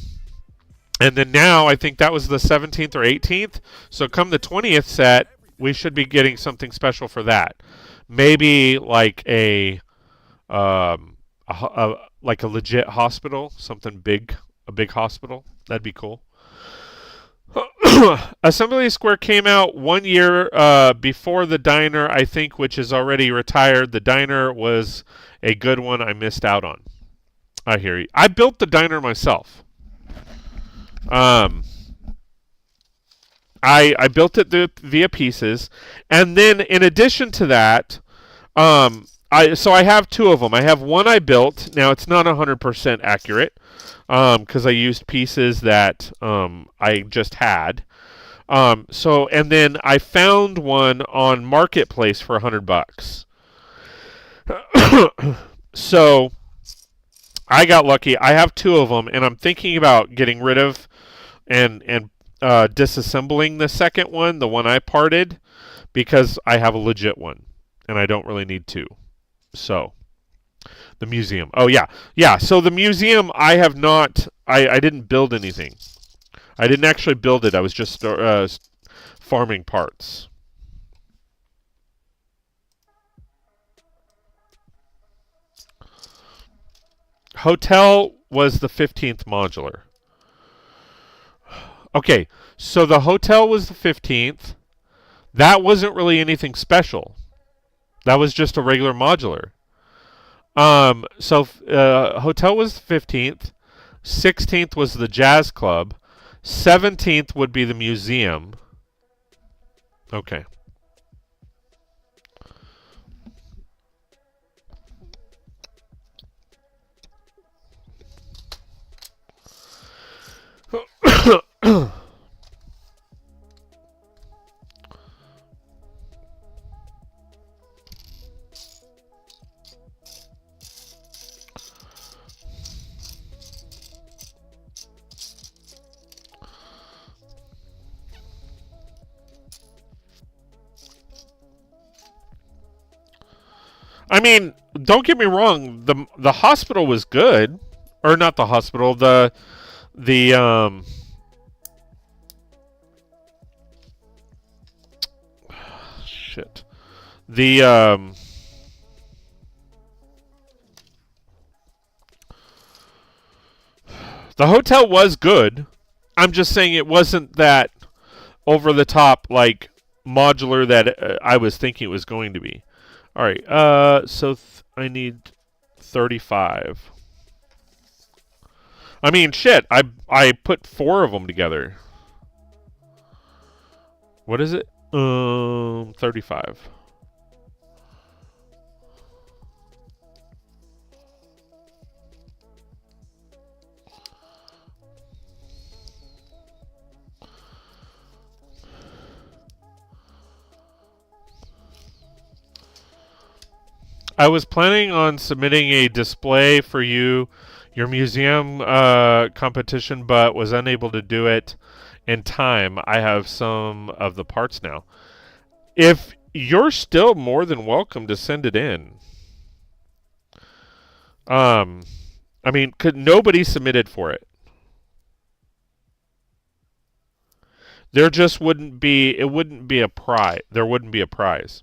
then now, I think that was the 17th or 18th. So come the 20th set, we should be getting something special for that. Maybe like a legit hospital, something big, a big hospital. That'd be cool. Assembly Square came out 1 year before the diner, I think, which is already retired. The diner was a good one I missed out on. I hear you. I built the diner myself. I built it via pieces, and then in addition to that, I have two of them. I have one I built. Now it's not 100% accurate because I used pieces that I just had. And then I found one on Marketplace for $100. So I got lucky. I have two of them, and I'm thinking about getting rid of and disassembling the second one, the one I parted, because I have a legit one, and I don't really need two. So, the museum. Oh, yeah. Yeah, so the museum, I have not... I didn't build anything. I didn't actually build it. I was just farming parts. Hotel was the 15th modular. Okay, so the hotel was the 15th. That wasn't really anything special. That was just a regular modular. Hotel was the 15th. 16th was the jazz club. 17th would be the museum. Okay. I mean, don't get me wrong. The hospital was good, or not the hospital. The shit. The hotel was good. I'm just saying it wasn't that over the top like modular that I was thinking it was going to be. All right, so I need 35. I mean, shit, I put 4 of them together. What is it? 35. I was planning on submitting a display for your museum competition, but was unable to do it in time. I have some of the parts now. If you're still more than welcome to send it in. I mean, nobody submitted for it. There just wouldn't be. It wouldn't be a prize. There wouldn't be a prize.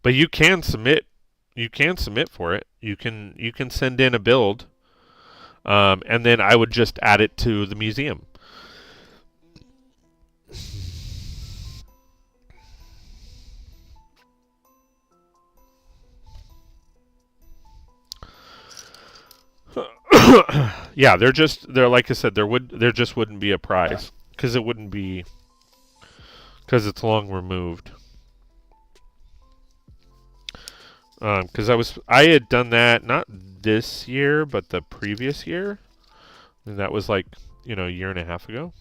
But you can submit. You can submit for it. You can send in a build, and then I would just add it to the museum. Yeah, they're like I said, there just wouldn't be a prize because it wouldn't be because it's long removed. Because I had done that not this year but the previous year, and that was like a year and a half ago.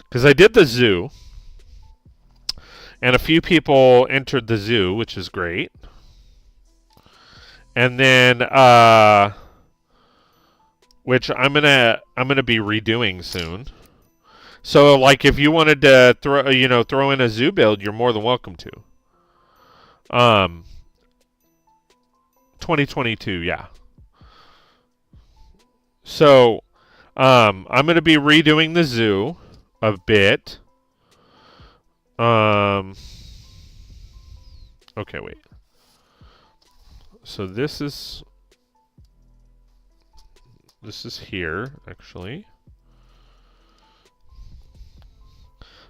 Because I did the zoo, and a few people entered the zoo, which is great. And then which I'm gonna be redoing soon. So like if you wanted to throw in a zoo build, you're more than welcome to. 2022, yeah. So I'm gonna be redoing the zoo a bit. Okay, wait. So this is here, actually.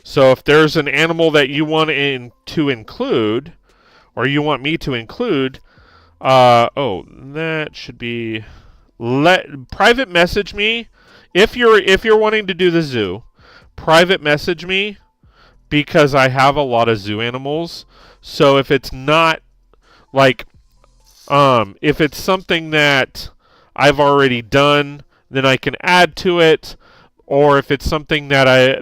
So if there's an animal that you want to include, or you want me to include, oh, that should be, private message me if you're wanting to do the zoo. Private message me because I have a lot of zoo animals. So if it's not like, if it's something that I've already done, then I can add to it. Or if it's something that I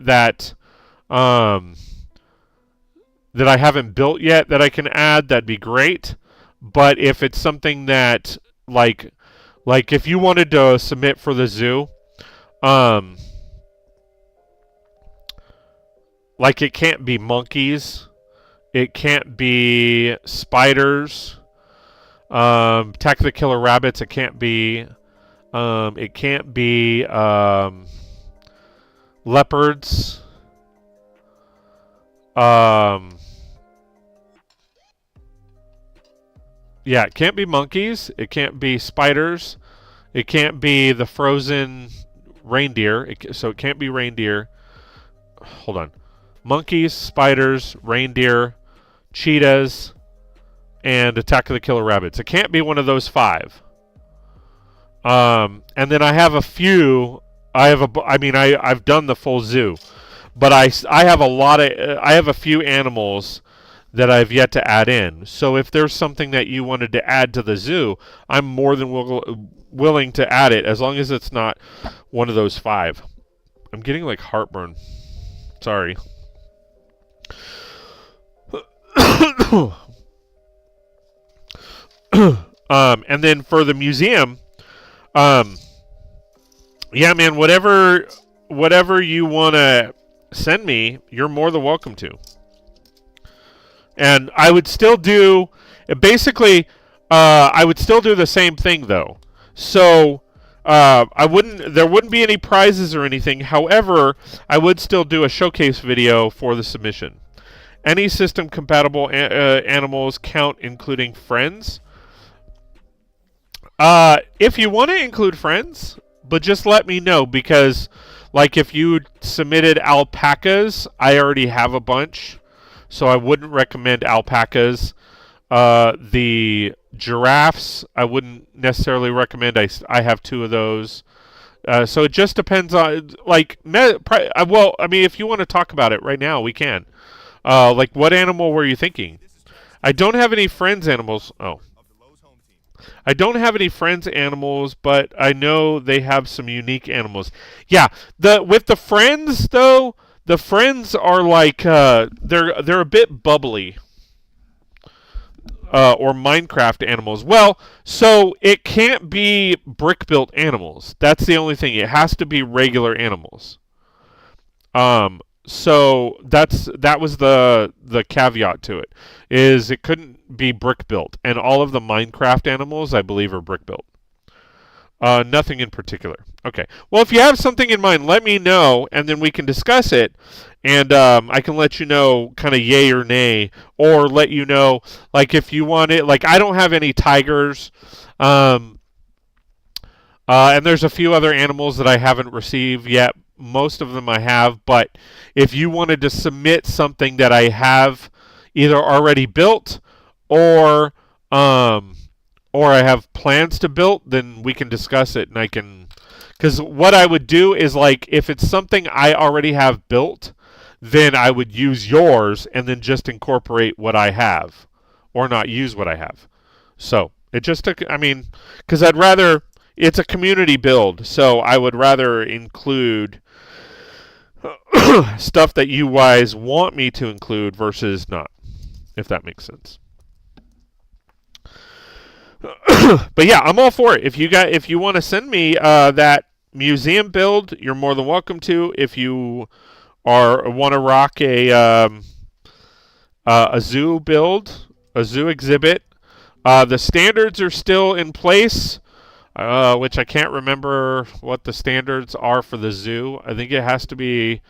haven't built yet that I can add, that'd be great. But if it's something that like if you wanted to submit for the zoo, like it can't be monkeys, it can't be spiders, Attack of the Killer Rabbits, it can't be leopards. Yeah, it can't be monkeys. It can't be spiders. It can't be the frozen reindeer. So it can't be reindeer. Hold on. Monkeys, spiders, reindeer, cheetahs, and Attack of the Killer Rabbits. It can't be one of those 5. And then I have a few. I've done the full zoo, but I have I have a few animals that I've yet to add in. So if there's something that you wanted to add to the zoo, I'm more than willing to add it, as long as it's not one of those 5. I'm getting like heartburn. Sorry. And then for the museum, yeah, man, whatever you want to send me, you're more than welcome to. And I would still do, basically, I would still do the same thing though. So there wouldn't be any prizes or anything. However, I would still do a showcase video for the submission. Any system compatible animals count, including friends. If you want to include friends, but just let me know, because like if you submitted alpacas, I already have a bunch. So I wouldn't recommend alpacas. The giraffes, I wouldn't necessarily recommend. I have 2 of those. So it just depends on, like, well, I mean, if you want to talk about it right now, we can. Like, what animal were you thinking? I don't have any friends animals. Oh. I don't have any friends animals, but I know they have some unique animals. Yeah, with the friends, though, the friends are like, they're a bit bubbly. Or Minecraft animals. Well, so it can't be brick-built animals. That's the only thing. It has to be regular animals. So that was the caveat to it, is it couldn't be brick-built. And all of the Minecraft animals, I believe, are brick-built. Nothing in particular. Okay. Well, if you have something in mind, let me know, and then we can discuss it. And I can let you know kind of yay or nay, or let you know, like, if you want it. Like, I don't have any tigers. And there's a few other animals that I haven't received yet. Most of them I have. But if you wanted to submit something that I have either already built or I have plans to build, then we can discuss it, and I can, because what I would do is, like, if it's something I already have built, then I would use yours and then just incorporate what I have, or not use what I have. So it just took, I mean, because I'd rather, it's a community build, so I would rather include stuff that you guys want me to include versus not, if that makes sense. But yeah, I'm all for it. If you want to send me that museum build, you're more than welcome to. If you want to rock a zoo build, a zoo exhibit, the standards are still in place, which I can't remember what the standards are for the zoo. I think it has to be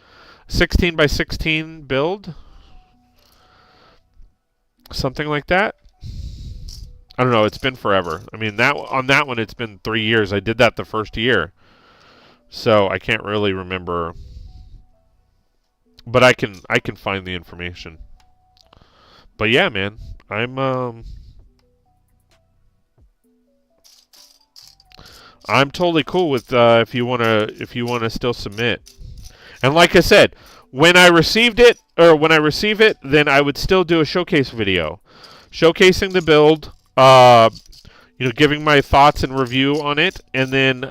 16 by 16 build, something like that. I don't know. It's been forever. I mean, on that one, it's been 3 years. I did that the first year, so I can't really remember. But I can find the information. But yeah, man, I'm totally cool with if you wanna still submit. And like I said, when I receive it, then I would still do a showcase video, showcasing the build, giving my thoughts and review on it, and then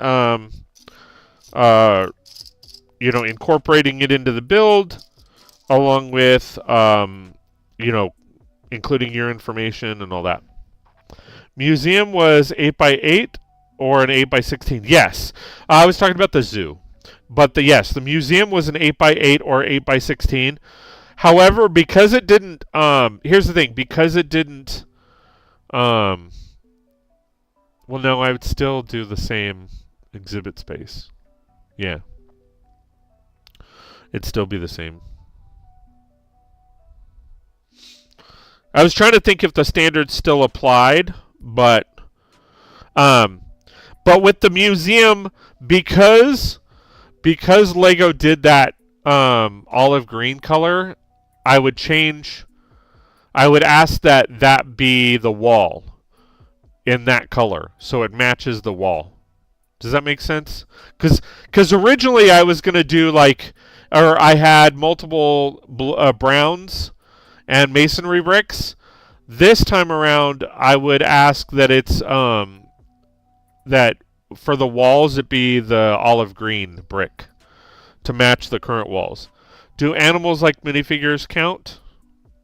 incorporating it into the build, along with including your information and all that. Museum was 8x8 or an 8x16. Yes, I was talking about the zoo. But the museum was an 8x8 or 8x16. However, because it didn't, here's the thing, because it didn't, well, no, I would still do the same exhibit space. Yeah. It'd still be the same. I was trying to think if the standards still applied, but with the museum, because Lego did that olive green color, I would ask that be the wall in that color, so it matches the wall. Does that make sense? Because originally I was going to do I had multiple browns and masonry bricks. This time around, I would ask that it's that for the walls it be the olive green brick to match the current walls. Do animals like minifigures count?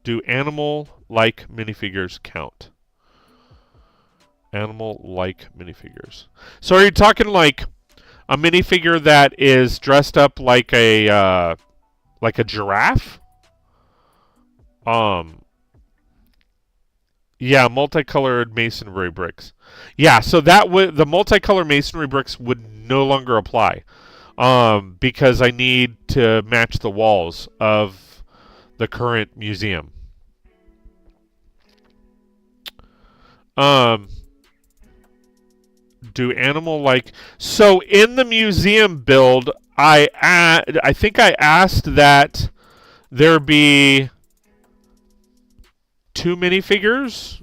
Do animal like minifigures count? Animal like minifigures. So are you talking like a minifigure that is dressed up like a giraffe? Yeah, multicolored masonry bricks. Yeah, so the multicolored masonry bricks would no longer apply, because I need to match the walls of the current museum. Do animal like... So in the museum build, I think I asked that there be 2 minifigures.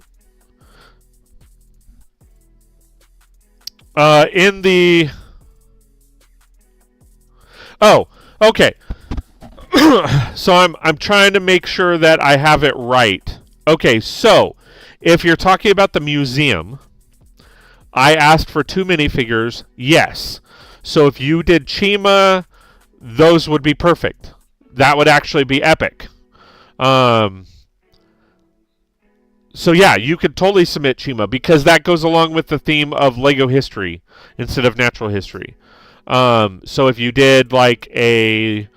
In the... Oh, okay. So I'm trying to make sure that I have it right. Okay, so if you're talking about the museum, I asked for 2 minifigures. Yes. So if you did Chima, those would be perfect. That would actually be epic. So yeah, you could totally submit Chima because that goes along with the theme of Lego history instead of natural history. So if you did like a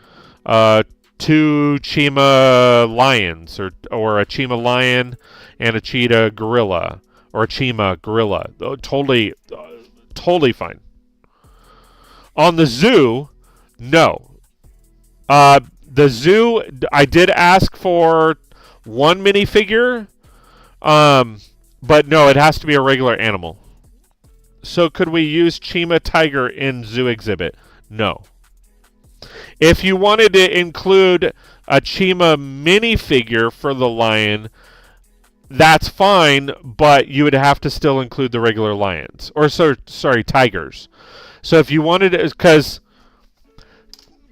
2 Chima lions or a Chima lion and a cheetah gorilla or a Chima gorilla, totally fine. On the zoo, no. The zoo, I did ask for 1 minifigure. But no, it has to be a regular animal. So could we use Chima Tiger in zoo exhibit? No. If you wanted to include a Chima minifigure for the lion, that's fine, but you would have to still include the regular lions. Or tigers. So if you wanted to,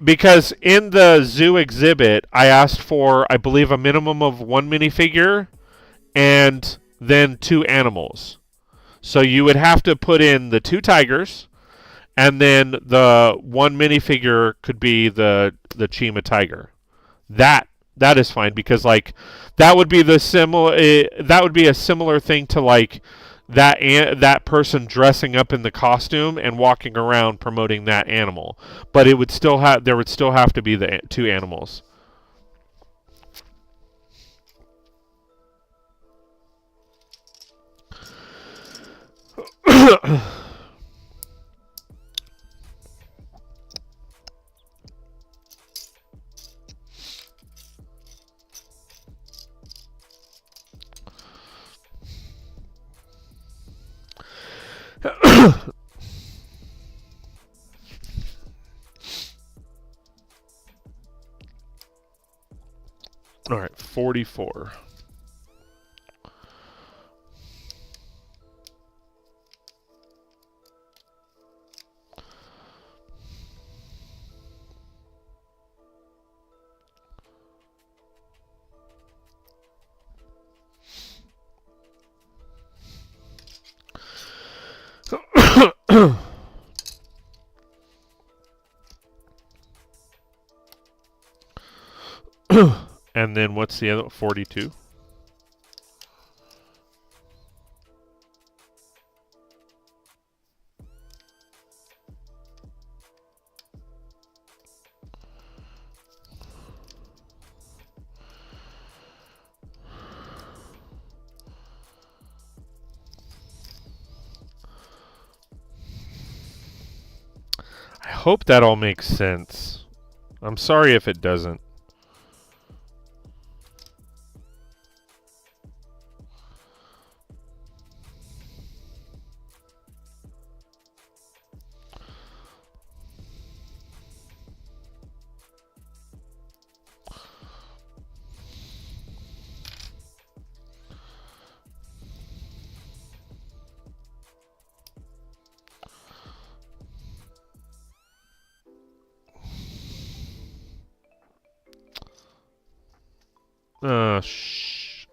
because in the zoo exhibit, I asked for, I believe, a minimum of 1 minifigure and then 2 animals. So you would have to put in the 2 tigers, and then the 1 minifigure could be the Chima tiger. That is fine because that would be a similar thing to that person dressing up in the costume and walking around promoting that animal. But there would still have to be the 2 animals. All right, 44. And then what's the other? 42. I hope that all makes sense. I'm sorry if it doesn't. Shh.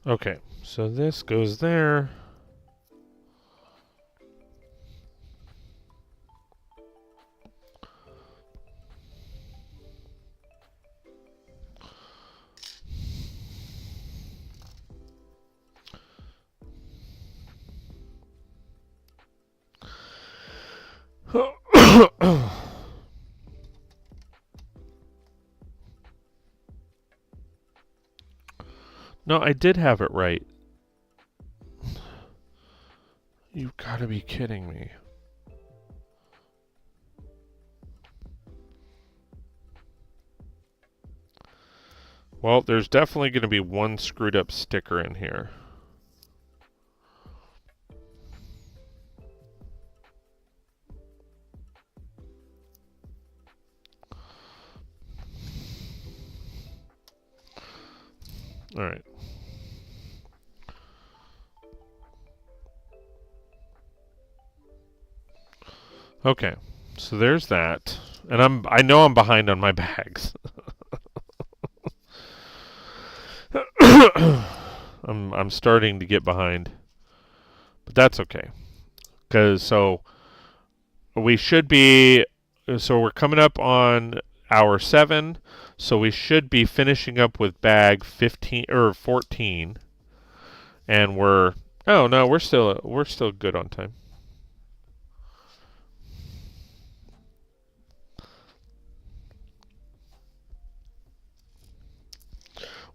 Okay, so this goes there. No, I did have it right. You've got to be kidding me. Well, there's definitely going to be one screwed up sticker in here. All right. Okay, so there's that, and I know I'm behind on my bags. I'm starting to get behind, but that's okay, because we should be, so we're coming up on hour 7, so we should be finishing up with bag 15 or 14, and we're still good on time.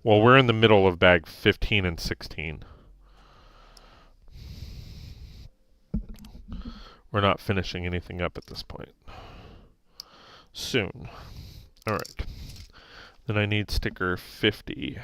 Well, we're in the middle of bag 15 and 16. We're not finishing anything up at this point. Soon. Alright. Then I need sticker 50.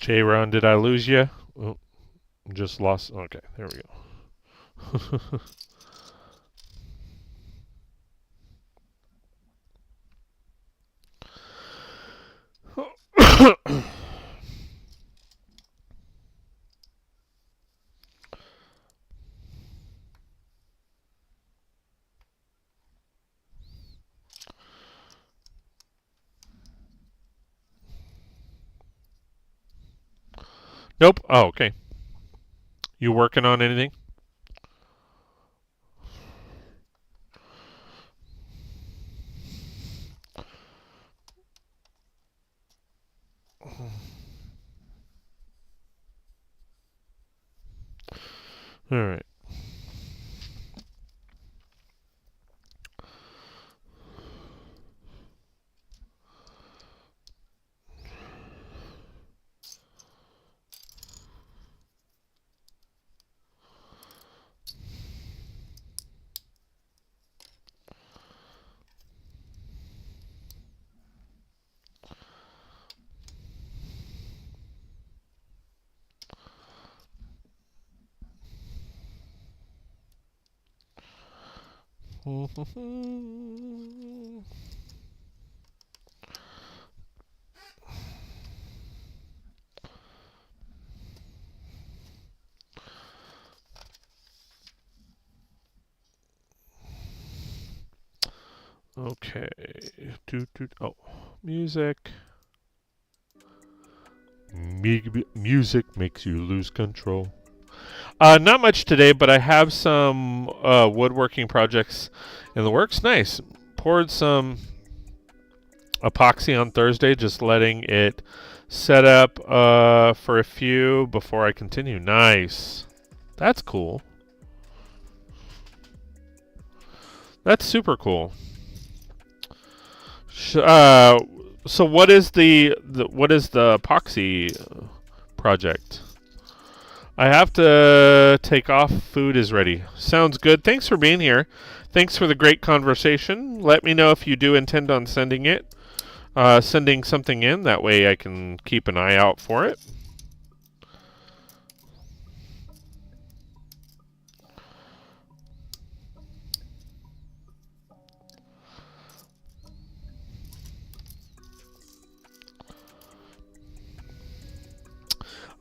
J-Ron, did I lose you? Oh, just lost. Okay, there we go. Nope. Oh, okay. You working on anything? All right. Okay. Oh, music. Music makes you lose control. Not much today, but I have some woodworking projects in the works. Nice. Poured some epoxy on Thursday, just letting it set up for a few before I continue. Nice. That's cool. That's super cool. So what is the epoxy project? I have to take off. Food is ready. Sounds good. Thanks for being here. Thanks for the great conversation. Let me know if you do intend on sending something in. That way I can keep an eye out for it.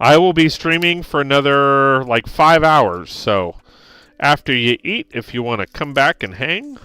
I will be streaming for another like 5 hours, so after you eat, if you want to come back and hang.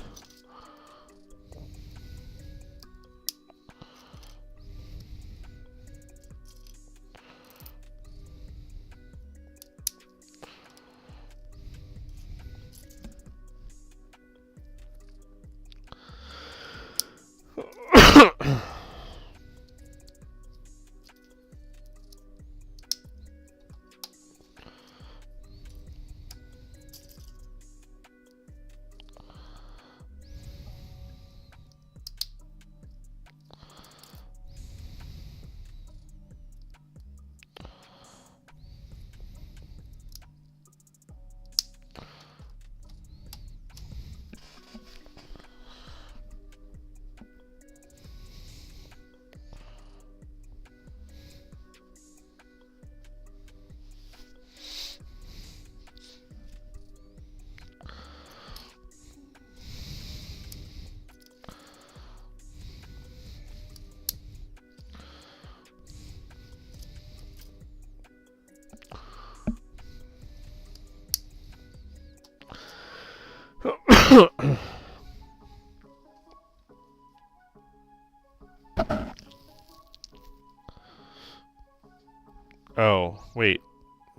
Oh, wait.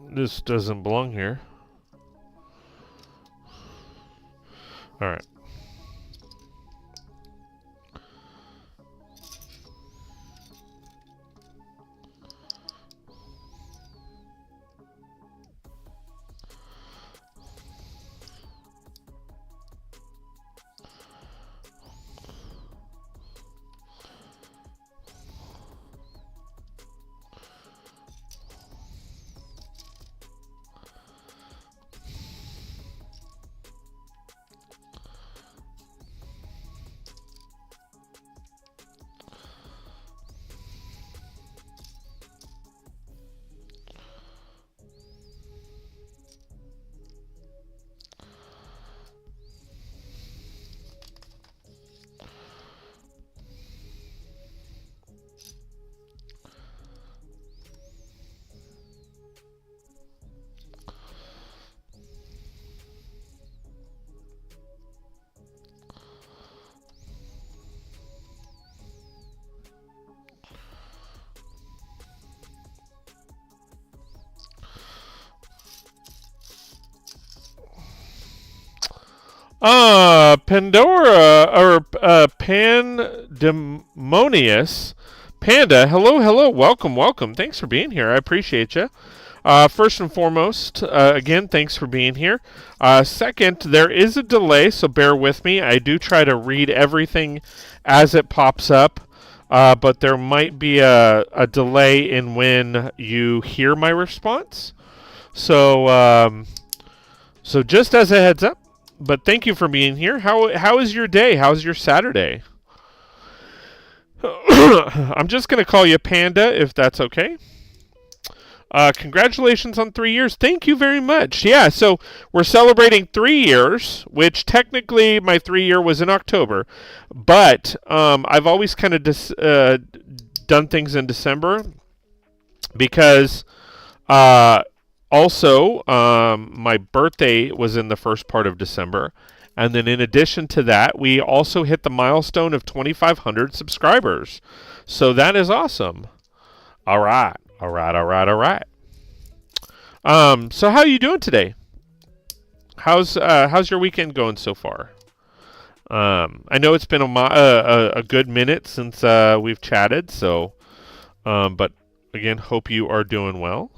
This doesn't belong here. All right. Pandora or Pandemonious Panda. Hello, hello, welcome, welcome. Thanks for being here. I appreciate you. First and foremost, again, thanks for being here. Second, there is a delay, so bear with me. I do try to read everything as it pops up, but there might be a delay in when you hear my response. So, so just as a heads up. But thank you for being here. How is your day? How's your Saturday? I'm just going to call you Panda, if that's okay. Congratulations on 3 years. Thank you very much. Yeah, so we're celebrating 3 years, which technically my 3-year was in October. But I've always kind of done things in December because also my birthday was in the first part of December. And then in addition to that, we also hit the milestone of 2,500 subscribers. So that is awesome. All right. All right. So how are you doing today? How's your weekend going so far? I know it's been a good minute since we've chatted. So, but again, hope you are doing well.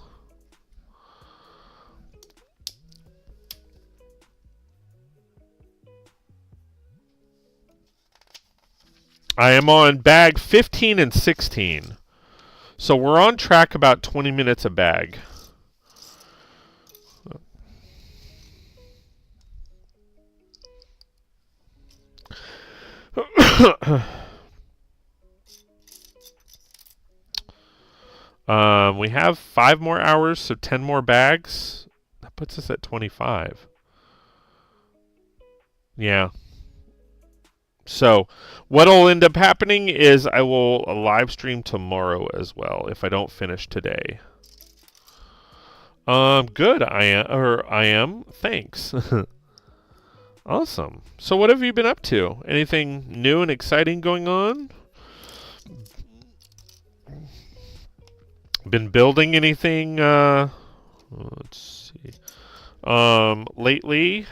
I am on bag 15 and 16. So we're on track about 20 minutes a bag. We have 5 more hours, so 10 more bags. That puts us at 25. Yeah. So, what'll end up happening is I will live stream tomorrow as well if I don't finish today. Good. I am. Thanks. Awesome. So, what have you been up to? Anything new and exciting going on? Been building anything? Let's see. Lately.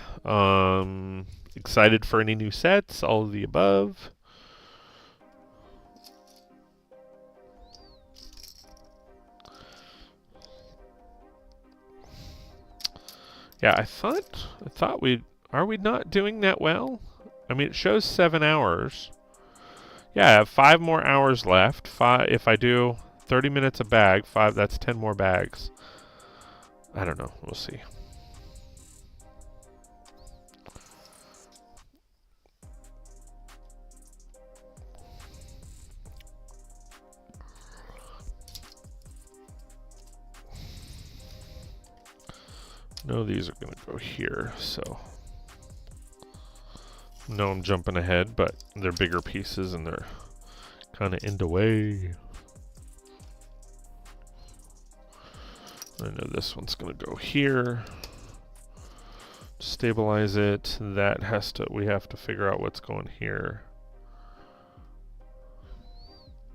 Excited for any new sets, all of the above. Yeah, I thought are we not doing that well? I mean, it shows 7 hours. Yeah, I have 5 more hours left. If I do 30 minutes a bag, that's 10 more bags. I don't know, we'll see. No, these are going to go here, so. No, I'm jumping ahead, but they're bigger pieces and they're kind of in the way. I know this one's going to go here. Stabilize it. We have to figure out what's going here.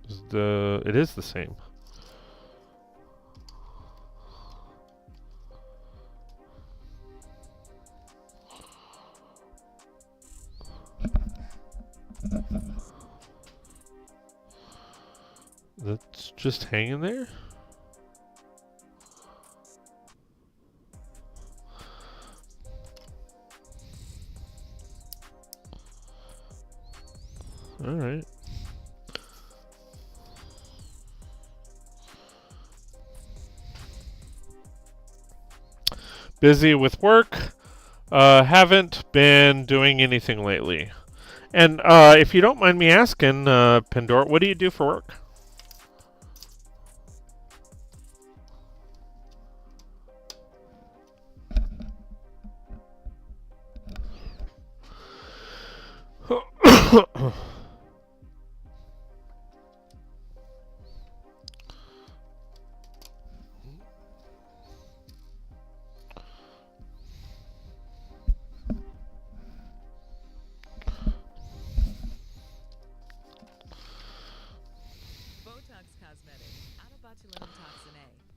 It is the same. That's just hanging there? All right. Busy with work. Haven't been doing anything lately. And if you don't mind me asking, Pandora, what do you do for work?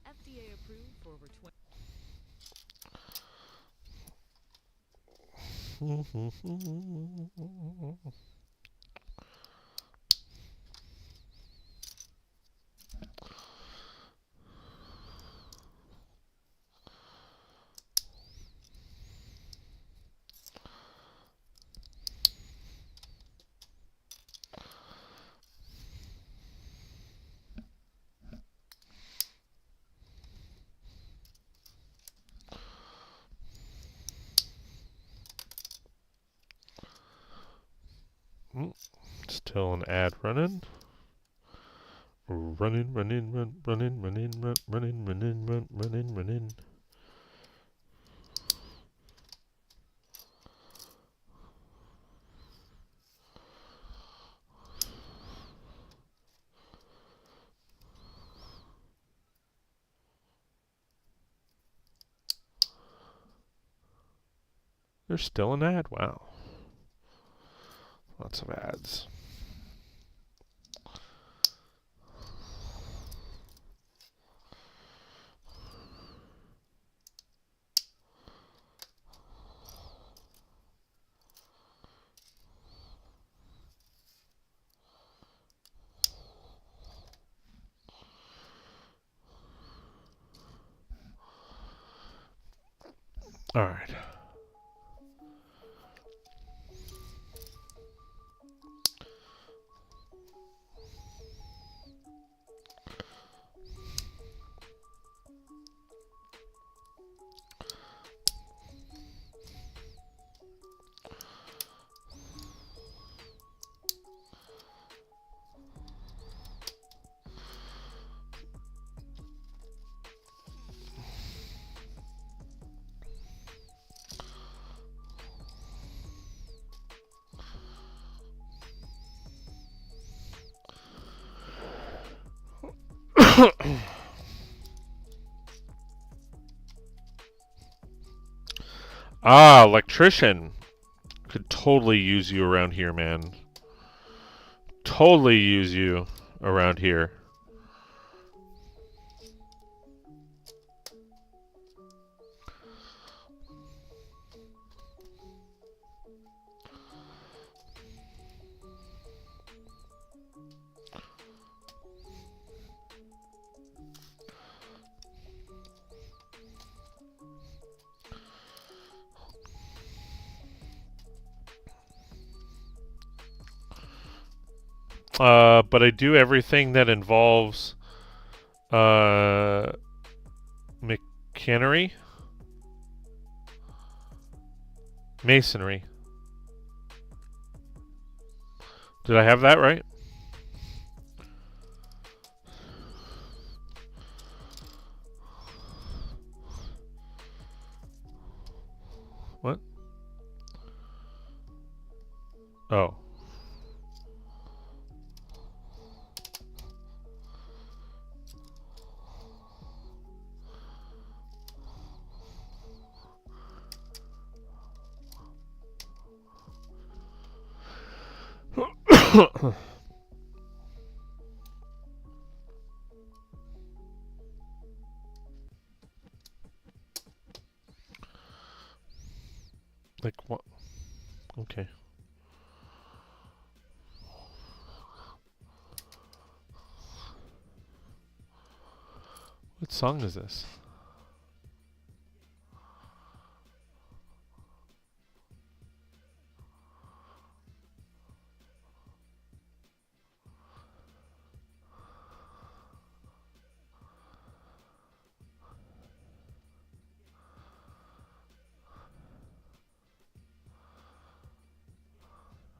FDA approved for over 20. Still an ad running. Running. There's still an ad. Wow. Lots of ads. All right. Ah, electrician. Could totally use you around here, man. Totally use you around here. But I do everything that involves McCannery, masonry. Did I have that right? What? Oh. Like what? Okay. What song is this?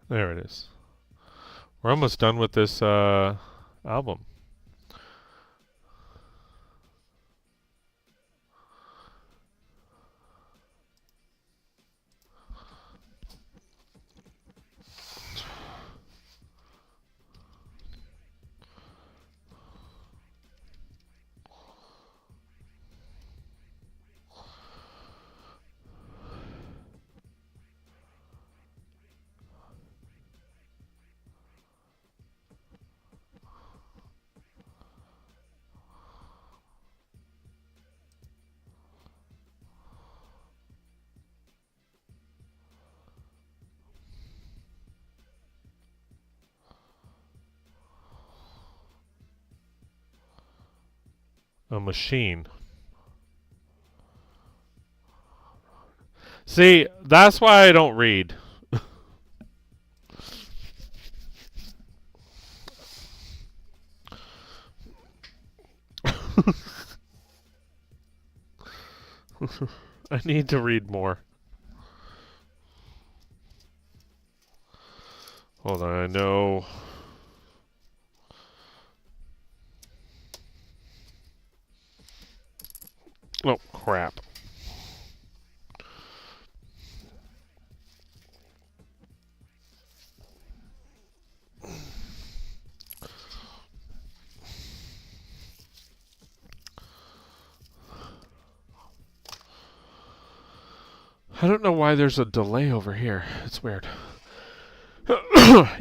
There it is. We're almost done with this album. A machine. See, that's why I don't read. I need to read more. Hold on, I know. Oh, crap. I don't know why there's a delay over here. It's weird.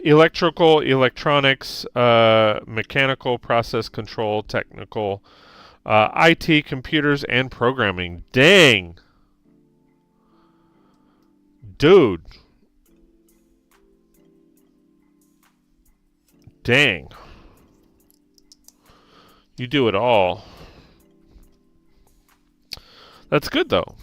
Electrical, electronics, mechanical, process control, technical, IT, computers, and programming. Dang! Dude. Dang. You do it all. That's good, though.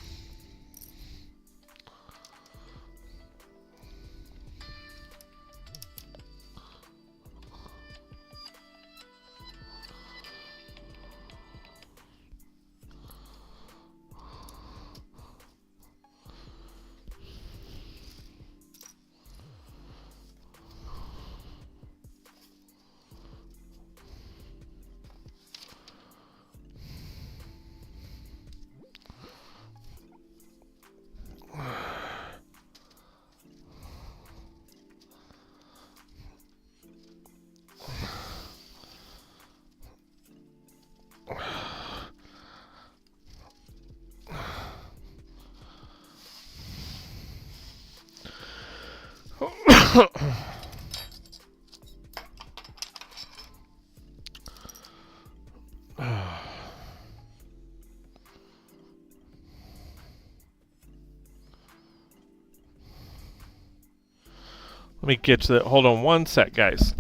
Let me get to that. Hold on one sec, guys.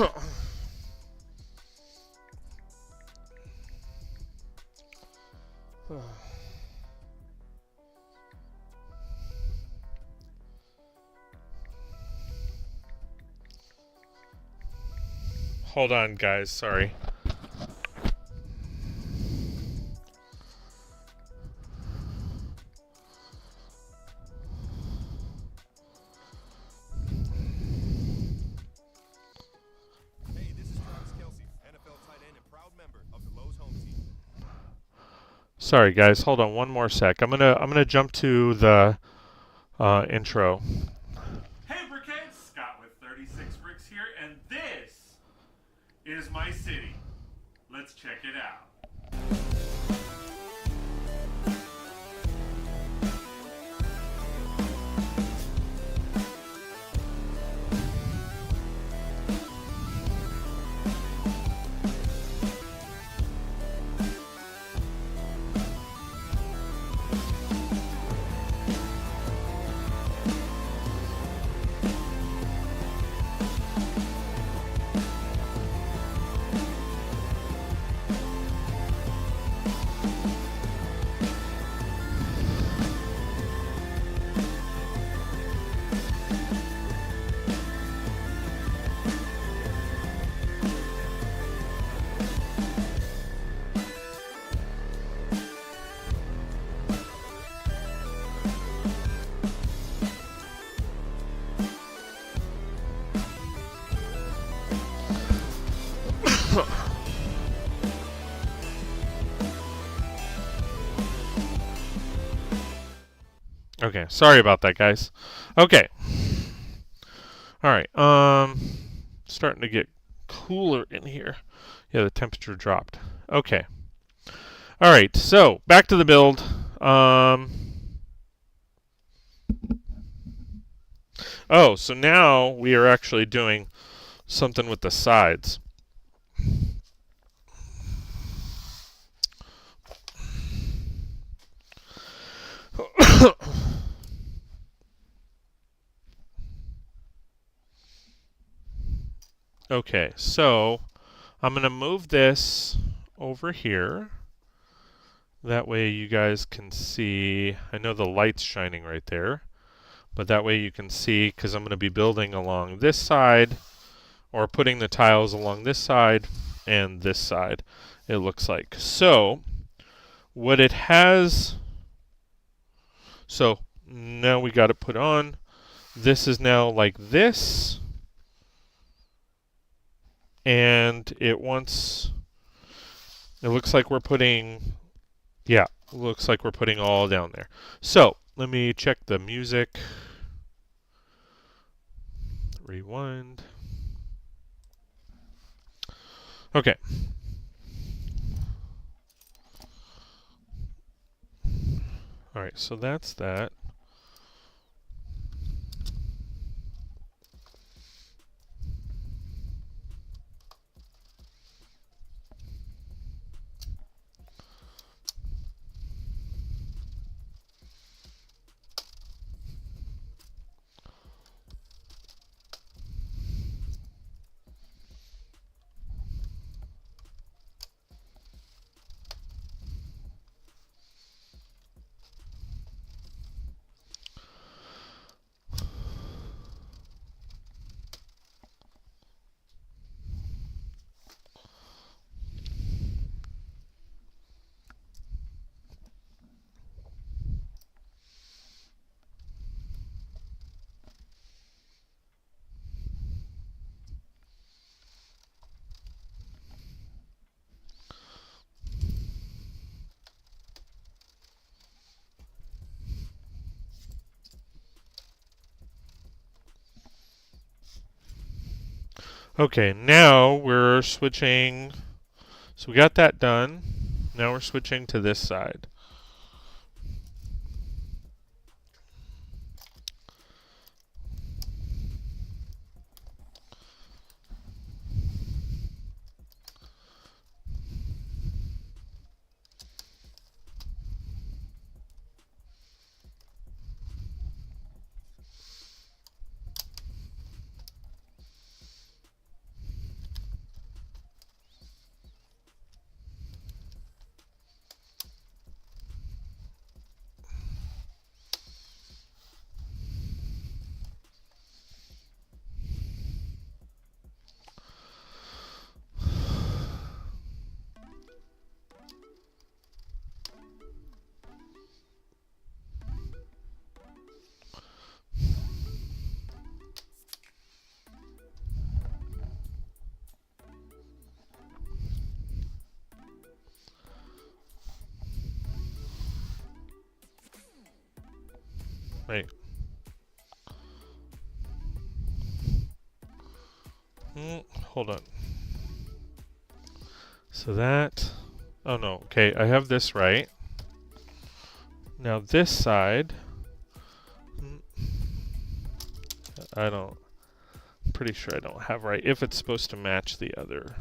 Hold on, guys. Sorry. Hey, this is Travis Kelsey, NFL tight end and proud member of the Lowe's home team. Sorry, guys. Hold on one more sec. I'm gonna jump to the intro. Hey Brickheads, Scott with 36 Bricks here, and this is my city. Let's check it out. Okay, sorry about that, guys. Okay. All right. Starting to get cooler in here. Yeah, the temperature dropped. Okay. All right. So back to the build. Oh, so now we are actually doing something with the sides. Okay, so I'm going to move this over here. That way you guys can see. I know the light's shining right there, but that way you can see, because I'm going to be building along this side, or putting the tiles along this side and this side, it looks like. So what it has, so now we got to put on. This is now like this. And it wants, it looks like we're putting, yeah, looks like we're putting all down there. So let me check the music. Rewind. Okay. All right, so that's that. Okay, now we're switching. So we got that done. Now we're switching to this side. Wait. Hold on. So that... Oh no, okay, I have this right. Now this side... I don't... I'm pretty sure I don't have right, if it's supposed to match the other.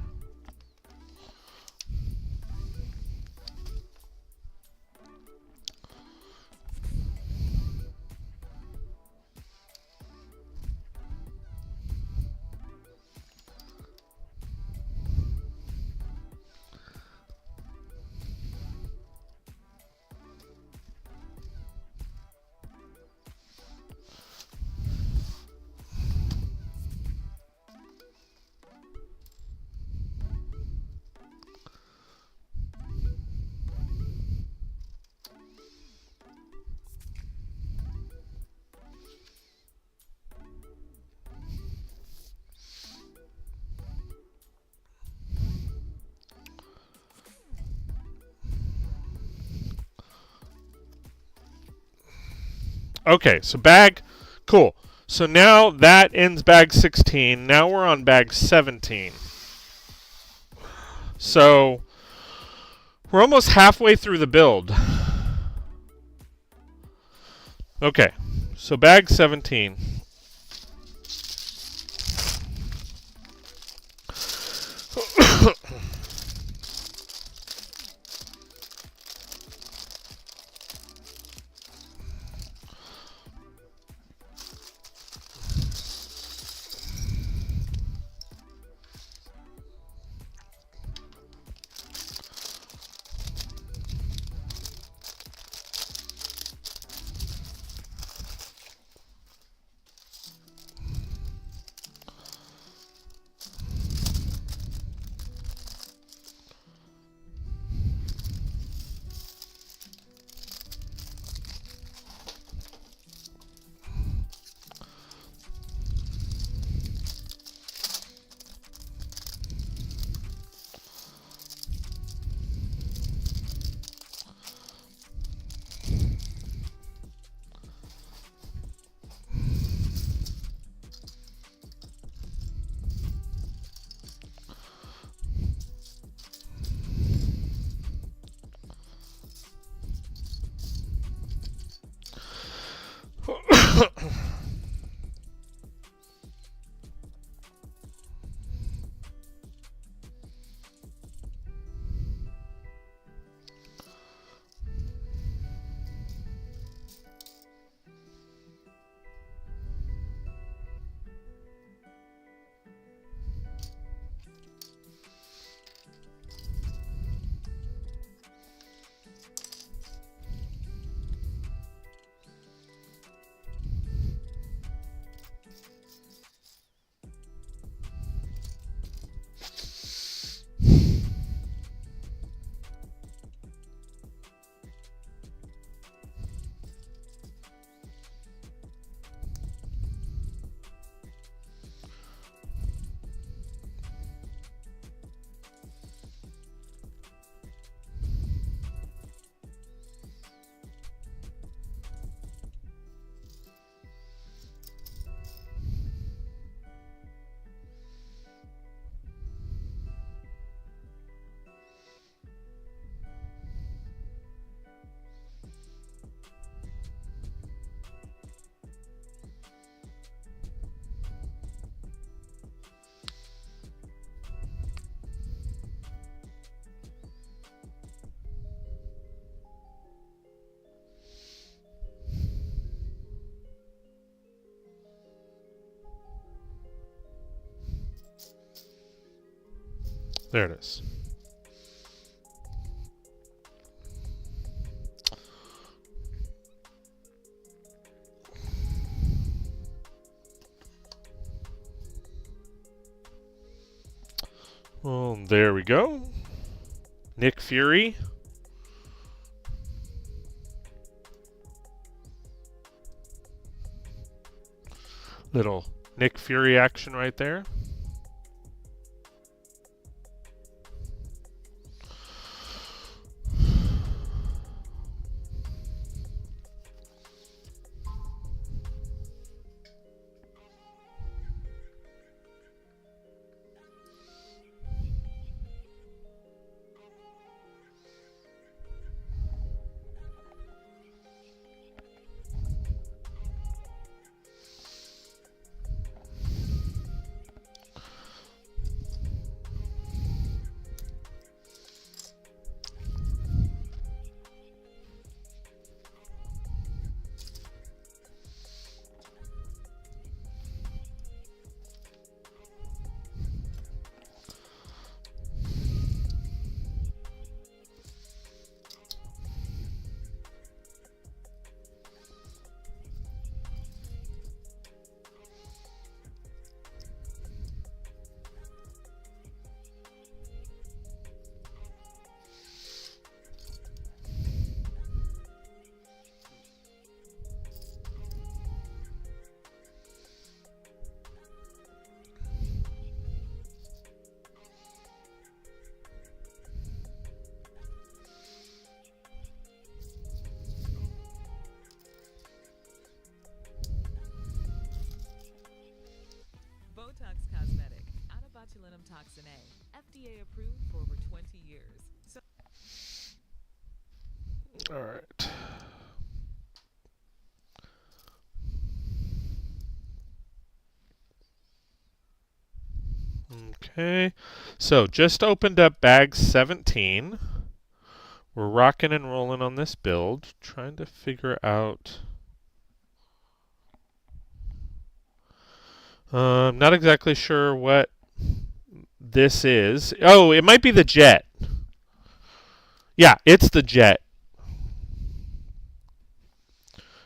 Okay, so bag, cool. So now that ends bag 16. Now we're on bag 17. So we're almost halfway through the build. Okay, so bag 17. There it is. Well, there we go. Nick Fury. Little Nick Fury action right there. botulinum toxin A, FDA approved for over 20 years. So All right. Okay, so just opened up bag 17. We're rocking and rolling on this build, trying to figure out. I'm not exactly sure what this is. Oh, it might be the jet. Yeah, it's the jet.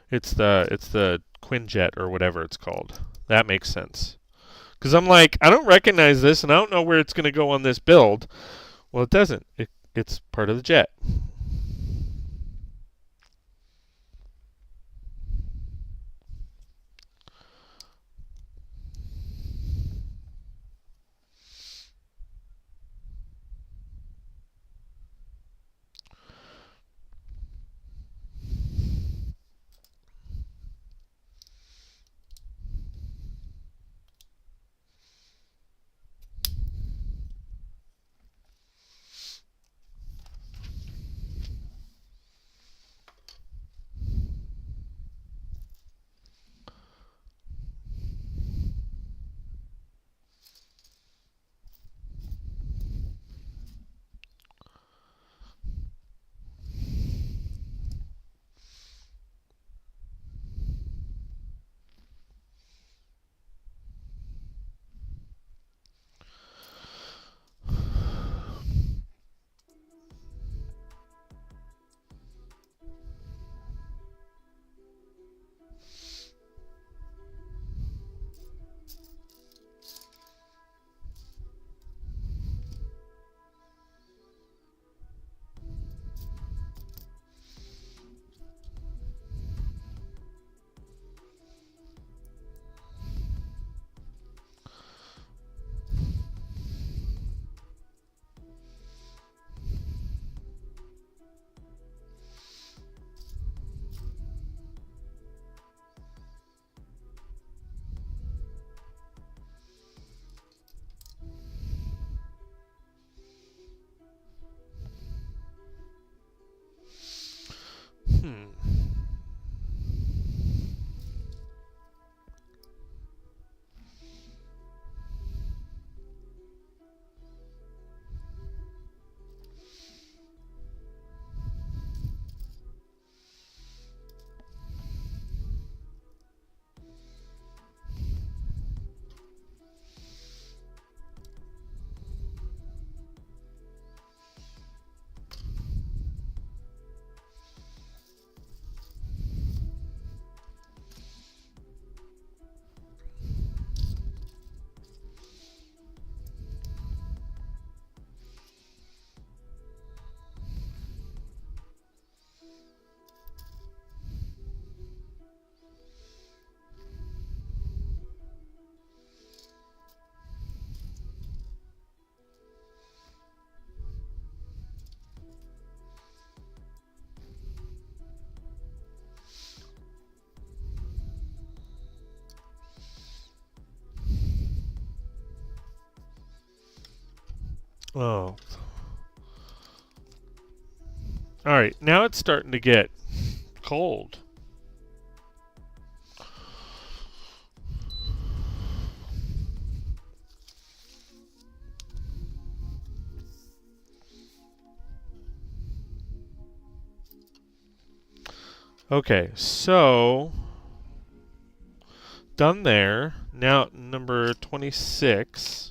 It's the Quinjet or whatever it's called. That makes sense. Because I'm like, I don't recognize this, and I don't know where it's going to go on this build. Well, it doesn't. It's part of the jet. Hmm. Oh. All right, now it's starting to get cold. Okay, so done there. Now number 26.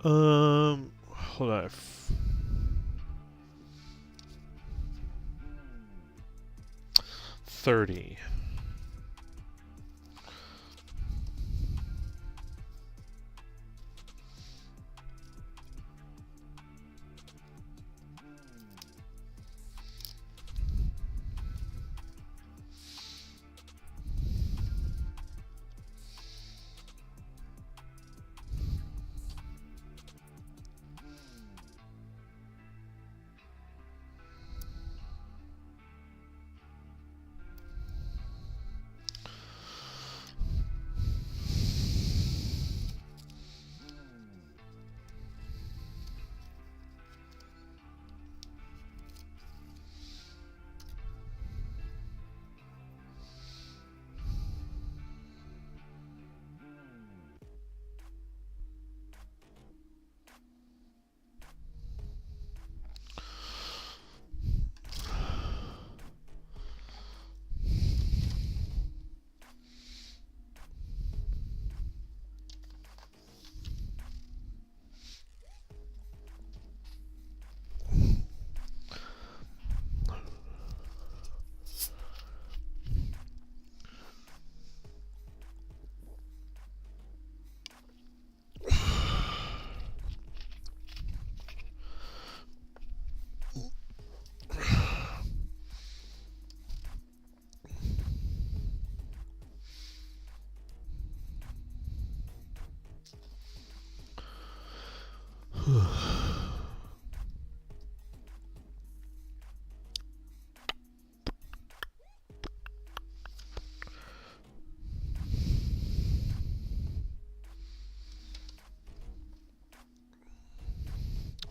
Hold on. 30.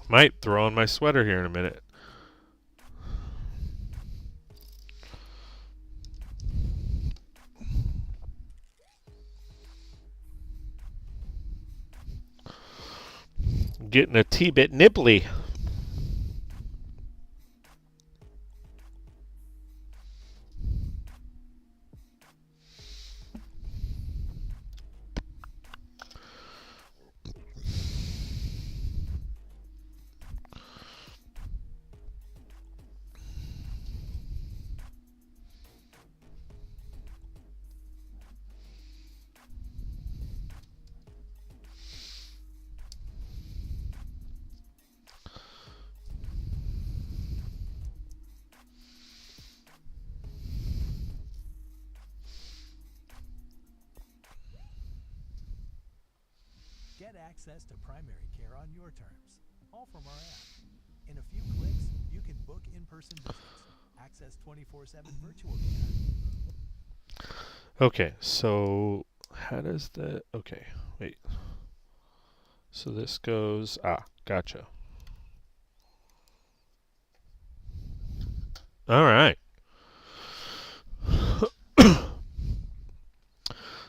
Might throw on my sweater here in a minute. Getting a T-bit nibbly. Get access to primary care on your terms, all from our app. In a few clicks, you can book in-person visits, access 24/7 virtual care. Okay, so how does the... Okay, wait. So this goes... gotcha. All right.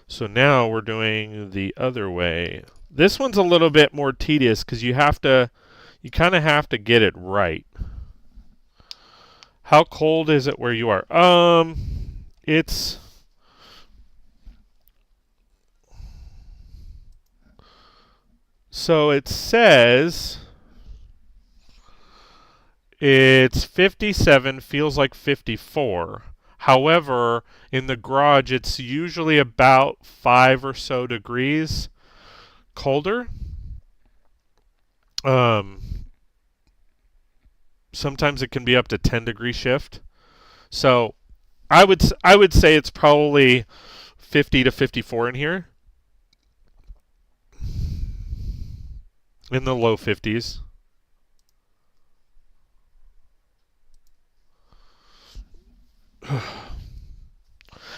So now we're doing the other way. This one's a little bit more tedious because you kind of have to get it right. How cold is it where you are? It's... So it says it's 57, feels like 54. However, in the garage, it's usually about 5 or so degrees colder. Sometimes it can be up to 10 degree shift. So I would say it's probably 50 to 54 in here. In the low 50s.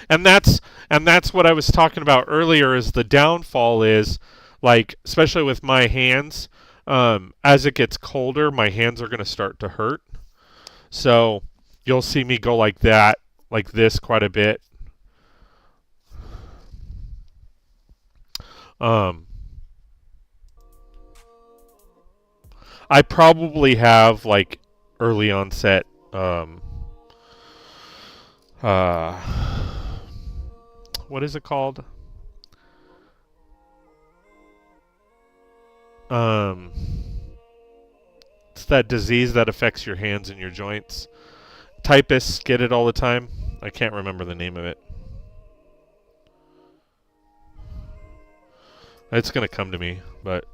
And that's what I was talking about earlier is the downfall is like especially with my hands as it gets colder my hands are going to start to hurt. So you'll see me go like that, like this quite a bit. I probably have like early onset what is it called? It's that disease that affects your hands and your joints. Typists get it all the time. I can't remember the name of it. It's gonna come to me, but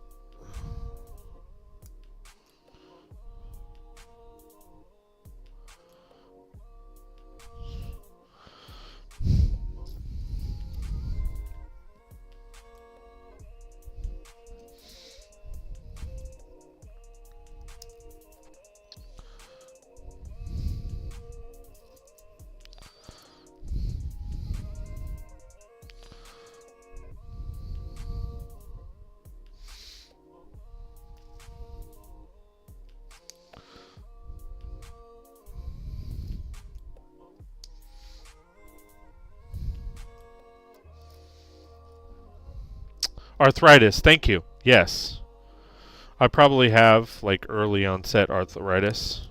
arthritis. Thank you. Yes. I probably have like early onset arthritis.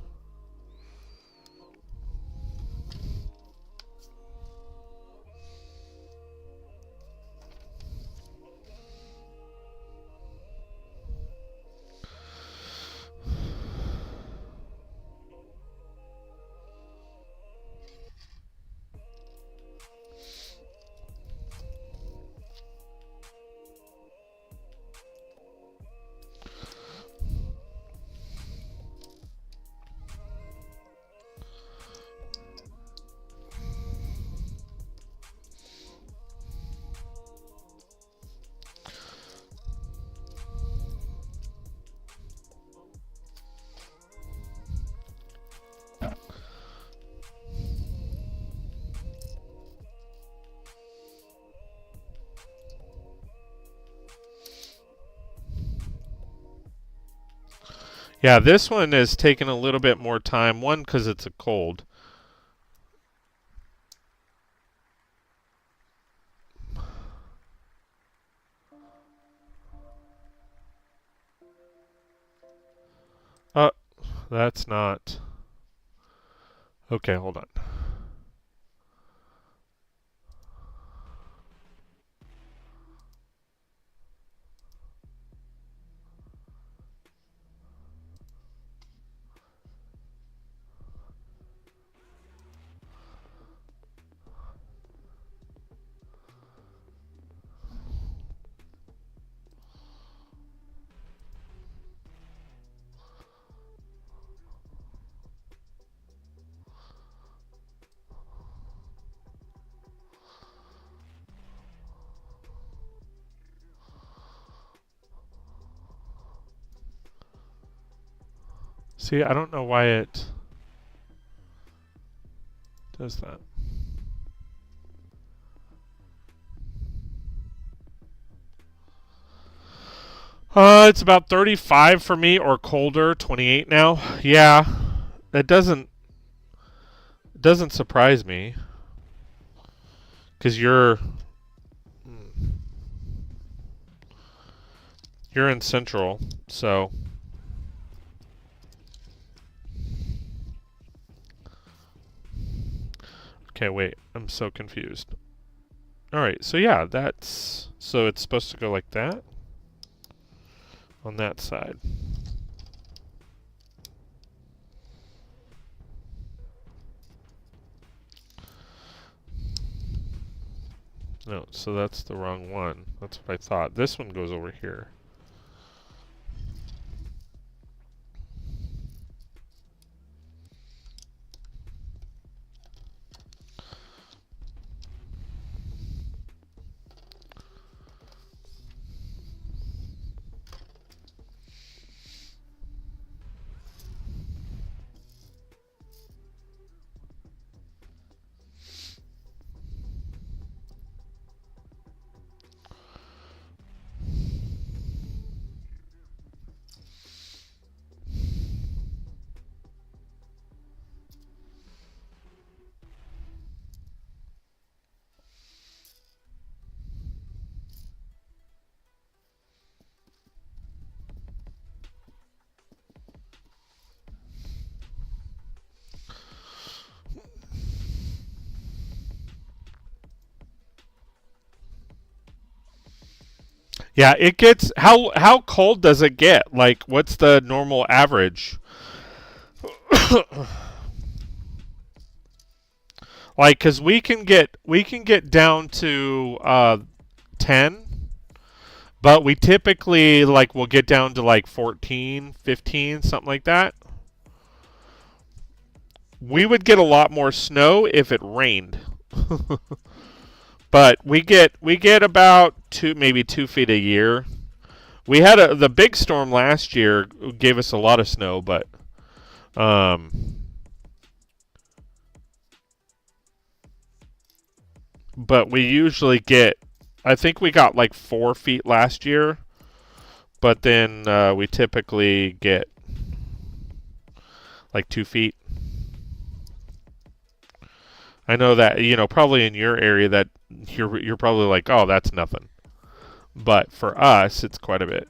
Yeah, this one is taking a little bit more time. One, because it's a cold. That's not... Okay, hold on. See, I don't know why it does that. It's about 35 for me, or colder. 28 now. Yeah, that doesn't surprise me, because you're in Central, so. Okay, wait. I'm so confused. All right, so yeah, so it's supposed to go like that on that side. No, so that's the wrong one. That's what I thought. This one goes over here. Yeah, it gets how cold does it get? Like what's the normal average? Like cuz we can get down to 10, but we typically like will get down to like 14, 15, something like that. We would get a lot more snow if it rained. But we get about maybe 2 feet a year. We had the big storm last year gave us a lot of snow, um, but we usually get. I think we got like 4 feet last year, but then we typically get like 2 feet. I know that probably in your area that you're probably like, oh, that's nothing. But for us, it's quite a bit.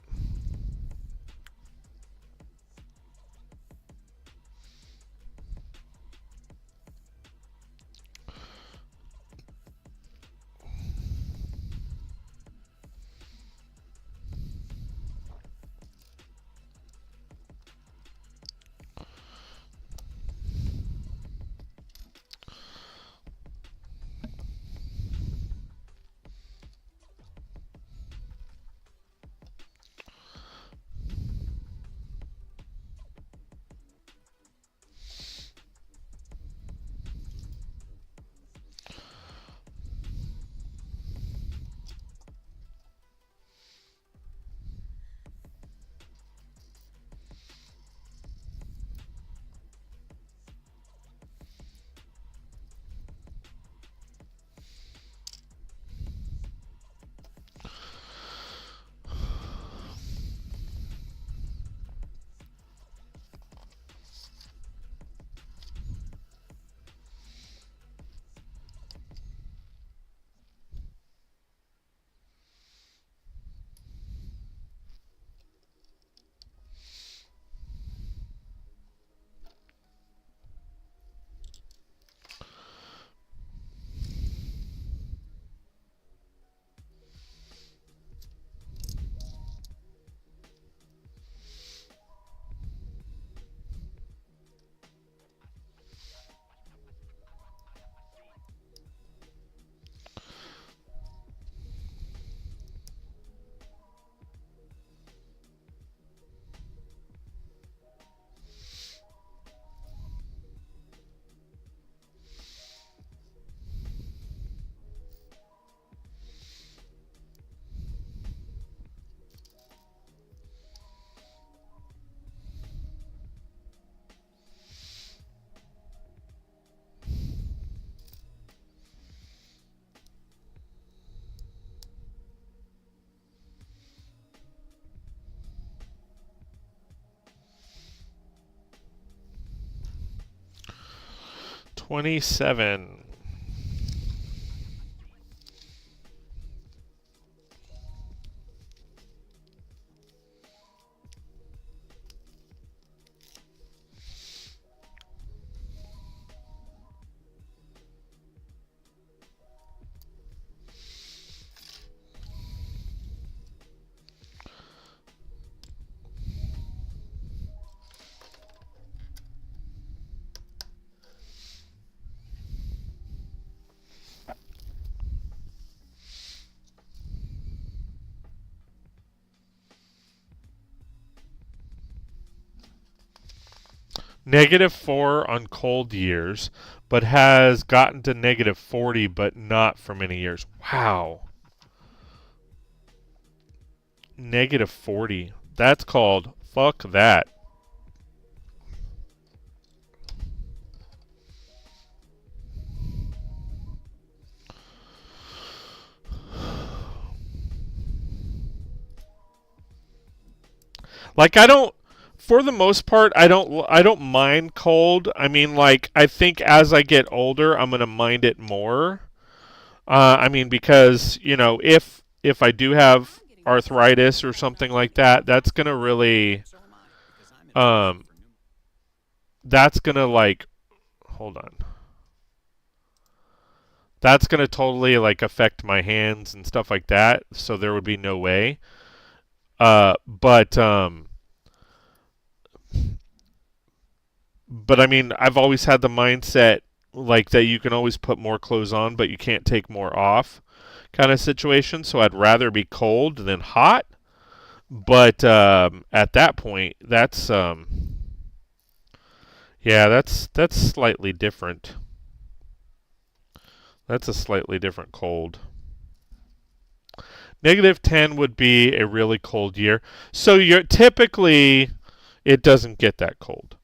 -27. -4 on cold years, but has gotten to -40, but not for many years. Wow. -40. That's called fuck that. Like I don't for the most part I don't mind cold. I mean like I think as I get older I'm going to mind it more. I mean because, if I do have arthritis or something like that, that's going to really um that's going to like hold on. That's going to totally like affect my hands and stuff like that, so there would be no way. But I mean, I've always had the mindset like that you can always put more clothes on, but you can't take more off kind of situation. So I'd rather be cold than hot. But at that point, that's yeah, that's slightly different. That's a slightly different cold. -10 would be a really cold year. So you're typically it doesn't get that cold.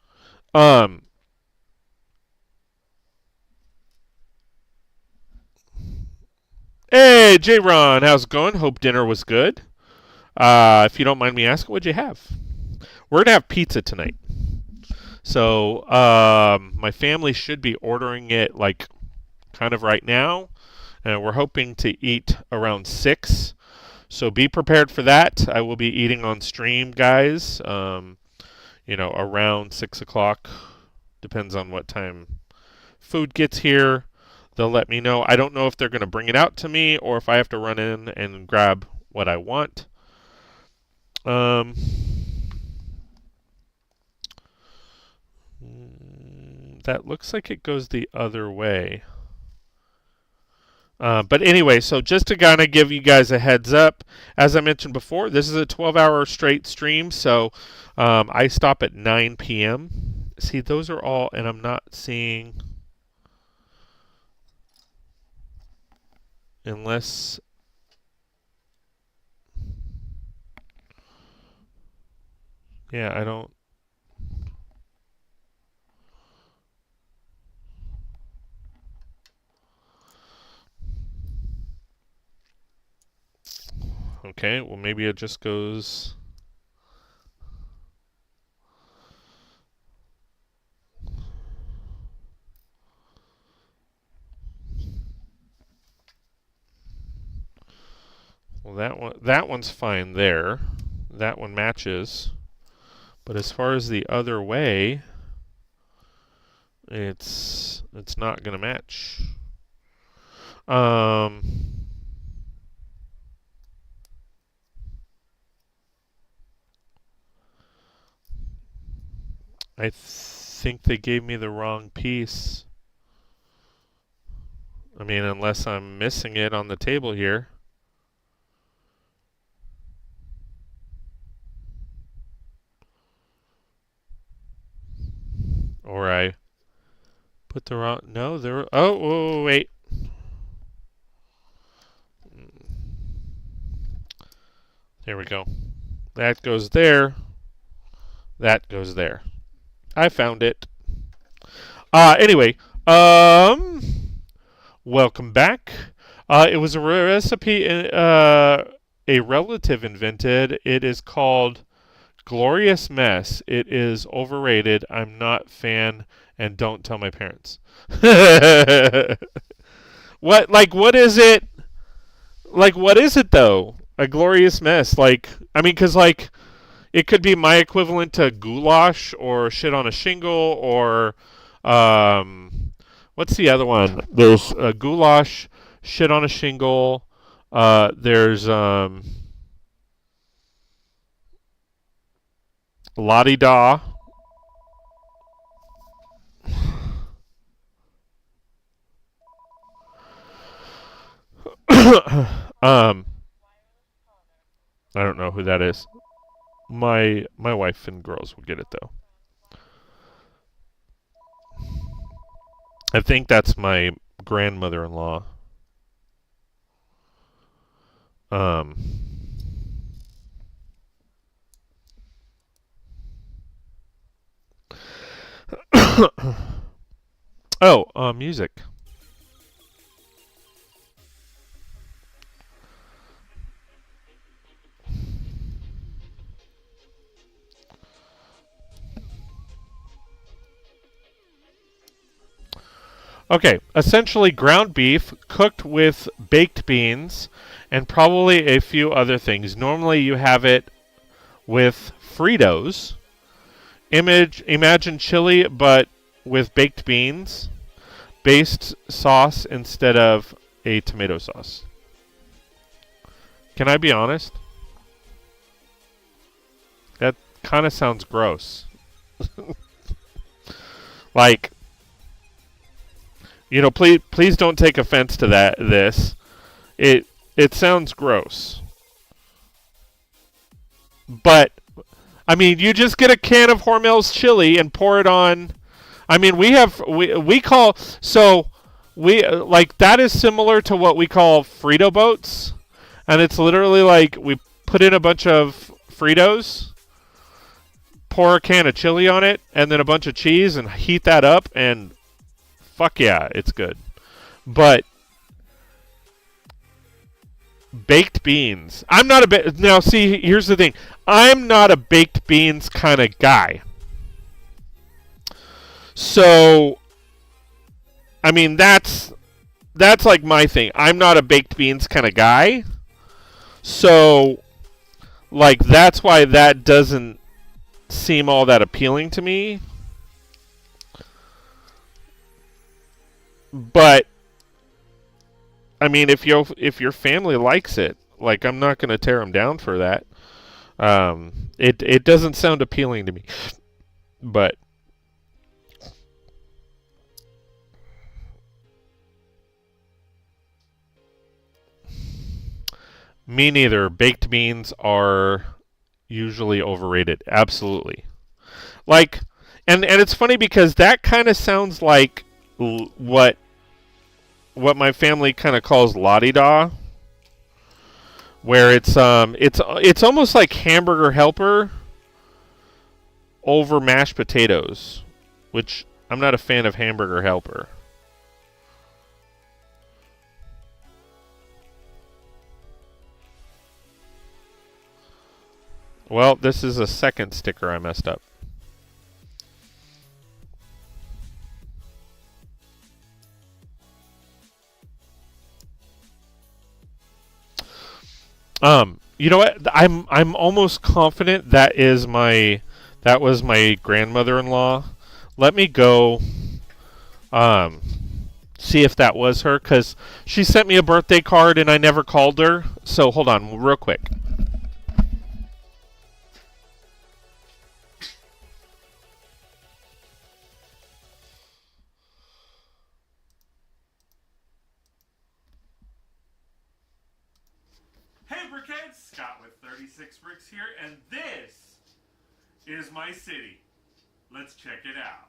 Hey, J. Ron, how's it going? Hope dinner was good. If you don't mind me asking, what'd you have? We're gonna have pizza tonight. So my family should be ordering it like kind of right now, and we're hoping to eat around 6. So be prepared for that. I will be eating on stream, guys. Around 6 o'clock. Depends on what time food gets here. They'll let me know. I don't know if they're going to bring it out to me or if I have to run in and grab what I want. That looks like it goes the other way. But anyway, so just to kind of give you guys a heads up, as I mentioned before, this is a 12-hour straight stream, so I stop at 9 p.m. See, those are all, and I'm not seeing, unless, yeah, I don't. Okay, well maybe it just goes. Well, that one's fine there. That one matches. But as far as the other way, it's not gonna match. I think they gave me the wrong piece. I mean, unless I'm missing it on the table here. Or I put the wrong, no, there, oh, wait. There we go. That goes there. That goes there. I found it. Anyway, welcome back. It was a recipe a relative invented. It is called Glorious Mess. It is overrated. I'm not fan, and don't tell my parents. What is it? Like, what is it though? A glorious mess. Like, I mean, 'cause like, it could be my equivalent to goulash or shit on a shingle or, what's the other one? There's goulash, shit on a shingle. There's la-di-da. I don't know who that is. My wife and girls will get it though. I think that's my grandmother-in-law. Music. Okay, essentially ground beef cooked with baked beans and probably a few other things. Normally you have it with Fritos. Imagine chili but with baked beans, based sauce instead of a tomato sauce. Can I be honest? kind of sounds gross. Like, you know, please don't take offense to this. It sounds gross. But I mean, you just get a can of Hormel's chili and pour it on. I mean, we call like that is similar to what we call Frito boats, and it's literally like we put in a bunch of Fritos, pour a can of chili on it, and then a bunch of cheese, and heat that up, and fuck yeah, it's good. But baked beans, I'm not a now. See, here's the thing: I'm not a baked beans kind of guy. So, I mean, that's like my thing. I'm not a baked beans kind of guy. So, like, that's why that doesn't seem all that appealing to me. But I mean, if your family likes it, like, I'm not going to tear them down for that. It doesn't sound appealing to me. But me neither. Baked beans are usually overrated. Absolutely. Like, and it's funny because that kind of sounds like what my family kind of calls la-di-da, where it's almost like hamburger helper over mashed potatoes, which I'm not a fan of hamburger helper. Well, this is a second sticker I messed up. You know what? I'm almost confident that was my grandmother-in-law. Let me go see if that was her, because she sent me a birthday card and I never called her. So hold on real quick. Hey Brickheads, Scott with 36 Bricks here, and this is my city. Let's check it out.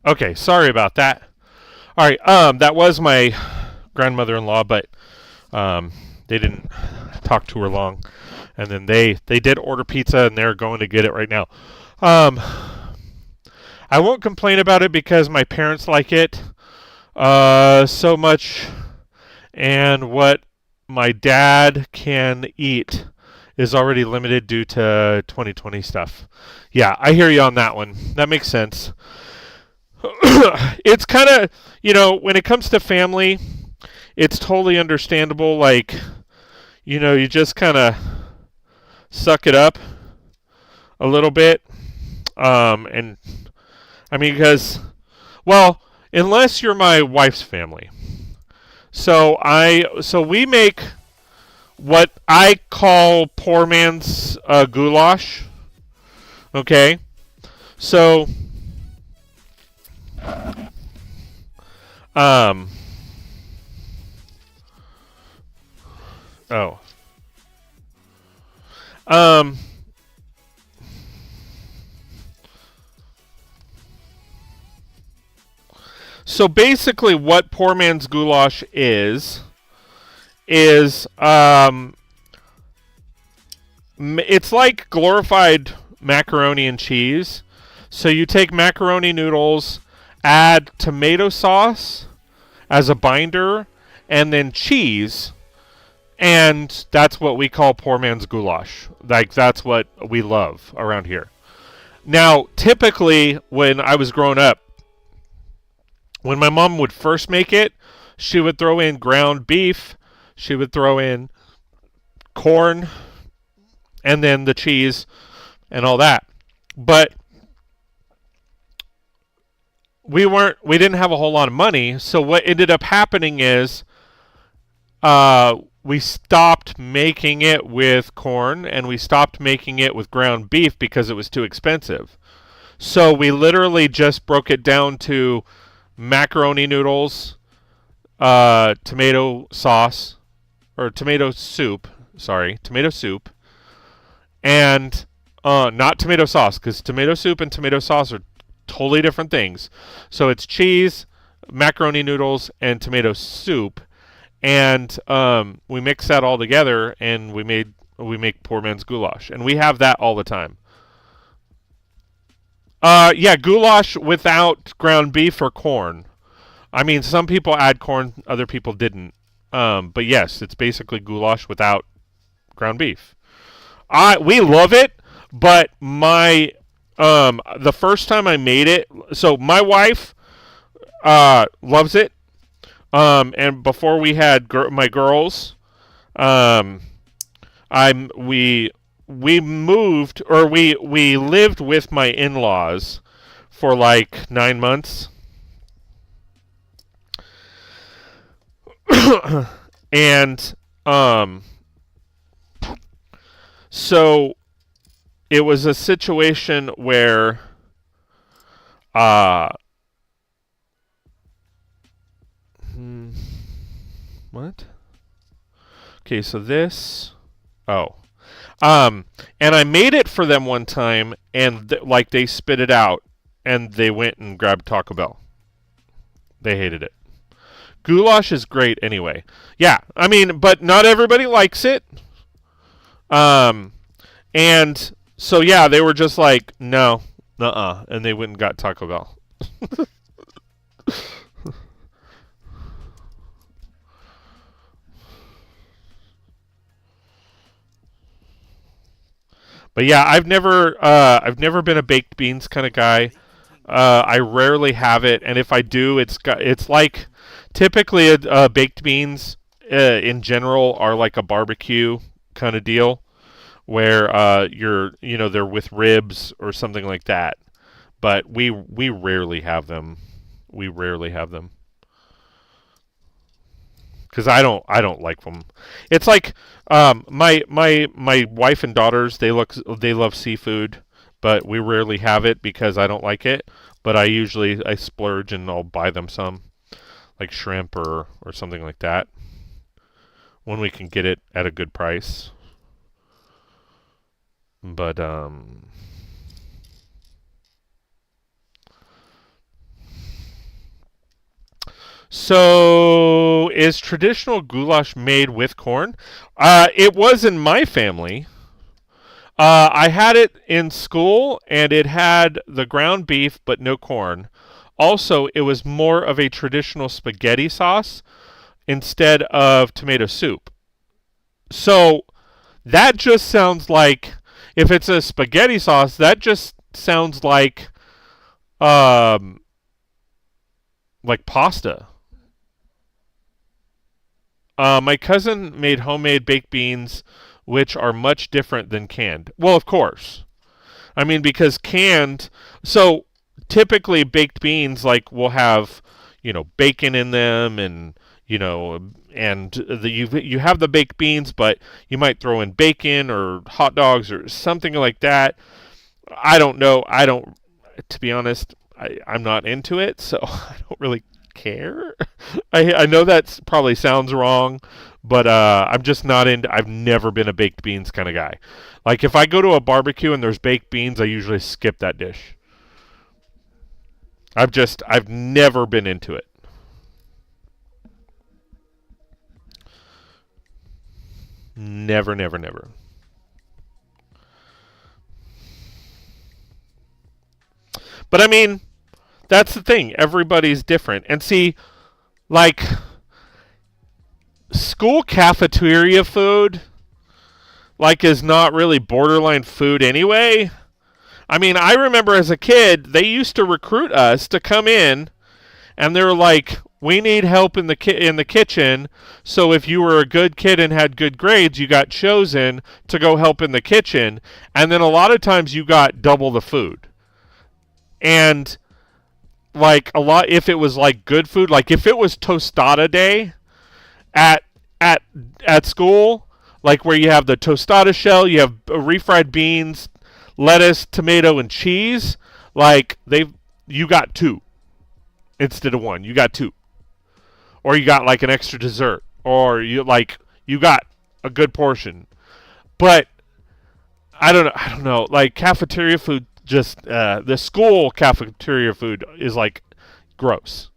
Okay, sorry about that. All right, that was my grandmother-in-law, but they didn't talk to her long, and then they did order pizza, and they're going to get it right now. I won't complain about it because my parents like it so much, and what my dad can eat is already limited due to 2020 stuff. Yeah, I hear you on that one. That makes sense. It's kind of, when it comes to family, it's totally understandable. Like, you just kind of suck it up a little bit. And I mean, because, well, unless you're my wife's family. So we make what I call poor man's goulash. Okay? So So basically what poor man's goulash is it's like glorified macaroni and cheese. So you take macaroni noodles, add tomato sauce as a binder, and then cheese, and that's what we call poor man's goulash. Like, that's what we love around here. Now, typically, when I was growing up, when my mom would first make it, she would throw in ground beef, she would throw in corn, and then the cheese and all that. But we didn't have a whole lot of money, so what ended up happening is we stopped making it with corn and we stopped making it with ground beef because it was too expensive. So we literally just broke it down to macaroni noodles, tomato sauce, or tomato soup, and not tomato sauce, because tomato soup and tomato sauce are totally different things. So it's cheese, macaroni noodles, and tomato soup, and we mix that all together, and we make poor man's goulash, and we have that all the time. Yeah, goulash without ground beef or corn. I mean, some people add corn, other people didn't. But yes, it's basically goulash without ground beef. We love it, but the first time I made it, so my wife loves it. And before we had my girls, we moved, or we lived with my in-laws for like 9 months. And so it was a situation where what? Okay, so this and I made it for them one time, and they spit it out, and they went and grabbed Taco Bell. They hated it. Goulash is great anyway. Yeah, I mean, but not everybody likes it. And so yeah, they were just like, no, and they went and got Taco Bell. But yeah, I've never been a baked beans kind of guy. I rarely have it, and if I do, it's like typically baked beans in general are like a barbecue kind of deal, where they're with ribs or something like that. But we rarely have them. We rarely have them. Because I don't like them. It's like my wife and daughters, they love seafood, but we rarely have it because I don't like it. But I splurge and I'll buy them some, like shrimp or something like that, when we can get it at a good price. But so, is traditional goulash made with corn? It was in my family. I had it in school, and it had the ground beef, but no corn. Also, it was more of a traditional spaghetti sauce instead of tomato soup. So that just sounds if it's a spaghetti sauce, that just sounds like pasta. My cousin made homemade baked beans, which are much different than canned. Well, of course. I mean, because canned, so typically baked beans will have, bacon in them, and you have the baked beans, but you might throw in bacon or hot dogs or something like that. I don't know. To be honest, I'm not into it, so I don't really care. I know that probably sounds wrong, but I'm just not into. I've never been a baked beans kind of guy. Like if I go to a barbecue and there's baked beans, I usually skip that dish. I've never been into it. Never, never, never. But I mean, that's the thing. Everybody's different. And see, school cafeteria food, is not really borderline food anyway. I mean, I remember as a kid, they used to recruit us to come in, and they were like, we need help in the kitchen. So if you were a good kid and had good grades, you got chosen to go help in the kitchen. And then a lot of times you got double the food. And if it was good food, if it was tostada day at school, where you have the tostada shell, you have refried beans, lettuce, tomato, and cheese, you got 2 instead of 1. You got 2. Or you got an extra dessert, or you got a good portion. But I don't know. Cafeteria food, just the school cafeteria food is gross.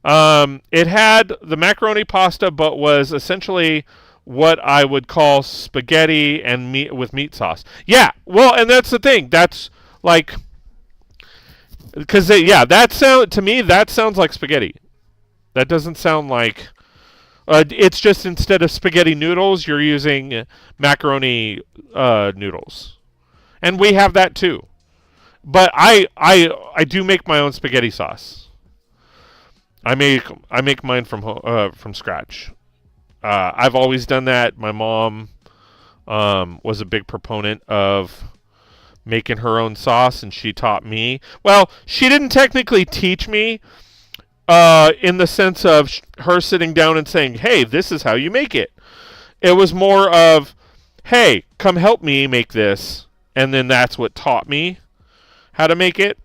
It had the macaroni pasta, but was essentially what I would call spaghetti and meat with meat sauce. Yeah, well, and that's the thing. That's because to me that sounds like spaghetti. That doesn't sound like. It's just instead of spaghetti noodles, you're using macaroni noodles, and we have that too. But I do make my own spaghetti sauce. I make mine from scratch. I've always done that. My mom was a big proponent of making her own sauce, and she taught me. Well, she didn't technically teach me in the sense of her sitting down and saying, hey, this is how you make it. It was more of, hey, come help me make this. And then that's what taught me how to make it.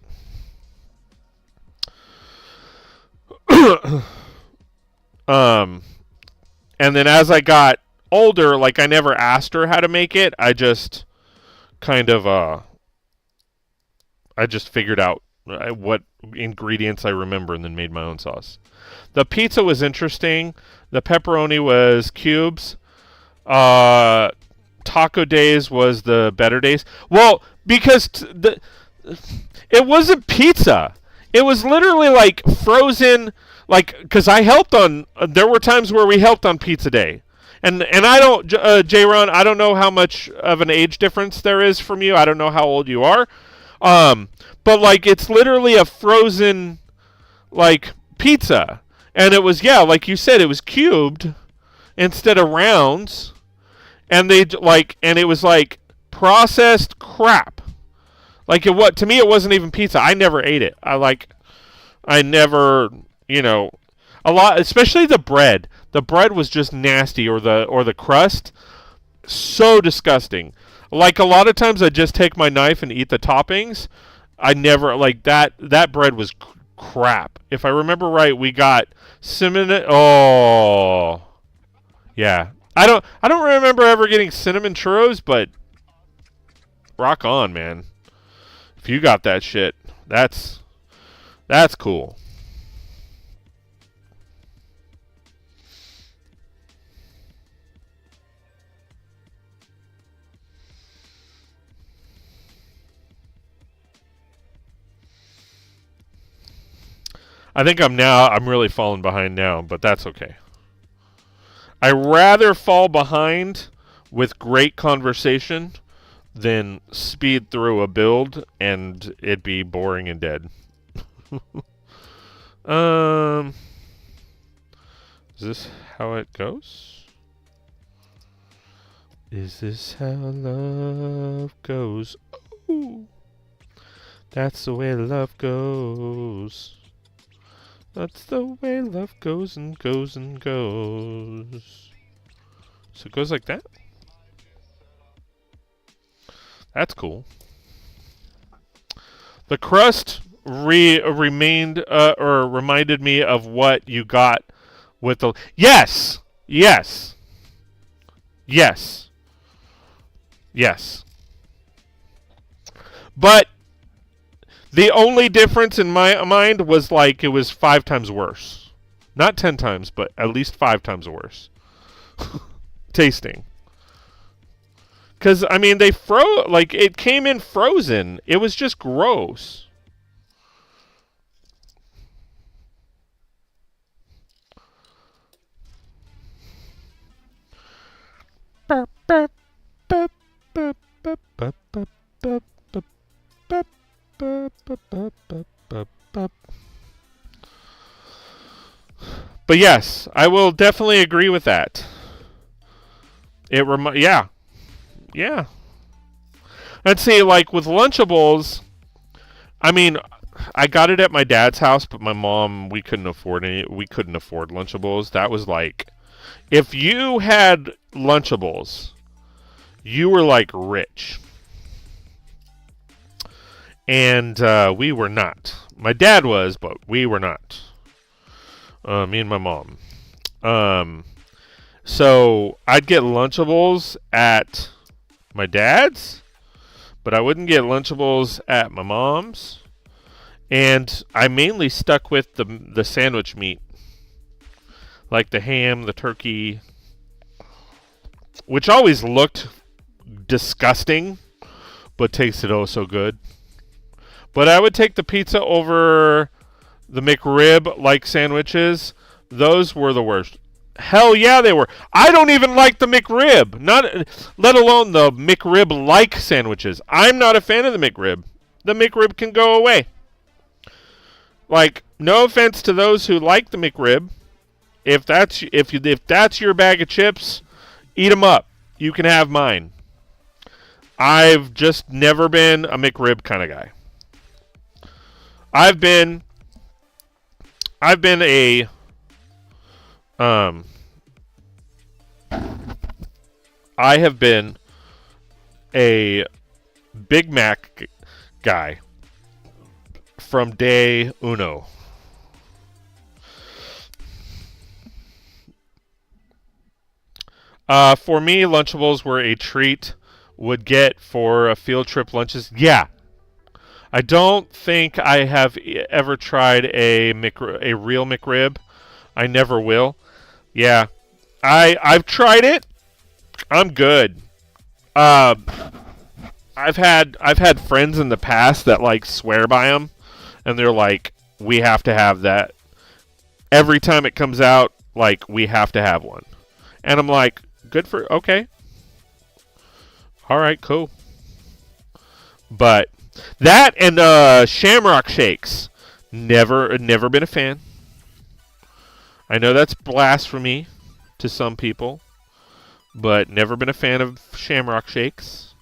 And then as I got older, I never asked her how to make it. I just kind of, I just figured out what ingredients I remember and then made my own sauce. The pizza was interesting. The pepperoni was cubes. Taco Dayz was the better days. Well, because it wasn't pizza. It was literally frozen, because I helped on, there were times where we helped on pizza day. And I don't, J-Ron, I don't know how much of an age difference there is from you. I don't know how old you are. But it's literally a frozen pizza, and it was like you said, it was cubed instead of rounds, and and it was processed crap. To me it wasn't even pizza. I never ate it. I never, a lot, especially the bread. The bread was just nasty, or the crust, so disgusting. A lot of times I just take my knife and eat the toppings. I never that bread was crap. If I remember right, we got cinnamon. Oh, yeah. I don't remember ever getting cinnamon churros, but rock on, man. If you got that shit, that's cool. I think I'm really falling behind now, but that's okay. I rather fall behind with great conversation than speed through a build and it be boring and dead. Is this how it goes? Is this how love goes? Ooh. That's the way love goes. That's the way love goes and goes and goes. So it goes like that? That's cool. The crust reminded me of what you got with the... Yes! Yes! Yes. Yes. But the only difference in my mind was like it was 5 times worse. Not 10 times, but at least 5 times worse. Tasting. Because, I mean, they like, it came in frozen. It was just gross. But yes, I will definitely agree with that. Yeah. Yeah. Let's see, like with Lunchables, I mean, I got it at my dad's house, but my mom, we couldn't afford Lunchables. That was like, if you had Lunchables, you were like rich. And we were not. My dad was, but we were not. Me and my mom. So I'd get Lunchables at my dad's, but I wouldn't get Lunchables at my mom's. And I mainly stuck with the sandwich meat. Like the ham, the turkey, which always looked disgusting, but tasted oh so good. But I would take the pizza over the McRib-like sandwiches. Those were the worst. Hell yeah, they were. I don't even like the McRib, let alone the McRib-like sandwiches. I'm not a fan of the McRib. The McRib can go away. Like, no offense to those who like the McRib. If that's your bag of chips, eat them up. You can have mine. I've just never been a McRib kind of guy. I have been a Big Mac guy from day uno. For me, Lunchables were a treat. Would get for field trip lunches. Yeah. I don't think I have ever tried a real McRib. I never will. Yeah. I've tried it. I'm good. I've had friends in the past that like swear by them, and they're like, we have to have that. Every time it comes out, like, we have to have one. And I'm like, okay. All right, cool. But that and Shamrock Shakes, never been a fan. I know that's blasphemy to some people, but never been a fan of Shamrock Shakes.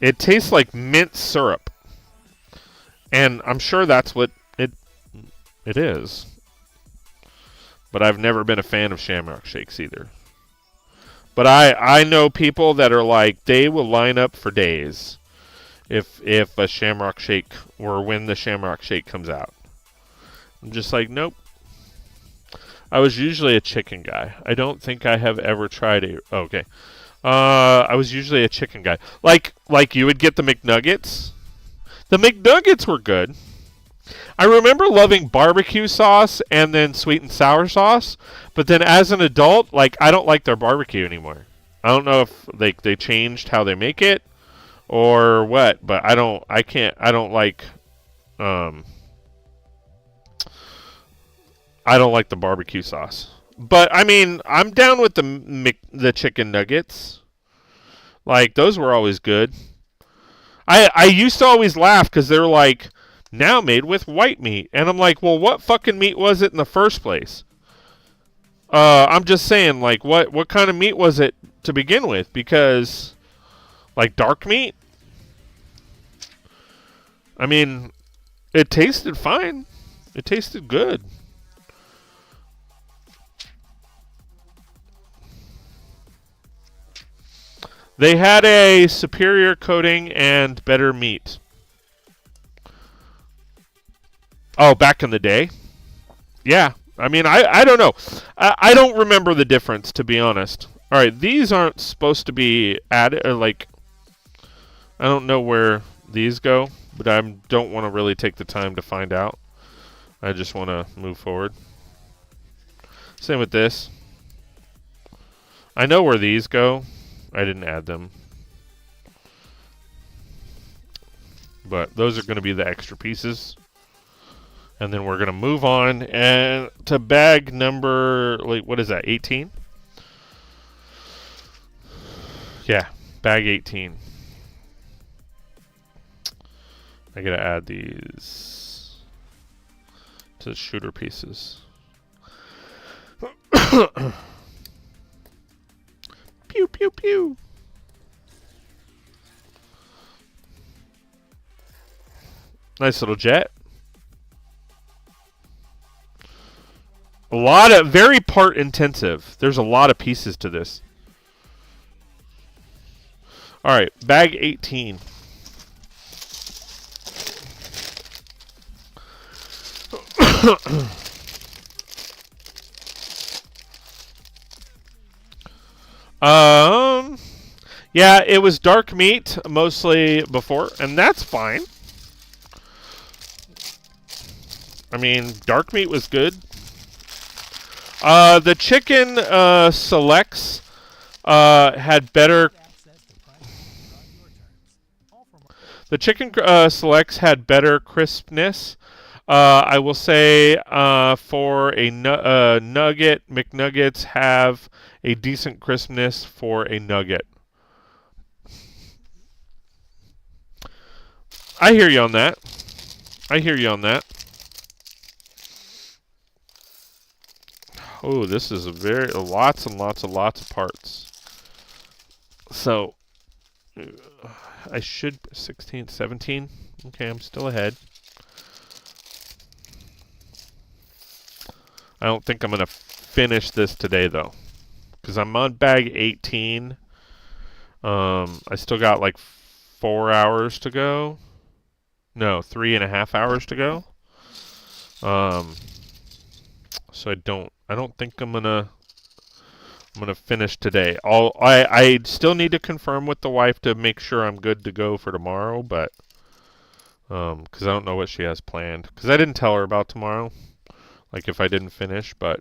It tastes like mint syrup. And I'm sure that's what it is. But I've never been a fan of Shamrock Shakes either. But I know people that are like, they will line up for days if a Shamrock Shake, or when the Shamrock Shake comes out. I'm just like, nope. I was usually a chicken guy. I don't think I have ever tried a... Okay. I was usually a chicken guy. Like you would get the McNuggets. The McNuggets were good. I remember loving barbecue sauce and then sweet and sour sauce, but then as an adult, like I don't like their barbecue anymore. I don't know if they changed how they make it or what, but I don't like um I don't like the barbecue sauce. But I mean, I'm down with the chicken nuggets. Like those were always good. I used to always laugh cuz they're like now made with white meat. And I'm like, "Well, what fucking meat was it in the first place?" I'm just saying like what kind of meat was it to begin with? Because like dark meat? I mean, it tasted fine. It tasted good. They had a superior coating and better meat. Oh, back in the day? Yeah. I mean, I don't know. I don't remember the difference, to be honest. All right, these aren't supposed to be added. Like, I don't know where these go, but I don't want to really take the time to find out. I just want to move forward. Same with this. I know where these go. I didn't add them. But those are going to be the extra pieces. And then we're going to move on and to bag number, like, what is that, 18? Yeah, bag 18. I got to add these to the shooter pieces. Pew, pew, pew. Nice little jet. A lot of, very part intensive. There's a lot of pieces to this. Alright, bag 18. Yeah, it was dark meat mostly before, and that's fine. I mean, dark meat was good. The chicken selects had better. The chicken selects had better crispness. I will say for a nugget, McNuggets have a decent crispness for a nugget. I hear you on that. I hear you on that. Oh, this is a very lots and lots of parts. So I should 16, 17. Okay, I'm still ahead. I don't think I'm gonna finish this today though, because I'm on bag 18. I still got like 4 hours to go. No, 3.5 hours to go. So I don't think I'm gonna finish today. I still need to confirm with the wife to make sure I'm good to go for tomorrow, but because I don't know what she has planned. Because I didn't tell her about tomorrow, like if I didn't finish, but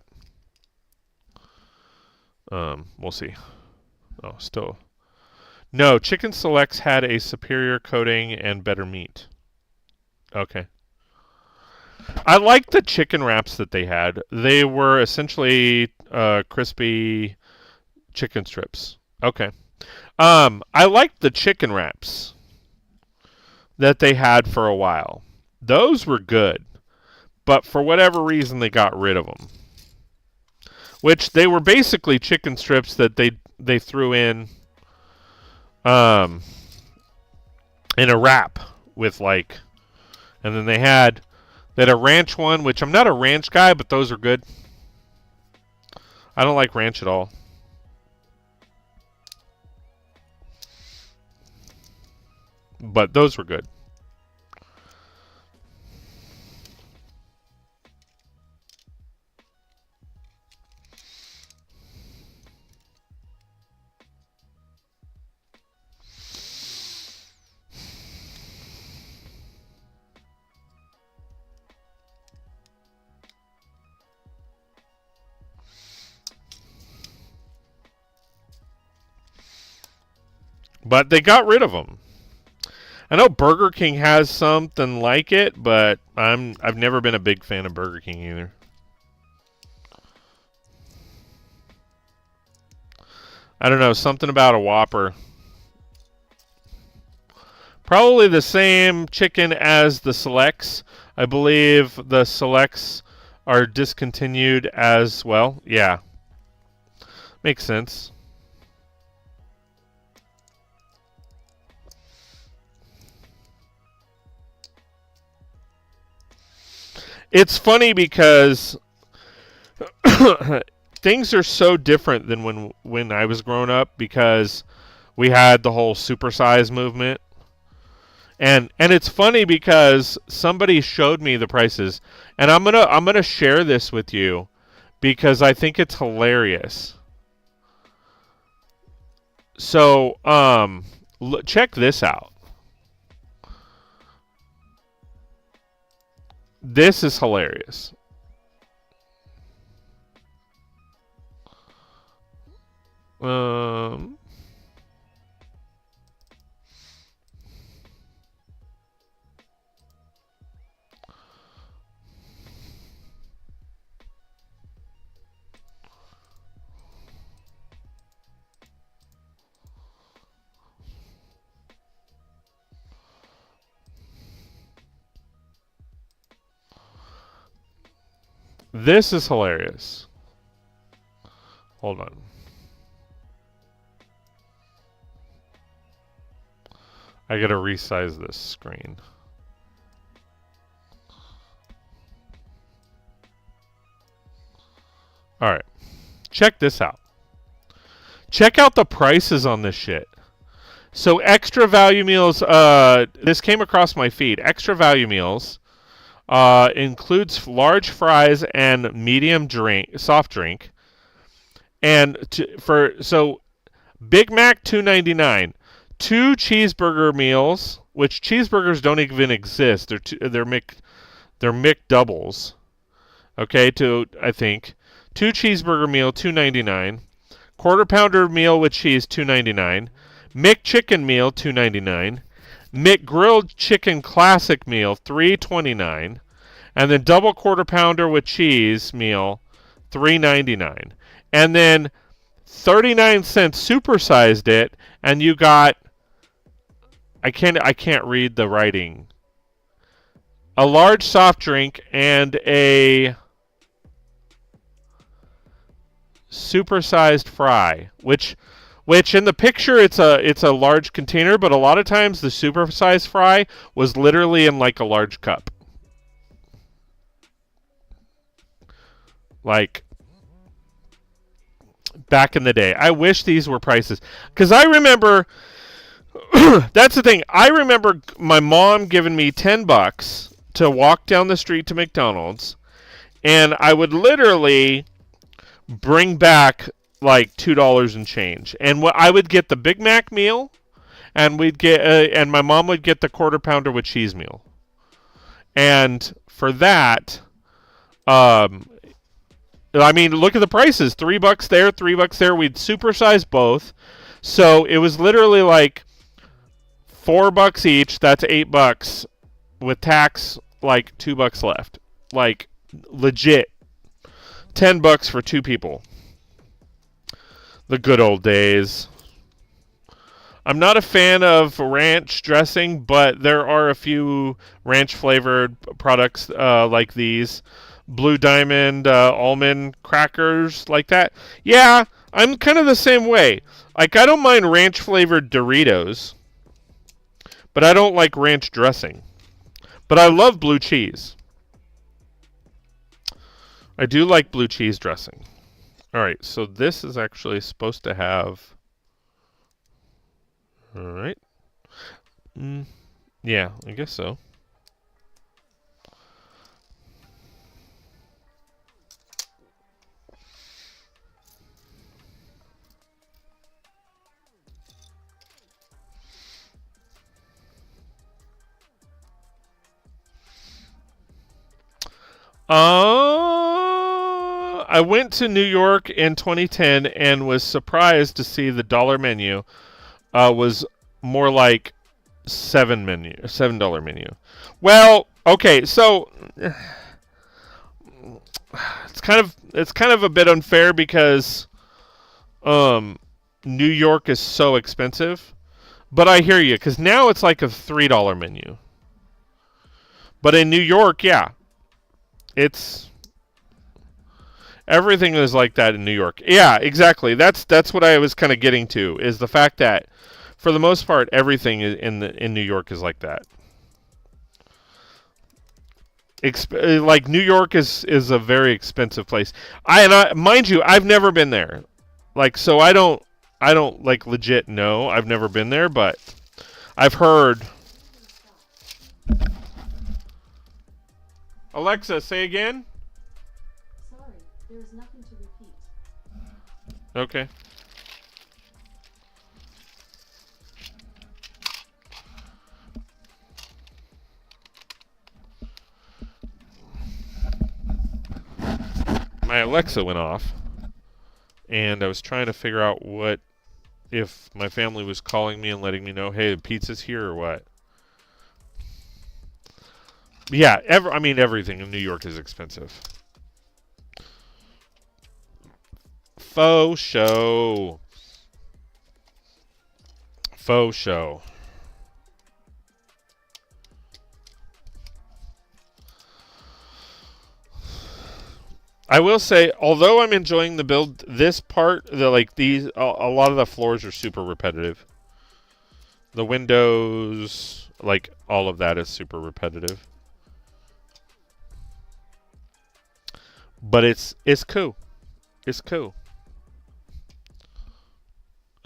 we'll see. Oh, still. No, Chicken Selects had a superior coating and better meat. Okay. I liked the chicken wraps that they had. They were essentially crispy chicken strips. Okay. I liked the chicken wraps that they had for a while. Those were good. But for whatever reason, they got rid of them. Which they were basically chicken strips that they threw in a wrap with like, and then they had a ranch one, which I'm not a ranch guy, but those are good. I don't like ranch at all. But those were good. But they got rid of them. I know Burger King has something like it, but I've never been a big fan of Burger King either. I don't know, something about a Whopper. Probably the same chicken as the Selects. I believe the Selects are discontinued as well. Yeah. Makes sense. It's funny because things are so different than when I was growing up, because we had the whole supersize movement. And it's funny because somebody showed me the prices, and I'm gonna share this with you because I think it's hilarious. So check this out. This is hilarious. This is hilarious. Hold on. I gotta resize this screen. Alright. Check this out. Check out the prices on this shit. So extra value meals, this came across my feed. Extra value meals includes large fries and medium soft drink. And so Big Mac $2.99, 2 cheeseburger meals, which cheeseburgers don't even exist. They're McDoubles. Okay, I think 2 cheeseburger meal $2.99, quarter pounder meal with cheese $2.99, McChicken meal $2.99, McGrilled chicken classic meal $3.29, and then double quarter pounder with cheese meal $3.99. And then 39 cents supersized it, and you got, I can't read the writing. A large soft drink and a supersized fry, which in the picture it's a large container, but a lot of times the supersized fry was literally in like a large cup. Like back in the day. I wish these were prices, because I remember that's the thing. I remember my mom giving me $10 to walk down the street to McDonald's, and I would literally bring back like $2 and change. And I would get the Big Mac meal, and and my mom would get the quarter pounder with cheese meal. And for that, I mean, look at the prices. $3 there, $3 there. We'd supersize both. So it was literally like $4 each. That's $8 with tax. Like $2 left. Like legit. $10 for 2 people. The good old days. I'm not a fan of ranch dressing, but there are a few ranch flavored products like these. Blue Diamond almond crackers like that. Yeah, I'm kind of the same way. Like, I don't mind ranch flavored Doritos, but I don't like ranch dressing. But I love blue cheese. I do like blue cheese dressing. Alright, so this is actually supposed to have... Alright. Yeah, I guess so. I went to New York in 2010 and was surprised to see the dollar menu was more like $7 menu. Well, okay, so it's kind of a bit unfair because New York is so expensive. But I hear you, because now it's like a $3 menu. But in New York, yeah, it's everything is like that in New York. Yeah, exactly. That's what I was kind of getting to, is the fact that for the most part, everything in New York is like that. Like New York is a very expensive place. Mind you, I've never been there. Like, so I don't like legit know. I've never been there, but I've heard. Alexa, say again. Sorry, there is nothing to repeat. Okay. My Alexa went off, and I was trying to figure out if my family was calling me and letting me know, hey, the pizza's here or what. Yeah, everything in New York is expensive. Faux show. Faux show. I will say, although I'm enjoying the build, this part, a lot of the floors are super repetitive. The windows, like all of that is super repetitive. But it's cool. It's cool.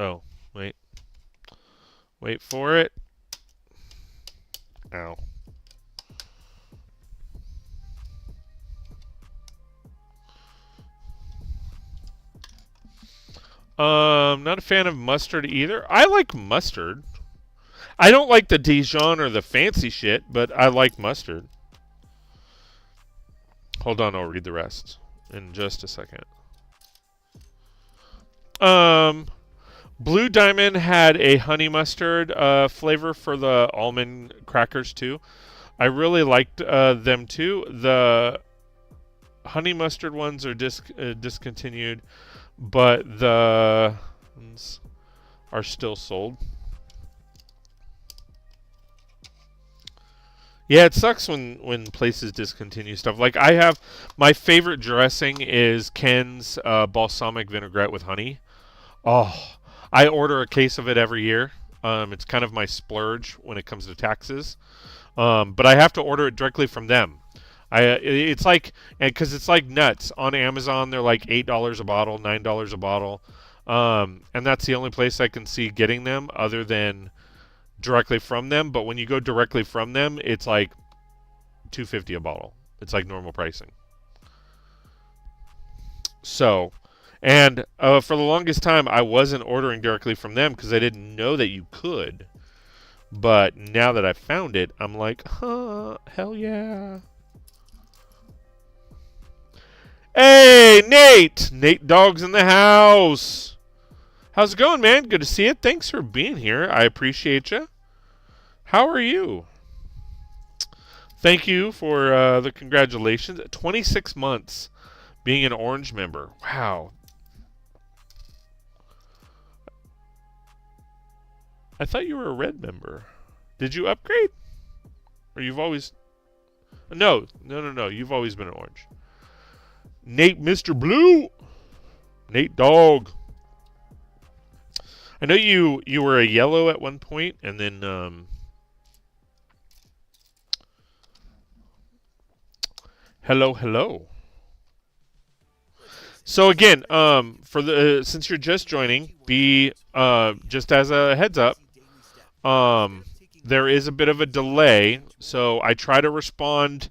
Oh, wait. Wait for it. Ow. Not a fan of mustard either. I like mustard. I don't like the Dijon or the fancy shit, but I like mustard. Hold on, I'll read the rest in just a second. Blue Diamond had a honey mustard flavor for the almond crackers too. I really liked them too. The honey mustard ones are discontinued, but the ones are still sold. Yeah, it sucks when places discontinue stuff. Like, I have my favorite dressing is Ken's balsamic vinaigrette with honey. Oh, I order a case of it every year. It's kind of my splurge when it comes to taxes. But I have to order it directly from them. It's like, because it's like nuts. On Amazon, they're like $8 a bottle, $9 a bottle. And that's the only place I can see getting them other than directly from them. But when you go directly from them, it's like $2.50 a bottle. It's like normal pricing. So, and for the longest time, I wasn't ordering directly from them because I didn't know that you could. But now that I found it, I'm like, huh, hell yeah. Hey, Nate! Nate Dogg's in the house. How's it going, man? Good to see you. Thanks for being here. I appreciate you. How are you? Thank you for the congratulations. 26 months being an Orange member. Wow. I thought you were a Red member. Did you upgrade? Or you've always... No. You've always been an Orange. Nate Mr. Blue. Nate Dogg. I know you were a yellow at one point, and then hello. So again, for the since you're just joining, just as a heads up, there is a bit of a delay, so I try to respond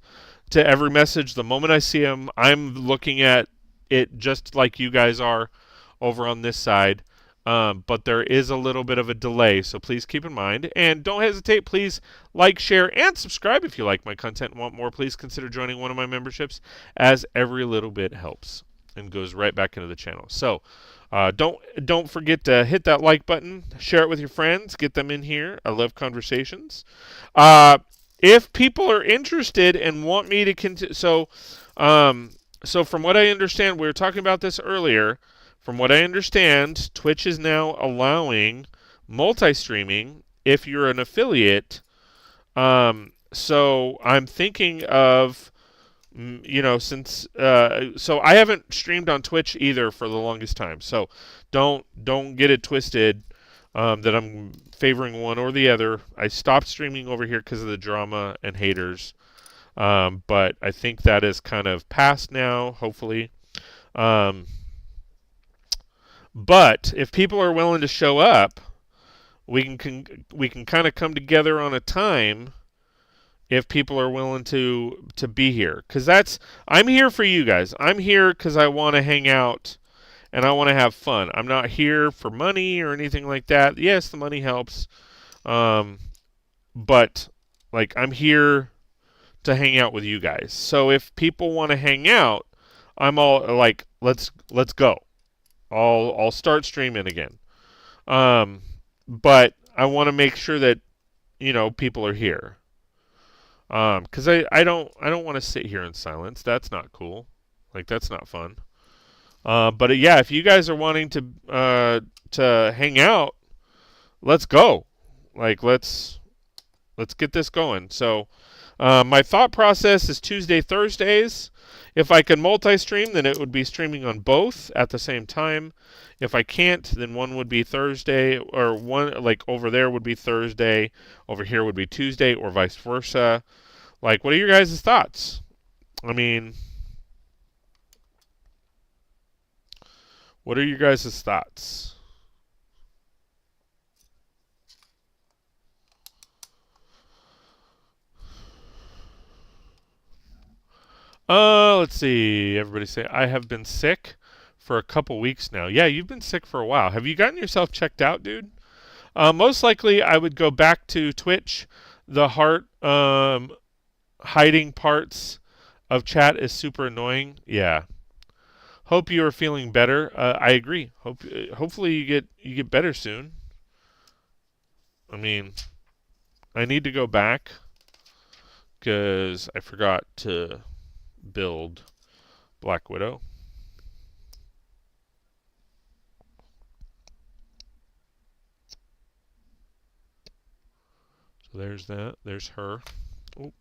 to every message the moment I see them. I'm looking at it just like you guys are over on this side. But there is a little bit of a delay, so please keep in mind. And don't hesitate, please like, share, and subscribe if you like my content and want more. Please consider joining one of my memberships, as every little bit helps and goes right back into the channel. So, Don't forget to hit that like button, share it with your friends, get them in here. I love conversations. If people are interested and want me to continue, so from what I understand, we were talking about this earlier. From what I understand, Twitch is now allowing multi-streaming if you're an affiliate. So I'm thinking of, since so I haven't streamed on Twitch either for the longest time. So don't get it twisted that I'm favoring one or the other. I stopped streaming over here because of the drama and haters. But I think that is kind of past now, hopefully. But if people are willing to show up, we can kind of come together on a time if people are willing to be here. Because I'm here for you guys. I'm here because I want to hang out and I want to have fun. I'm not here for money or anything like that. Yes, the money helps. But like I'm here to hang out with you guys. So if people want to hang out, I'm all like, let's go. I'll start streaming again. But I want to make sure that people are here. Because I don't want to sit here in silence. That's not cool. Like that's not fun. But yeah, if you guys are wanting to hang out, let's go. Like let's get this going. So my thought process is Tuesday, Thursdays. If I can multi-stream, then it would be streaming on both at the same time. If I can't, then one would be Thursday, or one like over there would be Thursday, over here would be Tuesday, or vice versa. Like, what are your guys' thoughts? I mean, what are your guys' thoughts? Let's see. Everybody say, I have been sick for a couple weeks now. Yeah, you've been sick for a while. Have you gotten yourself checked out, dude? Most likely, I would go back to Twitch. The heart hiding parts of chat is super annoying. Yeah. Hope you are feeling better. I agree. Hopefully you get better soon. I mean, I need to go back because I forgot to build Black Widow. So there's that. There's her. Oh.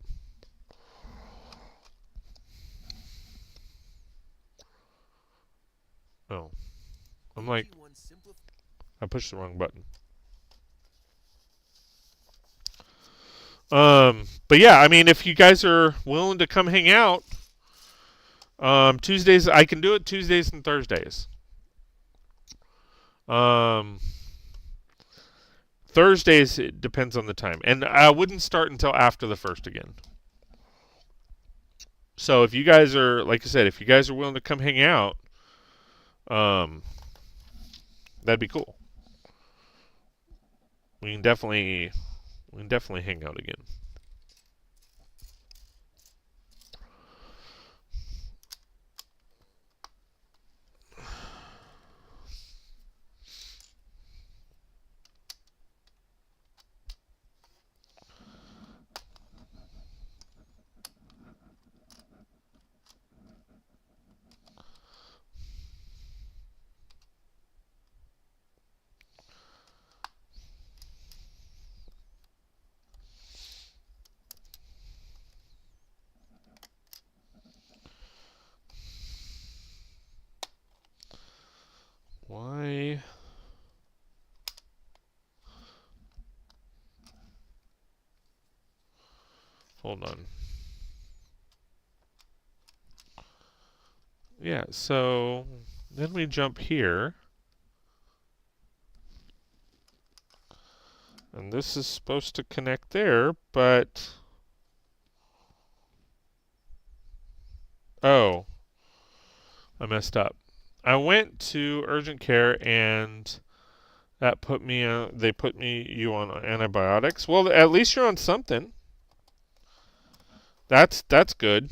Oh. I'm like, I pushed the wrong button. But yeah, I mean, if you guys are willing to come hang out, Tuesdays, I can do it Tuesdays and Thursdays. Thursdays, it depends on the time. And I wouldn't start until after the 1st again. So if you guys are, like I said, if you guys are willing to come hang out, that'd be cool. We can definitely hang out again. Why? Hold on. Yeah, so then we jump here. And this is supposed to connect there, but... Oh. I messed up. I went to urgent care and that put me they put you on antibiotics. Well, at least you're on something. That's good.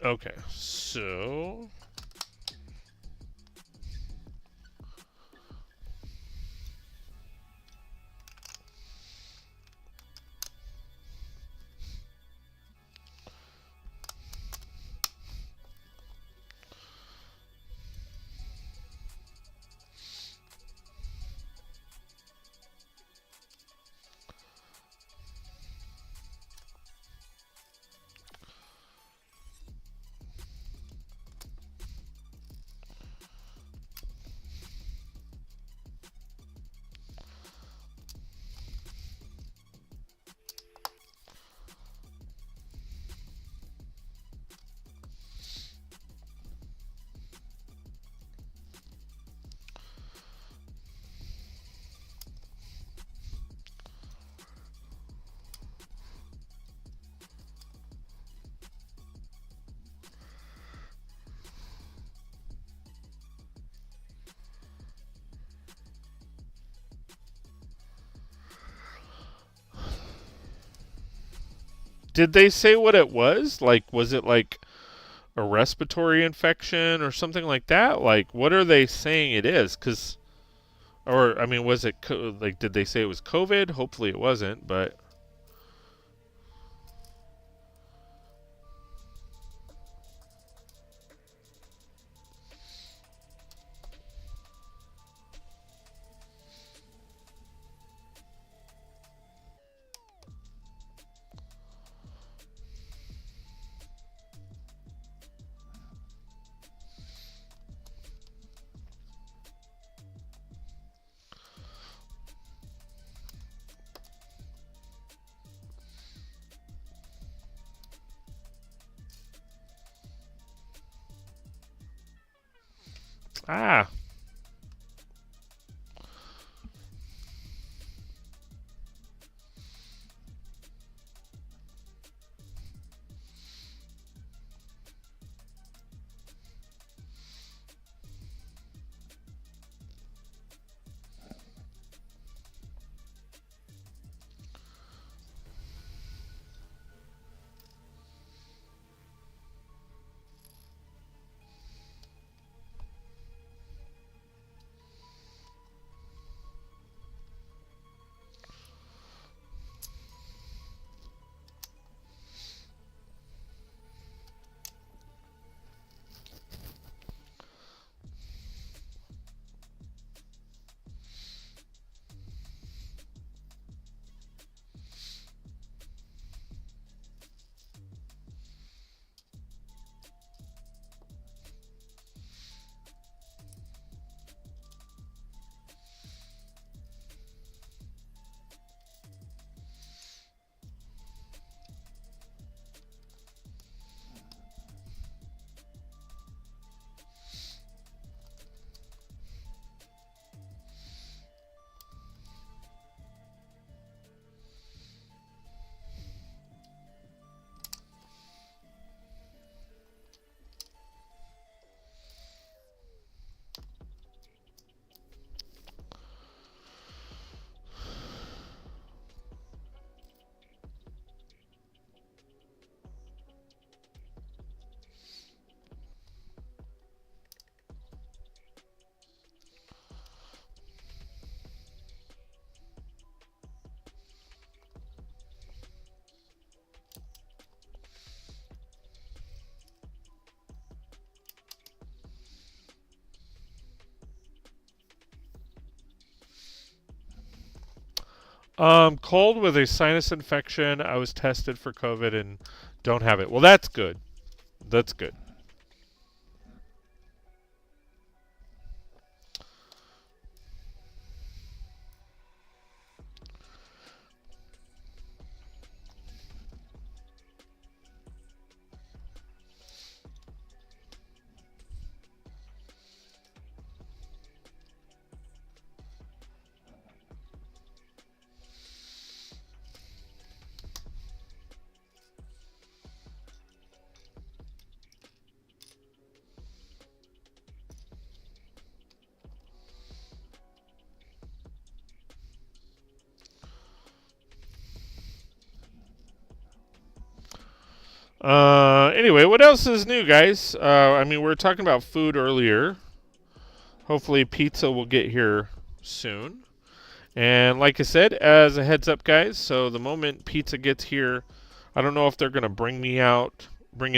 Okay, so did they say what it was? Like, was it like a respiratory infection or something like that? Like, what are they saying it is? Cause, or I mean, was it like, did they say it was COVID? Hopefully it wasn't, but. Ah. Cold with a sinus infection. I was tested for COVID and don't have it. Well, that's good. That's good. Anyway, what else is new, guys? I mean, we were talking about food earlier. Hopefully pizza will get here soon. And like I said, as a heads up, guys, so the moment pizza gets here, I don't know if they're going to bring it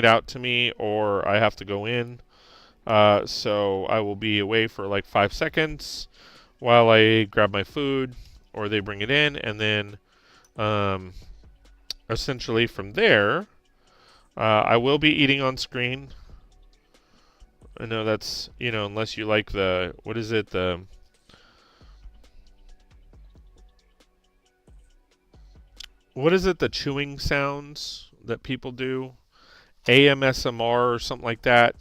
out to me, or I have to go in. So I will be away for like 5 seconds while I grab my food, or they bring it in, and then essentially from there, I will be eating on screen. I know that's, unless you like the, what is it, the chewing sounds that people do? AMSMR or something like that.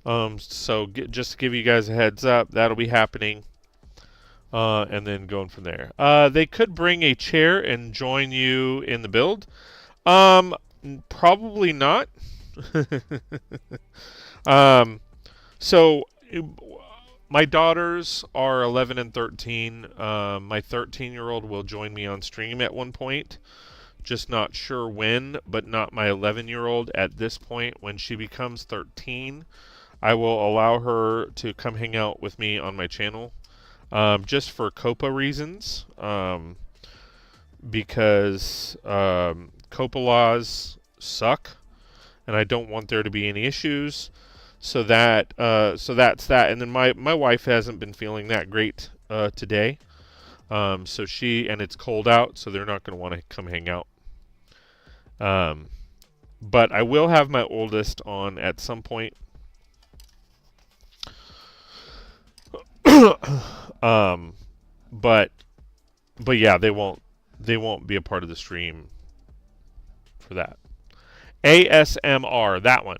So just to give you guys a heads up, that'll be happening. And then going from there. They could bring a chair and join you in the build. Probably not. So my daughters are 11 and 13. My 13-year-old will join me on stream at one point. Just not sure when, but not my 11-year-old at this point. When she becomes 13, I will allow her to come hang out with me on my channel. Just for COPA reasons. Because COPA laws suck, and I don't want there to be any issues. So that's that. And then my wife hasn't been feeling that great today. And it's cold out, so they're not going to want to come hang out. But I will have my oldest on at some point. But yeah, they won't be a part of the stream for that. ASMR, that one.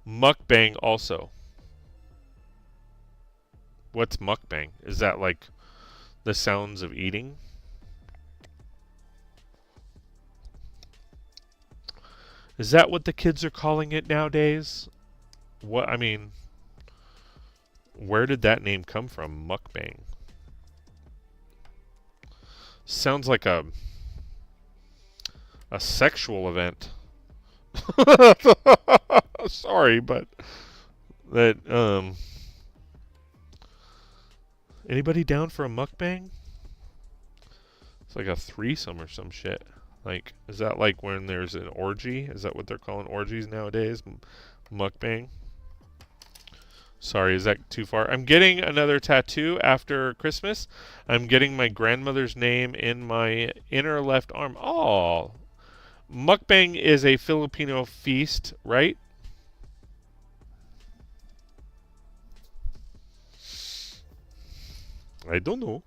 Mukbang also. What's mukbang? Is that like the sounds of eating? Is that what the kids are calling it nowadays? Where did that name come from? Mukbang. Sounds like a sexual event. Sorry, but that anybody down for a mukbang? It's like a threesome or some shit. Like, is that like when there's an orgy? Is that what they're calling orgies nowadays? Mukbang? Sorry, is that too far? I'm getting another tattoo after Christmas. I'm getting my grandmother's name in my inner left arm. Oh, mukbang is a Filipino feast, right? I don't know.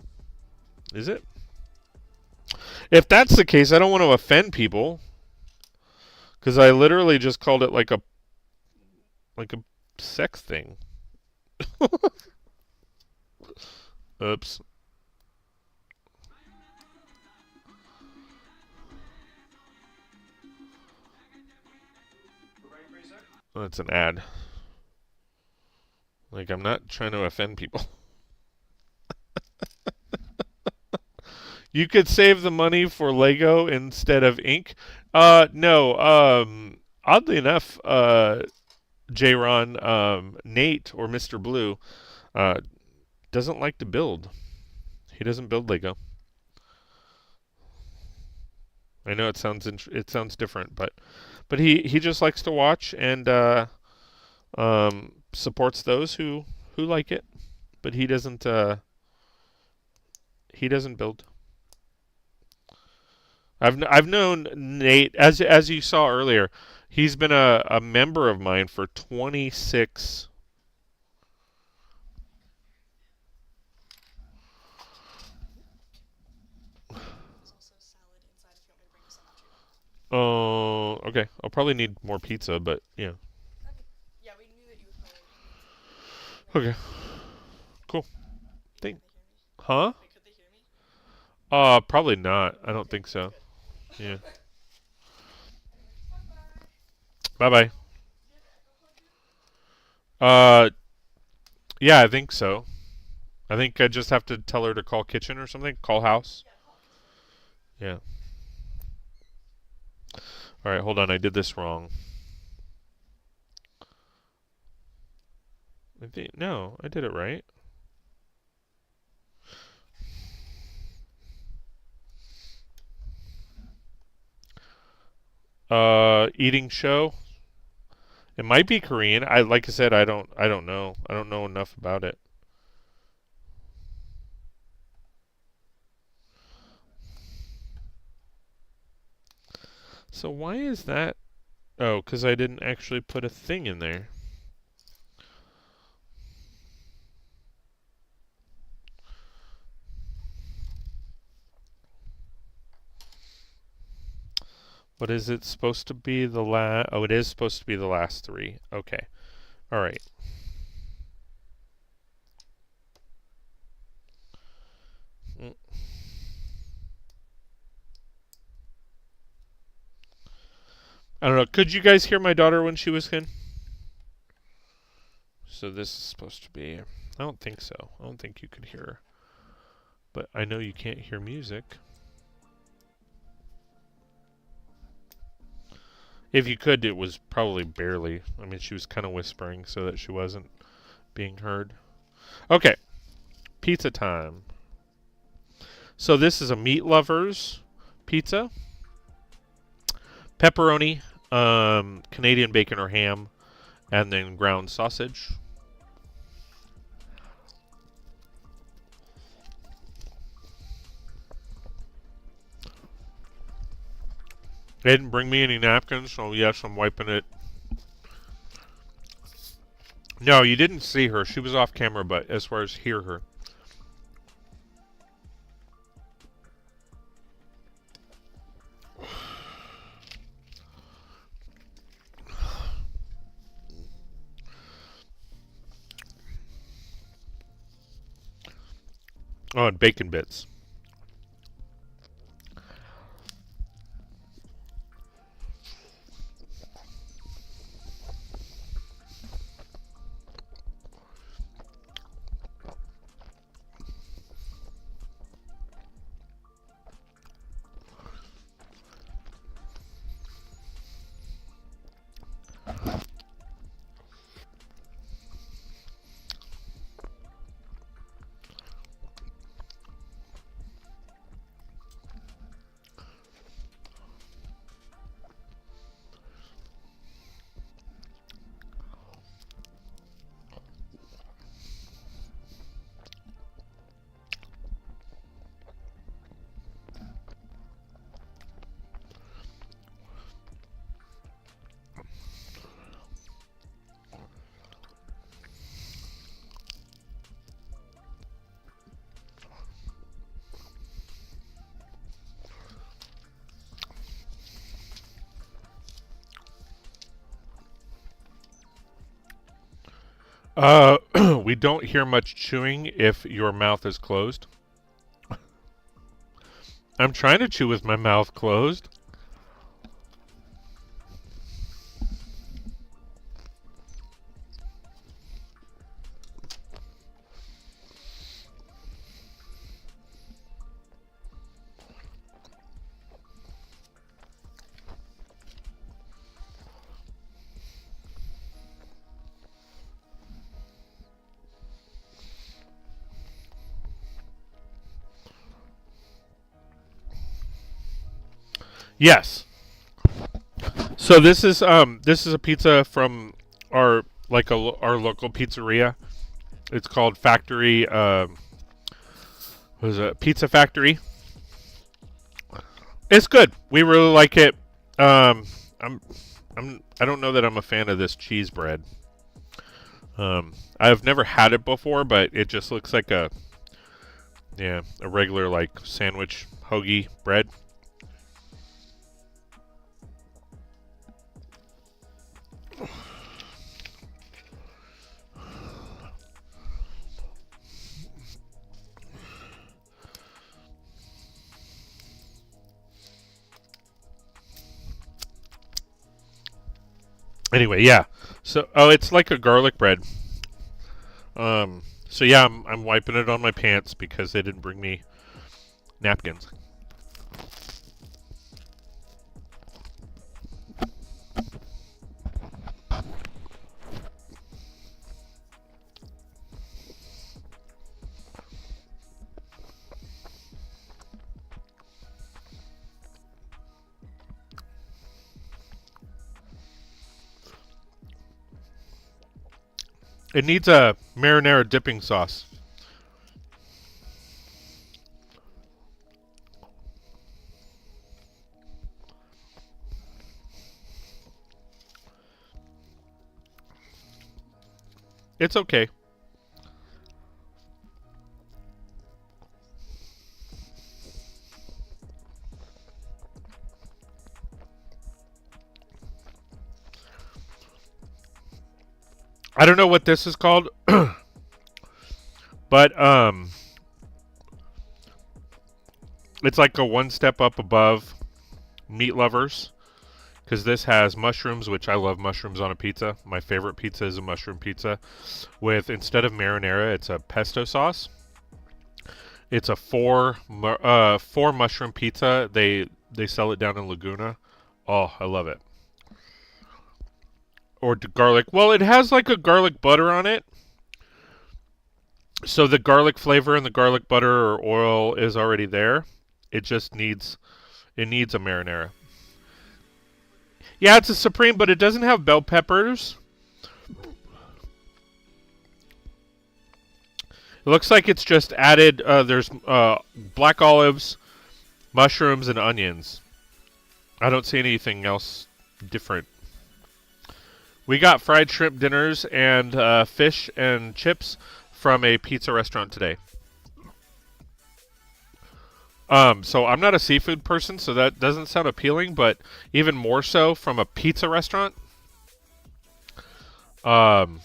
Is it? If that's the case, I don't want to offend people. Because I literally just called it like a sex thing. Oops. That's an ad. Like, I'm not trying to offend people. You could save the money for Lego instead of ink. No. Oddly enough, J-Ron, Nate, or Mr. Blue, doesn't like to build. He doesn't build Lego. I know it sounds different, but he just likes to watch and supports those who like it, but he doesn't build. I've known Nate, as you saw earlier. He's been a member of mine for 26. Oh, okay. I'll probably need more pizza, but yeah. Yeah, we knew that you would probably. Okay. Cool. Huh? Could they hear me? Probably not. I don't think so. Yeah. Bye-bye. Yeah, I think so. I think I just have to tell her to call kitchen or something. Call house. Yeah. All right, hold on. I did this wrong. No, I did it right. Eating show. It might be Korean. Like I said, I don't know. I don't know enough about it. So why is that? Oh, because I didn't actually put a thing in there. What is it supposed to be the last? Oh, it is supposed to be the last three. Okay. All right. I don't know. Could you guys hear my daughter when she was in? So this is supposed to be... I don't think so. I don't think you could hear her. But I know you can't hear music. If you could, it was probably barely. I mean, she was kind of whispering so that she wasn't being heard. Okay. Pizza time. So this is a Meat Lovers pizza. Pepperoni, Canadian bacon or ham, and then ground sausage. They didn't bring me any napkins, so yes, I'm wiping it. No, you didn't see her. She was off camera, but as far as hear her. Oh, and bacon bits. We don't hear much chewing if your mouth is closed. I'm trying to chew with my mouth closed. Yes. So this is a pizza from our our local pizzeria. It's called Factory. What is it? Pizza Factory. It's good. We really like it. I don't know that I'm a fan of this cheese bread. I've never had it before, but it just looks like a regular like sandwich hoagie bread. Anyway, yeah. So, it's like a garlic bread. So yeah, I'm wiping it on my pants because they didn't bring me napkins. It needs a marinara dipping sauce. It's okay. I don't know what this is called, but it's like a one step up above meat lovers, because this has mushrooms, which I love mushrooms on a pizza. My favorite pizza is a mushroom pizza with, instead of marinara, it's a pesto sauce. It's a four mushroom pizza. They sell it down in Laguna. Oh, I love it. Or garlic. Well, it has like a garlic butter on it. So the garlic flavor and the garlic butter or oil is already there. It just needs a marinara. Yeah, it's a supreme, but it doesn't have bell peppers. It looks like it's just added, there's black olives, mushrooms, and onions. I don't see anything else different. We got fried shrimp dinners and fish and chips from a pizza restaurant today. So I'm not a seafood person, so that doesn't sound appealing, but even more so from a pizza restaurant. Fried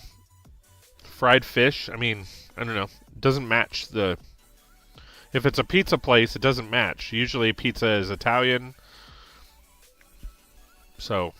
fish, I mean, I don't know. It doesn't match the... If it's a pizza place, it doesn't match. Usually pizza is Italian. So...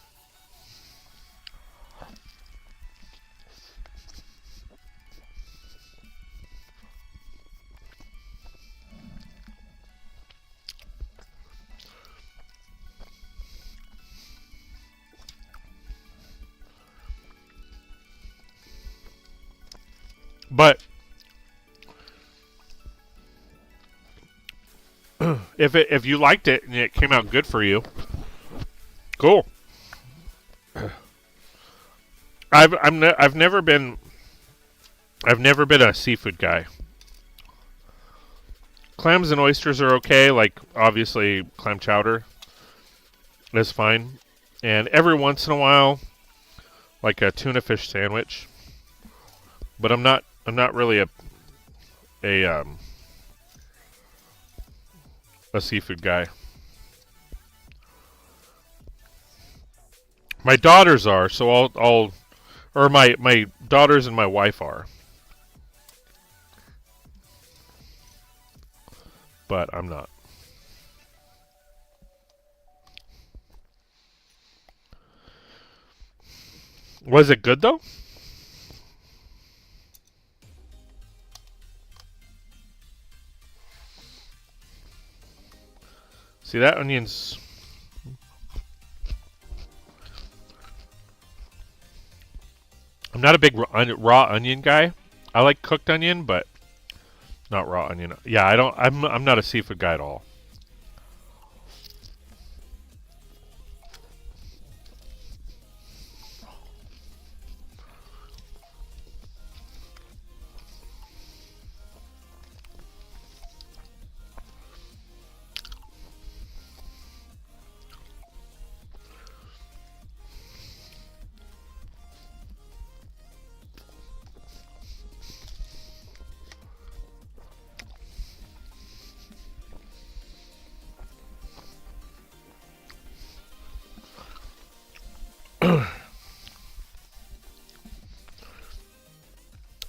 But if you liked it and it came out good for you, cool. I've never been a seafood guy. Clams and oysters are okay. Like obviously clam chowder is fine, and every once in a while, like a tuna fish sandwich. But I'm not really a seafood guy. My daughters are, so or my daughters and my wife are. But I'm not. Was it good though? See, that onion's... I'm not a big raw onion guy. I like cooked onion, but not raw onion. Yeah, I'm not a seafood guy at all.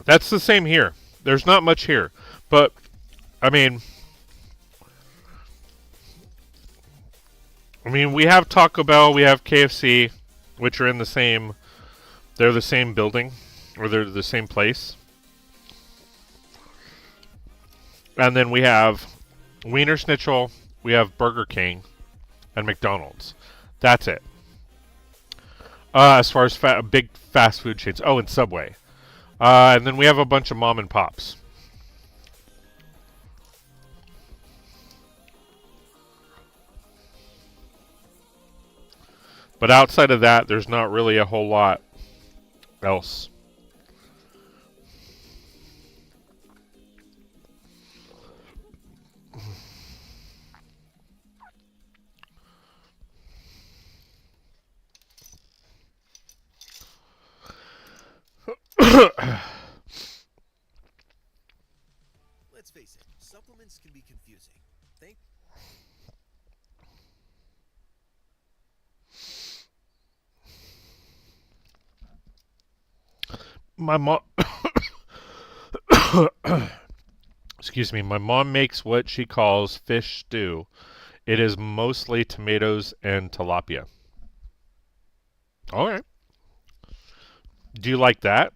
That's the same here. There's not much here. But, I mean, we have Taco Bell, we have KFC, which are in the same, they're the same building, or they're the same place. And then we have Wiener Schnitzel, we have Burger King, and McDonald's. That's it. As far as big fast food chains. Oh, and Subway. And then we have a bunch of mom and pops. But outside of that, there's not really a whole lot else. Let's face it, supplements can be confusing. My mom... Excuse me. My mom makes what she calls fish stew. It is mostly tomatoes and tilapia. All right. Do you like that?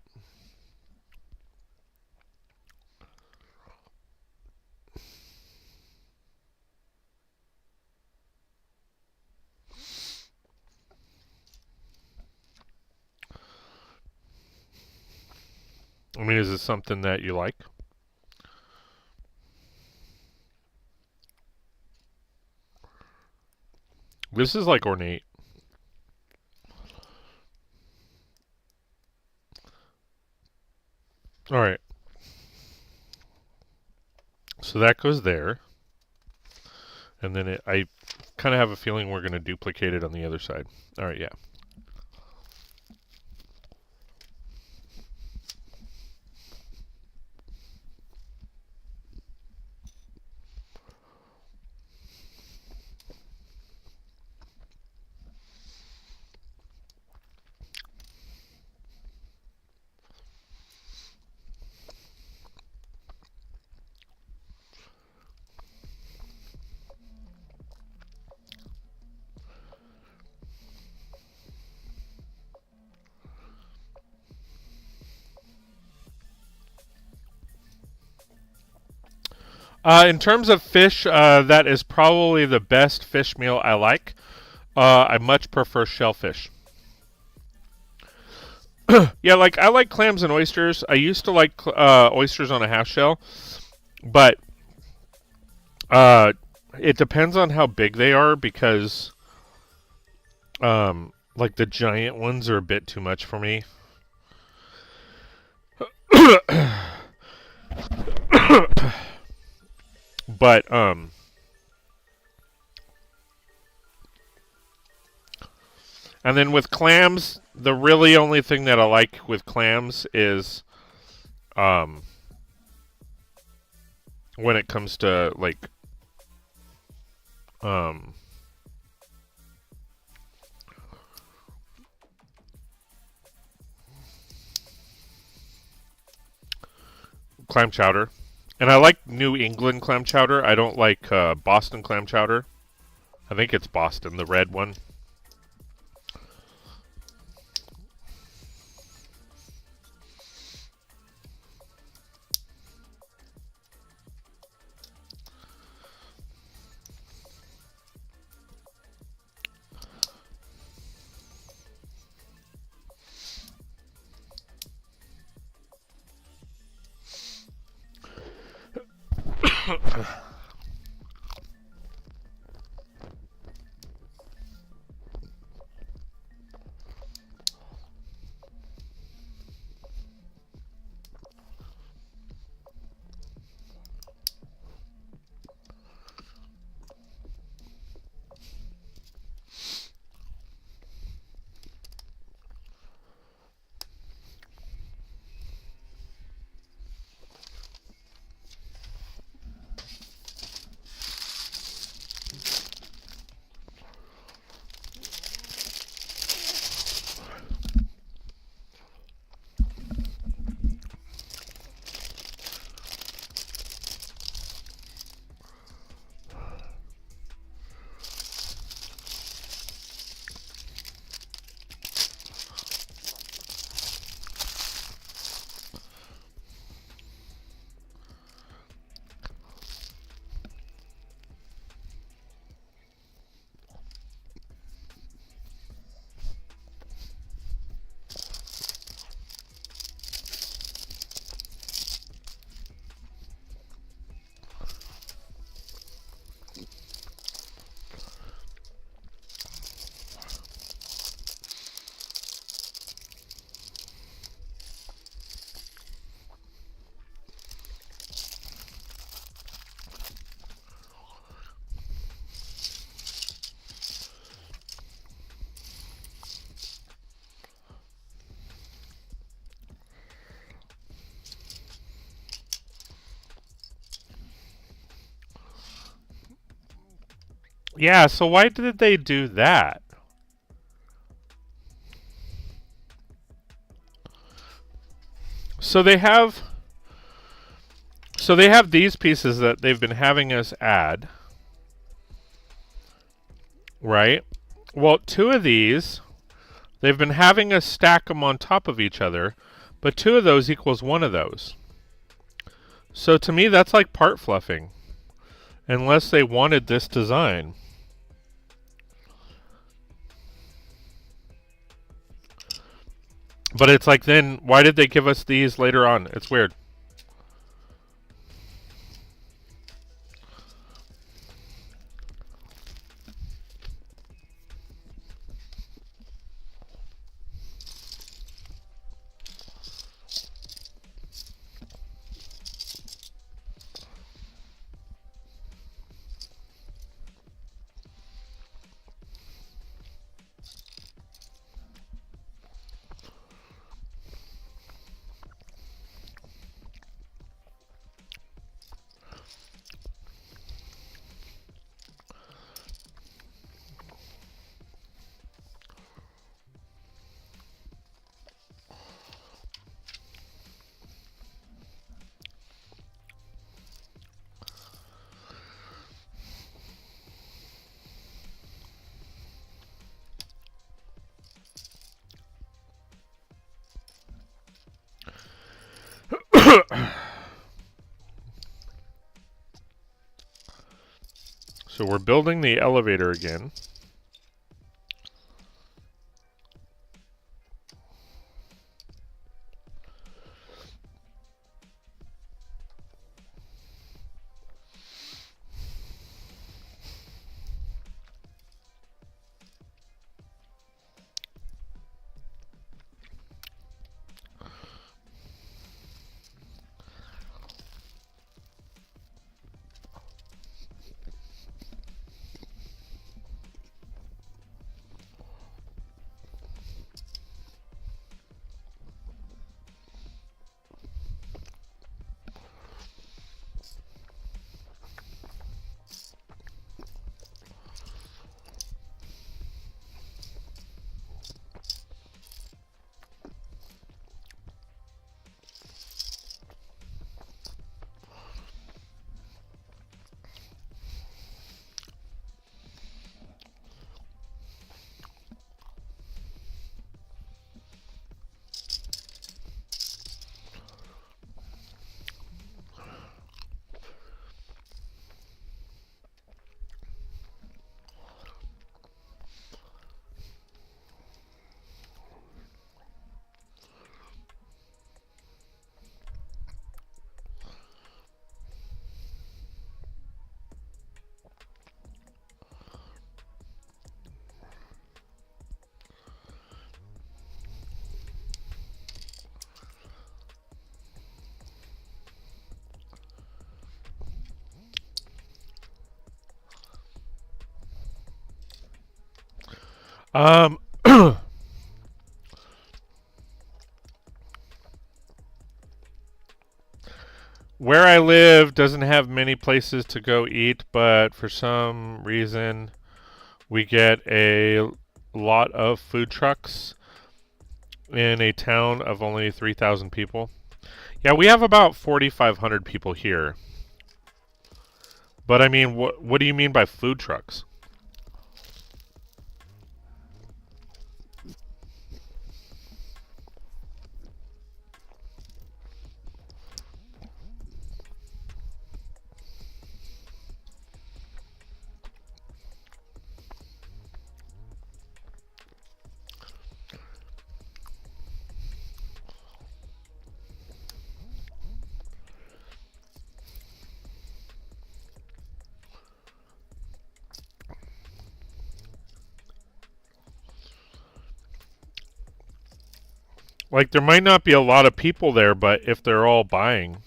I mean, is it something that you like? This is like ornate. All right. So that goes there. And then I kind of have a feeling we're going to duplicate it on the other side. All right, yeah. In terms of fish, that is probably the best fish meal I like. I much prefer shellfish. Yeah, like I like clams and oysters. I used to like oysters on a half shell, but it depends on how big they are because, like the giant ones are a bit too much for me. But and then with clams, the really only thing that I like with clams is when it comes to like clam chowder. And I like New England clam chowder. I don't like Boston clam chowder. I think it's Boston, the red one. Yeah, so why did they do that? So they have these pieces that they've been having us add, right? Well, two of these, they've been having us stack them on top of each other, but two of those equals one of those. So to me, that's like part fluffing, unless they wanted this design. But it's like, then why did they give us these later on? It's weird. So we're building the elevator again. Where I live doesn't have many places to go eat, but for some reason we get a lot of food trucks in a town of only 3,000 people. Yeah, we have about 4,500 people here. But I mean, what do you mean by food trucks? Like, there might not be a lot of people there, but if they're all buying.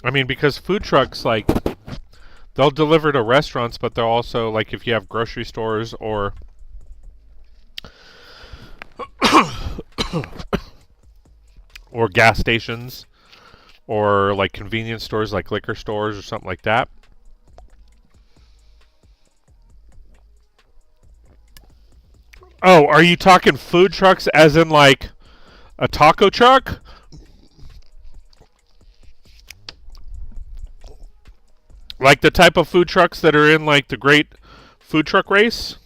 I mean, because food trucks, like, they'll deliver to restaurants, but they'll also, like, if you have grocery stores or or gas stations or like convenience stores, like liquor stores or something like that. Oh, are you talking food trucks as in like a taco truck? Like the type of food trucks that are in like the Great Food Truck Race?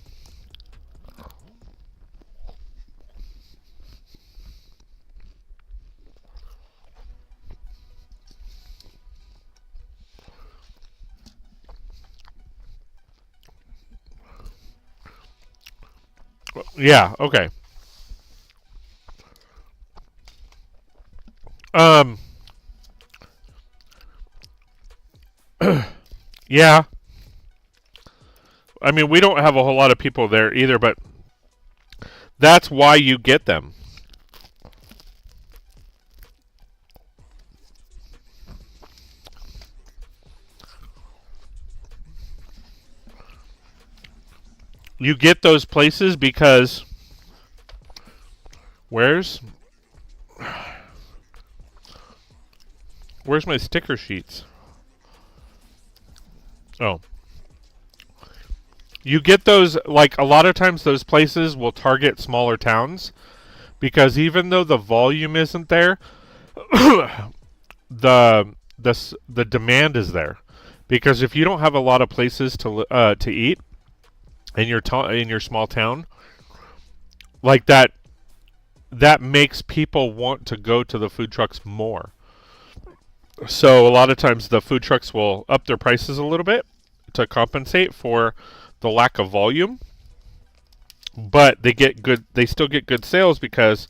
Yeah, okay. Yeah. I mean, we don't have a whole lot of people there either, but that's why you get them. You get those places because where's my sticker sheets? Oh. You get those, like, a lot of times those places will target smaller towns because even though the volume isn't there, the demand is there. Because if you don't have a lot of places to eat in your small town, like that makes people want to go to the food trucks more. So a lot of times the food trucks will up their prices a little bit to compensate for the lack of volume, but they still get good sales because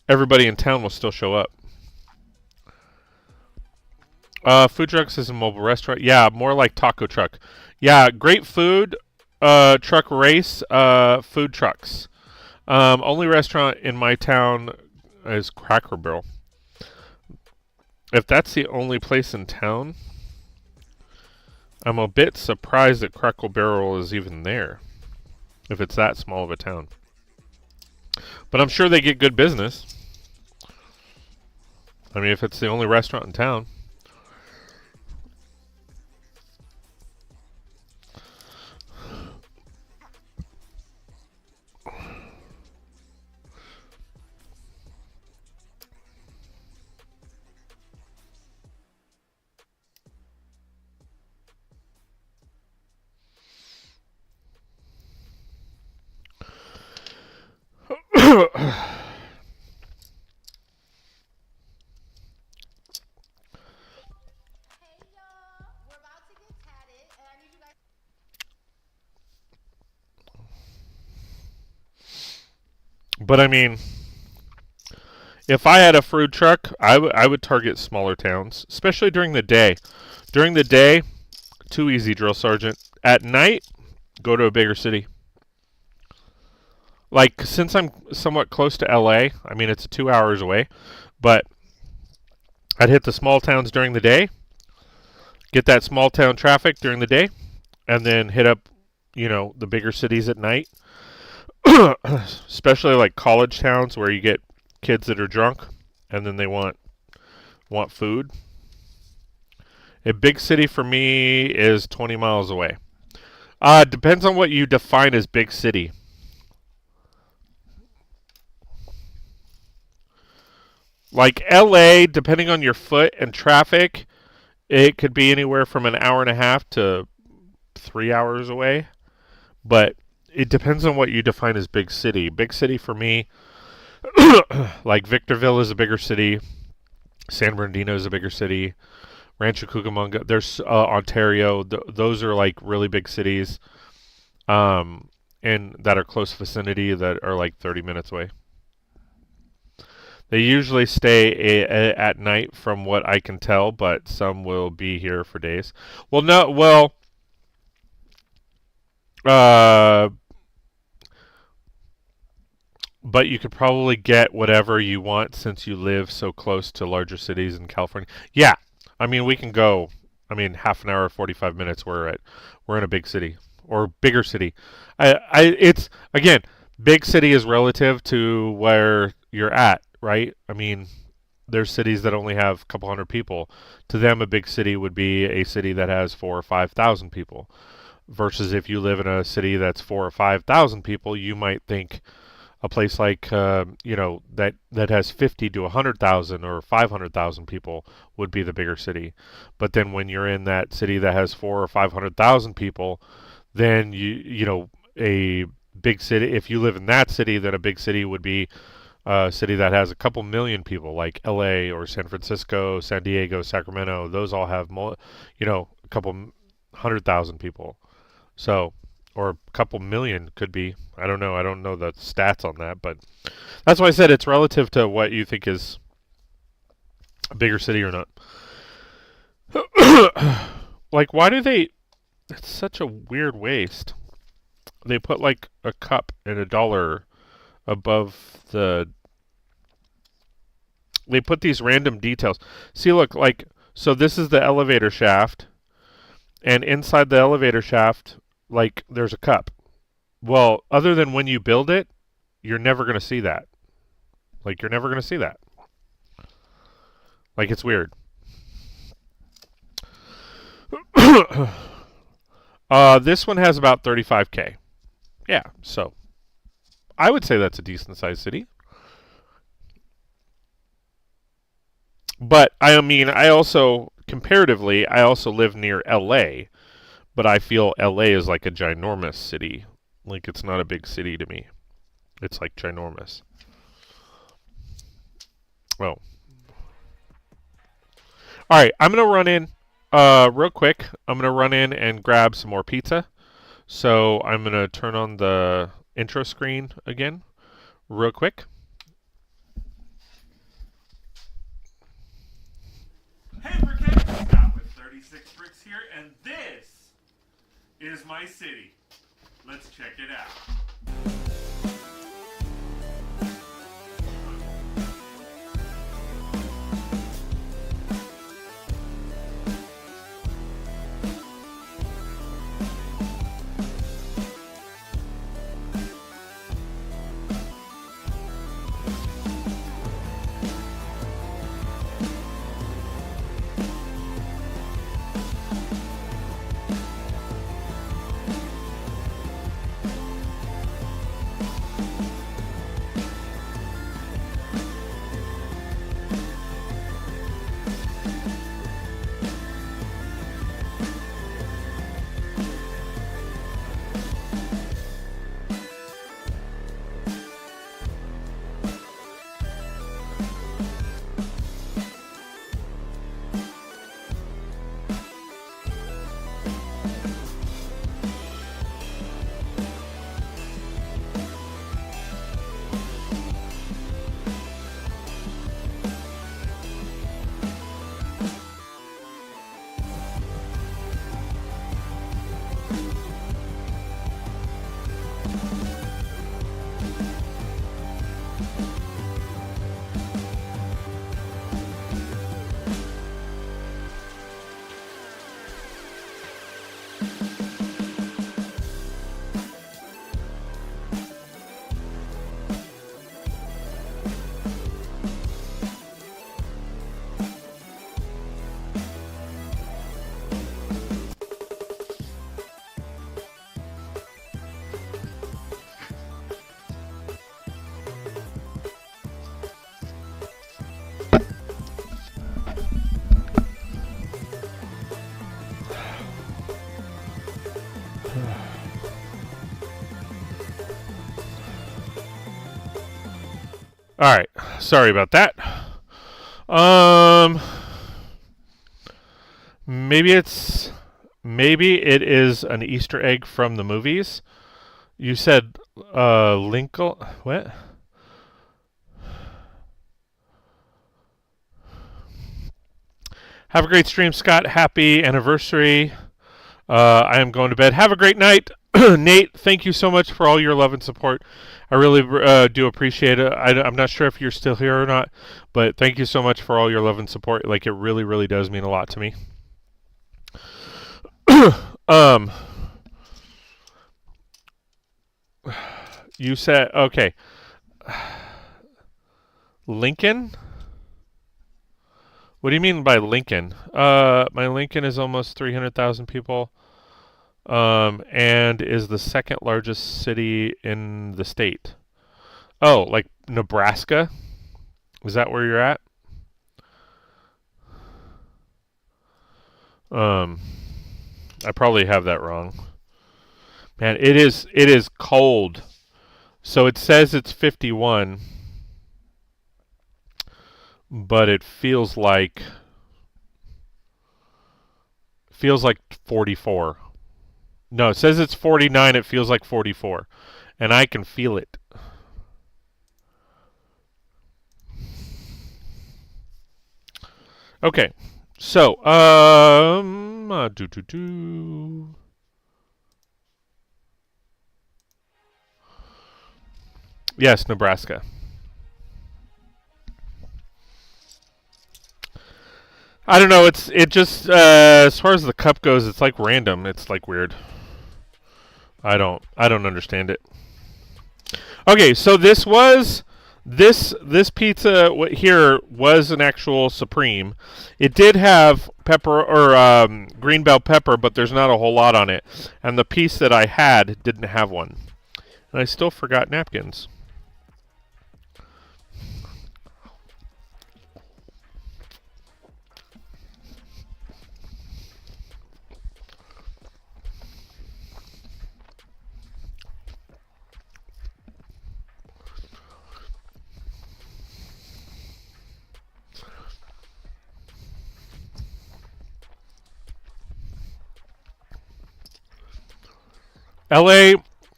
everybody in town will still show up. Food trucks is a mobile restaurant. Yeah, more like taco truck. Yeah, great food truck race, food trucks. Only restaurant in my town is Cracker Barrel. If that's the only place in town, I'm a bit surprised that Cracker Barrel is even there, if it's that small of a town. But I'm sure they get good business. I mean, if it's the only restaurant in town. But I mean, if I had a food truck, I would target smaller towns, especially during the day. During the day, too easy, drill sergeant. At night, go to a bigger city. Like, since I'm somewhat close to LA, I mean, it's 2 hours away, but I'd hit the small towns during the day, get that small town traffic during the day, and then hit up, the bigger cities at night. Especially like college towns where you get kids that are drunk and then they want food. A big city for me is 20 miles away. Depends on what you define as big city. Like LA, depending on your foot and traffic, it could be anywhere from an hour and a half to 3 hours away. But it depends on what you define as big city. Big city for me, like Victorville is a bigger city. San Bernardino is a bigger city. Rancho Cucamonga. There's Ontario. Those are like really big cities, and that are close vicinity that are like 30 minutes away. They usually stay at night, from what I can tell, but some will be here for days. Well, no, well. But you could probably get whatever you want since you live so close to larger cities in California. Yeah, I mean we can go. I mean half an hour, 45 minutes. We're in a big city or bigger city. It's again, big city is relative to where you're at, right? I mean, there's cities that only have a couple hundred people. To them, a big city would be a city that has 4,000 or 5,000 people. Versus if you live in a city that's 4,000 or 5,000 people, you might think a place like that has 50 to 100,000 or 500,000 people would be the bigger city. But then when you're in that city that has 400,000 or 500,000 people, then a big city. If you live in that city, then a big city would be a city that has a couple million people, like L.A. or San Francisco, San Diego, Sacramento. Those all have a couple 100,000 people. So, or a couple million could be. I don't know. I don't know the stats on that, but that's why I said it's relative to what you think is a bigger city or not. Like, why do they... It's such a weird waste. They put, like, a cup and $1 above the... They put these random details. See, look, like... So this is the elevator shaft. And inside the elevator shaft, like, there's a cup. Well, other than when you build it, you're never going to see that. Like, you're never going to see that. Like, it's weird. This one has about 35K. Yeah, so I would say that's a decent sized city. But, I mean, comparatively, I also live near LA. But I feel LA is like a ginormous city. Like, it's not a big city to me. It's like ginormous. Oh. Alright, I'm going to run in real quick. I'm going to run in and grab some more pizza. So I'm going to turn on the intro screen again real quick. Hey, Brickheads! Scott with 36 Bricks here, and this is my city. Let's check it out. Alright, sorry about that. Maybe it is an Easter egg from the movies. You said, Lincoln, what? Have a great stream, Scott. Happy anniversary. I am going to bed. Have a great night. Nate, thank you so much for all your love and support. I really do appreciate it. I'm not sure if you're still here or not, but thank you so much for all your love and support. Like, it really, really does mean a lot to me. You said, okay. Lincoln? What do you mean by Lincoln? My Lincoln is almost 300,000 people, and is the second largest city in the state. Oh, like Nebraska? Is that where you're at? I probably have that wrong. Man, it is cold. So it says it's 51, but it feels like 44. No, it says it's 49, it feels like 44. And I can feel it. Okay. So, Yes, Nebraska. I don't know, it just as far as the cup goes, it's like random. It's like weird. I don't understand it. Okay, so this pizza here was an actual Supreme. It did have pepper or green bell pepper, but there's not a whole lot on it. And the piece that I had didn't have one. And I still forgot napkins. LA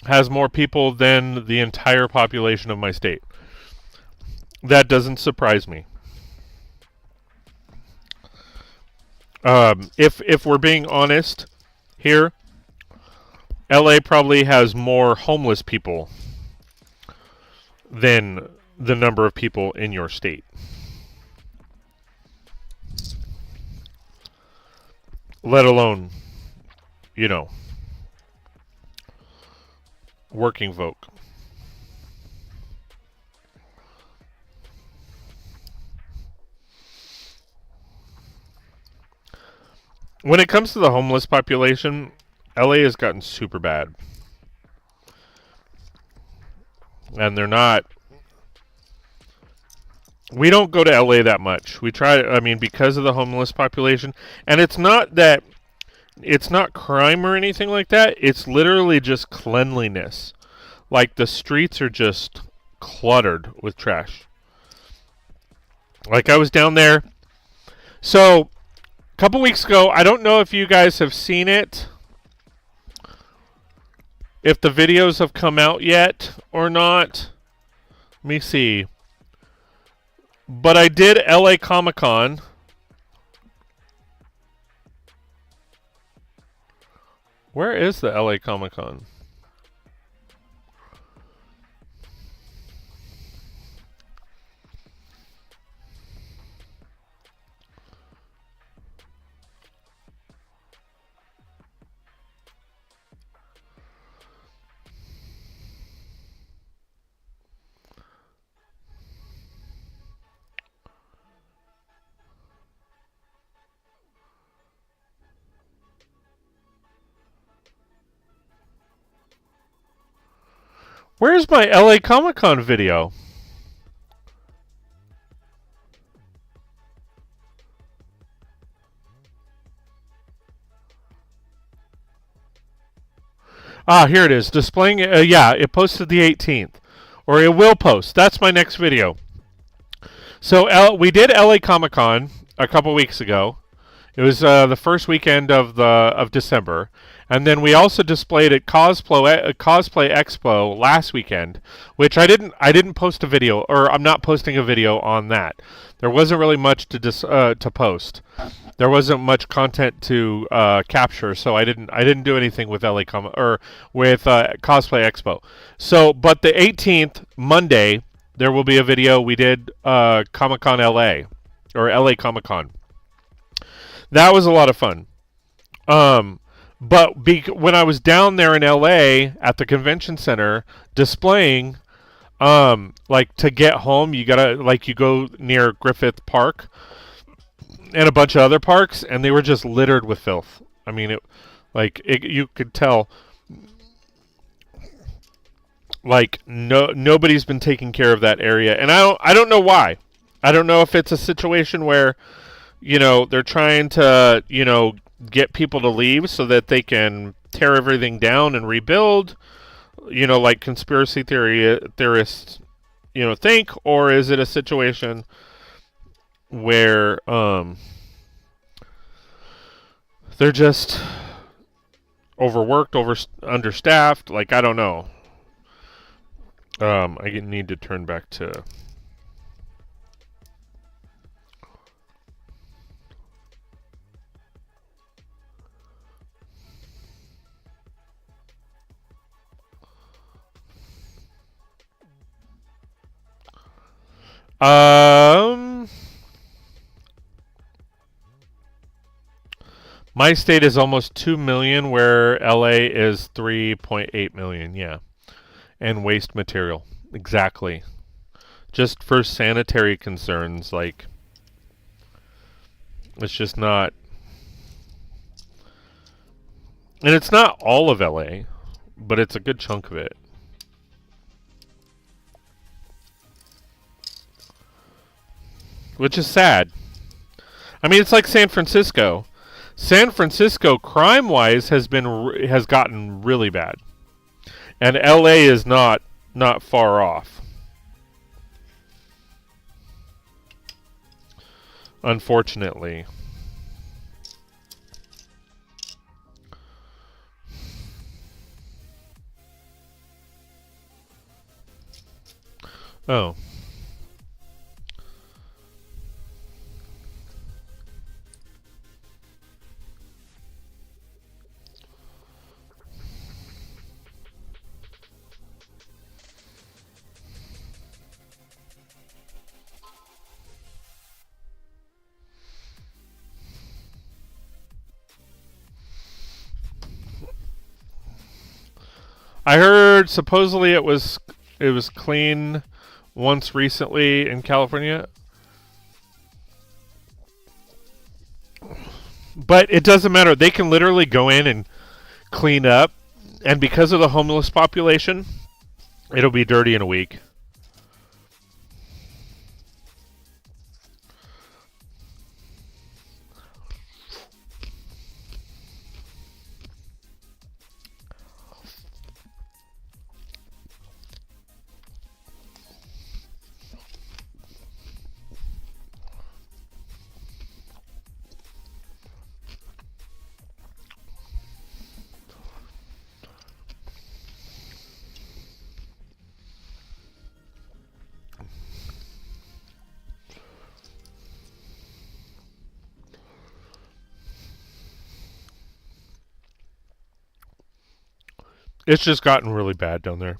has more people than the entire population of my state. That doesn't surprise me. If we're being honest here, LA probably has more homeless people than the number of people in your state. Let alone, working folk. When it comes to the homeless population, LA has gotten super bad. And they're not... We don't go to LA that much. We try, because of the homeless population. And it's not that... It's not crime or anything like that. It's literally just cleanliness. Like, the streets are just cluttered with trash. Like, I was down there. So, a couple weeks ago, I don't know if you guys have seen it. If the videos have come out yet or not. Let me see. But I did LA Comic-Con. Where is the LA Comic-Con? Where's my LA Comic-Con video? Ah, here it is. Displaying, yeah, it posted the 18th. Or it will post. That's my next video. So we did LA Comic-Con a couple weeks ago. It was the first weekend of December. And then we also displayed at Cosplay Expo last weekend, which I didn't post a video, or I'm not posting a video on that. There wasn't really much to post. There wasn't much content to capture, so I didn't do anything with with Cosplay Expo. So, but the 18th Monday there will be a video. We did Comic-Con LA or LA Comic-Con. That was a lot of fun. But when I was down there in LA at the convention center displaying, like to get home, you gotta you go near Griffith Park, and a bunch of other parks, and they were just littered with filth. I mean, you could tell, like nobody's been taking care of that area, and I don't know why. I don't know if it's a situation where, they're trying to, get people to leave so that they can tear everything down and rebuild, like conspiracy theorists, think, or is it a situation where they're just overworked, understaffed? Like, I don't know. I need to turn back to. My state is almost 2 million, where LA is 3.8 million. Yeah. And waste material. Exactly. Just for sanitary concerns, like, it's just not. And it's not all of LA, but it's a good chunk of it. Which is sad. I mean, it's like San Francisco. San Francisco, crime-wise, has gotten really bad, and LA is not far off. Unfortunately. Oh. I heard supposedly it was clean once recently in California. But it doesn't matter. They can literally go in and clean up, and because of the homeless population, it'll be dirty in a week. It's just gotten really bad down there.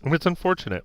And it's unfortunate.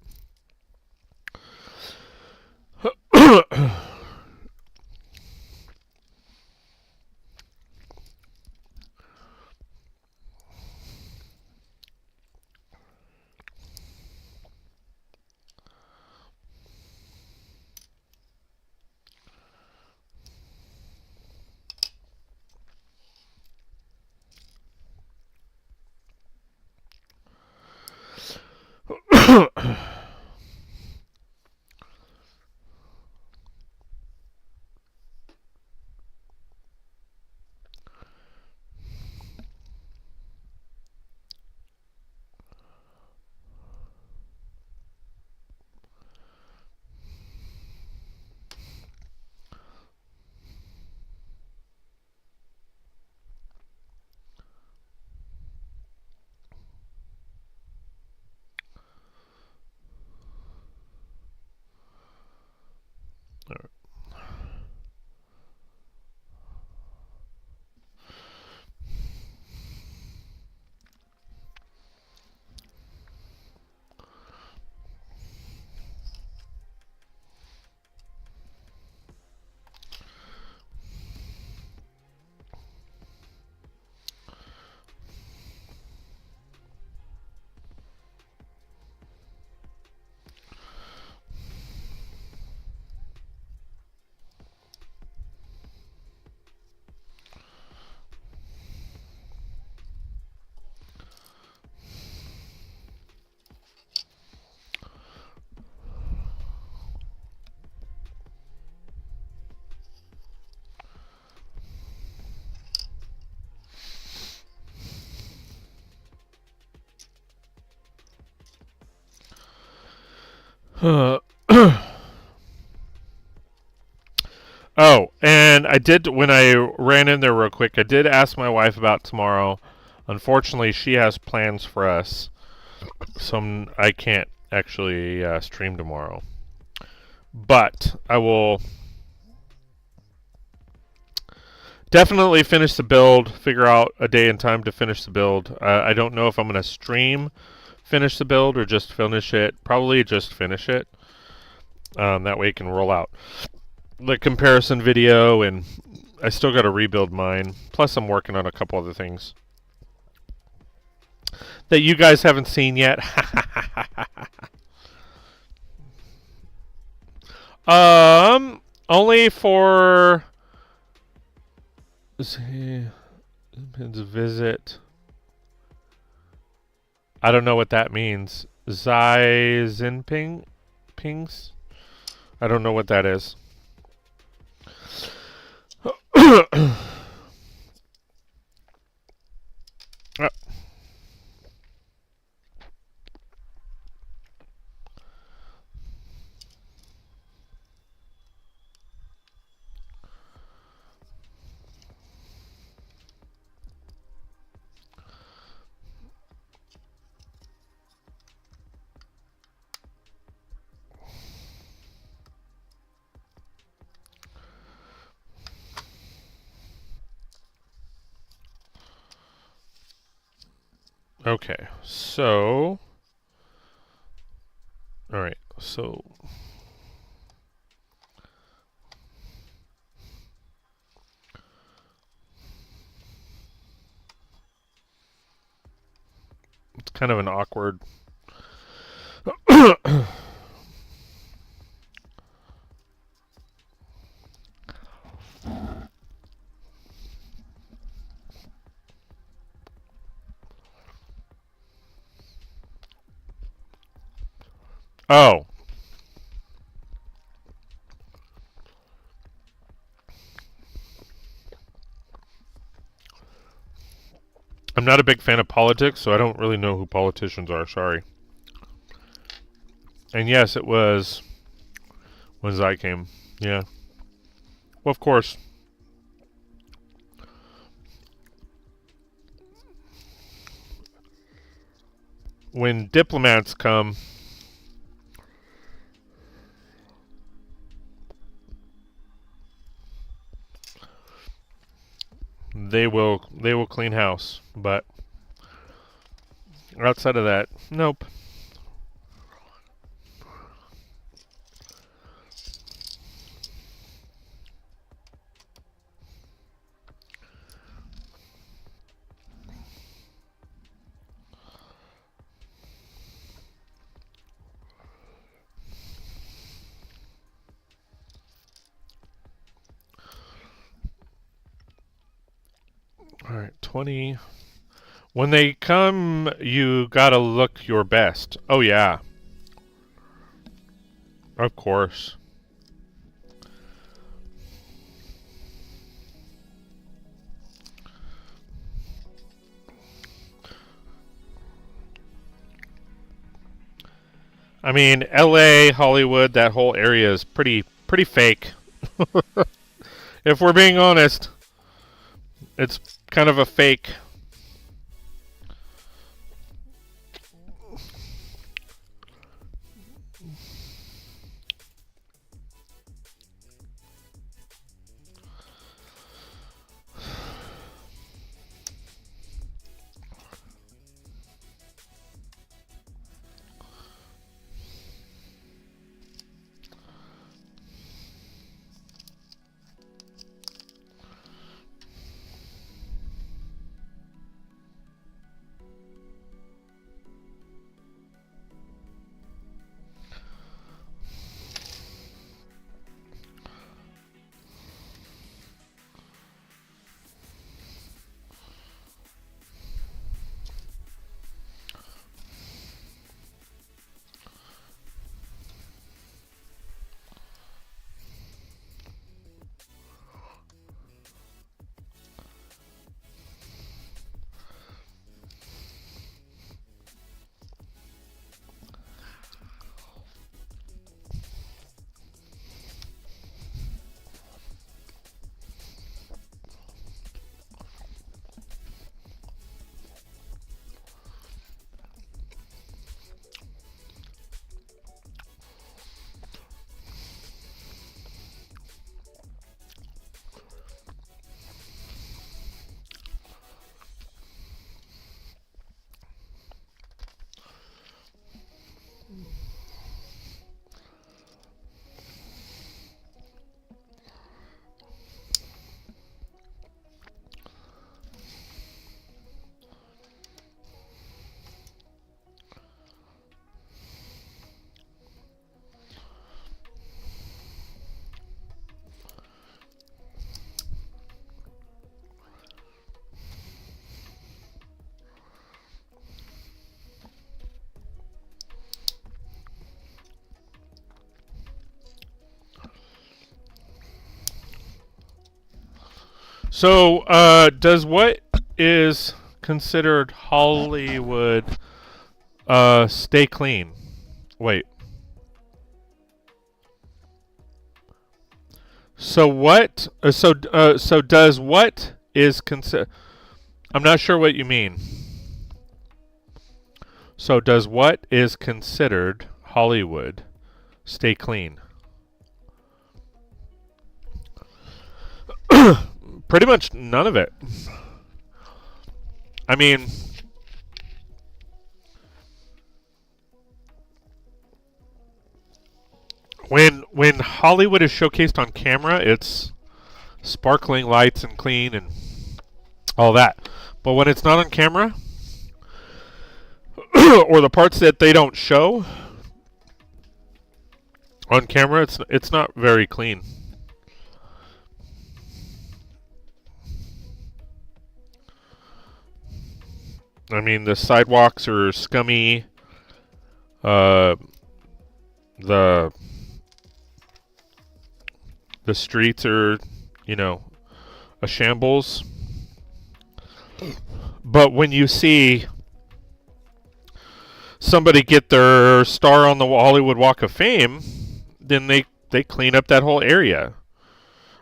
Oh, and I did, when I ran in there real quick, I did ask my wife about tomorrow. Unfortunately, she has plans for us, so I can't actually stream tomorrow. But I will definitely finish the build, figure out a day and time to finish the build. I don't know if I'm going to stream finish the build or just finish it. Probably just finish it. That way it can roll out the comparison video, and I still got to rebuild mine. Plus I'm working on a couple other things that you guys haven't seen yet. Only for visit. I don't know what that means. Xi Jinping pings? I don't know what that is. Okay, so all right, so it's kind of an awkward Oh. I'm not a big fan of politics, so I don't really know who politicians are. Sorry. And yes, it was when Xi came. Yeah. Well, of course. When diplomats come, they will clean house, but outside of that, nope. All right, 20. When they come, you gotta look your best. Oh, yeah. Of course. I mean, LA, Hollywood, that whole area is pretty fake. If we're being honest, it's kind of a fake. So, does what is considered Hollywood stay clean? Wait. So what? So does what is considered? I'm not sure what you mean. So does what is considered Hollywood stay clean? Pretty much none of it. I mean, when Hollywood is showcased on camera, it's sparkling lights and clean and all that. But when it's not on camera, or the parts that they don't show on camera, it's not very clean. I mean, the sidewalks are scummy. The streets are, you know, a shambles. But when you see somebody get their star on the Hollywood Walk of Fame, then they clean up that whole area.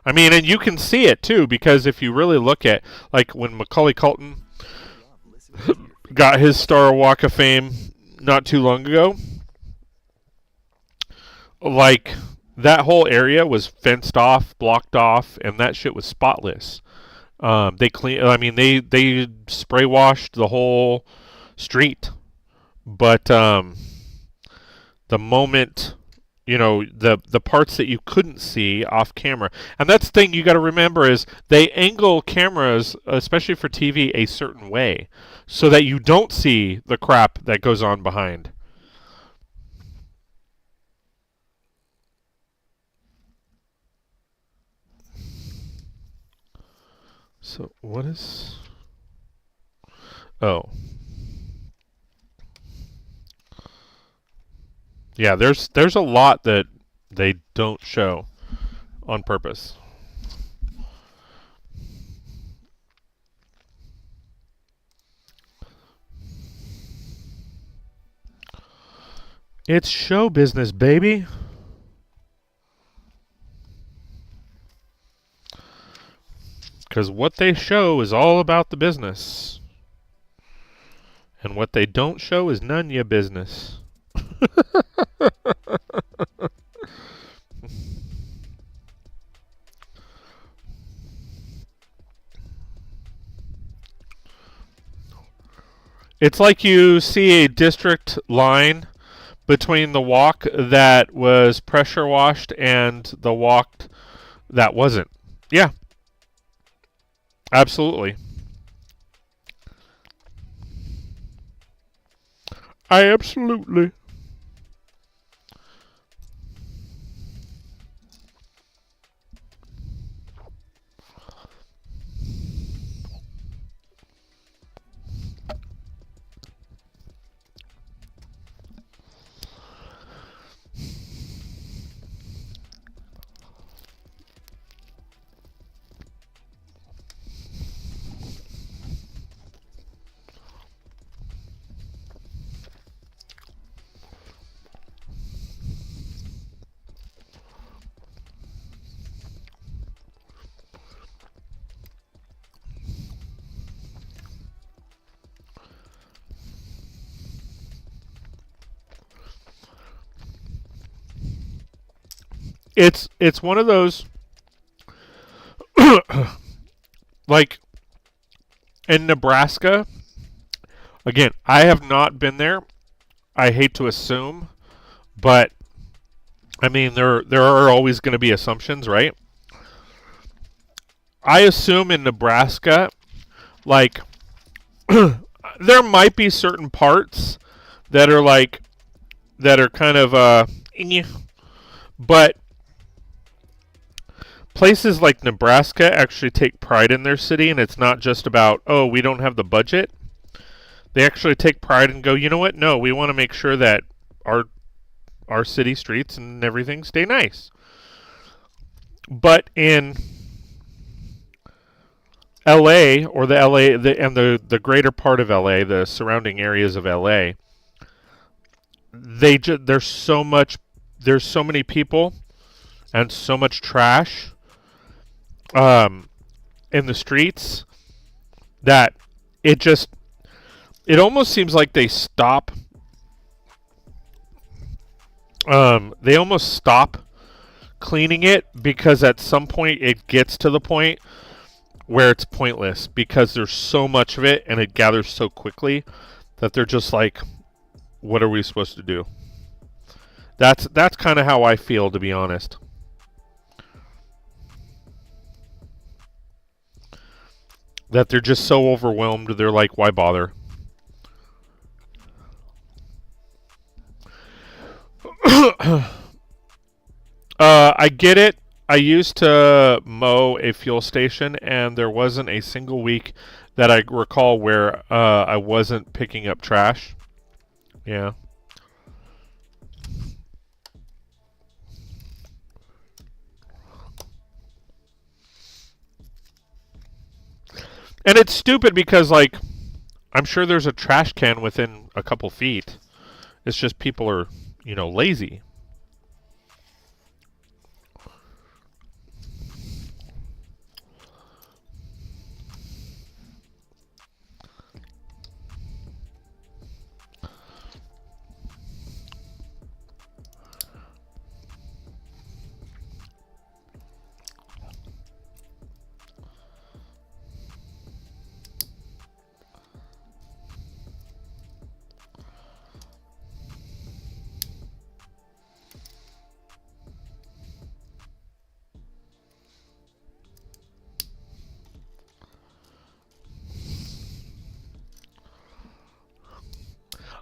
I mean, and you can see it too, because if you really look at, like, when Macaulay Culkin got his star Walk of Fame not too long ago, like, that whole area was fenced off, blocked off, and that shit was spotless. They spray washed the whole street. But the moment, you know, the parts that you couldn't see off camera, and that's the thing you got to remember is they angle cameras, especially for TV, a certain way so that you don't see the crap that goes on behind. So what is? Oh. Yeah, there's a lot that they don't show on purpose. It's show business, baby. Because what they show is all about the business. And what they don't show is none ya business. It's like you see a district line between the walk that was pressure washed and the walk that wasn't. Yeah. Absolutely. I absolutely. It's one of those like in Nebraska. Again, I have not been there. I hate to assume, but I mean there are always going to be assumptions, right? I assume in Nebraska, like there might be certain parts that are like that are kind of but places like Nebraska actually take pride in their city, and it's not just about, oh, we don't have the budget. They actually take pride and go, you know what? No, we want to make sure that our city streets and everything stay nice. But in LA, or the LA, and the greater part of LA, the surrounding areas of LA, there's so many people and so much trash in the streets that it almost seems like they stop. They almost stop cleaning it because at some point it gets to the point where it's pointless because there's so much of it and it gathers so quickly that they're just like, what are we supposed to do? That's kind of how I feel, to be honest. That they're just so overwhelmed, they're like, why bother? I get it. I used to mow a fuel station, and there wasn't a single week that I recall where I wasn't picking up trash. Yeah. And it's stupid because, like, I'm sure there's a trash can within a couple feet. It's just people are, lazy.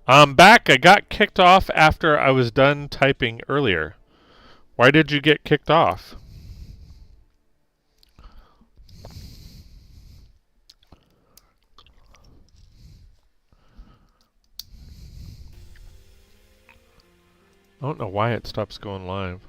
I'm back. I got kicked off after I was done typing earlier. Why did you get kicked off? I don't know why it stops going live.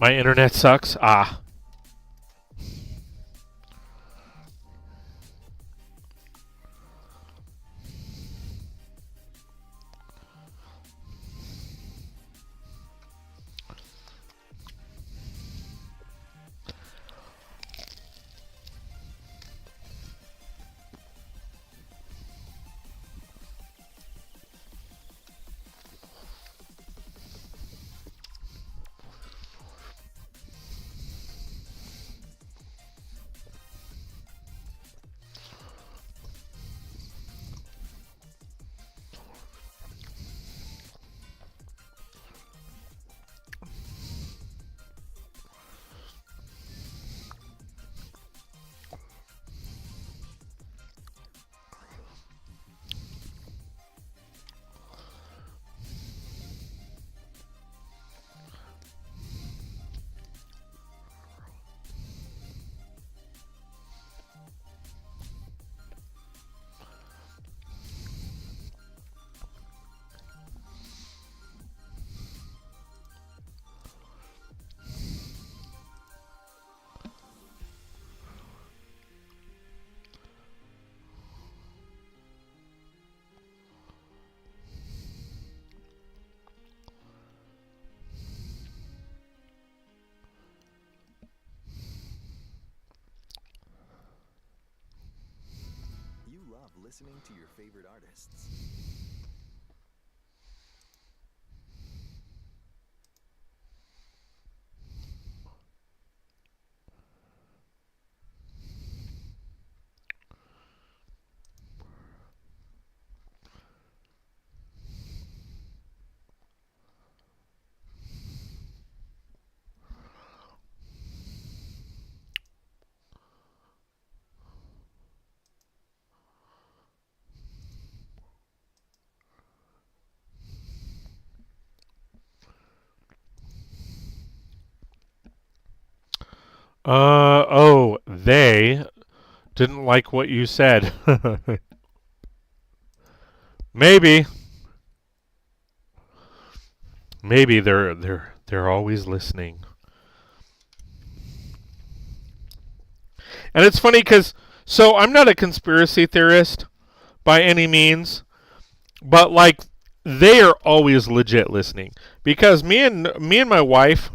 My internet sucks. Ah. You love listening to your favorite artists. Oh, they didn't like what you said. Maybe. Maybe they're always listening. And it's funny because, so I'm not a conspiracy theorist by any means, but like they are always legit listening because me and my wife,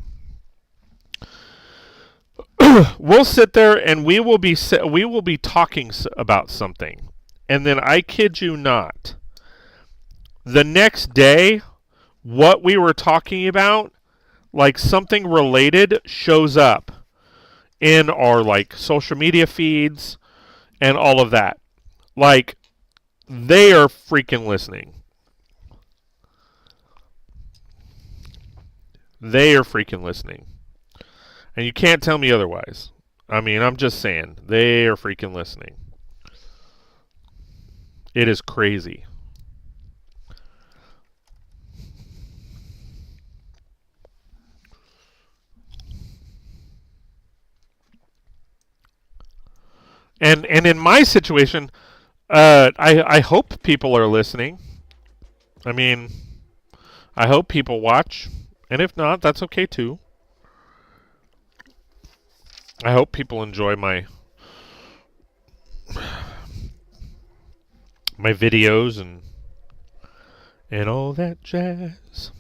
we'll sit there and we will be talking about something, and then I kid you not, the next day, what we were talking about, like something related, shows up in our like social media feeds and all of that. Like they are freaking listening. They are freaking listening. And you can't tell me otherwise. I mean, I'm just saying, they are freaking listening. It is crazy. And in my situation, I hope people are listening. I mean, I hope people watch, and if not, that's okay too. I hope people enjoy my videos and all that jazz.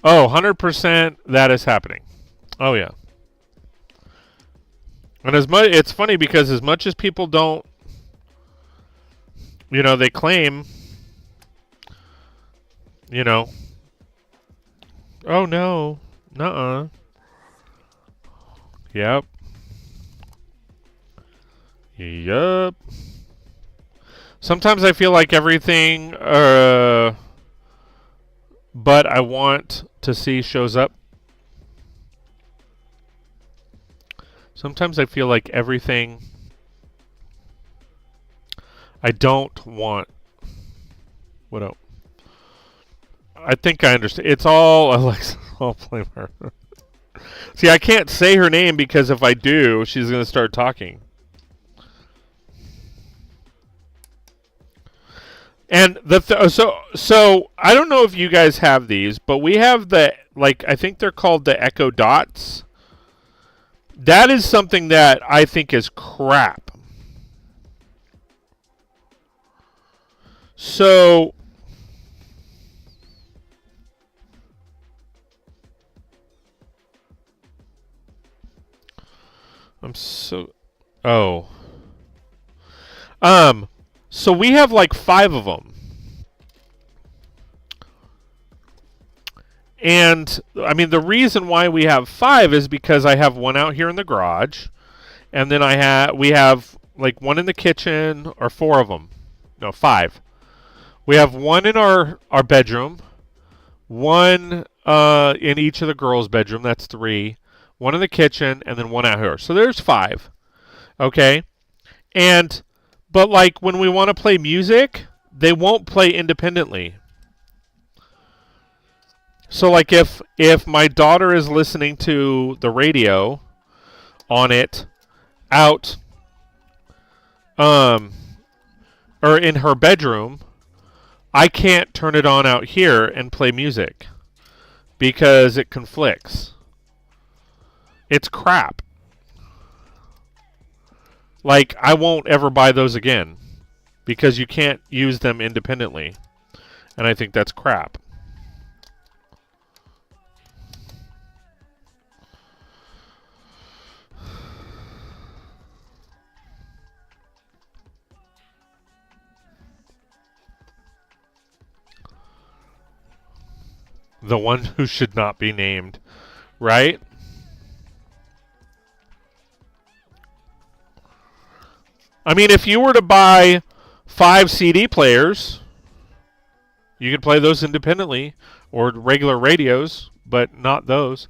Oh, 100% that is happening. Oh, yeah. And it's funny because as much as people don't, they claim, oh, no, nuh-uh. Yep. Yep. Sometimes I feel like everything, but I want to see shows up. Sometimes I feel like everything I don't want. What else? I think I understand. It's all Alexa. I'll blame her. See, I can't say her name because if I do, she's going to start talking. And so I don't know if you guys have these, but we have I think they're called the Echo Dots. That is something that I think is crap. So so we have like 5 of them. And I mean, the reason why we have 5 is because I have one out here in the garage, and then we have like one in the kitchen, or 4 of them. No, 5. We have one in our bedroom, one in each of the girls' bedroom. That's 3. One in the kitchen, and then one out here. So there's 5. Okay? But like when we want to play music, they won't play independently. So like if my daughter is listening to the radio on it out or in her bedroom, I can't turn it on out here and play music because it conflicts. It's crap. Like, I won't ever buy those again because you can't use them independently. And I think that's crap. The one who should not be named, right? I mean, if you were to buy 5 CD players. You could play those independently, or regular radios, but not those.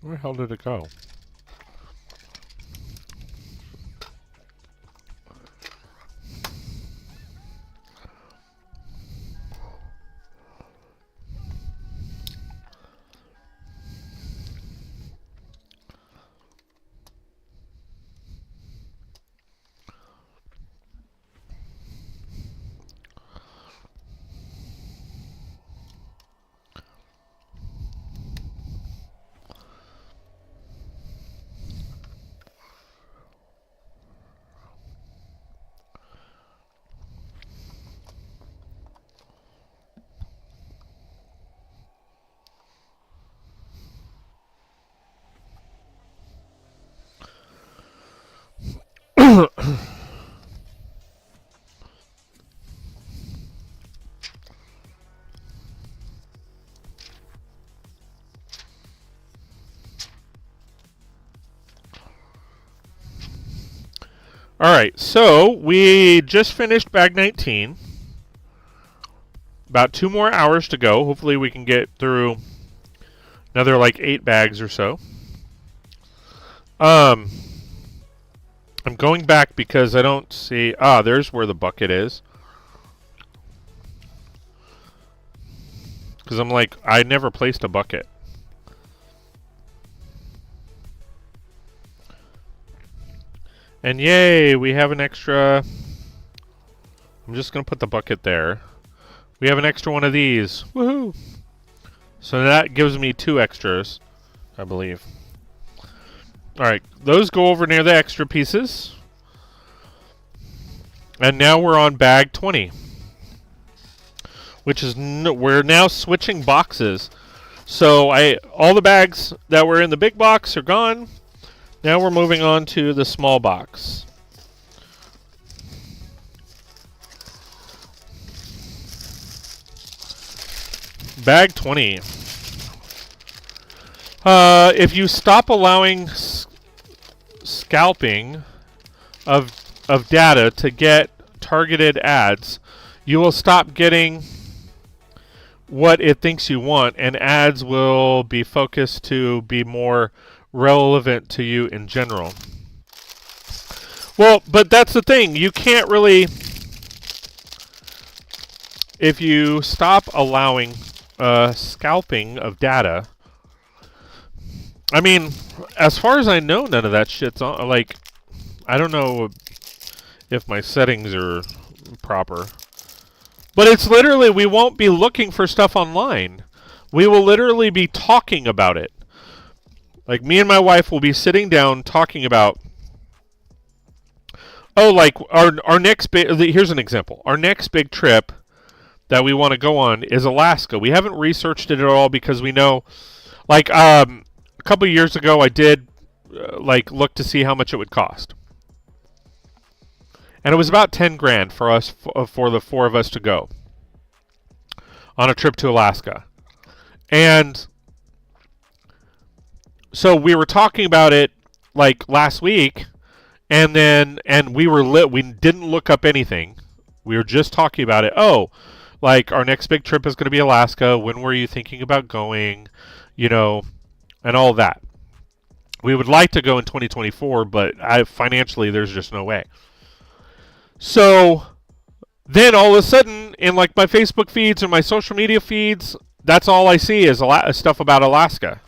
Where the hell did it go? Alright, so we just finished bag 19. About 2 more hours to go. Hopefully we can get through another like 8 bags or so. I'm going back because I don't see... Ah, there's where the bucket is. Because I'm like, I never placed a bucket. And yay, we have an extra... I'm just going to put the bucket there. We have an extra one of these. Woohoo! So that gives me 2 extras, I believe. Alright, those go over near the extra pieces. And now we're on bag 20. Which is... we're now switching boxes. So all the bags that were in the big box are gone. Now we're moving on to the small box. Bag 20. If you stop allowing scalping of data to get targeted ads, you will stop getting what it thinks you want, and ads will be focused to be more relevant to you in general. Well, but that's the thing. You can't really... If you stop allowing scalping of data... I mean, as far as I know, none of that shit's on. Like, I don't know if my settings are proper. But it's literally, we won't be looking for stuff online. We will literally be talking about it. Like, me and my wife will be sitting down talking about, oh, like, our next big, here's an example. Our next big trip that we want to go on is Alaska. We haven't researched it at all because we know, like, a couple of years ago I did, like, look to see how much it would cost. And it was about 10 grand for us, for the 4 of us to go on a trip to Alaska. And so we were talking about it like last week, and we didn't look up anything. We were just talking about it. Oh, like our next big trip is going to be Alaska. When were you thinking about going? You know, and all that. We would like to go in 2024, but financially there's just no way. So then all of a sudden, in like my Facebook feeds and my social media feeds, that's all I see is stuff about Alaska.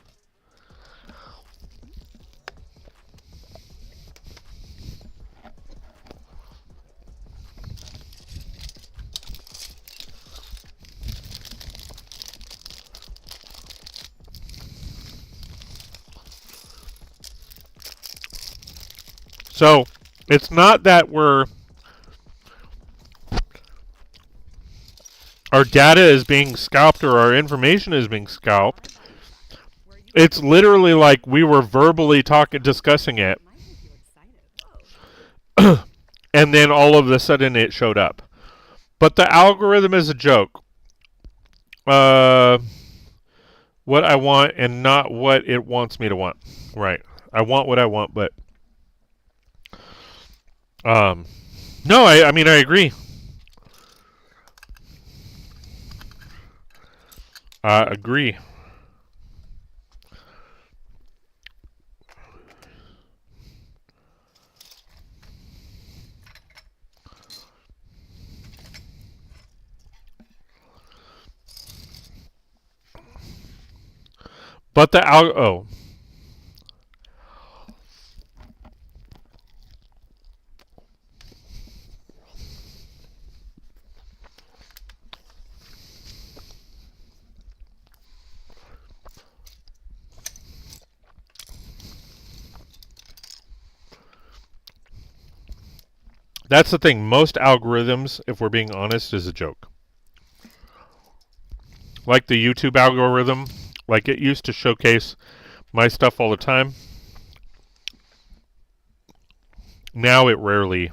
So it's not that our data is being scalped or our information is being scalped. It's literally like we were verbally discussing it, and then all of a sudden it showed up. But the algorithm is a joke. What I want and not what it wants me to want. Right. I want what I want, but no, I mean I agree. I agree. But the that's the thing. Most algorithms, if we're being honest, is a joke. Like the YouTube algorithm, like it used to showcase my stuff all the time. Now it rarely.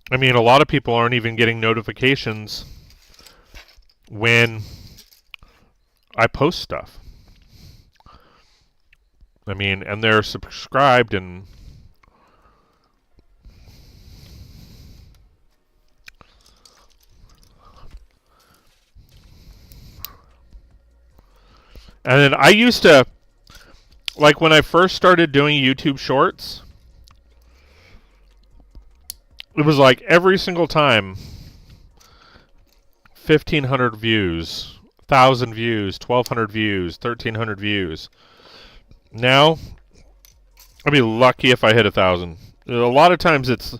I mean, a lot of people aren't even getting notifications when I post stuff. I mean, and they're subscribed and then I used to, like when I first started doing YouTube Shorts, it was like every single time, 1,500 views, 1,000 views, 1,200 views, 1,300 views. Now, I'd be lucky if I hit 1,000. A lot of times it's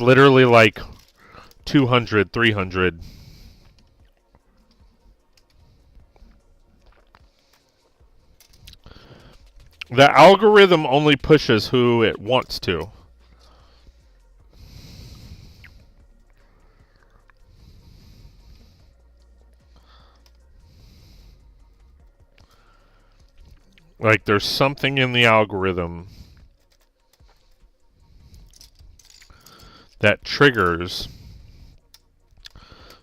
literally like 200, 300. The algorithm only pushes who it wants to. Like there's something in the algorithm that triggers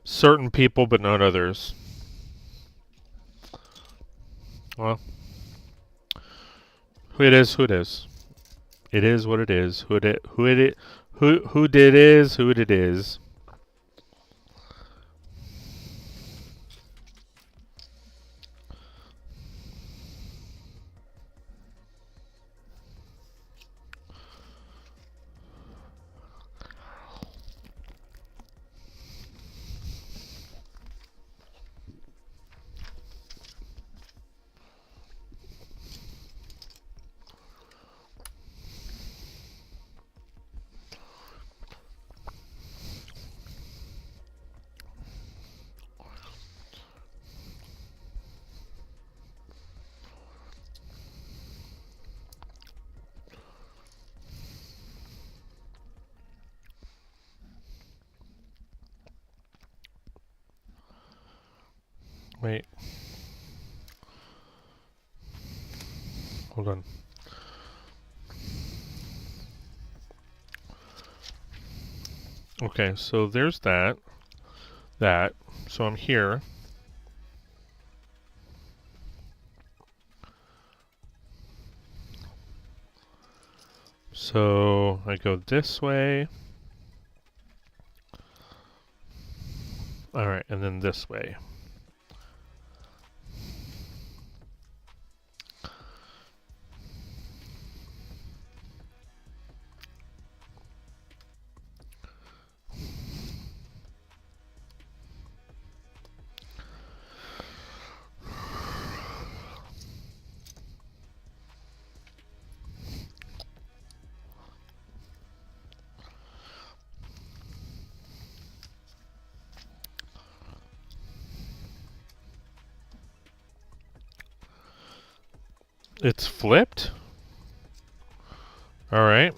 certain people but not others. Well, who it is, who it is. It is what it is. Who did is who it is. Wait. Hold on. Okay, so there's that. So I'm here. So I go this way. Alright, and then this way. It's flipped? All right.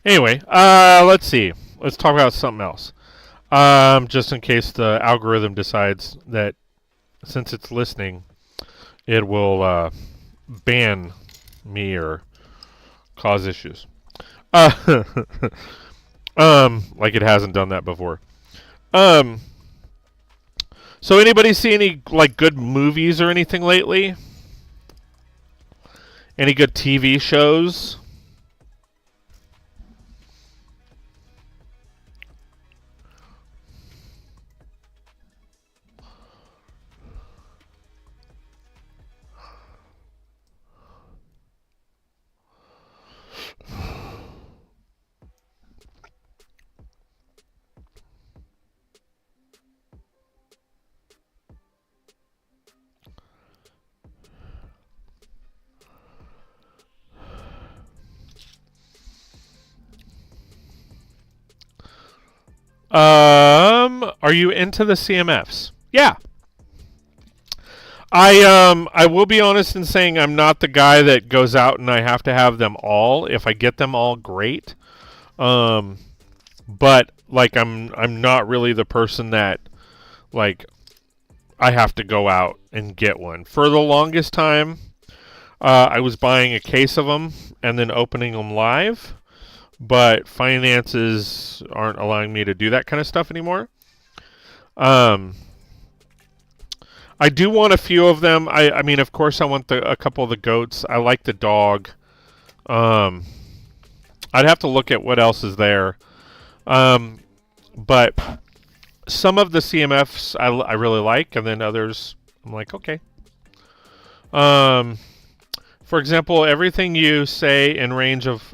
Anyway, let's see. Let's talk about something else. Just in case the algorithm decides that since it's listening, it will ban me or cause issues. Like it hasn't done that before. So anybody see any like good movies or anything lately? Any good TV shows? Are you into the CMFs? Yeah. I will be honest in saying I'm not the guy that goes out and I have to have them all. If I get them all, great. But like I'm not really the person that like I have to go out and get one. For the longest time, I was buying a case of them and then opening them live. But finances aren't allowing me to do that kind of stuff anymore. I do want a few of them. I mean, of course, I want a couple of the goats. I like the dog. I'd have to look at what else is there. But some of the CMFs I really like, and then others I'm like, okay. For example, everything you say in range of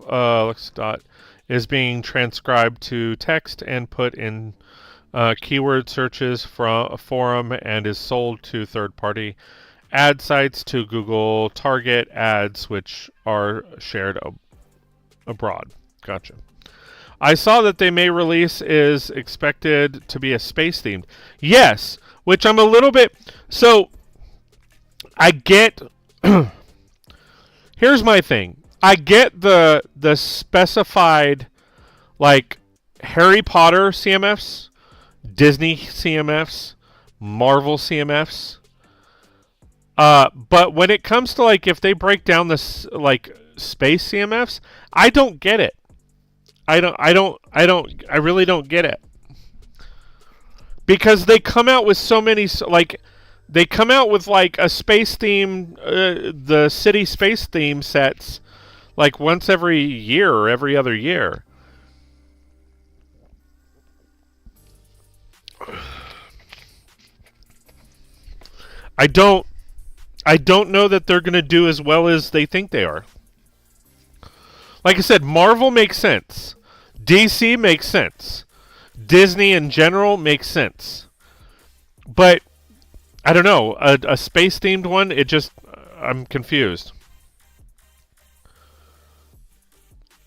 is being transcribed to text and put in keyword searches from a forum and is sold to third-party ad sites, to Google Target ads, which are shared abroad. Gotcha. I saw that they may release is expected to be a space themed. Yes, which I'm a little bit... So, I get... Here's my thing. I get the specified, like, Harry Potter CMFs, Disney CMFs, Marvel CMFs. But when it comes to, like, if they break down this, like, space CMFs, I don't get it. I really don't get it. Because they come out with so many, like, they come out with, like, a space theme, the city space theme sets, like, once every year or every other year. I don't know that they're going to do as well as they think they are. Like I said, Marvel makes sense. DC makes sense. Disney in general makes sense. But, I don't know, a space-themed one, I'm confused.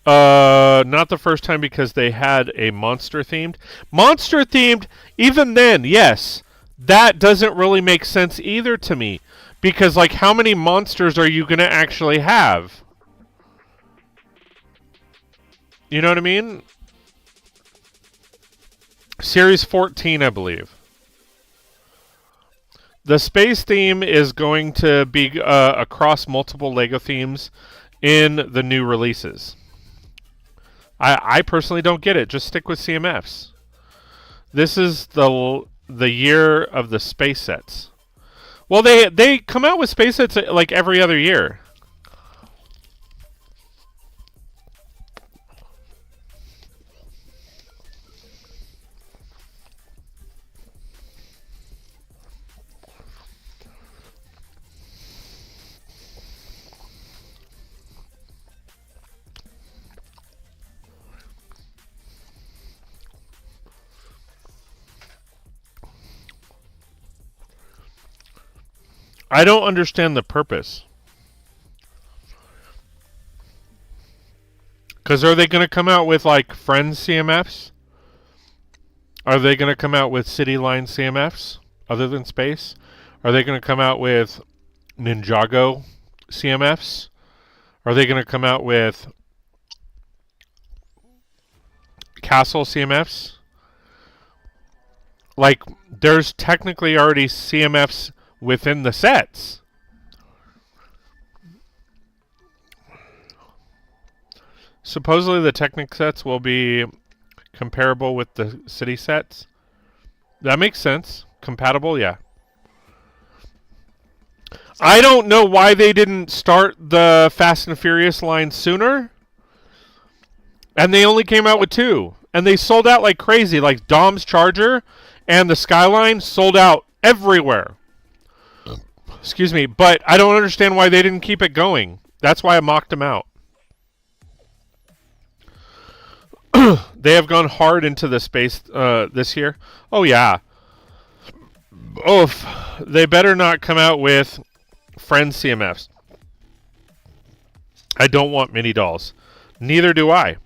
Not the first time because they had a monster-themed. Monster-themed, even then, yes. That doesn't really make sense either to me. Because, like, how many monsters are you going to actually have? You know what I mean? Series 14, I believe. The space theme is going to be across multiple LEGO themes in the new releases. I personally don't get it. Just stick with CMFs. This is the year of the space sets. Well, they come out with space sets like every other year. I don't understand the purpose. Because are they going to come out with, like, Friends CMFs? Are they going to come out with City Line CMFs other than Space? Are they going to come out with Ninjago CMFs? Are they going to come out with Castle CMFs? Like, there's technically already CMFs within the sets. Supposedly the Technic sets will be comparable with the city sets. That makes sense. Compatible, yeah. I don't know why they didn't start the Fast and Furious line sooner. And they only came out with 2. And they sold out like crazy. Like Dom's Charger and the Skyline sold out everywhere. Excuse me. But I don't understand why they didn't keep it going. That's why I mocked them out. They have gone hard into the space this year. Oh, yeah. Oh, they better not come out with Friends CMFs. I don't want mini dolls. Neither do I.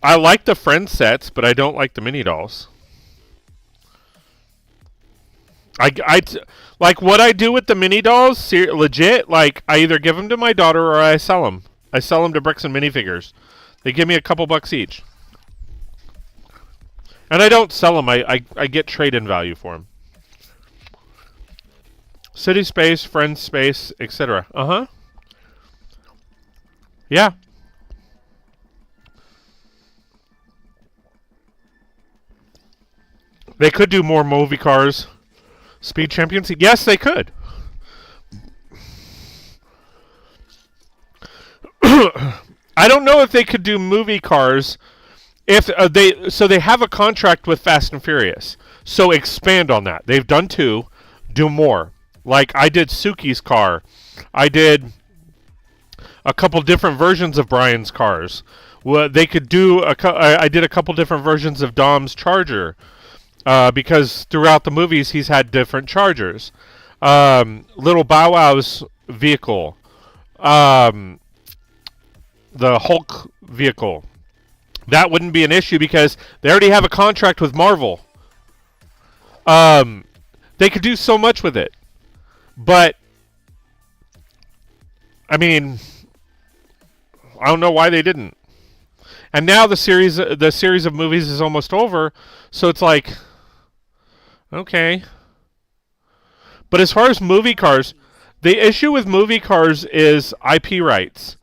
I like the Friends sets, but I don't like the mini dolls. Like what I do with the mini dolls, legit, like I either give them to my daughter or I sell them. I sell them to Bricks and Minifigures. They give me a couple bucks each. And I don't sell them. I get trade-in value for them. City Space, Friends Space, etc. Uh-huh. Yeah. They could do more movie cars. Speed Champions? Yes, they could. I don't know if they could do movie cars if they have a contract with Fast and Furious. So expand on that. They've done 2, do more. Like I did Suki's car. I did a couple different versions of Brian's cars. Well, they could do I did a couple different versions of Dom's Charger because throughout the movies he's had different Chargers. Little Bow Wow's vehicle. The Hulk vehicle. That wouldn't be an issue because they already have a contract with Marvel. They could do so much with it. But, I mean, I don't know why they didn't. And now the series of movies is almost over, so it's like, okay. But as far as movie cars, the issue with movie cars is IP rights.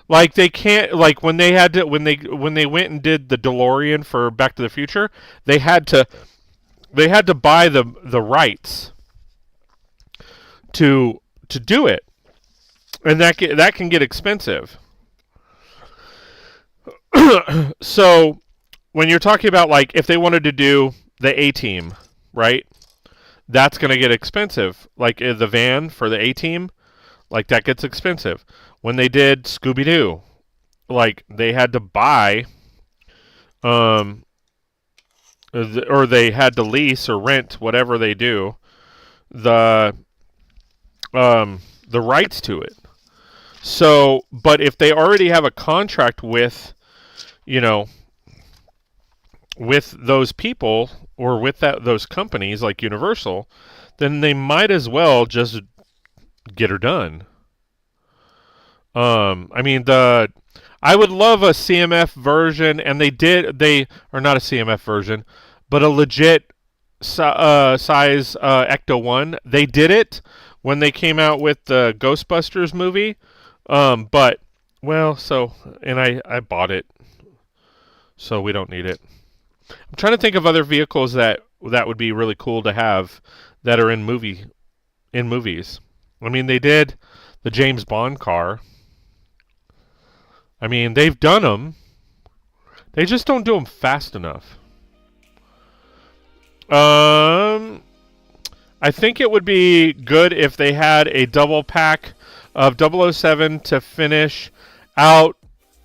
Like they can't, like when they went and did the DeLorean for Back to the Future, they had to buy the rights to do it, and that can get expensive. So when you're talking about like if they wanted to do the A-Team, right? That's going to get expensive. Like the van for the A-Team, like that gets expensive. When they did Scooby-Doo, like they had to buy, or they had to lease or rent, whatever they do, the rights to it. So, but if they already have a contract with, with those people or with those companies like Universal, then they might as well just get her done. I mean, I would love a CMF version, and they are not a CMF version, but a legit size Ecto 1. They did it when they came out with the Ghostbusters movie, but, well, and I bought it, so we don't need it. I'm trying to think of other vehicles that would be really cool to have that are in movies. I mean, they did the James Bond car. I mean, they've done them. They just don't do them fast enough. I think it would be good if they had a double pack of 007 to finish out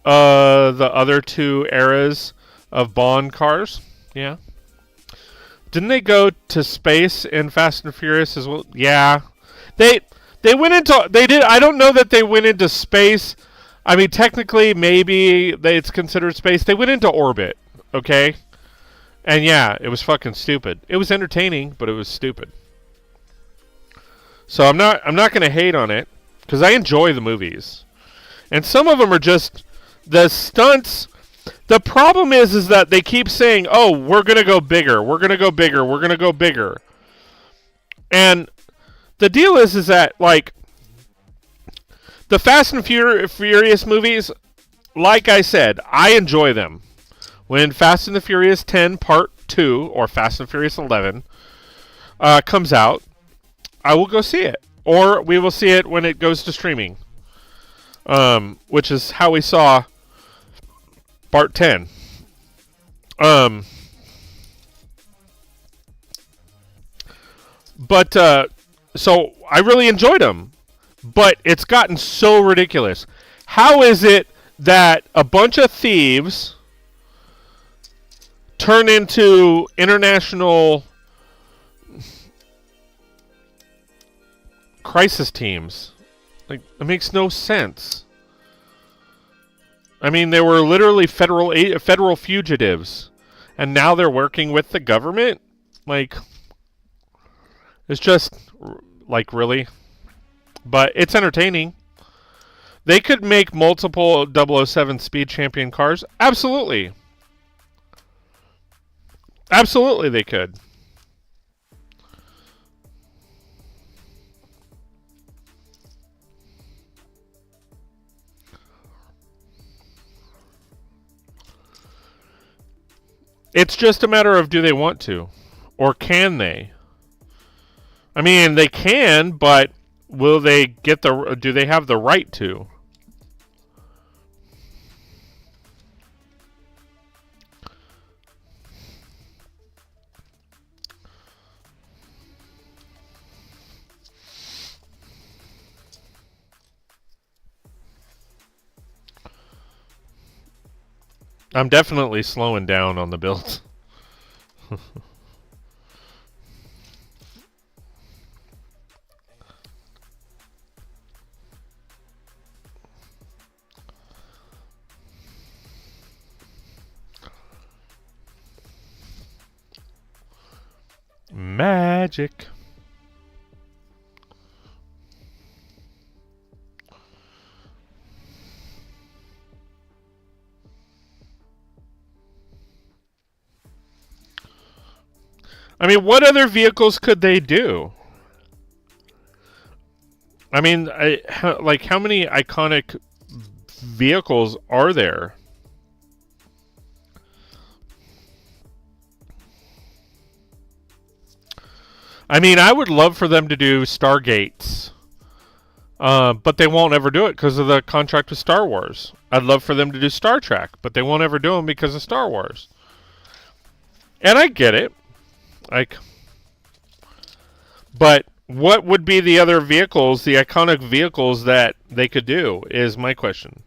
the other 2 eras of Bond cars. Yeah. Didn't they go to space in Fast and Furious as well? Yeah. They went into... They did... I don't know that they went into space... I mean, technically, maybe it's considered space. They went into orbit, okay? And yeah, it was fucking stupid. It was entertaining, but it was stupid. So I'm not going to hate on it because I enjoy the movies. And some of them are just the stunts. The problem is that they keep saying, "Oh, we're going to go bigger. We're going to go bigger. We're going to go bigger." And the deal is that like the Fast and Furious movies, like I said, I enjoy them. When Fast and the Furious 10 Part 2 or Fast and Furious 11 comes out, I will go see it. Or we will see it when it goes to streaming, which is how we saw Part 10. So I really enjoyed them. But it's gotten so ridiculous. How is it that a bunch of thieves turn into international crisis teams? Like, it makes no sense. I mean, they were literally federal fugitives, and now they're working with the government? Like, it's just, like, really? But it's entertaining. They could make multiple 007 Speed Champion cars. Absolutely. Absolutely they could. It's just a matter of do they want to? Or can they? I mean, they can, but will they get the... Do they have the right to? I'm definitely slowing down on the builds. Magic. I mean, what other vehicles could they do? I mean, like, how many iconic vehicles are there? I mean, I would love for them to do Stargates. But they won't ever do it because of the contract with Star Wars. I'd love for them to do Star Trek, but they won't ever do them because of Star Wars. And I get it. Like, but what would be the other vehicles, the iconic vehicles that they could do, is my question.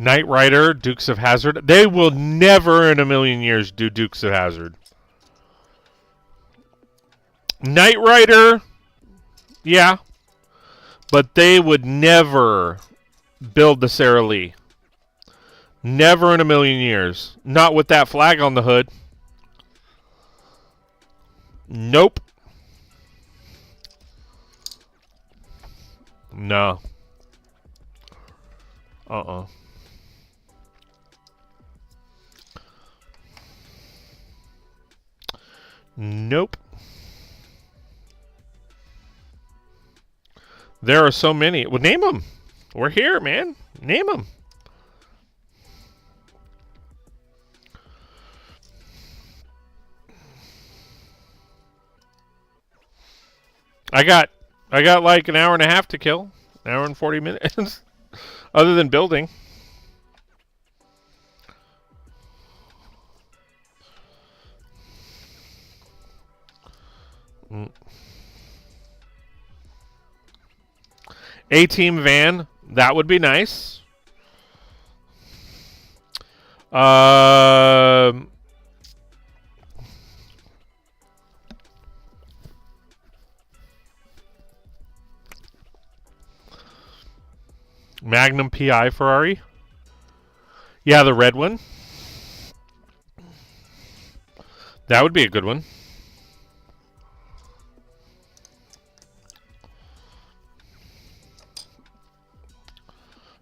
Knight Rider, Dukes of Hazzard. They will never in a million years do Dukes of Hazzard. Knight Rider, yeah. But they would never build the Sara Lee. Never in a million years. Not with that flag on the hood. Nope. No. Uh-uh. Nope. There are so many. Well, name them. We're here, man. Name them. I got like an hour and a half to kill. An hour and 40 minutes. Other than building. A-Team van, that would be nice. Magnum PI Ferrari. Yeah, the red one. That would be a good one.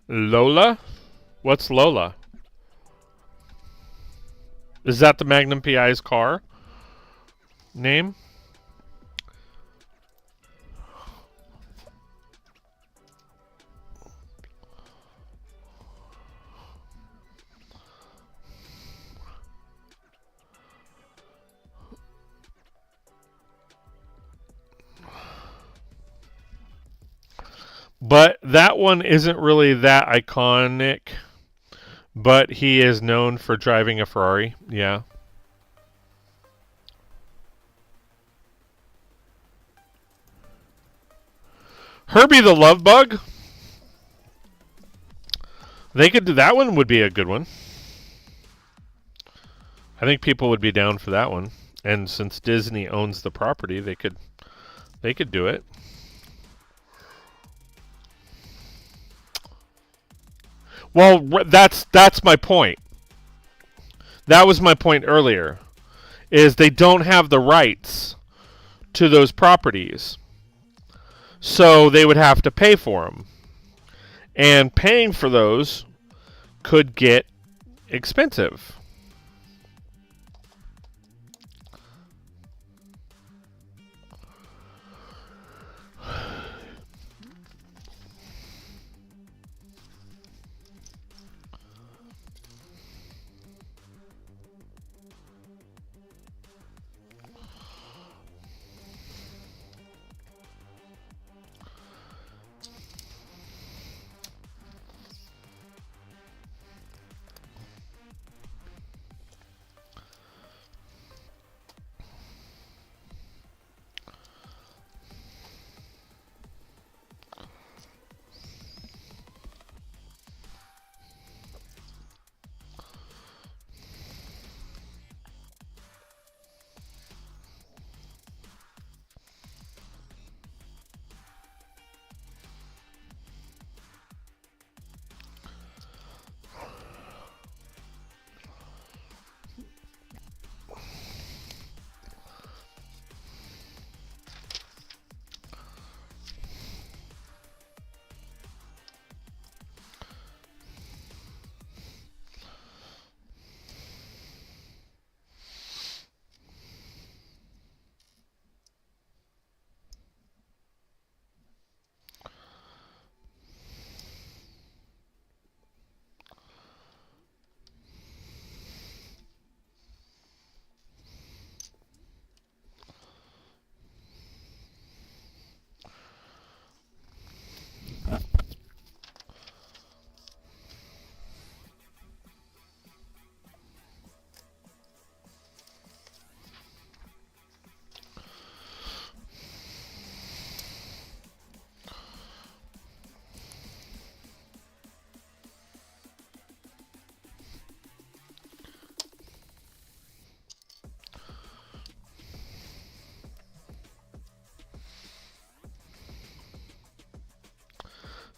Lola? What's Lola? Is that the Magnum PI's car name? But that one isn't really that iconic. But he is known for driving a Ferrari. Yeah. Herbie the Love Bug. They could do that one. Would be a good one. I think people would be down for that one. And since Disney owns the property, they could do it. Well, that's my point. That was my point earlier. Is they don't have the rights to those properties. So they would have to pay for them. And paying for those could get expensive.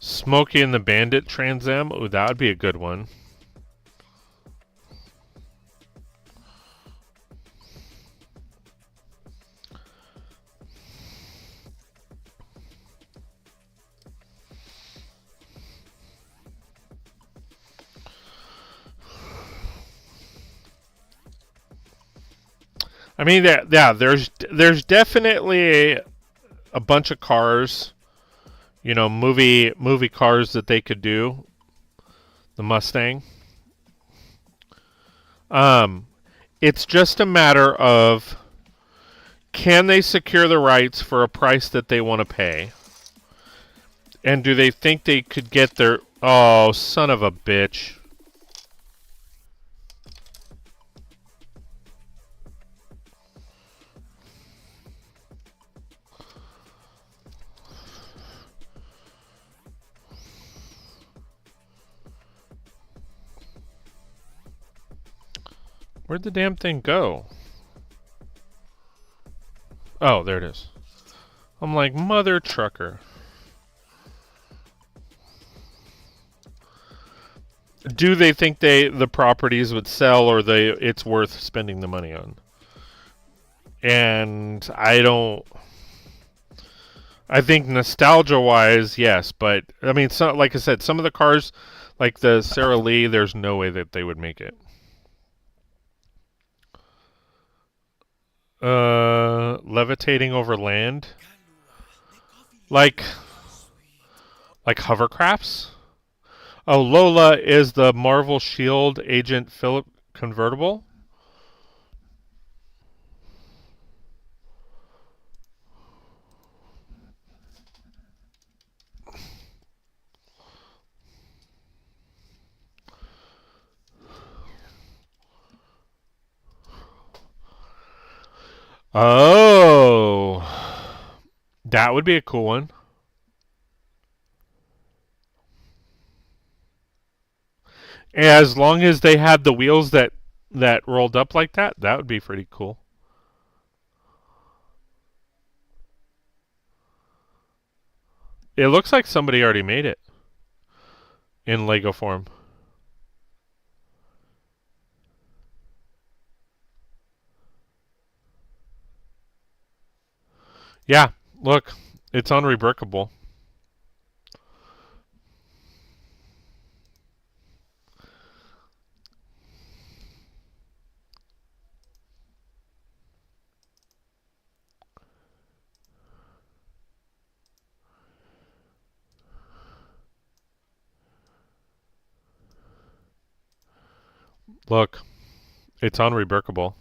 Smokey and the Bandit Trans Am. Oh, that would be a good one. I mean, yeah, there's definitely a bunch of cars, you know, movie cars that they could do. The Mustang. It's just a matter of, can they secure the rights for a price that they want to pay? And do they think they could get their... Oh, son of a bitch. Where'd the damn thing go? Oh, there it is. I'm like, mother trucker. Do they think the properties would sell, or it's worth spending the money on? And I don't. I think nostalgia-wise, yes, but I mean, like I said, some of the cars, like the Sara Lee, there's no way that they would make it. Levitating over land, like hovercrafts. Oh, Lola is the Marvel Shield Agent Philip convertible. Oh, that would be a cool one. As long as they had the wheels that rolled up like that, that would be pretty cool. It looks like somebody already made it in Lego form. Yeah, look, it's unrebrickable. Look, it's unrebrickable.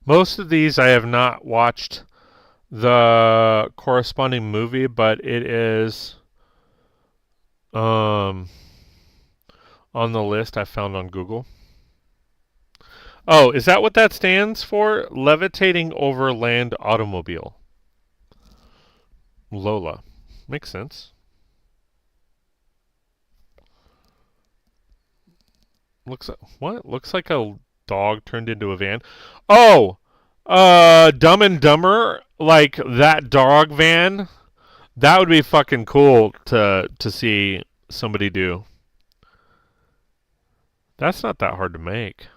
Most of these I have not watched the corresponding movie, but it is on the list I found on Google. Oh, is that what that stands for? Levitating over land automobile. Lola. Makes sense. Looks like a dog turned into a van. Oh, Dumb and Dumber, like that dog van. That would be fucking cool to see somebody do. That's not that hard to make.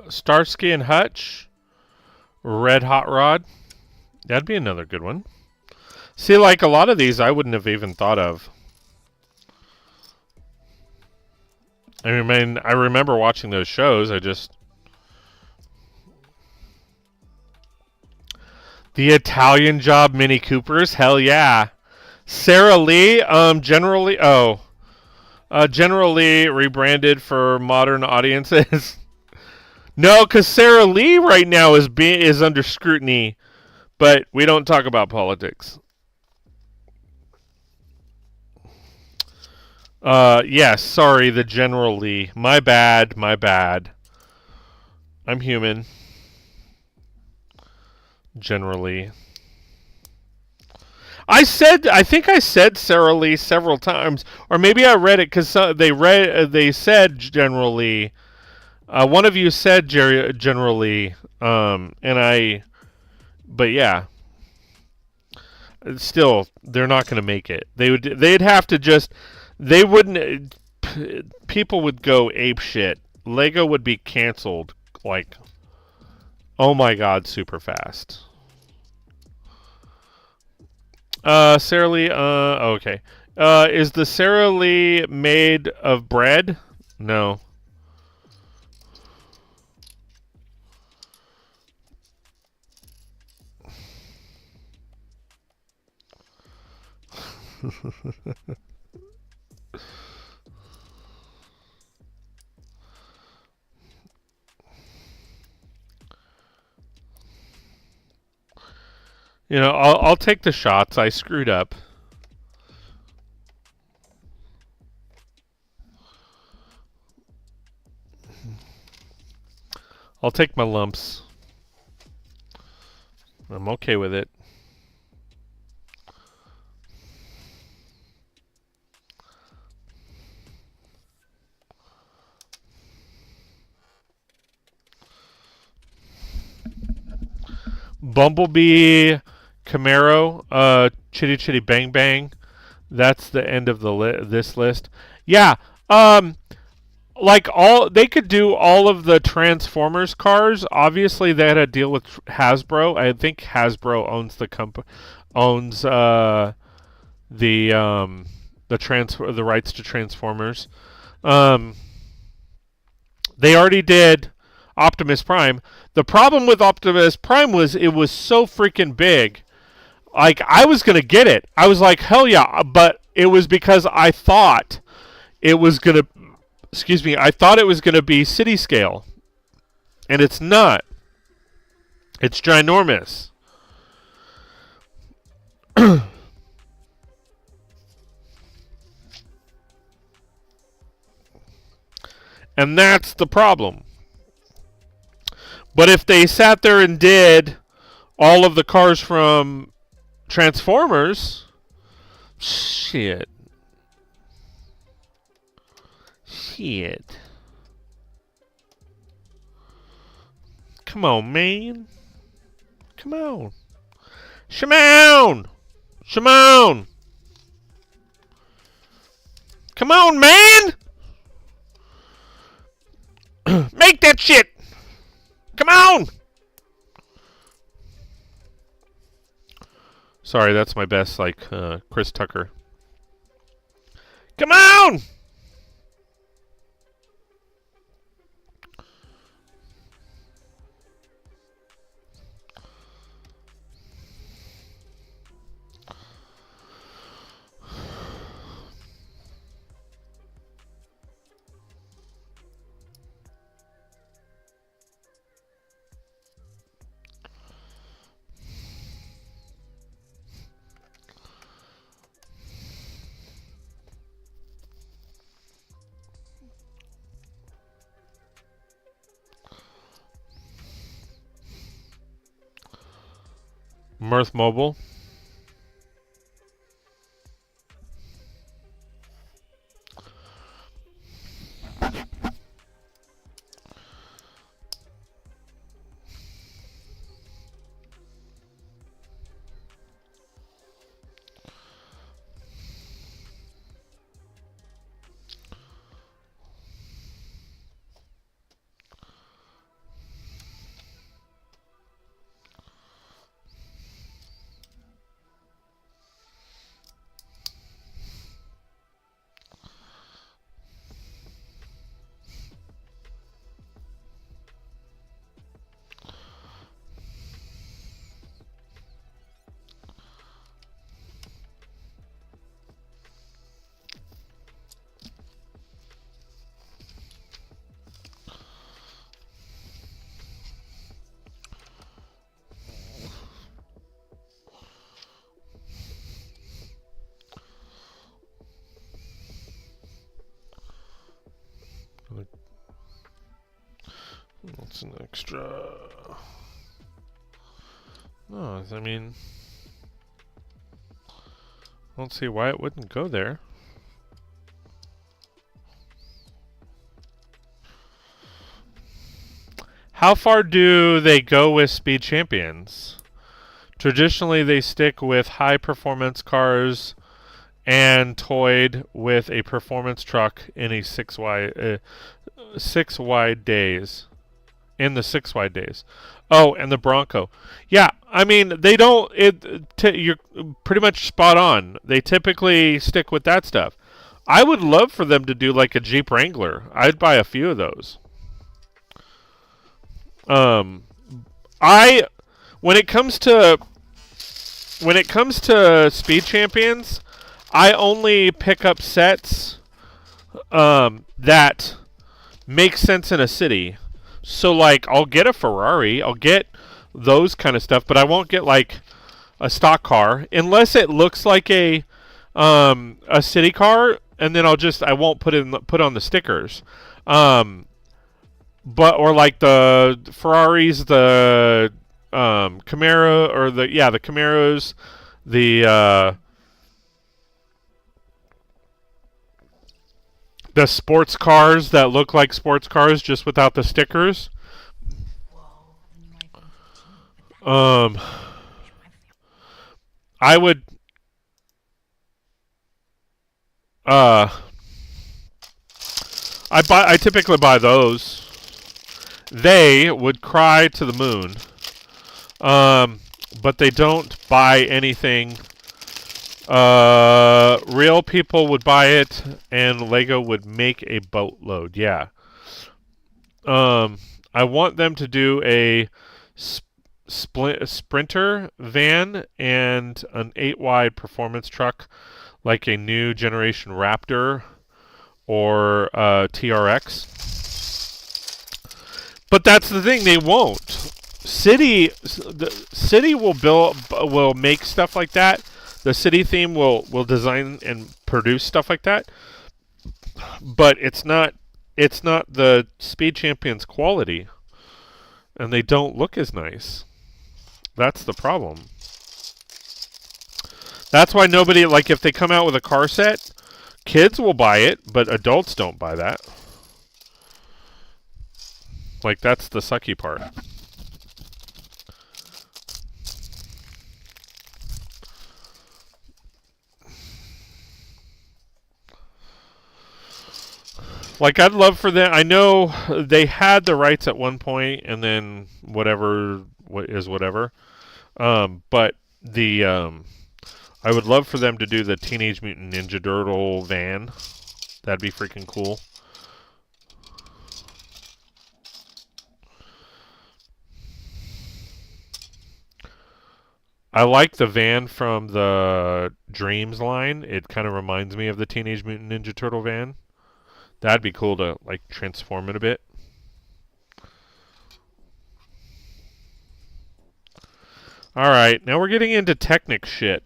Starsky and Hutch, Red Hot Rod. That'd be another good one. See, like a lot of these I wouldn't have even thought of. I mean, I remember watching those shows. The Italian Job Mini Coopers, hell yeah. Sarah Lee, generally rebranded for modern audiences. No, because Sarah Lee right now is under scrutiny, but we don't talk about politics. Yes, sorry, the General Lee. My bad. I'm human. Generally. I think I said Sarah Lee several times, or maybe I read it because they said General Lee. One of you said General Lee, but yeah, still they're not going to make it. They'd have to just, they wouldn't. People would go ape shit. Lego would be canceled like, oh my god, super fast. Sarah Lee, okay. Is the Sarah Lee made of bread? No. You know, I'll take the shots. I screwed up. I'll take my lumps. I'm okay with it. Bumblebee Camaro, Chitty Chitty Bang Bang. That's the end of this list. Yeah, like they could do all of the Transformers cars. Obviously, they had to deal with Hasbro. I think Hasbro owns the the rights to Transformers. They already did Optimus Prime. The problem with Optimus Prime was it was so freaking big. Like, I was going to get it. I was like, hell yeah. But it was because I thought it was going to, I thought it was going to be city scale. And it's not. It's ginormous. And that's the problem. But if they sat there and did all of the cars from Transformers, shit. Come on, man. Come on. Shimon! Come on, man! Make that shit! Come on! Sorry, that's my best, like, Chris Tucker. Come on! Mirth Mobile. It's an extra. No, I mean, I don't see why it wouldn't go there. How far do they go with Speed Champions? Traditionally, they stick with high-performance cars and toyed with a performance truck in a six wide days. In the 6 wide days. Oh, and the Bronco. Yeah, I mean, they don't. You're pretty much spot on. They typically stick with that stuff. I would love for them to do like a Jeep Wrangler. I'd buy a few of those. When it comes to Speed Champions, I only pick up sets that make sense in a city. So, like, I'll get a Ferrari, I'll get those kind of stuff, but I won't get, like, a stock car unless it looks like a city car, and then I won't put on the stickers. Or like the Ferraris, the Camaro, or the Camaros, the sports cars that look like sports cars just without the stickers. I would I typically buy those. They would cry to the moon. But they don't buy anything. Real people would buy it, and Lego would make a boatload. Yeah. I want them to do a Sprinter van and an 8-wide performance truck, like a new generation Raptor or TRX. But that's the thing, they won't. The city will make stuff like that. The city theme will design and produce stuff like that. But it's not the Speed Champions quality, and they don't look as nice. That's the problem. That's why nobody, like, if they come out with a car set, kids will buy it, but adults don't buy that. Like, that's the sucky part. Like, I'd love for them. I know they had the rights at one point, and then whatever is whatever. But I would love for them to do the Teenage Mutant Ninja Turtle van. That'd be freaking cool. I like the van from the Dreams line. It kind of reminds me of the Teenage Mutant Ninja Turtle van. That'd be cool to, like, transform it a bit. Alright, now we're getting into Technic shit.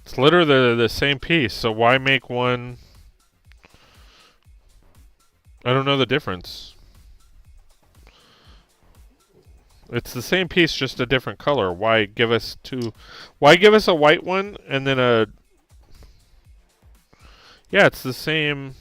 It's literally the same piece, so why make one? I don't know the difference. It's the same piece, just a different color. Why give us two? Why give us a white one and then a? Yeah, it's the same.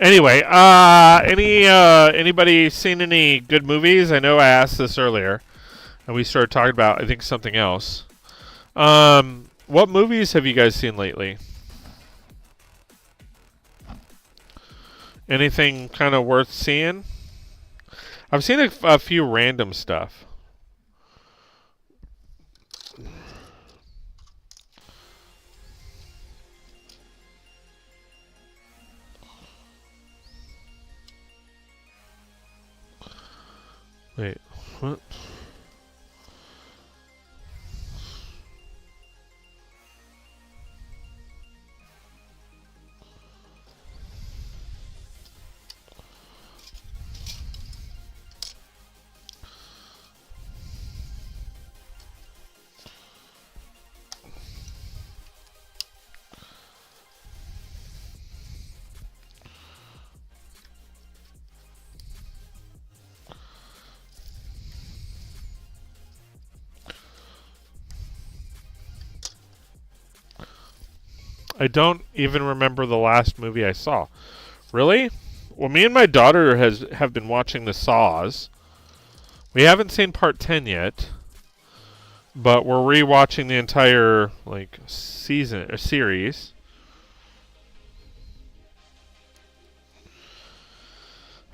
Anyway, anybody seen any good movies? I know I asked this earlier, and we started talking about I think something else. What movies have you guys seen lately? Anything kind of worth seeing? I've seen a few random stuff. Wait, what? I don't even remember the last movie I saw. Really? Well, me and my daughter have been watching the Saws. We haven't seen part 10 yet, but we're rewatching the entire season or series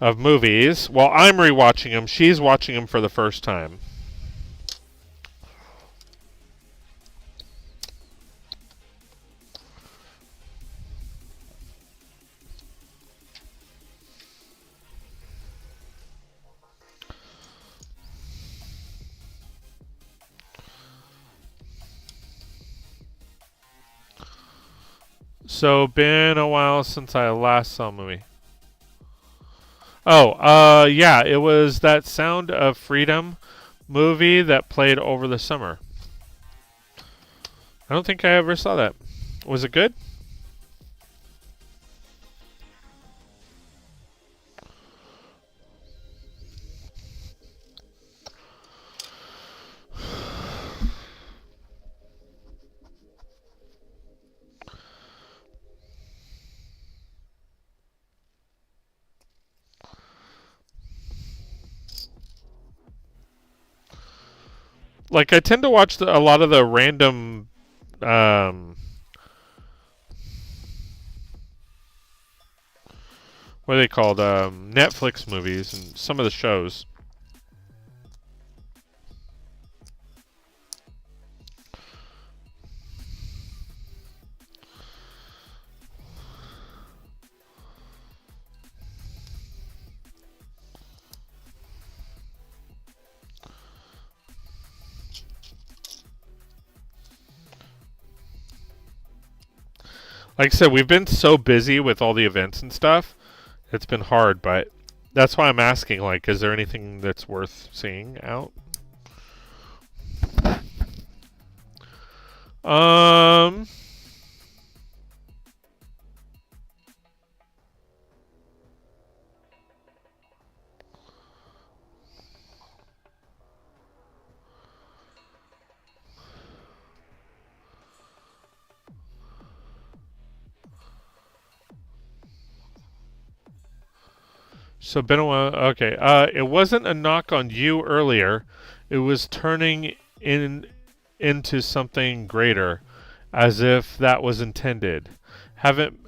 of movies. Well, I'm rewatching them. She's watching them for the first time. So, been a while since I last saw a movie. Oh, yeah, it was that Sound of Freedom movie that played over the summer. I don't think I ever saw that. Was it good? like I tend to watch a lot of the random what are they called? Netflix movies and some of the shows. Like I said, we've been so busy with all the events and stuff. It's been hard, but that's why I'm asking, like, is there anything that's worth seeing out? So been a while. Okay. It wasn't a knock on you earlier. It was turning into something greater, as if that was intended. Haven't.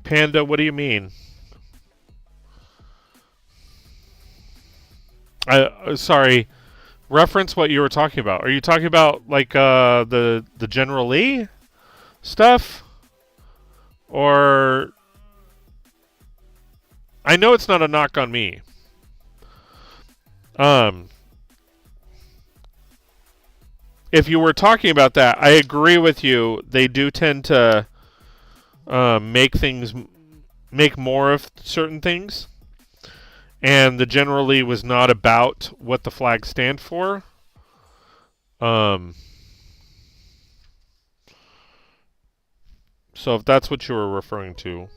Panda. What do you mean? Sorry. Reference what you were talking about. Are you talking about like the General Lee stuff, or? I know it's not a knock on me. If you were talking about that, I agree with you. They do tend to make more of certain things. And the General Lee was not about what the flags stand for. So if that's what you were referring to.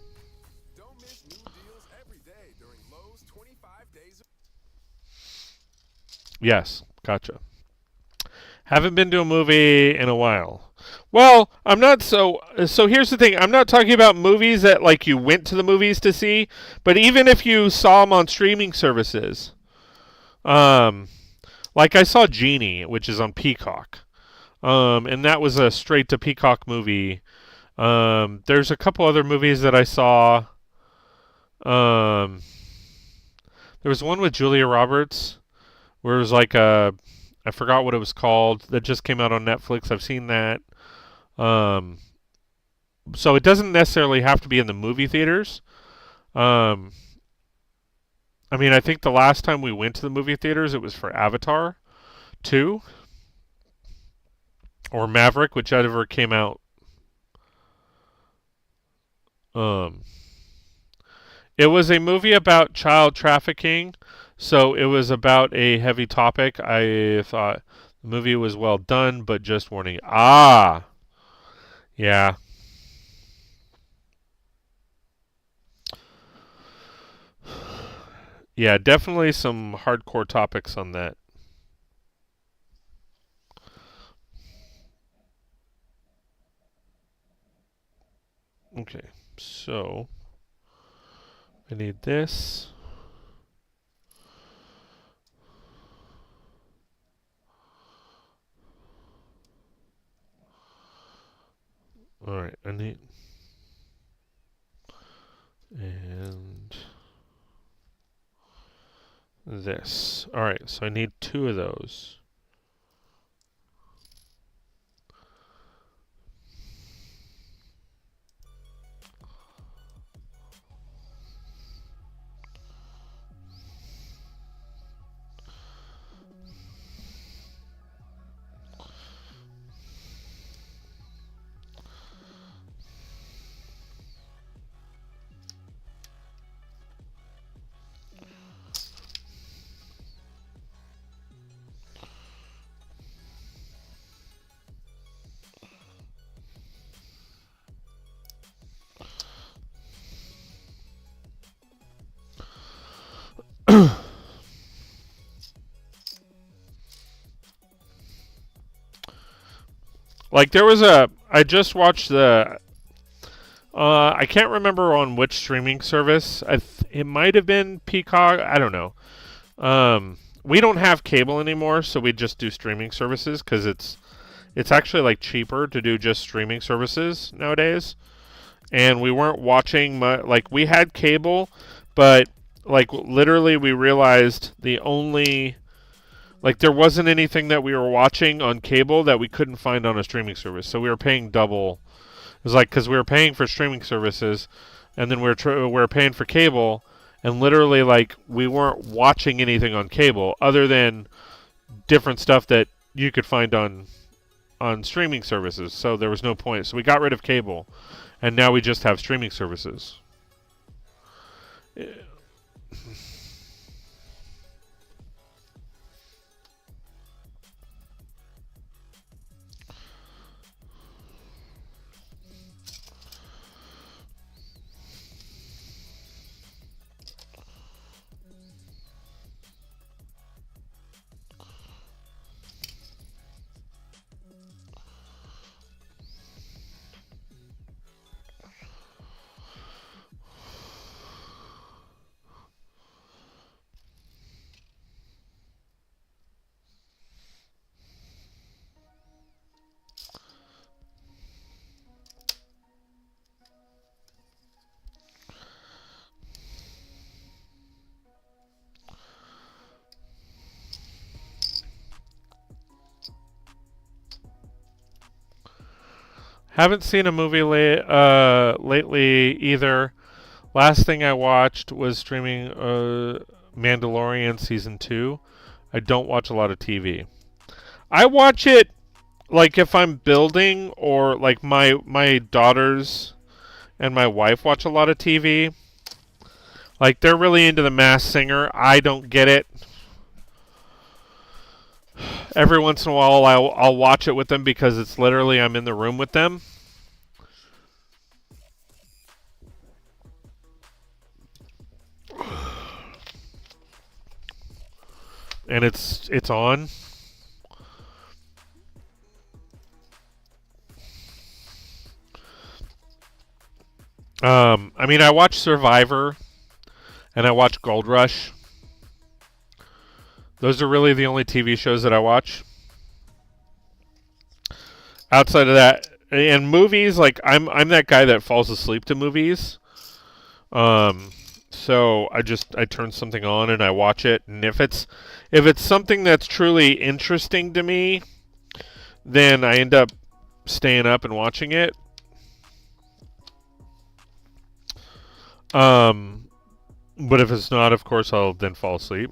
Yes, gotcha. Haven't been to a movie in a while. Well, I'm not so here's the thing. I'm not talking about movies that like you went to the movies to see, but even if you saw them on streaming services. Like I saw Genie, which is on Peacock. And that was a straight to Peacock movie. There's a couple other movies that I saw. There was one with Julia Roberts. Where it was like I forgot what it was called, that just came out on Netflix. I've seen that. So it doesn't necessarily have to be in the movie theaters. I mean, I think the last time we went to the movie theaters, it was for Avatar 2 or Maverick, whichever came out. It was a movie about child trafficking. So it was about a heavy topic. I thought the movie was well done, but just warning. Yeah. Yeah, definitely some hardcore topics on that. Okay, so I need this. Alright, I need... And... this. Alright, so I need 2 of those. Like there was I just watched I can't remember on which streaming service. It might have been Peacock. I don't know. we don't have cable anymore, so we just do streaming services because it's actually like cheaper to do just streaming services nowadays. And we weren't watching like we had cable, but like literally we realized the only like there wasn't anything that we were watching on cable that we couldn't find on a streaming service. So we were paying double. It was like because we were paying for streaming services, and then we were paying for cable, and literally like we weren't watching anything on cable other than different stuff that you could find on streaming services. So there was no point. So we got rid of cable, and now we just have streaming services. Haven't seen a movie lately either. Last thing I watched was streaming Mandalorian Season 2. I don't watch a lot of TV. I watch it like if I'm building or like my daughters and my wife watch a lot of TV. Like they're really into The Masked Singer. I don't get it. Every once in a while I'll watch it with them because it's literally I'm in the room with them. And it's on. I mean I watch Survivor and I watch Gold Rush. Those are really the only TV shows that I watch. Outside of that, and movies, like I'm that guy that falls asleep to movies. So I turn something on and I watch it, and if it's something that's truly interesting to me, then I end up staying up and watching it. But if it's not, of course, I'll then fall asleep.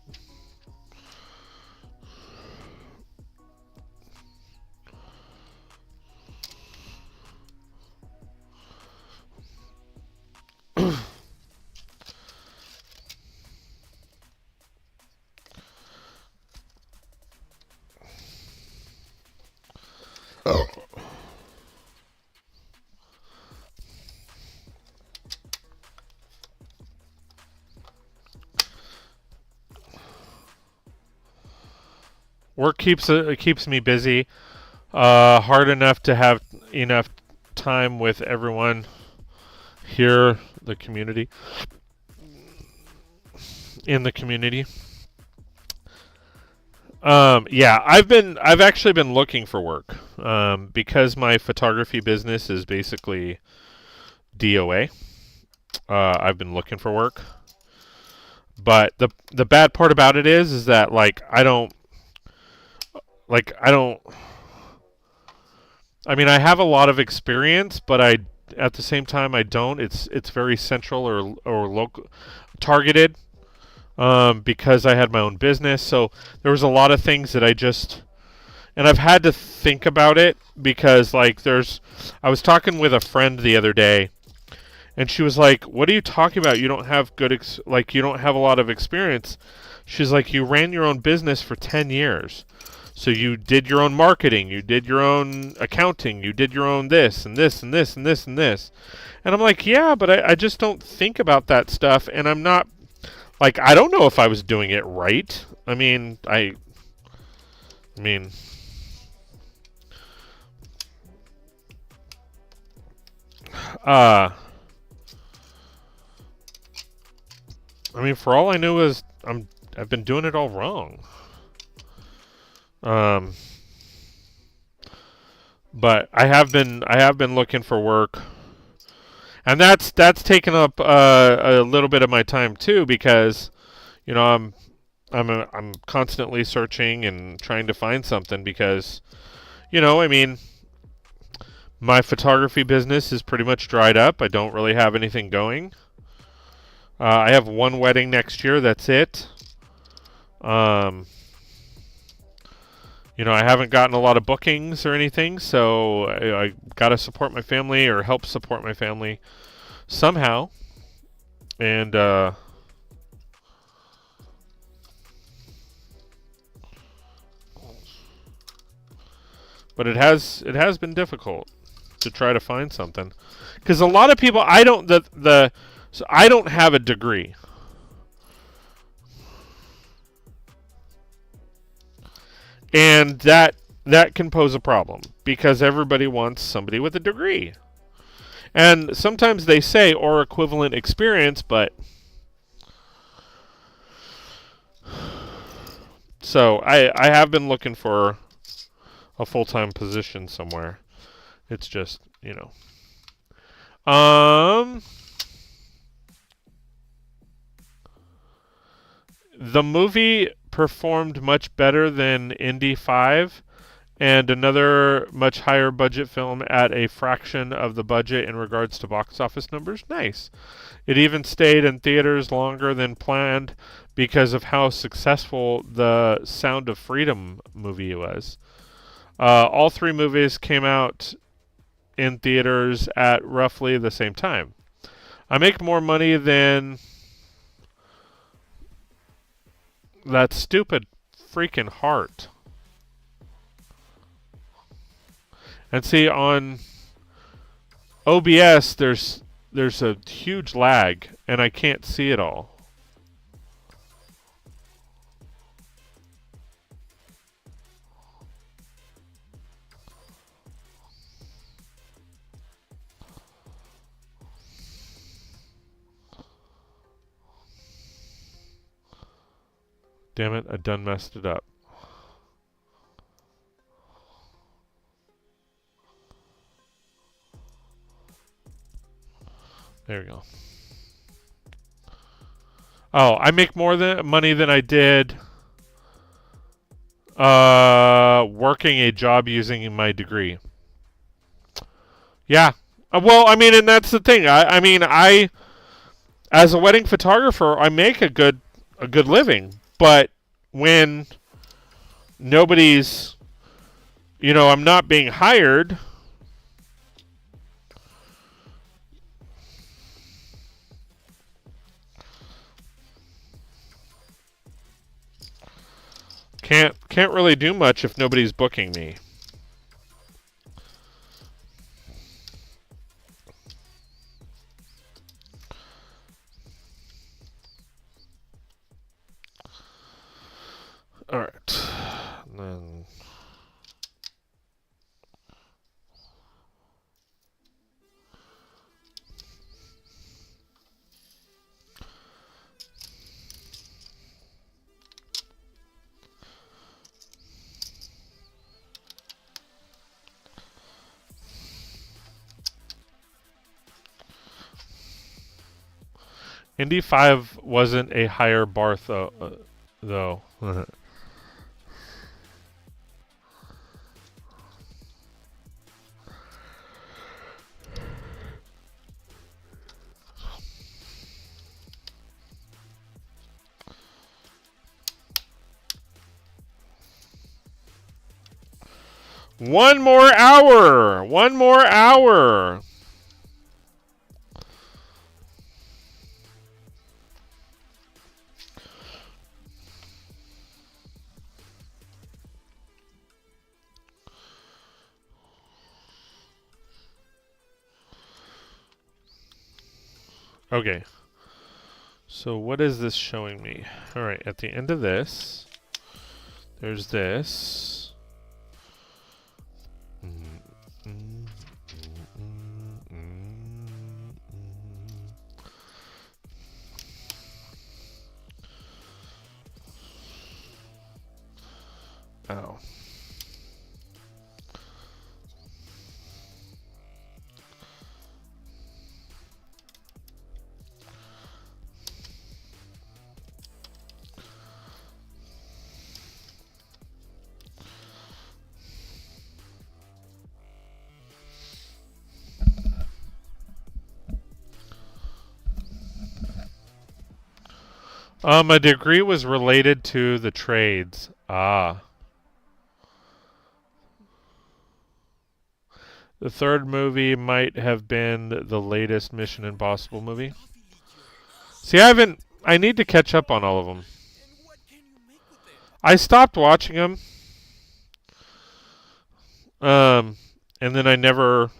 Work keeps me busy. Hard enough to have enough time with everyone here, the community, in the community. Yeah, I've actually been looking for work because my photography business is basically DOA. I've been looking for work, but the bad part about it is that I mean, I have a lot of experience, but at the same time I don't. It's very central or local targeted because I had my own business. So there was a lot of things that and I've had to think about it because I was talking with a friend the other day, and she was like, "What are you talking about? You don't have you don't have a lot of experience." She's like, "You ran your own business for 10 years. So you did your own marketing, you did your own accounting, you did your own this and this and this and this and this." And I'm like, yeah, but I just don't think about that stuff, and I'm not, I don't know if I was doing it right. I mean, for all I knew is I've been doing it all wrong. But I have been looking for work, and that's taken up a little bit of my time too, because I'm constantly searching and trying to find something, because I mean, my photography business is pretty much dried up. I don't really have anything going. I have one wedding next year. That's it. I haven't gotten a lot of bookings or anything, so I got to support my family, or help support my family somehow. And but it has been difficult to try to find something, because a lot of people, I don't have a degree. And that can pose a problem, because everybody wants somebody with a degree. And sometimes they say or equivalent experience, but so I have been looking for a full-time position somewhere. It's just, the movie performed much better than Indy 5, and another much higher budget film at a fraction of the budget in regards to box office numbers. Nice. It even stayed in theaters longer than planned because of how successful the Sound of Freedom movie was. All three movies came out in theaters at roughly the same time. I make more money than that stupid freaking heart. And see, on OBS, there's a huge lag, and I can't see it all. Damn it, I done messed it up. There we go. Oh, I make more money than I did working a job using my degree. Yeah. Well, I mean, and that's the thing. I mean, as a wedding photographer, I make a good living, but when nobody's, I'm not being hired, can't really do much if nobody's booking me. All right. Then Indy 5 wasn't a higher bar though. One more hour! One more hour! Okay. So what is this showing me? Alright, at the end of this, there's this. Oh. My degree was related to the trades. Ah. The third movie might have been the latest Mission Impossible movie. See, I need to catch up on all of them. I stopped watching them. And then I never...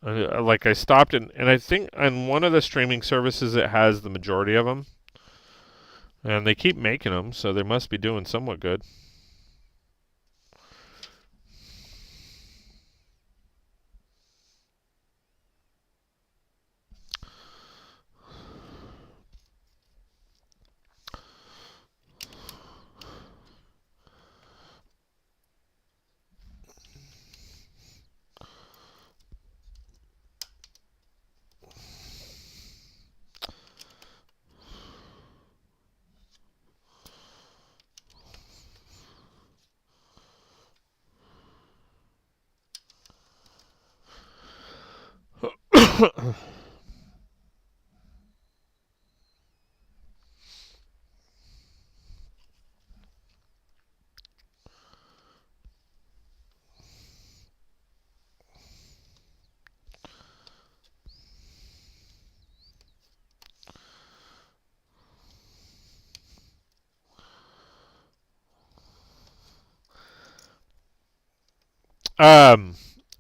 I stopped, and I think on one of the streaming services it has the majority of them. And they keep making them, so they must be doing somewhat good.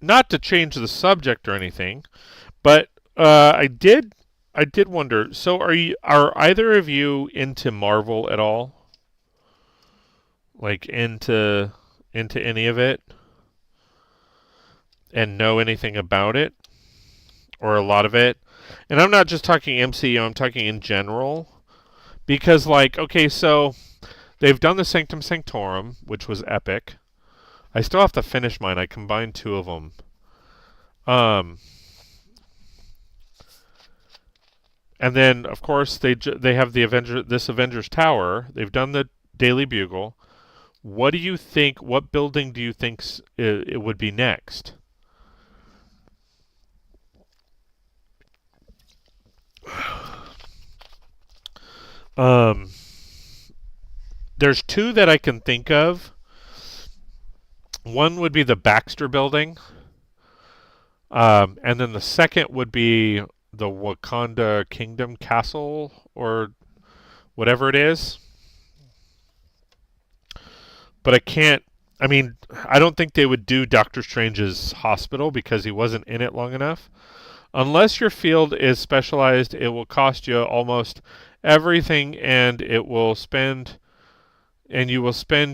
Not to change the subject or anything, but I did wonder. So are either of you into Marvel at all? Like into any of it? And know anything about it? Or a lot of it? And I'm not just talking MCU, I'm talking in general. Because okay, so they've done the Sanctum Sanctorum, which was epic. I still have to finish mine. I combined two of them. And then, of course, they have this Avengers Tower. They've done the Daily Bugle. What do you think? What building do you think it would be next? There's two that I can think of. One would be the Baxter Building. And then the second would be the Wakanda Kingdom Castle, or whatever it is. But I don't think they would do Doctor Strange's hospital because he wasn't in it long enough. Unless your field is specialized, it will cost you almost everything, and you will spend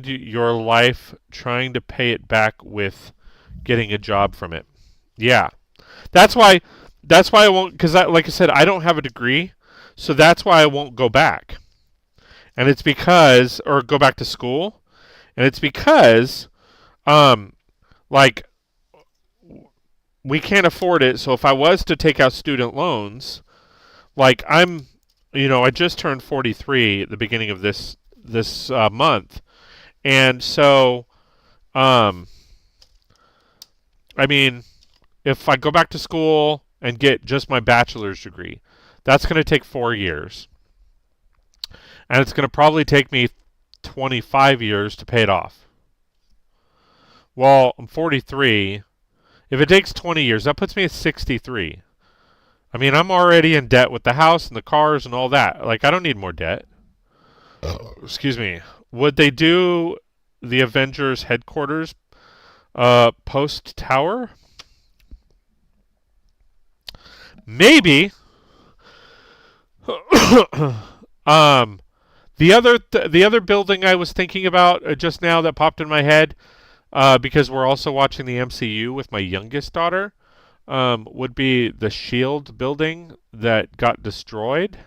your life trying to pay it back with getting a job from it. Yeah. That's why I won't, because like I said, I don't have a degree, so that's why I won't go back. And it's because, or go back to school, and it's because, we can't afford it, so if I was to take out student loans, I just turned 43 at the beginning of this month, and so, if I go back to school and get just my bachelor's degree, that's going to take 4 years. And it's going to probably take me 25 years to pay it off. Well, I'm 43. If it takes 20 years, that puts me at 63. I'm already in debt with the house and the cars and all that. I don't need more debt. Excuse me. Would they do the Avengers headquarters post Tower? Maybe. The other building I was thinking about just now that popped in my head, because we're also watching the MCU with my youngest daughter, would be the Shield building that got destroyed.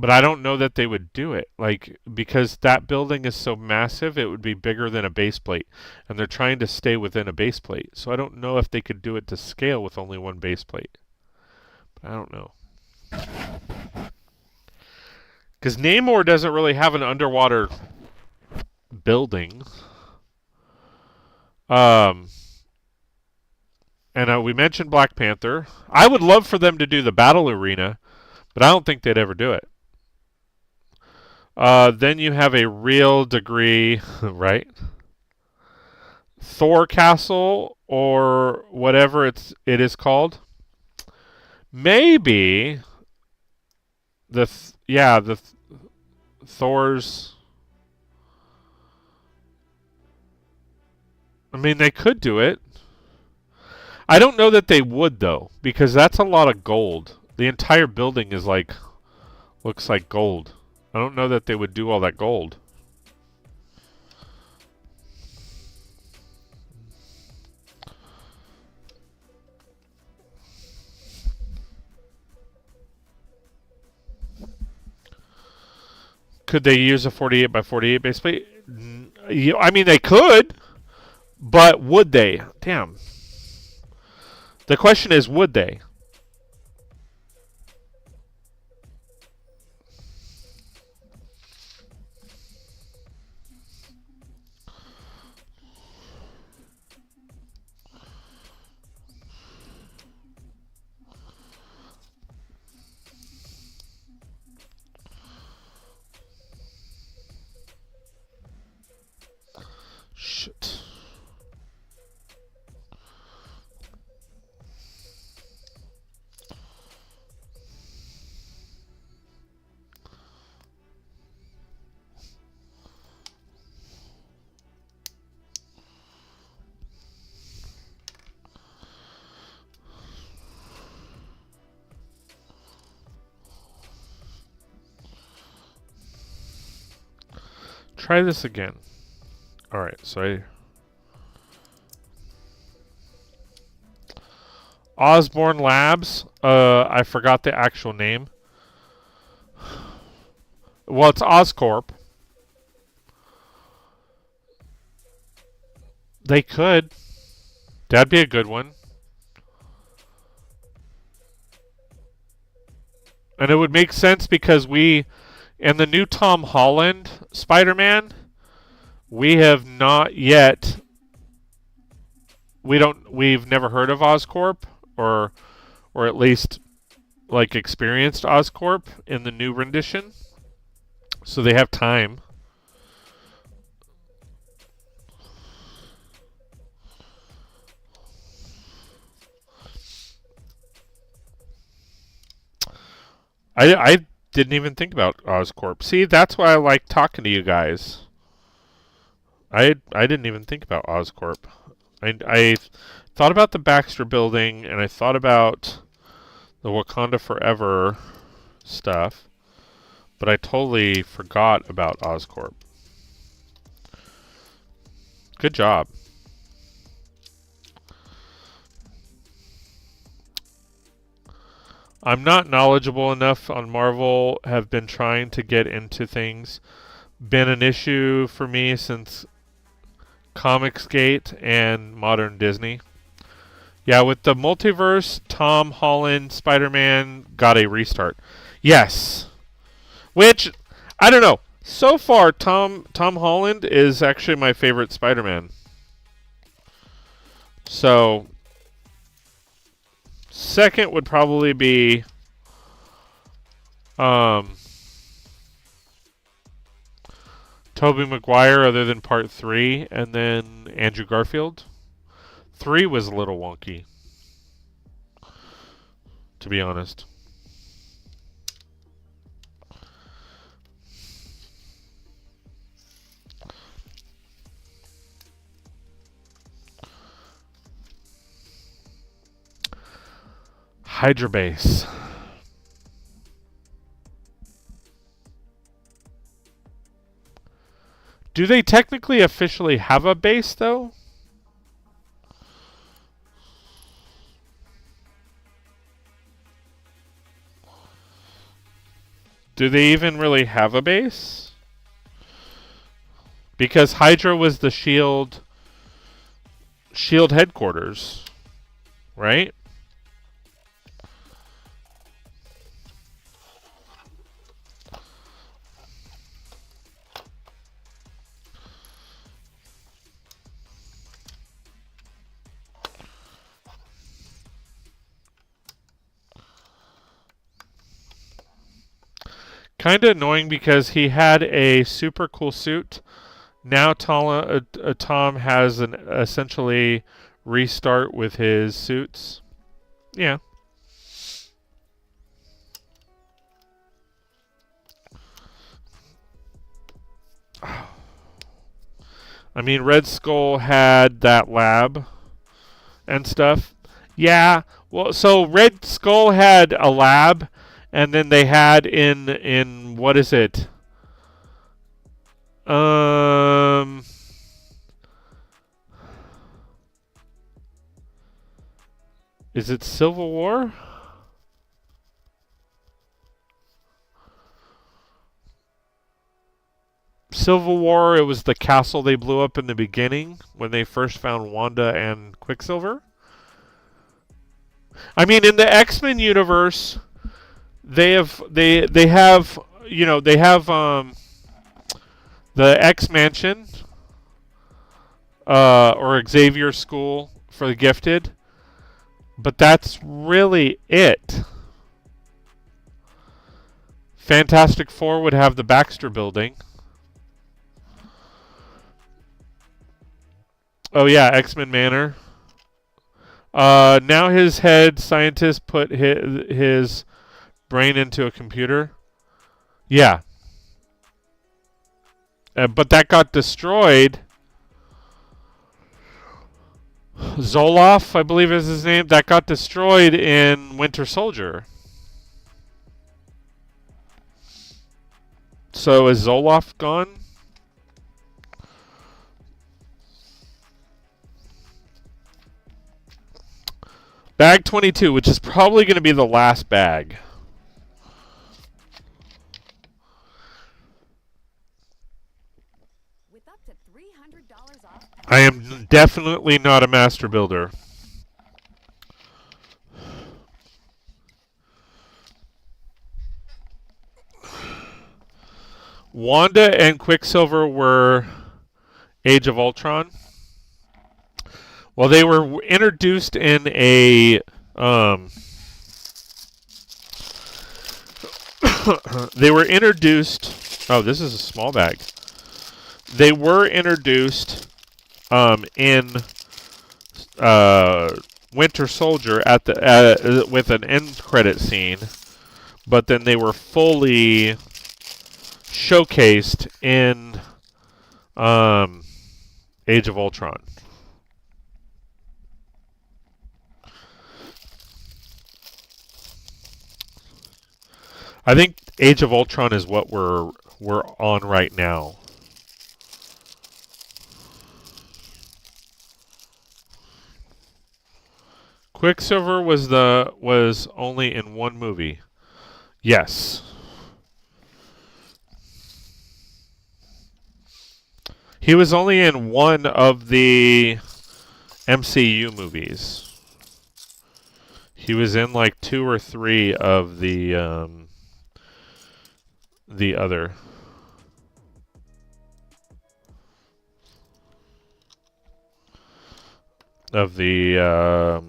But I don't know that they would do it, because that building is so massive, it would be bigger than a base plate, and they're trying to stay within a base plate. So I don't know if they could do it to scale with only one base plate. But I don't know. Because Namor doesn't really have an underwater building. And And we mentioned Black Panther. I would love for them to do the battle arena, but I don't think they'd ever do it. Then you have a real degree, right? Thor Castle or whatever it is called. Maybe Thor's. I mean, they could do it. I don't know that they would though, because that's a lot of gold. The entire building is looks like gold. I don't know that they would do all that gold. Could they use a 48 by 48 base plate? I mean, they could, but would they? Damn. The question is, would they? Shit. Try this again. All right, so Osborne Labs. I forgot the actual name. Well, it's Oscorp. They could. That'd be a good one. And it would make sense because in the new Tom Holland Spider-Man, we have not yet. We've never heard of Oscorp, or at least like experienced Oscorp in the new rendition. So they have time. I didn't even think about Oscorp. See, that's why I like talking to you guys. I didn't even think about Oscorp. I thought about the Baxter Building, and I thought about the Wakanda Forever stuff, but I totally forgot about Oscorp. Good job. I'm not knowledgeable enough on Marvel, have been trying to get into things. Been an issue for me since Comicsgate and Modern Disney. Yeah, with the multiverse, Tom Holland Spider-Man got a restart. Yes. Which, I don't know. So far, Tom Holland is actually my favorite Spider-Man. So, second would probably be Tobey Maguire, other than Part 3, and then Andrew Garfield. 3 was a little wonky, to be honest. Hydra base. Do they technically officially have a base, though? Do they even really have a base? Because Hydra was the Shield headquarters, right? Kind of annoying because he had a super cool suit. Now Tom has an essentially restart with his suits. Yeah. I mean, Red Skull had that lab and stuff. Yeah. Well, so Red Skull had a lab, and then they had in what is it? Is it Civil War? Civil War, it was the castle they blew up in the beginning when they first found Wanda and Quicksilver. I mean, in the X-Men universe, they have the X Mansion or Xavier School for the Gifted, but that's really it. Fantastic Four would have the Baxter Building. Oh yeah, X-Men Manor. Now his head scientist put his brain into a computer. Yeah. But that got destroyed. Zoloff, I believe is his name. That got destroyed in Winter Soldier. So is Zoloff gone? Bag 22, which is probably going to be the last bag. With up to $300 off. I am definitely not a master builder. Wanda and Quicksilver were Age of Ultron. Well, they were introduced in a they were introduced. Oh, this is a small bag. They were introduced in Winter Soldier at the with an end credit scene, but then they were fully showcased in Age of Ultron. I think Age of Ultron is what we're on right now. Quicksilver was only in one movie. Yes. He was only in one of the MCU movies. He was in like 2 or 3 of the other. Of the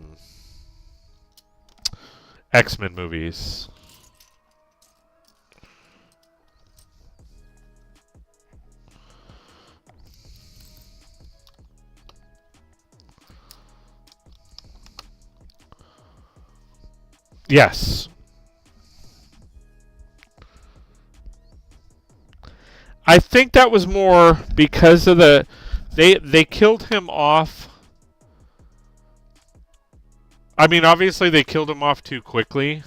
X-Men movies. Yes. I think that was more because of they killed him off. I mean, obviously they killed him off too quickly,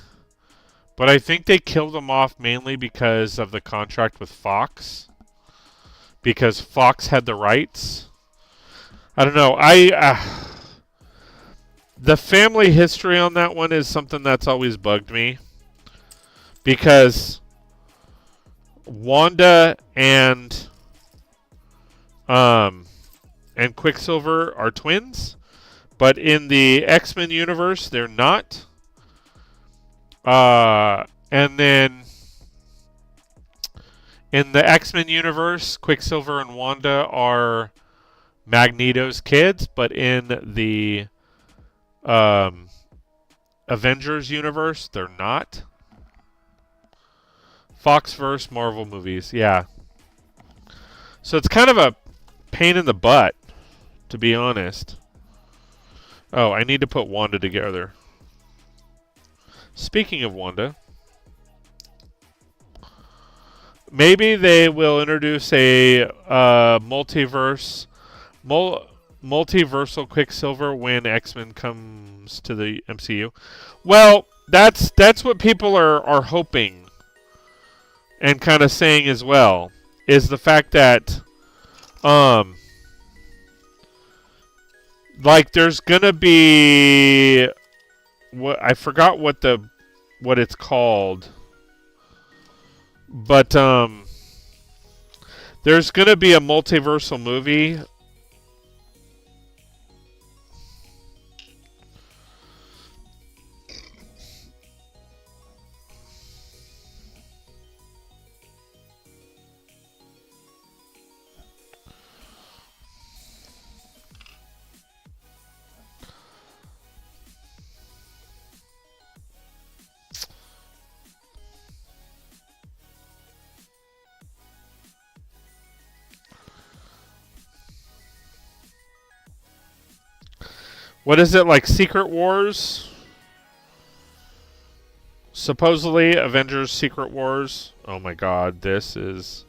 but I think they killed him off mainly because of the contract with Fox. Because Fox had the rights. I don't know. The family history on that one is something that's always bugged me. Because Wanda and Quicksilver are twins, but in the X-Men universe they're not. And then in the X-Men universe, Quicksilver and Wanda are Magneto's kids, but in the Avengers universe, they're not. Foxverse Marvel movies, yeah. So it's kind of a pain in the butt, to be honest. Oh, I need to put Wanda together. Speaking of Wanda, maybe they will introduce a multiversal Quicksilver when X-Men comes to the MCU. Well, that's what people are hoping and kind of saying as well, is the fact that like there's gonna be I forgot what it's called, but there's gonna be a multiversal movie. What is it, like Secret Wars? Supposedly Avengers Secret Wars. Oh my god, this is...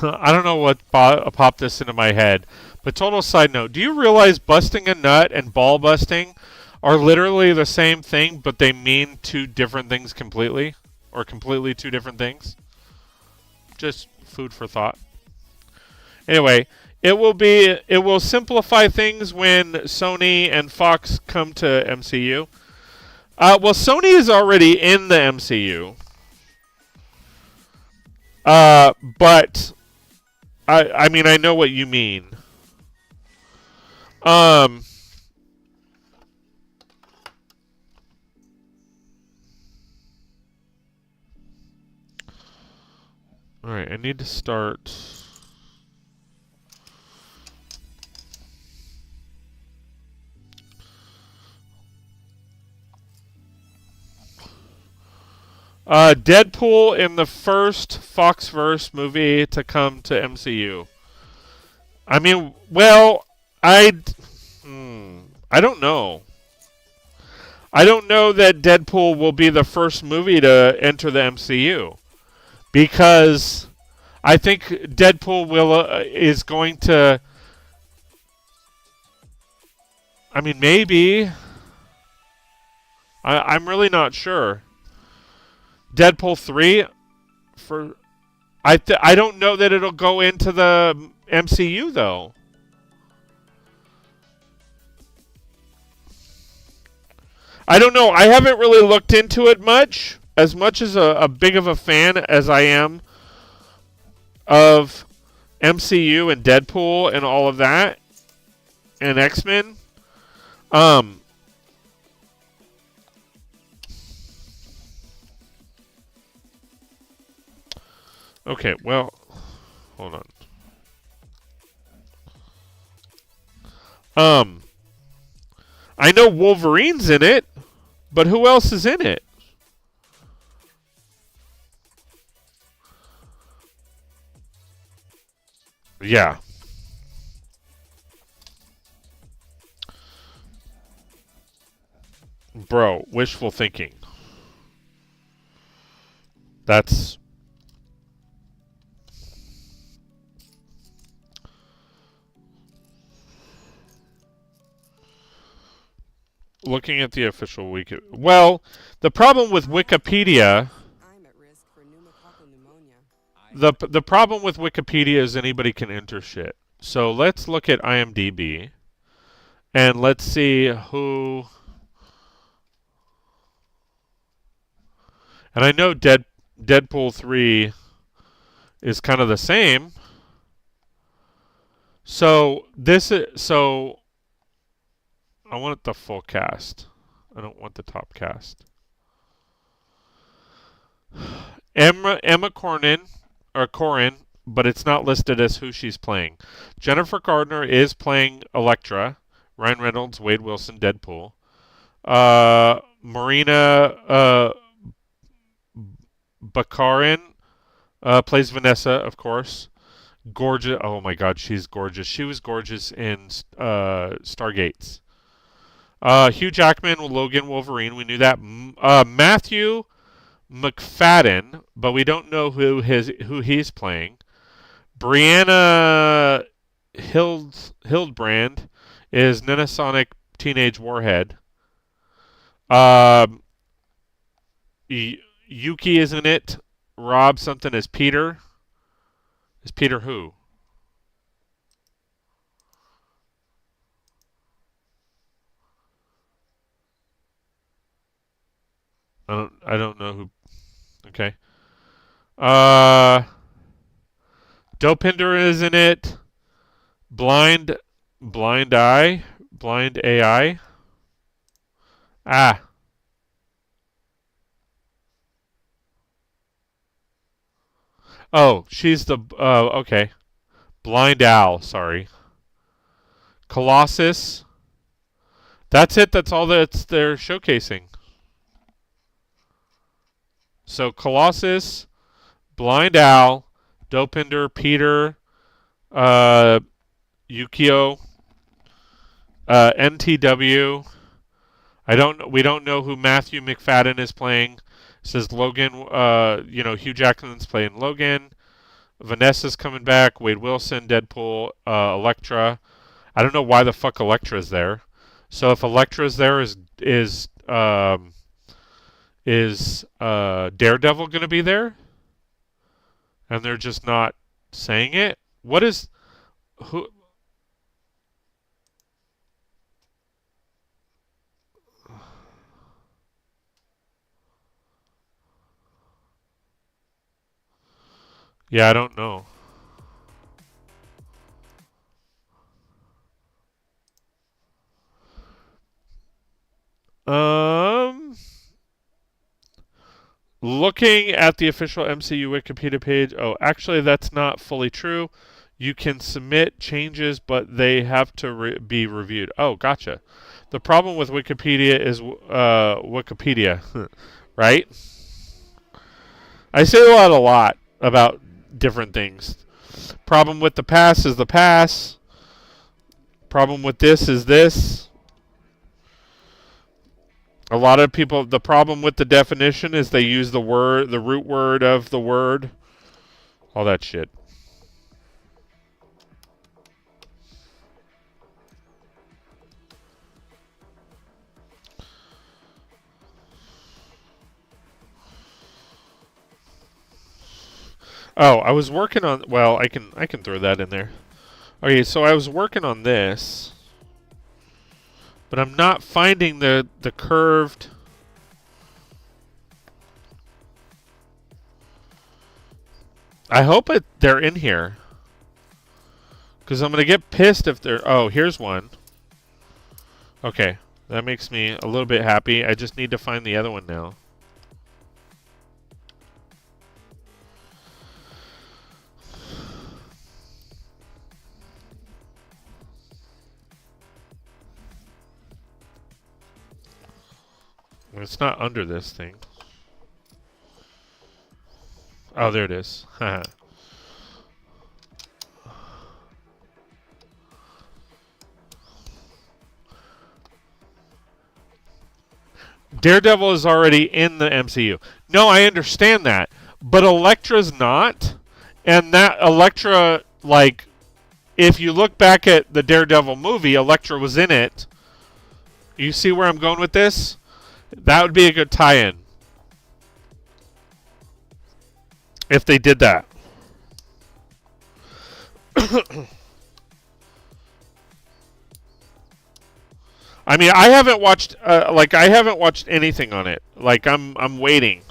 I don't know what popped this into my head, but total side note, do you realize busting a nut and ball busting are literally the same thing, but they mean two different things completely? Or completely two different things? Just food for thought. Anyway, it will simplify things when Sony and Fox come to MCU. Well, Sony is already in the MCU. But I mean, I know what you mean. All right, I need to start. Deadpool in the first Foxverse movie to come to MCU. I mean, well, I don't know. I don't know that Deadpool will be the first movie to enter the MCU, because I think Deadpool is going to. I mean, maybe. I'm really not sure. Deadpool 3 for I don't know that it'll go into the MCU though. I don't know. I haven't really looked into it much as a big of a fan as I am of MCU and Deadpool and all of that and X-Men. Okay, well, hold on. I know Wolverine's in it, but who else is in it? Yeah. Bro, wishful thinking. That's... Looking at the official wiki. Well, the problem with Wikipedia... I'm at risk for pneumococcal pneumonia. The problem with Wikipedia is anybody can enter shit. So let's look at IMDb. And let's see who... And I know Deadpool 3 is kind of the same. So this is... So... I want the full cast. I don't want the top cast. Emma Corrin, but it's not listed as who she's playing. Jennifer Gardner is playing Elektra. Ryan Reynolds, Wade Wilson, Deadpool. Marina Bakarin plays Vanessa, of course. Gorgeous. Oh my God, she's gorgeous. She was gorgeous in Stargates. Hugh Jackman, Logan Wolverine. We knew that. Matthew McFadden, but we don't know who he's playing. Brianna Hildbrand is Negasonic Teenage Warhead. Yuki is in it. Rob something is Peter. Is Peter who? I don't know who. Okay. Dopinder is in it. Blind AI. Ah. Oh, she's the okay. Blind Owl, sorry. Colossus. That's it. That's all that they're showcasing. So Colossus, Blind Owl, Dopinder, Peter, Yukio, NTW. We don't know who Matthew McFadden is playing. It says Logan. Hugh Jackman's playing Logan. Vanessa's coming back. Wade Wilson, Deadpool, Elektra. I don't know why the fuck Elektra's there. So if Elektra's there, is Daredevil going to be there? And they're just not saying it? What is... Who... Yeah, I don't know. Looking at the official MCU Wikipedia page, oh, actually that's not fully true. You can submit changes, but they have to be reviewed. Oh, gotcha. The problem with Wikipedia is Wikipedia, right? I say a lot about different things. Problem with the pass is the pass. Problem with this is this. A lot of people, the problem with the definition is they use the root word of the word. All that shit. Oh, I was working on, well, I can throw that in there. Okay, so I was working on this, but I'm not finding the curved. I hope they're in here, because I'm going to get pissed if they're... Oh, here's one. Okay, that makes me a little bit happy. I just need to find the other one now. It's not under this thing. Oh, there it is. Daredevil is already in the MCU. No, I understand that. But Elektra's not. And that Elektra, like, if you look back at the Daredevil movie, Elektra was in it. You see where I'm going with this? That would be a good tie-in. If they did that. I mean, I haven't watched anything on it. Like I'm waiting.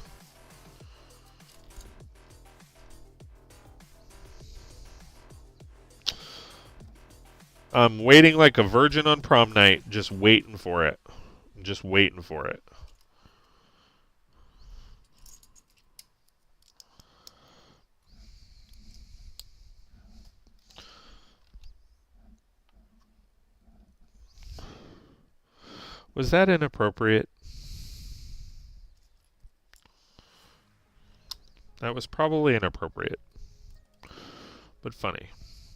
I'm waiting like a virgin on prom night, just waiting for it. I'm just waiting for it. Was that inappropriate? That was probably inappropriate. But funny.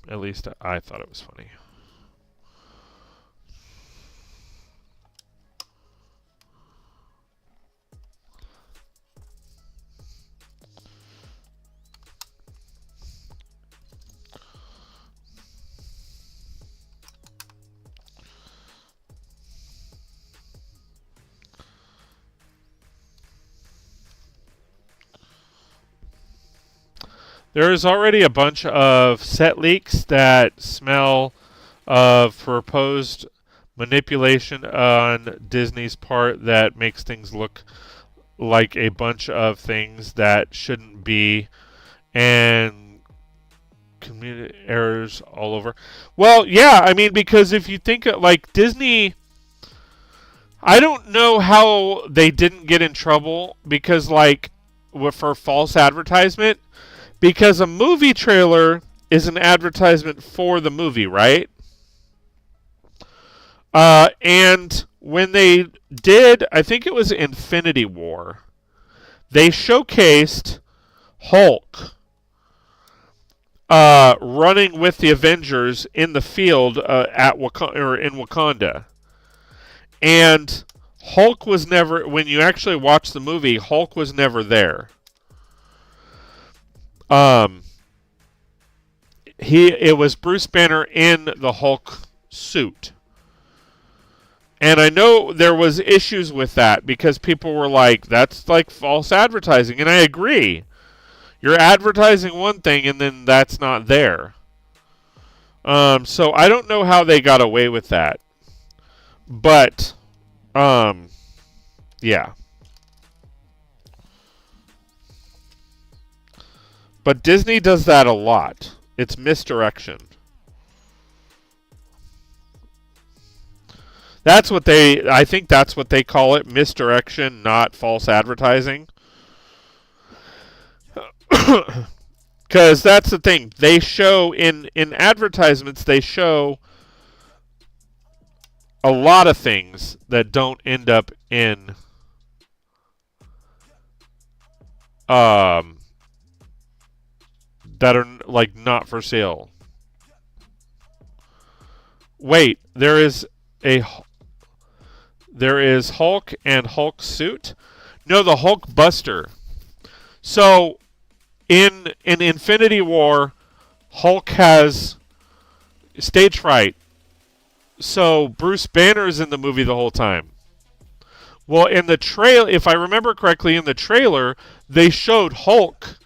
At least I thought it was funny. There is already a bunch of set leaks that smell of proposed manipulation on Disney's part that makes things look like a bunch of things that shouldn't be, and community errors all over. Well, yeah, I mean, because if you think of, like, Disney, I don't know how they didn't get in trouble because, like, for false advertisement. Because a movie trailer is an advertisement for the movie, right? And when they did, I think it was Infinity War, they showcased Hulk running with the Avengers in the field at in Wakanda. And Hulk was never, when you actually watch the movie, Hulk was never there. It was Bruce Banner in the Hulk suit. And I know there was issues with that because people were like, that's like false advertising. And I agree. You're advertising one thing and then that's not there. So I don't know how they got away with that. But, yeah. But Disney does that a lot. It's misdirection. I think that's what they call it, misdirection, not false advertising. Because that's the thing. They show, in advertisements, they show a lot of things that don't end up in that are like not for sale. Wait, there is Hulk and Hulk suit? No, the Hulk Buster. So in Infinity War, Hulk has stage fright. So Bruce Banner's in the movie the whole time. Well, in the trailer, if I remember correctly, in the trailer, they showed Hulk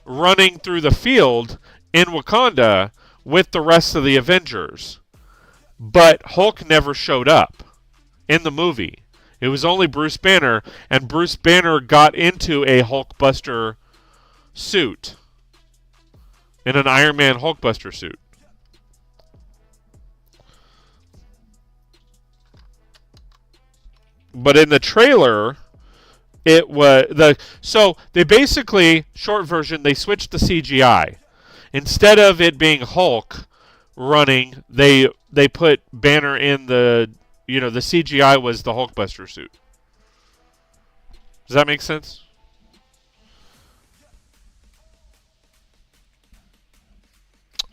running through the field in Wakanda with the rest of the Avengers. But Hulk never showed up in the movie. It was only Bruce Banner, and Bruce Banner got into a Hulkbuster suit. In an Iron Man Hulkbuster suit. But in the trailer, it was so they basically, short version, they switched the CGI. Instead of it being Hulk running, they put Banner in the CGI was the Hulkbuster suit. Does that make sense?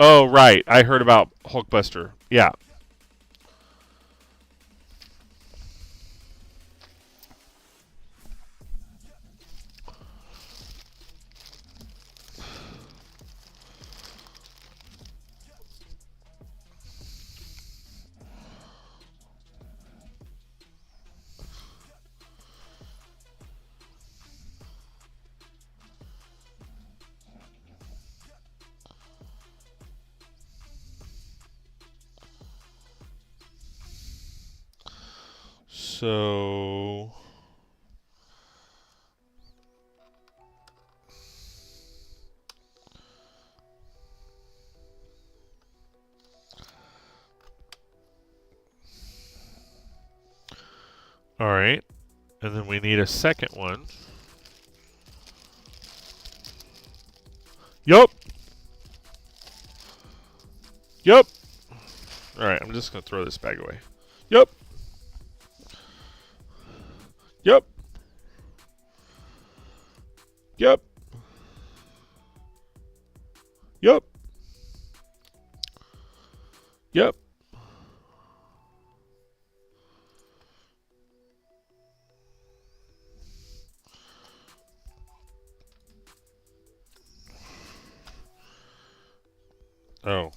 Oh, right. I heard about Hulkbuster. Yeah. So Alright. And then we need a second one. Yup. Yup. Alright, I'm just going to throw this bag away. Yup. Yup. Yup. Yup. Yep. Oh.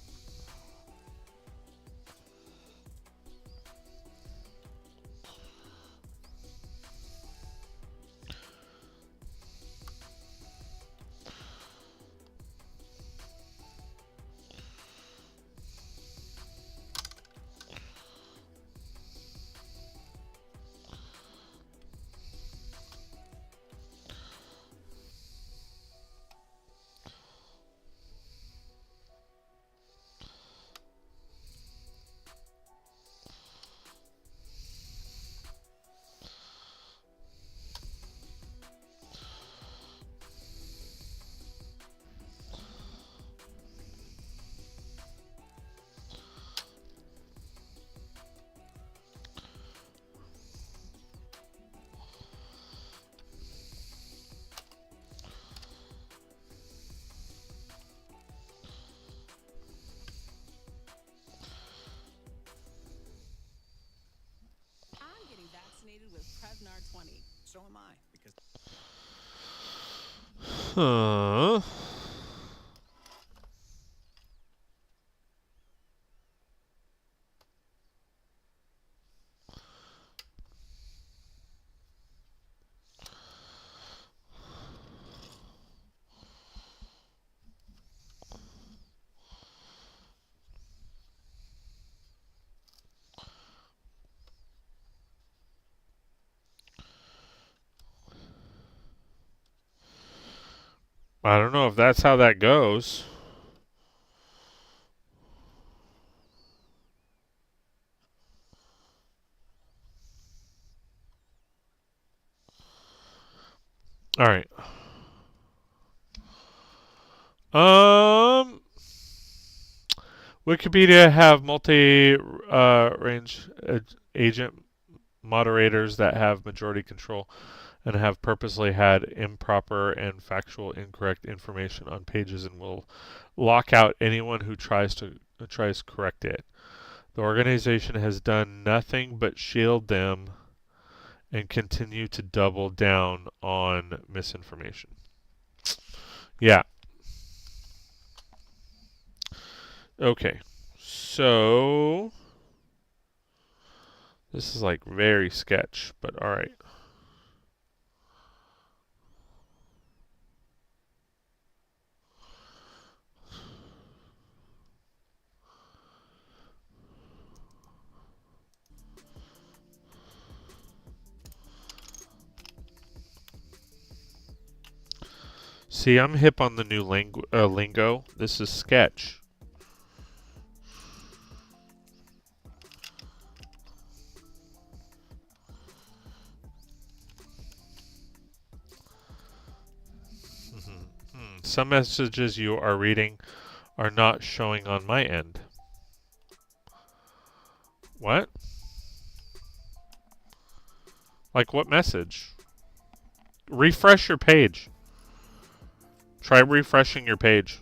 So am I, because... Huh. I don't know if that's how that goes. All right. Wikipedia have multi-range agent moderators that have majority control and have purposely had improper and factual incorrect information on pages and will lock out anyone who tries to correct it. The organization has done nothing but shield them and continue to double down on misinformation. Yeah. Okay. So this is like very sketch, but all right. See, I'm hip on the new lingo. This is sketch. Some messages you are reading are not showing on my end. What? Like what message? Refresh your page. Try refreshing your page.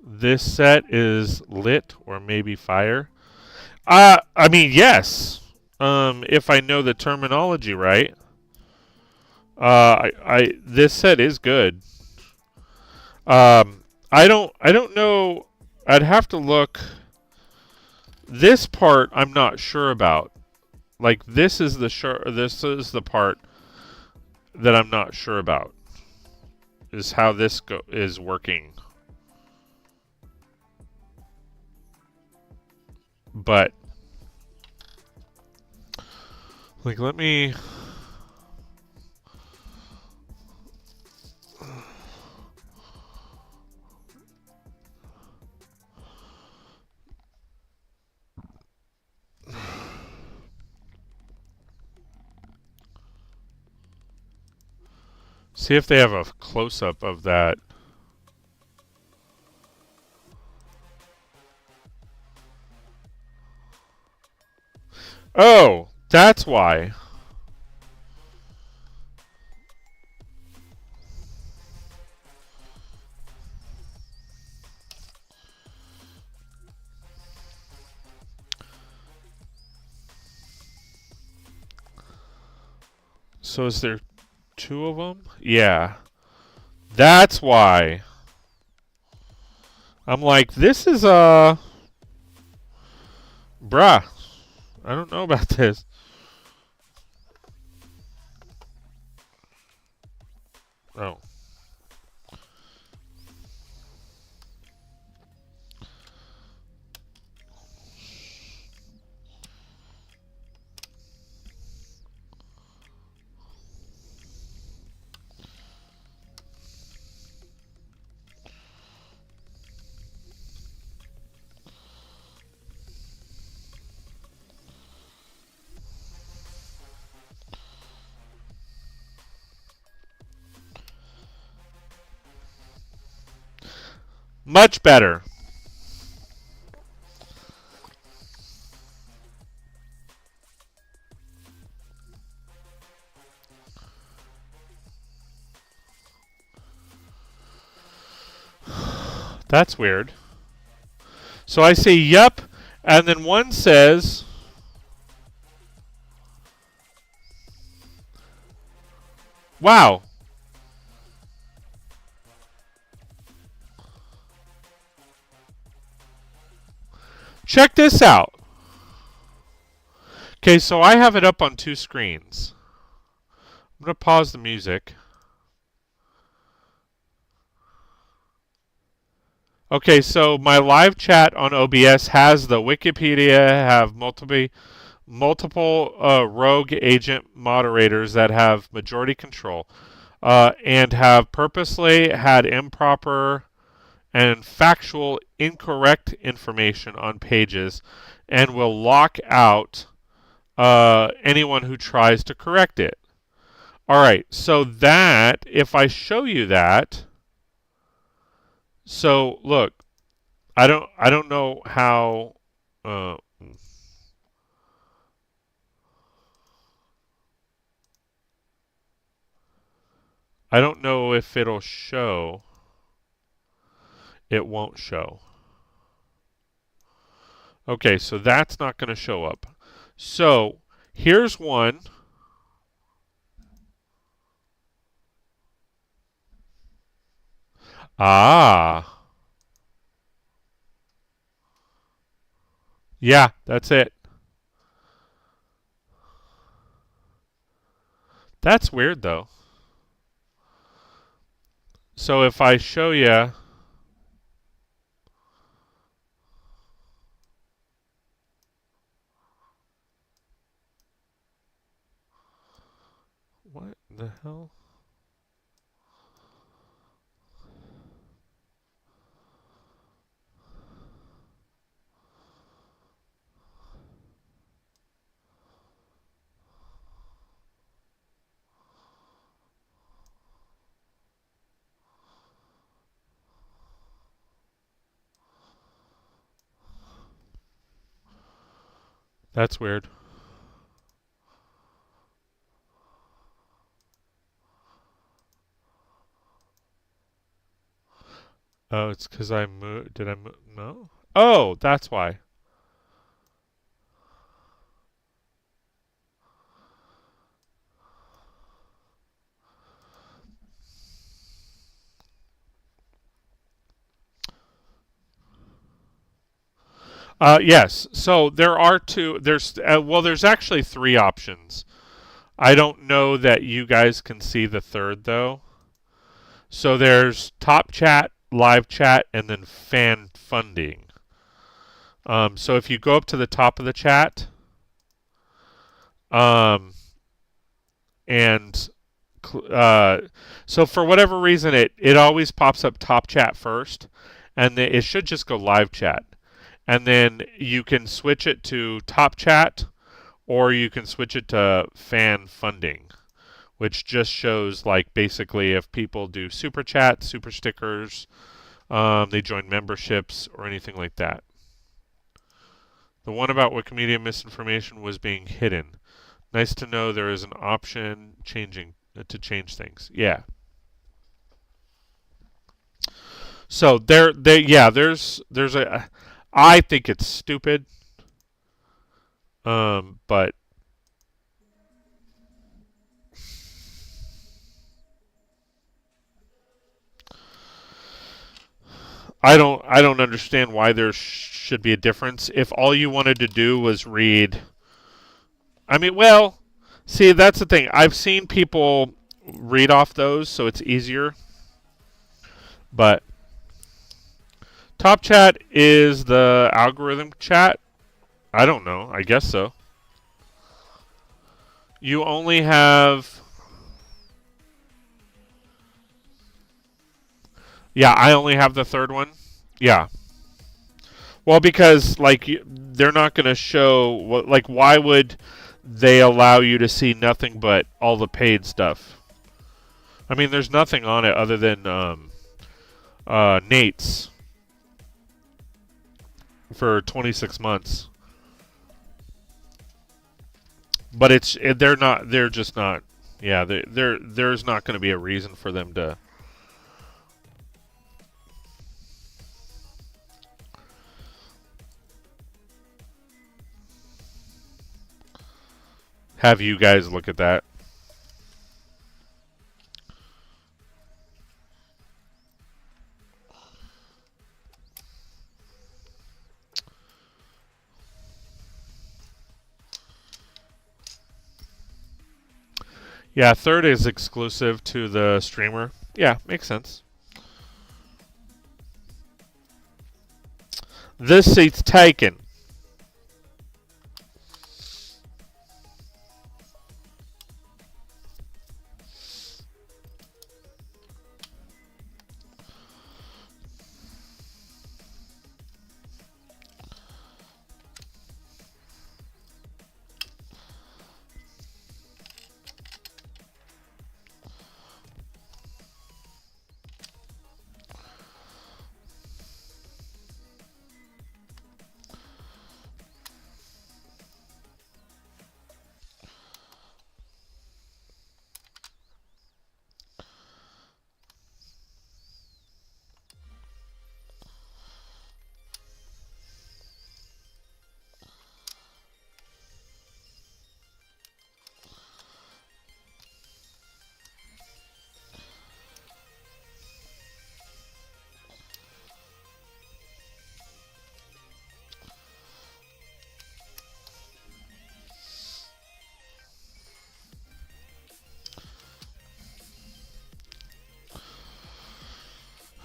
This set is lit or maybe fire. I mean, yes. If I know the terminology right. This set is good. I don't know. I'd have to look. This part I'm not sure about. Like this is the part that I'm not sure about. Is how this is working. but like let me see if they have a close-up of that. Oh, that's why. So is there two of them? Yeah. That's why. I'm like, this is bruh. I don't know about this. Oh. Much better. That's weird. So I say yep, and then one says wow. Check this out. Okay, so I have it up on two screens. I'm going to pause the music. Okay, so my live chat on OBS has the Wikipedia, have multiple rogue agent moderators that have majority control, and have purposely had improper and factual incorrect information on pages and will lock out anyone who tries to correct it. All right, so that, if I show you that, so look, I don't know how I don't know if it'll show. It won't show. Okay, so that's not going to show up. So here's one. Ah. Yeah, that's it. That's weird, though. So if I show you... What the hell? That's weird. Oh, it's because I moved. Did I move? No? Oh, that's why. Yes. So there are two. There's actually three options. I don't know that you guys can see the third though. So there's top chat, live chat, and then fan funding. So if you go up to the top of the chat, and so for whatever reason, it always pops up top chat first, and it should just go live chat, and then you can switch it to top chat, or you can switch it to fan funding, which just shows like basically if people do super chat, super stickers, they join memberships or anything like that. The one about Wikimedia misinformation was being hidden. Nice to know there is an option to change things. Yeah. So there's a. I think it's stupid. But I don't understand why there should be a difference. If all you wanted to do was read, I mean, well, see, that's the thing. I've seen people read off those, so it's easier. But top chat is the algorithm chat. I don't know. I guess so. You only have... Yeah, I only have the third one. Yeah. Well, because, like, they're not going to show... Like, why would they allow you to see nothing but all the paid stuff? I mean, there's nothing on it other than Nate's for 26 months. But they're just not... Yeah, there's not going to be a reason for them to... have you guys look at that. Yeah, third is exclusive to the streamer. Yeah, makes sense. This seat's taken.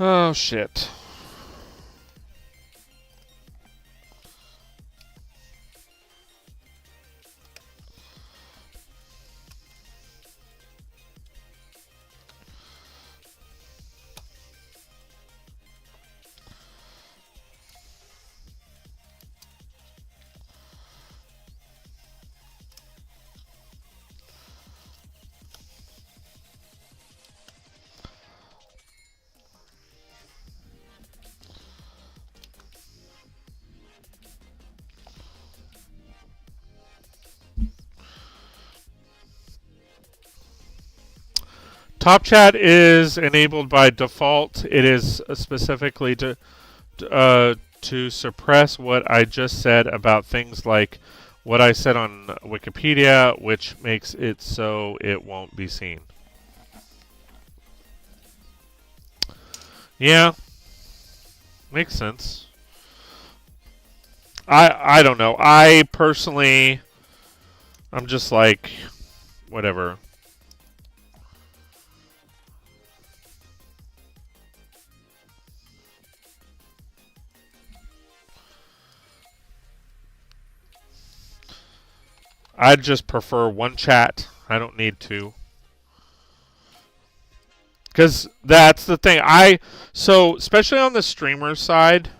Oh, shit. Top chat is enabled by default. It is specifically to suppress what I just said about things like what I said on Wikipedia, which makes it so it won't be seen. Yeah, makes sense. I don't know. I personally, I'm just like, whatever. I'd just prefer one chat. I don't need two. Because that's the thing. So, especially on the streamer side,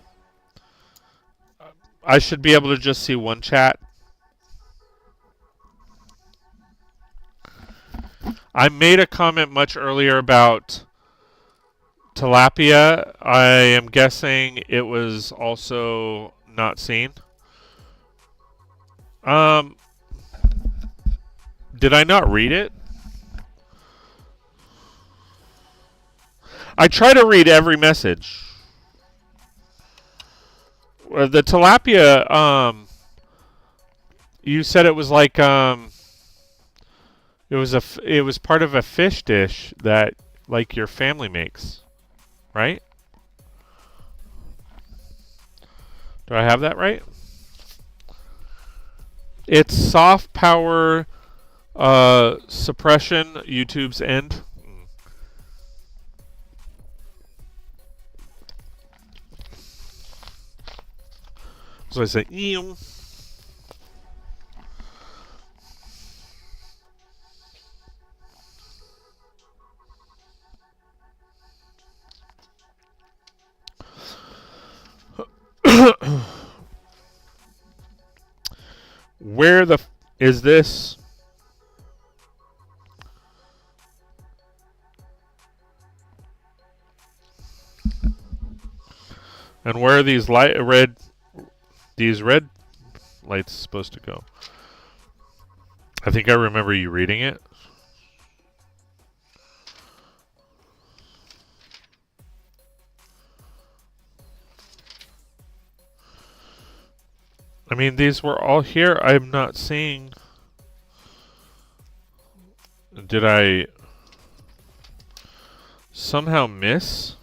I should be able to just see one chat. I made a comment much earlier about tilapia. I am guessing it was also not seen. Did I not read it? I try to read every message. The tilapia, you said it was like, it was part of a fish dish that, like, your family makes, right? Do I have that right? It's soft power suppression, YouTube's end. So I say, ew. Where the is this? And where are these red lights supposed to go? I think I remember you reading it. I mean, these were all here. I'm not seeing. Did I somehow miss?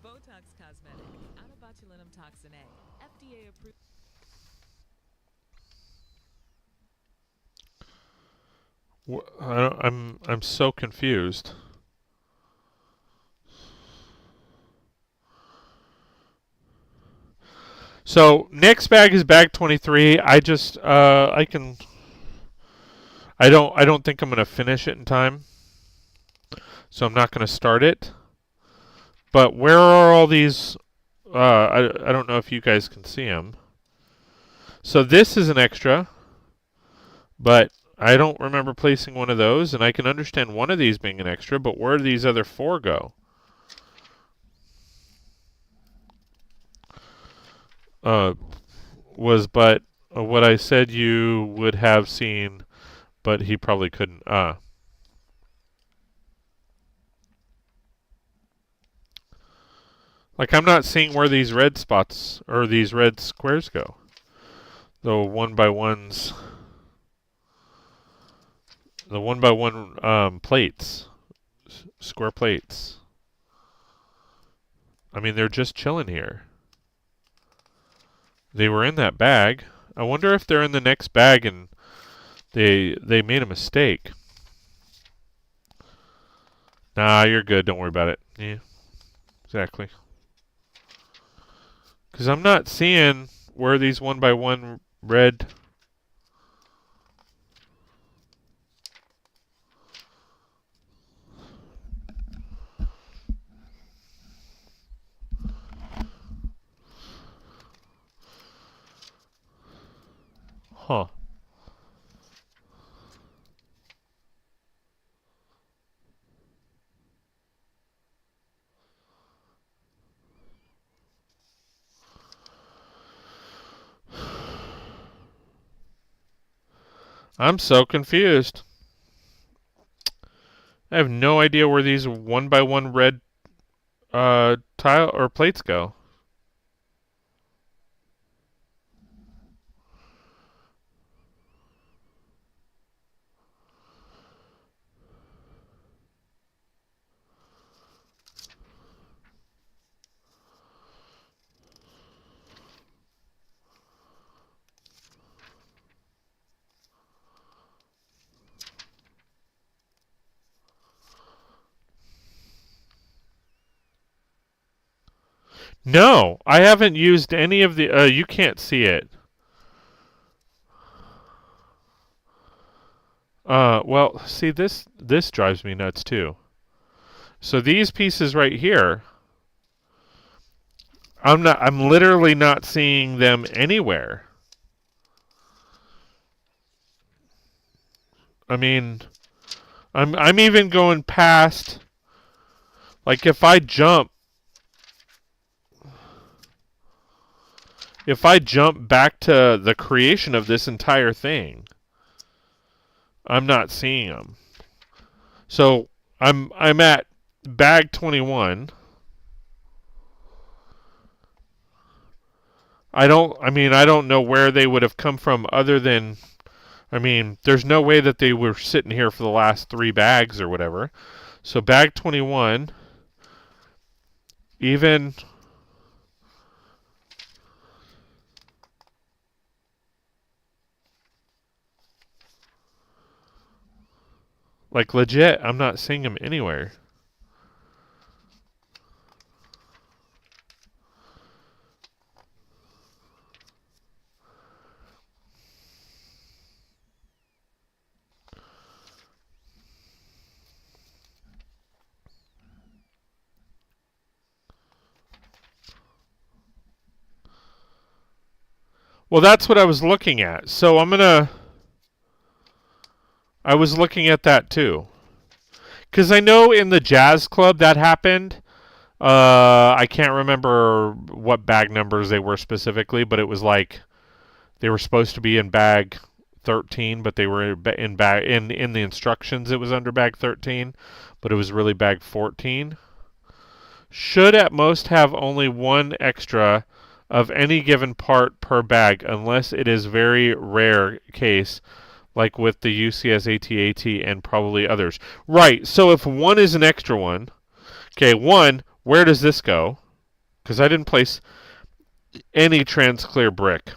Botox Cosmetic, out of botulinum toxin A, FDA approved. I'm so confused. So next bag is bag 23. I just I don't think I'm gonna finish it in time, so I'm not gonna start it. But where are all these? I don't know if you guys can see them. So this is an extra, but I don't remember placing one of those, and I can understand one of these being an extra, but where do these other four go? Was but what I said you would have seen, but he probably couldn't. Like, I'm not seeing where these red spots or these red squares go. The one by ones. The one by one plates. Square plates. I mean, they're just chilling here. They were in that bag. I wonder if they're in the next bag and they made a mistake. Nah, you're good. Don't worry about it. Yeah, exactly. Because I'm not seeing where these one by one red... Huh. I'm so confused. I have no idea where these one by one red tile or plates go. No, I haven't used any of the... you can't see it. Well, see, this drives me nuts too. So these pieces right here, I'm literally not seeing them anywhere. I mean, I'm even going past, like if I jump back to the creation of this entire thing, I'm not seeing them. So I'm at bag 21. I don't know where they would have come from other than, I mean, there's no way that they were sitting here for the last 3 bags or whatever. So bag 21, even like legit, I'm not seeing them anywhere. Well, that's what I was looking at. So I was looking at that too. Because I know in the jazz club that happened. I can't remember what bag numbers they were specifically, but it was like they were supposed to be in bag 13, but they were in the instructions it was under bag 13, but it was really bag 14. Should at most have only 1 extra of any given part per bag, unless it is very rare case, like with the UCS AT-AT and probably others. Right, so if 1 is an extra one, okay, 1, where does this go? Because I didn't place any trans clear brick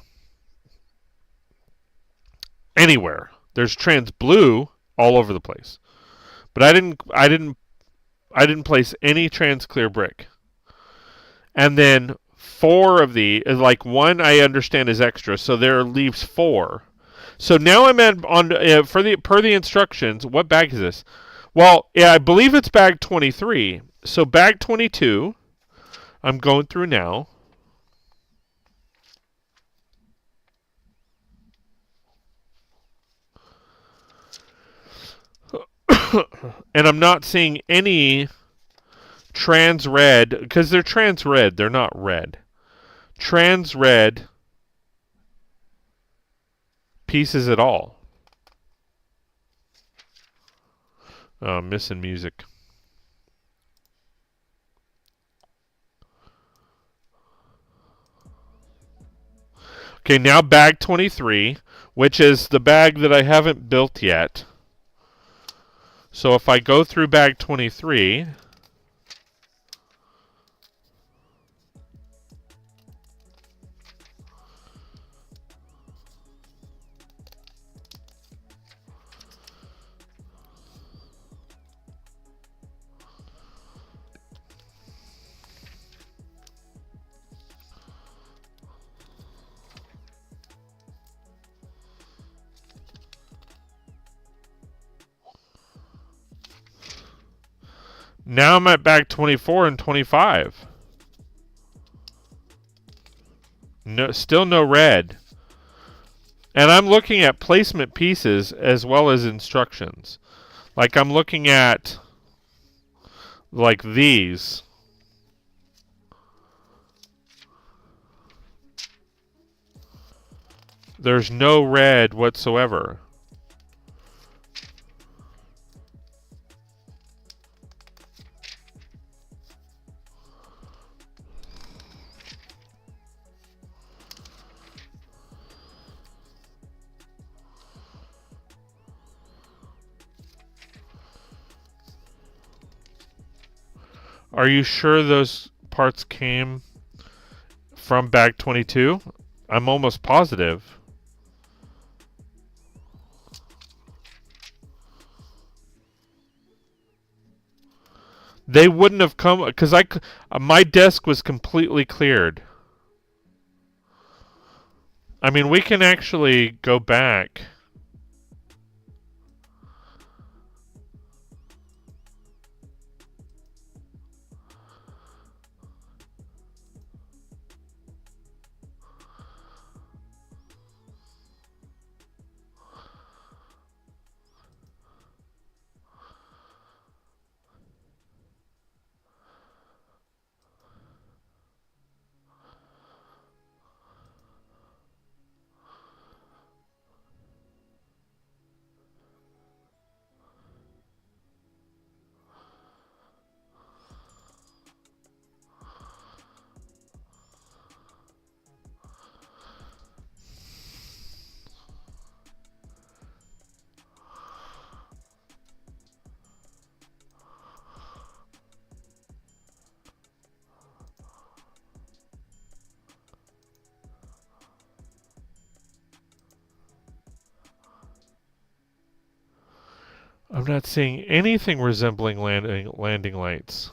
anywhere. There's trans blue all over the place, but I didn't place any trans clear brick. And then 4 of the, like 1 I understand is extra, so there leaves 4. So now I'm per the instructions. What bag is this? Well, yeah, I believe it's bag 23. So bag 22, I'm going through now. And I'm not seeing any trans red, because they're trans red, they're not red. Trans red pieces at all. Oh, I'm missing music. Okay, now bag 23, which is the bag that I haven't built yet. So if I go through bag 23, now I'm at bag 24 and 25. No, still no red. And I'm looking at placement pieces as well as instructions. Like I'm looking at like these. There's no red whatsoever. Are you sure those parts came from bag 22? I'm almost positive. They wouldn't have come because my desk was completely cleared. I mean, we can actually go back. I'm not seeing anything resembling landing lights.